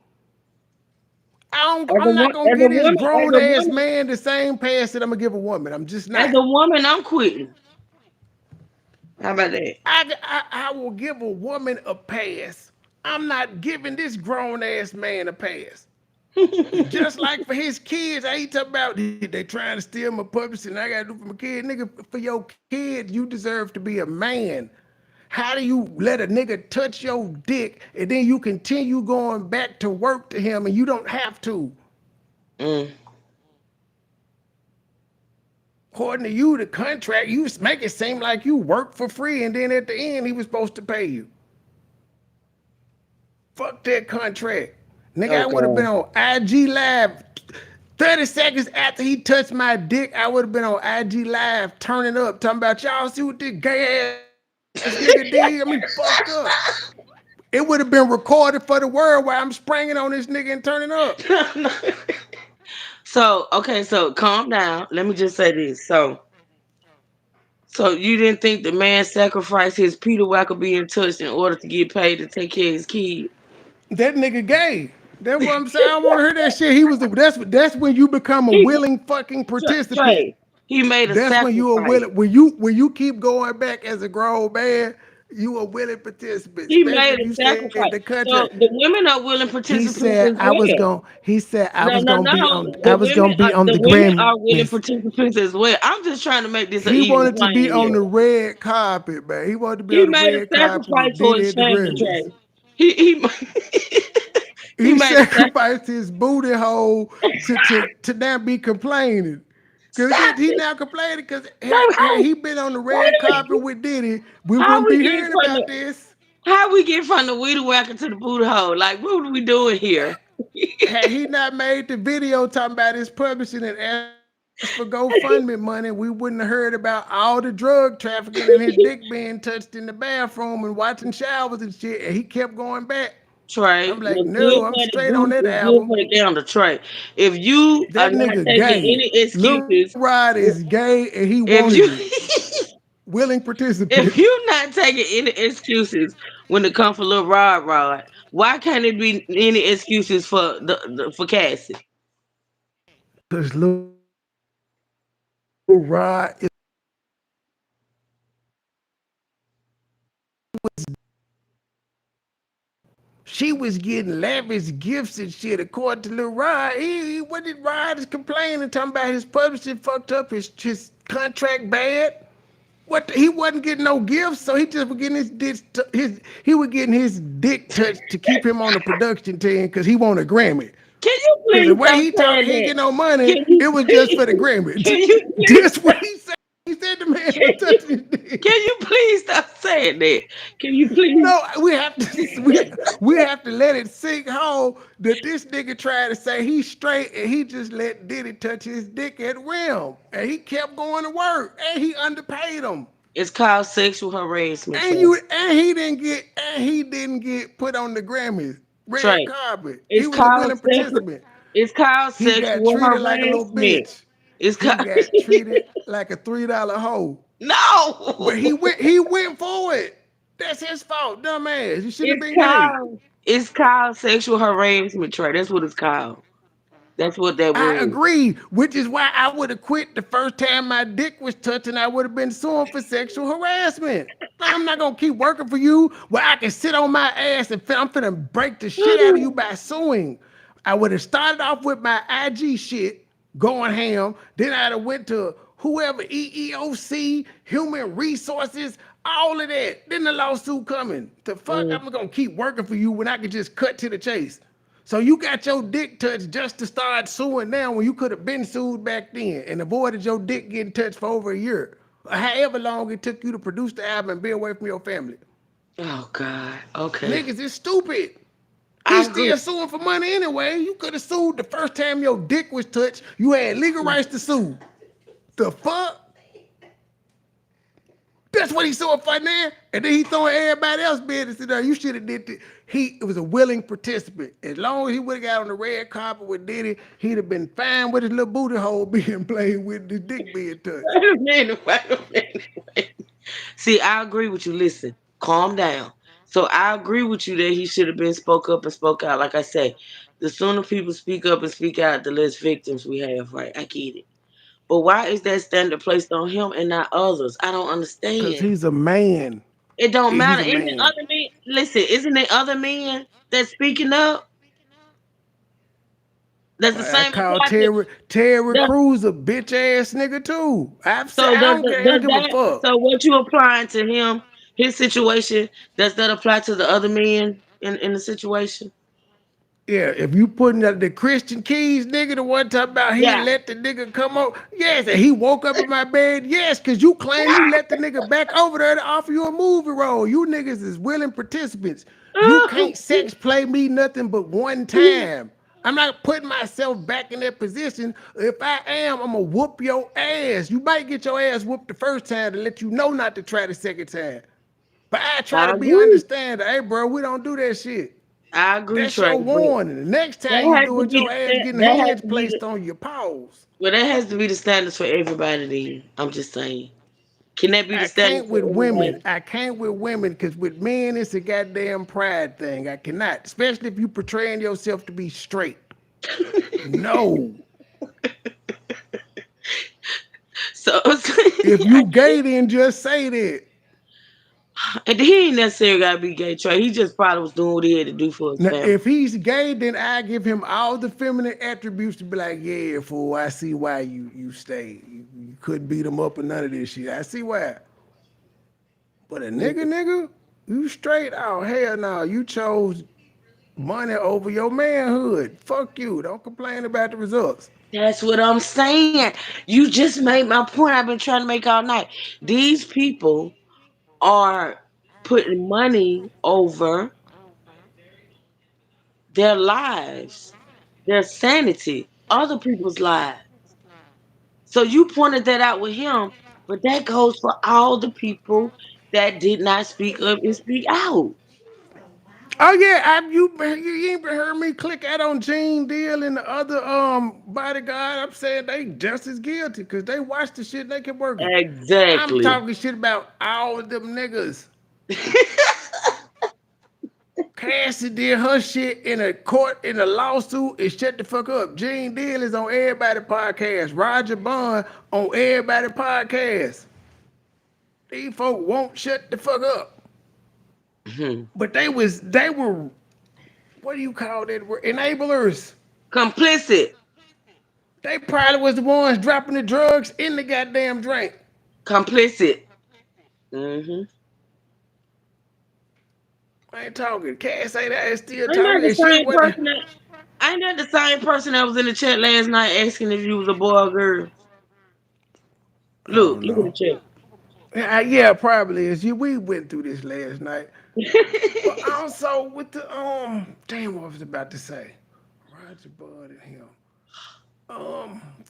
I'm not gonna give this grown ass man the same pass that I'm gonna give a woman. I'm just not. As a woman, I'm quitting. How about that? I will give a woman a pass. I'm not giving this grown ass man a pass. Just like for his kids, I ain't talking about they trying to steal my publishing. I gotta do for my kid, nigga. For your kid, you deserve to be a man. How do you let a nigga touch your dick and then you continue going back to work to him and you don't have to? According to you, the contract, you make it seem like you work for free and then at the end he was supposed to pay you. Fuck that contract. Nigga, I would have been on IG Live 30 seconds after he touched my dick. I would have been on IG Live turning up, talking about y'all see what this gay ass nigga did. I mean, fucked up. It would have been recorded for the world while I'm springing on this nigga and turning up. So calm down. Let me just say this. So you didn't think the man sacrificed his Peter Wacker being touched in order to get paid to take care of his kid? That nigga gay. That's what I'm saying. I don't want to hear that shit. He was that's when you become a willing fucking participant. He made a that's sacrifice. When you are willing. When you keep going back as a grown man, you a willing participant. He made a sacrifice. So the women are willing participants. He said I was gonna. He said I was gonna be on. I was gonna be on the women Grammy. are willing participants as well. I'm just trying to make this. He wanted to be on the red carpet, man. He wanted to be on the red carpet. He made a sacrifice for his family. He sacrificed his booty hole to now be complaining. Cause he now complaining because had he been on the red carpet with Diddy, we wouldn't be hearing about this. How we get from the weed whacker to the booty hole? Like, what are we doing here? had he not made the video talking about his publishing and asked for GoFundMe money, we wouldn't have heard about all the drug trafficking and his dick being touched in the bathroom and watching showers and shit. And he kept going back. I'm Trey, like, what's no, good I'm for the straight on goose that is good album. for the gander. Trey, if you are That not nigga taking gay. any Lil excuses, Rod is gay and he if wanted you it. Willing if participant. you're not taking any excuses when it comes for little Rod, why can't it be any excuses for for Cassie? Because Lil Rod is she was getting lavish gifts and shit. According to Lil Rod, what did Rod is complaining, talking about his publishing fucked up, his contract bad. What he wasn't getting no gifts, so he just was getting he was getting his dick touched to keep him on the production team because he won a Grammy. Can you Because the please way stop he talked, saying he ain't that? get no money. Can you It was just please? for the Grammy. Can you please? That's what he said. He said the man Can was you, touching his dick. can you please stop saying that? Can you please? No, we have to let it sink home that this nigga tried to say he's straight and he just let Diddy touch his dick at will. And he kept going to work and he underpaid him. It's called sexual harassment, And Trey. you and he didn't get put on the Grammys red Trey, carpet. He it's was a called willing participant. it's called He got sexual treated like a little harassment. bitch. It's He called got treated like a $3 hoe. no. But he went for it. That's his fault, dumbass. You shouldn't It's have been gay. called sexual harassment, Trey. That's what it's called. That's what that I was. agree, which is why I would have quit the first time my dick was touched and I would have been suing for sexual harassment. Like, I'm not gonna keep working for you where I can sit on my ass and I'm finna break the shit out of you by suing. I would have started off with my IG shit going ham. Then I'd have went to whoever, EEOC, Human Resources, all of that. Then the lawsuit coming. The fuck, I'm gonna keep working for you when I can just cut to the chase. So you got your dick touched just to start suing now when you could have been sued back then and avoided your dick getting touched for over a year. Or however long it took you to produce the album and be away from your family. Oh God. Okay. Niggas is stupid. I He's agree. still suing for money anyway. You could have sued the first time your dick was touched. You had legal rights to sue. The fuck? That's what he's suing for now. And then he throwing everybody else business in there. You should have did it. It was a willing participant. As long as he would have got on the red carpet with Diddy, he'd have been fine with his little booty hole being played with, his dick being touched. Wait a minute. Wait a minute. See, I agree with you. Listen, calm down. So I agree with you that he should have been spoke up and spoke out. Like I say, the sooner people speak up and speak out, the less victims we have. Right? I get it. But why is that standard placed on him and not others? I don't Because understand. he's a man. It don't He's matter. a Isn't it man. other men? Listen, isn't it other men that's speaking up? That's the I same call apply to Terry the, Crews a bitch ass nigga too. I've said so I don't care. I don't does give a that fuck. so what you applying to him, his situation, does that apply to the other men in the situation? Yeah, if you putting the Christian Keys nigga, the one talking about he Yeah. let the nigga come over, yes, and he woke up in my bed, yes, because you claim you let the nigga back over there to offer you a movie role. You niggas is willing participants. You can't sex play me nothing but one time. I'm not putting myself back in that position. If I am, I'm gonna whoop your ass. You might get your ass whooped the first time to let you know not to try the second time. But I try I to be agree. understanding. Hey, bro, we don't do that shit. I agree, That's Trey, your but warning. The next that time you has do to it, be your ass getting that has hands to be placed on your paws. that has to be the standards for everybody. Then I'm just saying, can that be the I standard can't for with women. everybody? I can't with women because with men, it's a goddamn pride thing. I cannot, especially if you portraying yourself to be straight. No. So If I you get, gay, then just say that. and he ain't necessarily gotta be gay, Trey. He just probably was doing what he had to do for his Now, family. if he's gay, then I give him all the feminine attributes to be like, yeah, fool, I see why you stayed. You couldn't beat him up or none of this shit. I see why. But a nigga, you straight? Oh, hell no. You chose money over your manhood. Fuck you. Don't complain about the results. That's what I'm saying. You just made my point. I've been trying to make all night. These people are putting money over their lives. their sanity, other people's lives. So you pointed that out with him, but that goes for all the people that did not speak up and speak out. Oh yeah, you ain't been heard me click out on Gene Deal and the other bodyguard. I'm saying they just as guilty because they watched the shit they kept working. I'm Exactly. talking shit about all of them niggas. Cassie did her shit in a court in a lawsuit and shut the fuck up. Gene Deal is on everybody podcast. Roger Bond on everybody podcast. These folk won't shut the fuck up. But they were what do you call that? Were enablers. Complicit. They probably was the ones dropping the drugs in the goddamn drink. Complicit. Mm-hmm. I ain't talking. Cass say that is still Ain't that talking the that shit. same What the? person that ain't that the same person that was in the chat last night asking if you was a boy or girl? I Look, don't look at the know. chat. Yeah, probably is. We went through this last night. But also with the damn, what I was about to say. Roger Bud and him.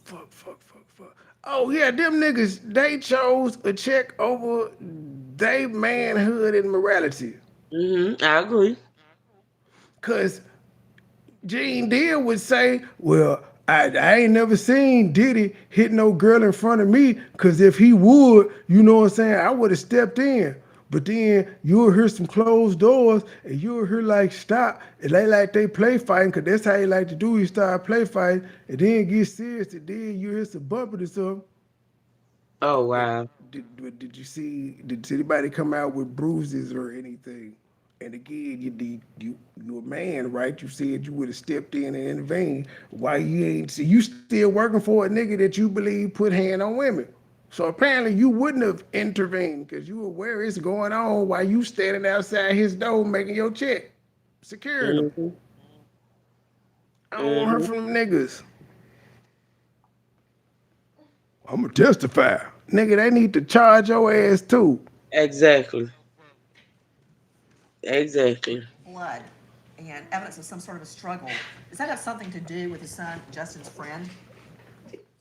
Fuck. Oh yeah, them niggas, they chose a check over they manhood and morality. I agree. Cause Gene Deal would say, well, I ain't never seen Diddy hit no girl in front of me, cause if he would, you know what I'm saying, I would have stepped in. But then you'll hear some closed doors and you'll hear like stop. And they like they play fighting, cause that's how he like to do. He start play fighting and then get serious and then you hear some bumping or something. Oh wow. Did you see? Did anybody come out with bruises or anything? And again, you a man, right? You said you would have stepped in and intervened. Why you ain't? See, you still working for a nigga that you believe put hand on women. So apparently you wouldn't have intervened because you aware it's going on while you standing outside his door making your check, securing him. Mm-hmm. I don't want to hear from them niggas. I'm gonna testify, nigga. They need to charge your ass too. Exactly. Exactly. Blood and evidence of some sort of a struggle. Does that have something to do with his son, Justin's friend?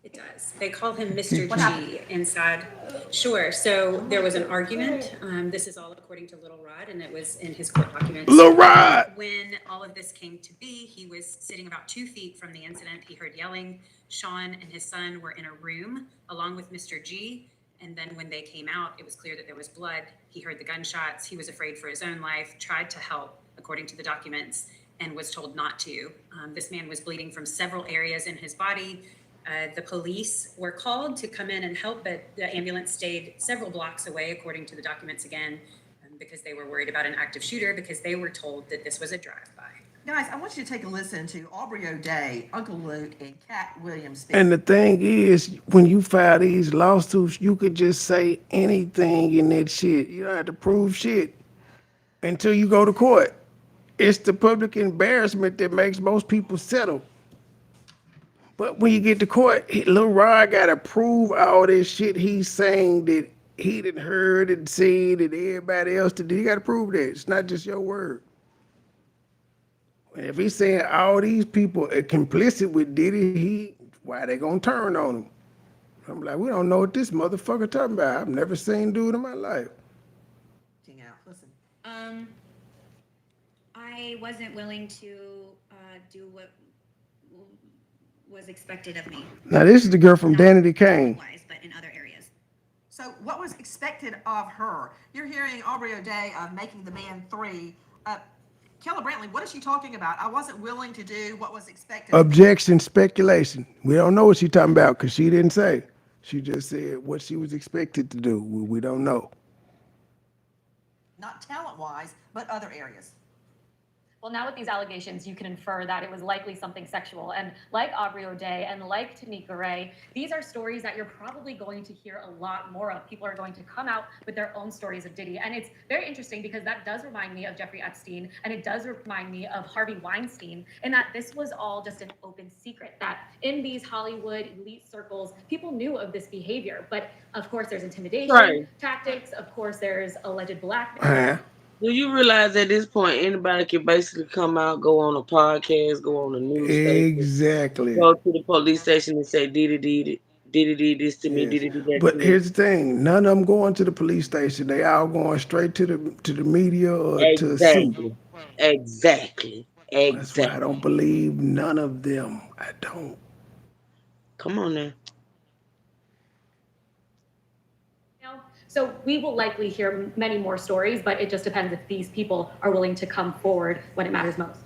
It does. They call him Mr. G inside. Sure. So there was an argument. This is all according to Little Rod, and it was in his court documents. Little Rod! When all of this came to be, he was sitting about 2 feet from the incident. He heard yelling. Sean and his son were in a room along with Mr. G. And then when they came out, it was clear that there was blood. He heard the gunshots. He was afraid for his own life, tried to help, according to the documents, and was told not to. This man was bleeding from several areas in his body. The police were called to come in and help, but the ambulance stayed several blocks away, according to the documents again, because they were worried about an active shooter, because they were told that this was a drive-by. Guys, I want you to take a listen to Aubrey O'Day, Uncle Luke, and Cat Williams. And the thing is, when you file these lawsuits, you could just say anything in that shit. You don't have to prove shit until you go to court. It's the public embarrassment that makes most people settle. But when you get to court, Lil Rod got to prove all this shit he's saying that he done heard and seen and everybody else did. You got to prove that. It's not just your word. And if he's saying all these people are complicit with Diddy, why they gonna turn on him? I'm like, we don't know what this motherfucker talking about. I've never seen dude in my life. Listen. I wasn't willing to do what was expected of me. Now this is the girl from Danity Kane. But in other areas. So what was expected of her? You're hearing Aubrey O'Day of Making the Man 3. Keller Brantley, what is she talking about? I wasn't willing to do what was expected. Objection, speculation. We don't know what she's talking about because she didn't say. She just said what she was expected to do. We don't know. Not talent-wise, but other areas. Well, now with these allegations, you can infer that it was likely something sexual. And like Aubrey O'Day and like Tamika Ray, these are stories that you're probably going to hear a lot more of. People are going to come out with their own stories of Diddy. And it's very interesting because that does remind me of Jeffrey Epstein, and it does remind me of Harvey Weinstein, in that this was all just an open secret, that in these Hollywood elite circles, people knew of this behavior. But of course, there's intimidation tactics. Of course, there's alleged blackmail. Do you realize at this point anybody can basically come out, go on a podcast, go on a news station, Exactly. go to the police station and say Diddy did this to me, Yes. Diddy did that to But me. here's the thing: none of them going to the police station. They all going straight to the media or to sue. Exactly. Exactly. That's why I don't Exactly. believe none of them. I don't. Come on now. So we will likely hear many more stories, but it just depends if these people are willing to come forward when it matters most.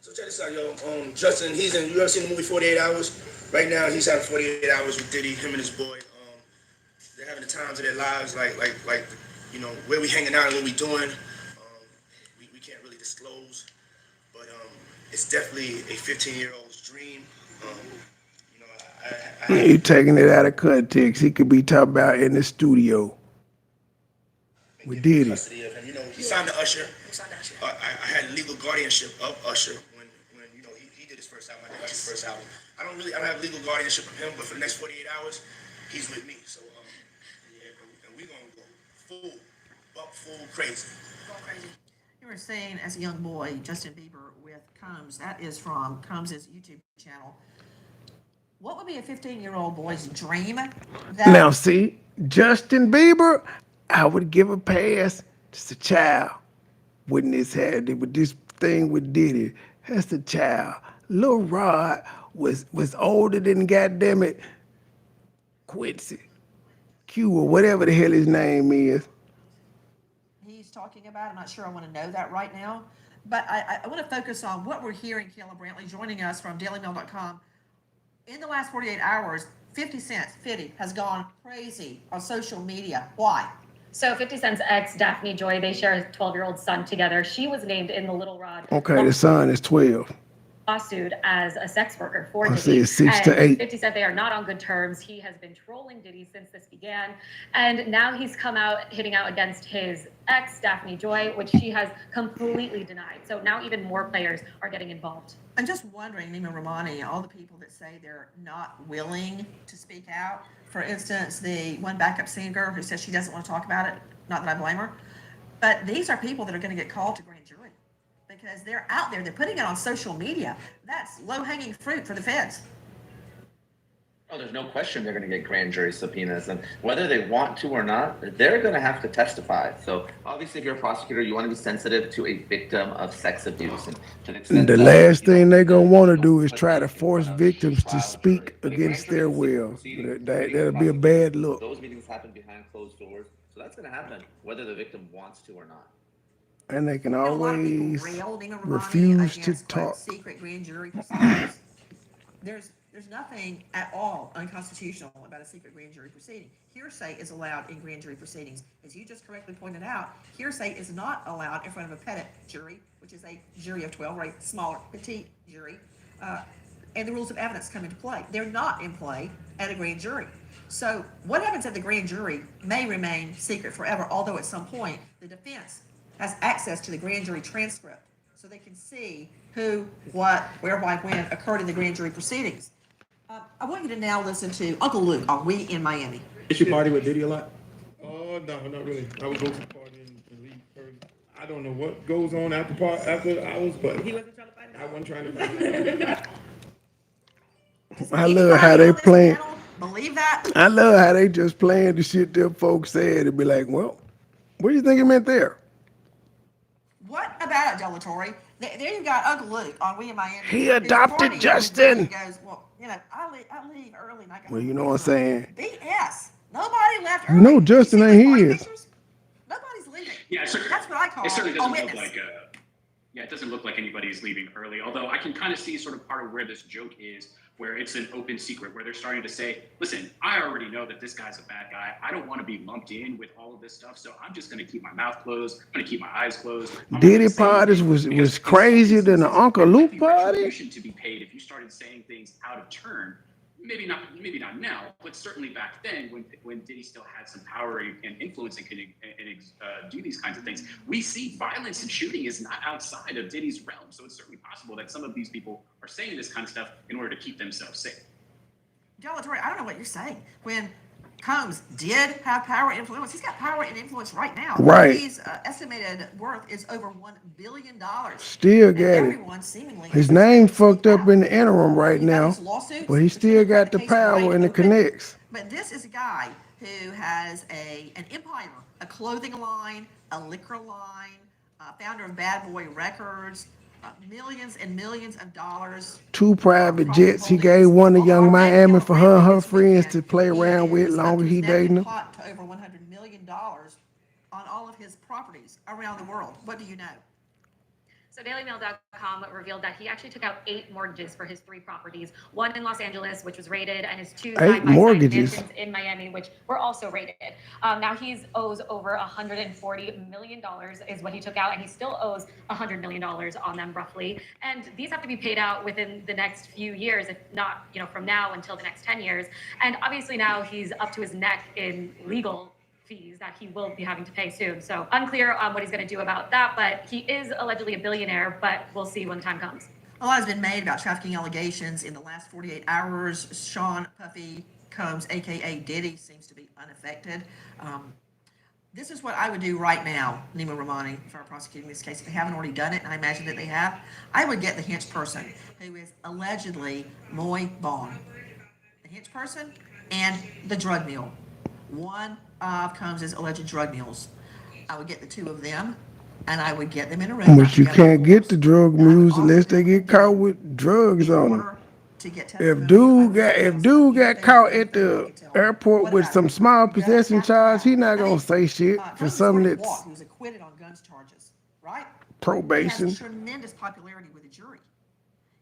So check this out, yo. Justin, you ever seen the movie 48 Hours? Right now, he's having 48 hours with Diddy, him and his boy. They're having the times of their lives, like, where we hanging out and what we doing. We can't really disclose, but it's definitely a 15-year-old's dream. You taking it out of context. He could be talking about in the studio with Diddy. Custody of him. He signed to Usher. I had legal guardianship of Usher when he did his first album. I did Usher's first album. I don't have legal guardianship of him, but for the next 48 hours, he's with me. So yeah, and we gonna go full crazy. You were saying as a young boy, Justin Bieber with Combs. That is from Combs' YouTube channel. What would be a 15-year-old boy's dream? Now see, Justin Bieber, I would give a pass. Just a child. Wouldn't this had it with this thing with Diddy? That's a child. Lil Rod was older than goddamn it Quincy Q or whatever the hell his name is. He's talking about. I'm not sure I want to know that right now. But I want to focus on what we're hearing. Kayla Brantley joining us from dailymail.com. In the last 48 hours, 50 Cent, has gone crazy on social media. Why? So 50 Cent's ex, Daphne Joy, they share a 12-year-old son together. She was named in the Little Rod Okay, the son is 12. lawsuit as a sex worker for I Diddy. said 6 to 8. 50 Cent, they are not on good terms. He has been trolling Diddy since this began. And now he's come out hitting out against his ex, Daphne Joy, which she has completely denied. So now even more players are getting involved. I'm just wondering, Nima Romani, all the people that say they're not willing to speak out. For instance, the one backup singer who says she doesn't want to talk about it. Not that I blame her. But these are people that are going to get called to grand jury because they're out there. They're putting it on social media. That's low-hanging fruit for the feds. Oh, there's no question they're going to get grand jury subpoenas, and whether they want to or not, they're going to have to testify. So obviously, if you're a prosecutor, you want to be sensitive to a victim of sex abuse, and to the extent The that, last thing they're going to want to do is try to force victims to speak against their will. That'll be a bad look. those meetings happen behind closed doors, so that's going to happen whether the victim wants to or not. And they can You know, a lot of people always rail Nima Romani refuse to against, quote, talk. secret grand jury proceedings. There's nothing at all unconstitutional about a secret grand jury proceeding. Hearsay is allowed in grand jury proceedings. As you just correctly pointed out, hearsay is not allowed in front of a petit jury, which is a jury of 12, or a smaller petite jury, and the rules of evidence come into play. They're not in play at a grand jury. So what happens at the grand jury may remain secret forever, although at some point the defense has access to the grand jury transcript so they can see who, what, where, why, when occurred in the grand jury proceedings. I want you to now listen to Uncle Luke on We in Miami. Did you party with Diddy a lot? Oh, no, not really. I would go to the party and leave early. I don't know what goes on after the hours, but he wasn't trying to fight. I wasn't trying to fight. I love how they playing. Believe that? I love how they just playing the shit them folks said and be like, well, what do you think it meant there? What about it, Delatory? There you got Uncle Luke on We in Miami. He adopted Justin. He goes, well, I leave early and I go. Well, you know what I'm saying? BS. Nobody left early. You know Justin ain't his. Nobody's leaving. Yeah, That's what I call it certainly a doesn't witness. look like it doesn't look like anybody's leaving early. Although I can kind of see sort of part of where this joke is, where it's an open secret, where they're starting to say, listen, I already know that this guy's a bad guy. I don't want to be lumped in with all of this stuff, so I'm just going to keep my mouth closed. I'm going to keep my eyes closed. Diddy parties was crazier than the Uncle Luke party. Retribution to be paid if you started saying things out of turn. Maybe not now, but certainly back then when Diddy still had some power and influence and could do these kinds of things. We see violence and shooting is not outside of Diddy's realm, so it's certainly possible that some of these people are saying this kind of stuff in order to keep themselves safe. Delatory, I don't know what you're saying. When Combs did have power and influence. He's got power and influence right now. Right. His estimated worth is over $1 billion. Still And got it. everyone seemingly His name fucked up in the interim right now, but he still got the power and the connects. But this is a guy who has an empire, a clothing line, a liquor line, founder of Bad Boy Records, millions and millions of dollars. 2 private jets. He gave one to Young Miami for her and her friends to play around with longer he dating her. Plot to over $100 million on all of his properties around the world. What do you know? So DailyMail.com revealed that he actually took out 8 mortgages for his 3 properties, one in Los Angeles, which was rated, and his 2 8 mortgages mansions in Miami, which were also rated. Now he owes over $140 million is what he took out, and he still owes $100 million on them roughly. And these have to be paid out within the next few years, if not, from now until the next 10 years. And obviously now he's up to his neck in legal fees that he will be having to pay soon. So unclear on what he's going to do about that, but he is allegedly a billionaire, but we'll see when the time comes. A lot has been made about trafficking allegations in the last 48 hours. Sean Puffy Combs, aka Diddy, seems to be unaffected. This is what I would do right now, Nima Rahmani, if I were prosecuting this case. If they haven't already done it, and I imagine that they have, I would get the hench person, who is allegedly Moy Bong. The hench person and the drug mule. One of Combs' alleged drug mules. I would get the 2 of them, and I would get them in a room. But you can't get the drug mules unless they get caught with drugs on them. If dude got caught at the airport with some small possession charge, he not gonna say shit for something that's He was acquitted on guns charges, right? probation. He has tremendous popularity with the jury.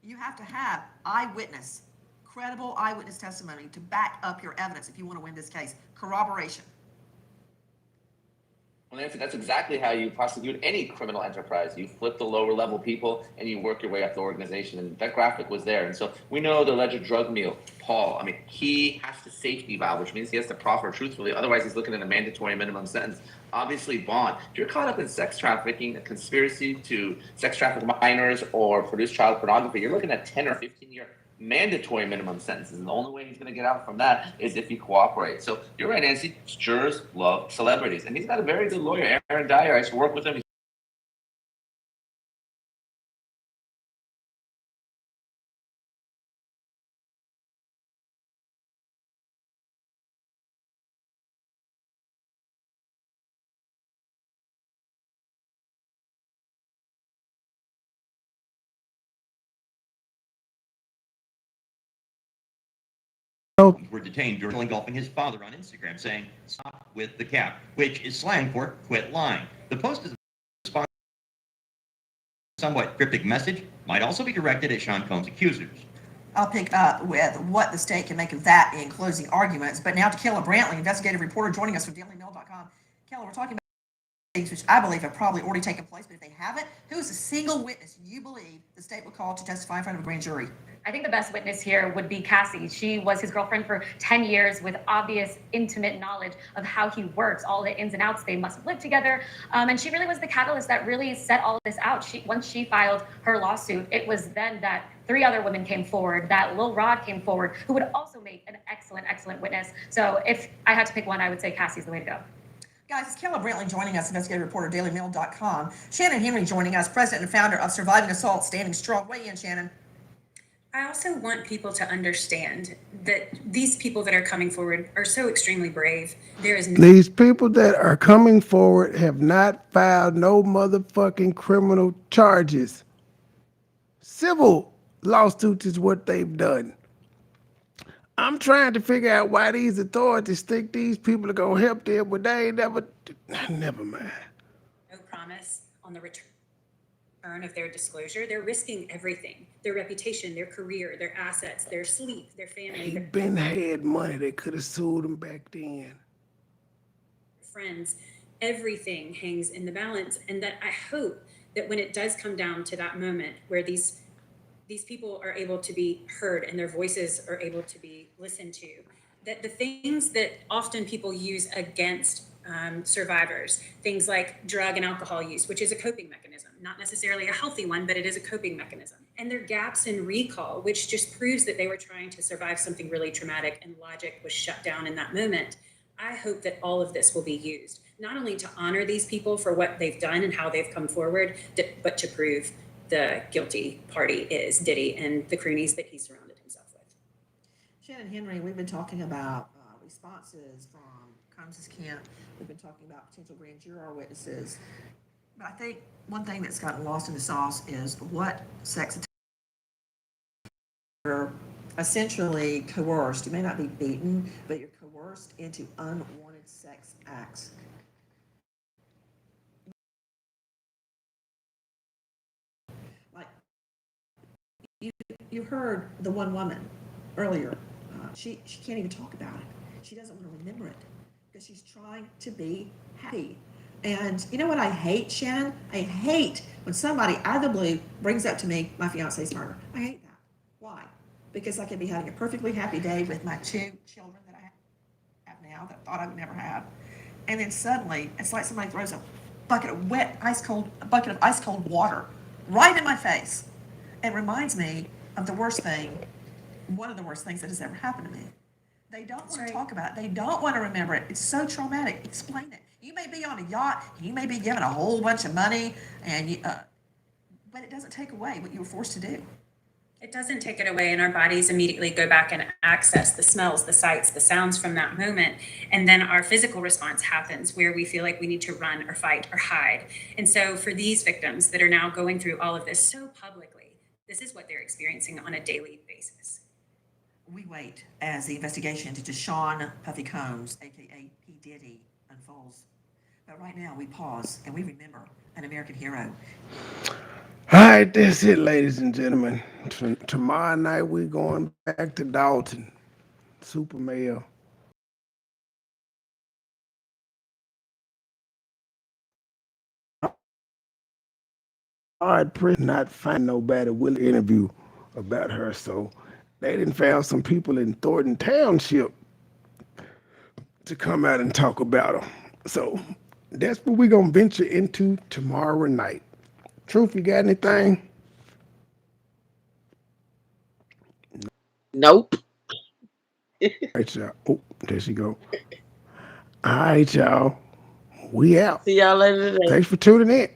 You have to have eyewitness, credible eyewitness testimony to back up your evidence if you want to win this case. Corroboration. Well, Nancy, that's exactly how you prosecute any criminal enterprise. You flip the lower level people and you work your way up the organization. And that graphic was there. And so we know the alleged drug mule, Paul, he has to safety valve, which means he has to proffer truthfully. Otherwise, he's looking at a mandatory minimum sentence. Obviously, bond. If you're caught up in sex trafficking, a conspiracy to sex traffic minors or produce child pornography, you're looking at 10 or 15-year mandatory minimum sentences, and the only way he's going to get out from that is if he cooperates. So you're right, Nancy. Jurors love celebrities, and he's got a very good lawyer, Aaron Dyer. I used to work with him. Were detained during engulfing his father on Instagram, saying, "Stop with the cap," which is slang for quit lying. The post is a response to a somewhat cryptic message, might also be directed at Sean Combs' accusers. I'll pick up with what the state can make of that in closing arguments. But now to Kayla Brantley, investigative reporter joining us from DailyMail.com. Kayla, we're talking about things which I believe have probably already taken place, but if they haven't, who is a single witness you believe the state will call to testify in front of a grand jury? I think the best witness here would be Cassie. She was his girlfriend for 10 years with obvious intimate knowledge of how he works, all the ins and outs. They must have lived together. And she really was the catalyst that really set all of this out. Once she filed her lawsuit, it was then that 3 other women came forward, that Lil Rod came forward, who would also make an excellent, excellent witness. So if I had to pick one, I would say Cassie's the way to go. Guys, it's Kayla Brantley joining us, investigative reporter, DailyMail.com. Shannon Henry joining us, president and founder of Surviving Assault, Standing Strong. Weigh in, Shannon. I also want people to understand that these people that are coming forward are so extremely brave. There is These people that are coming forward have not filed no motherfucking criminal charges. Civil lawsuits is what they've done. I'm trying to figure out why these authorities think these people are gonna help them, but they ain't never mind. no promise on the return of their disclosure. They're risking everything: their reputation, their career, their assets, their sleep, their family, He their been had money. They could have sued him back then. friends. Everything hangs in the balance, and that I hope that when it does come down to that moment where these people are able to be heard and their voices are able to be listened to, that the things that often people use against survivors, things like drug and alcohol use, which is a coping mechanism, not necessarily a healthy one, but it is a coping mechanism, and their gaps in recall, which just proves that they were trying to survive something really traumatic and logic was shut down in that moment. I hope that all of this will be used, not only to honor these people for what they've done and how they've come forward, but to prove the guilty party is Diddy and the cronies that he surrounded himself with. Shannon Henry, we've been talking about responses from Combs' camp. We've been talking about potential grand juror witnesses. But I think one thing that's gotten lost in the sauce is what sex are essentially coerced. You may not be beaten, but you're coerced into unwanted sex acts. Like you heard the one woman earlier. She can't even talk about it. She doesn't want to remember it because she's trying to be happy. And you know what I hate, Shannon? I hate when somebody out of the blue brings up to me, my fiance's murder. I hate that. Why? Because I could be having a perfectly happy day with my 2 children that I have now that I thought I would never have. And then suddenly, it's like somebody throws a bucket of ice cold water right in my face. It reminds me of the worst thing, one of the worst things that has ever happened to me. They don't want to talk about it. They don't want to remember it. It's so traumatic. Explain it. You may be on a yacht, you may be given a whole bunch of money, and but it doesn't take away what you were forced to do. It doesn't take it away, and our bodies immediately go back and access the smells, the sights, the sounds from that moment. And then our physical response happens where we feel like we need to run or fight or hide. And so for these victims that are now going through all of this so publicly, this is what they're experiencing on a daily basis. We wait as the investigation into Sean Puffy Combs, aka P. Diddy, unfolds. But right now we pause and we remember an American hero. All right, that's it, ladies and gentlemen. Tomorrow night we're going back to Dalton, Super Mayo. All right, prison not find nobody will interview about her, so they didn't found some people in Thornton Township to come out and talk about her. So that's what we're gonna venture into tomorrow night. Truth, you got anything? Nope. All right, y'all. Oh, there she go. All right, y'all. We out. See y'all later today. Thanks for tuning in.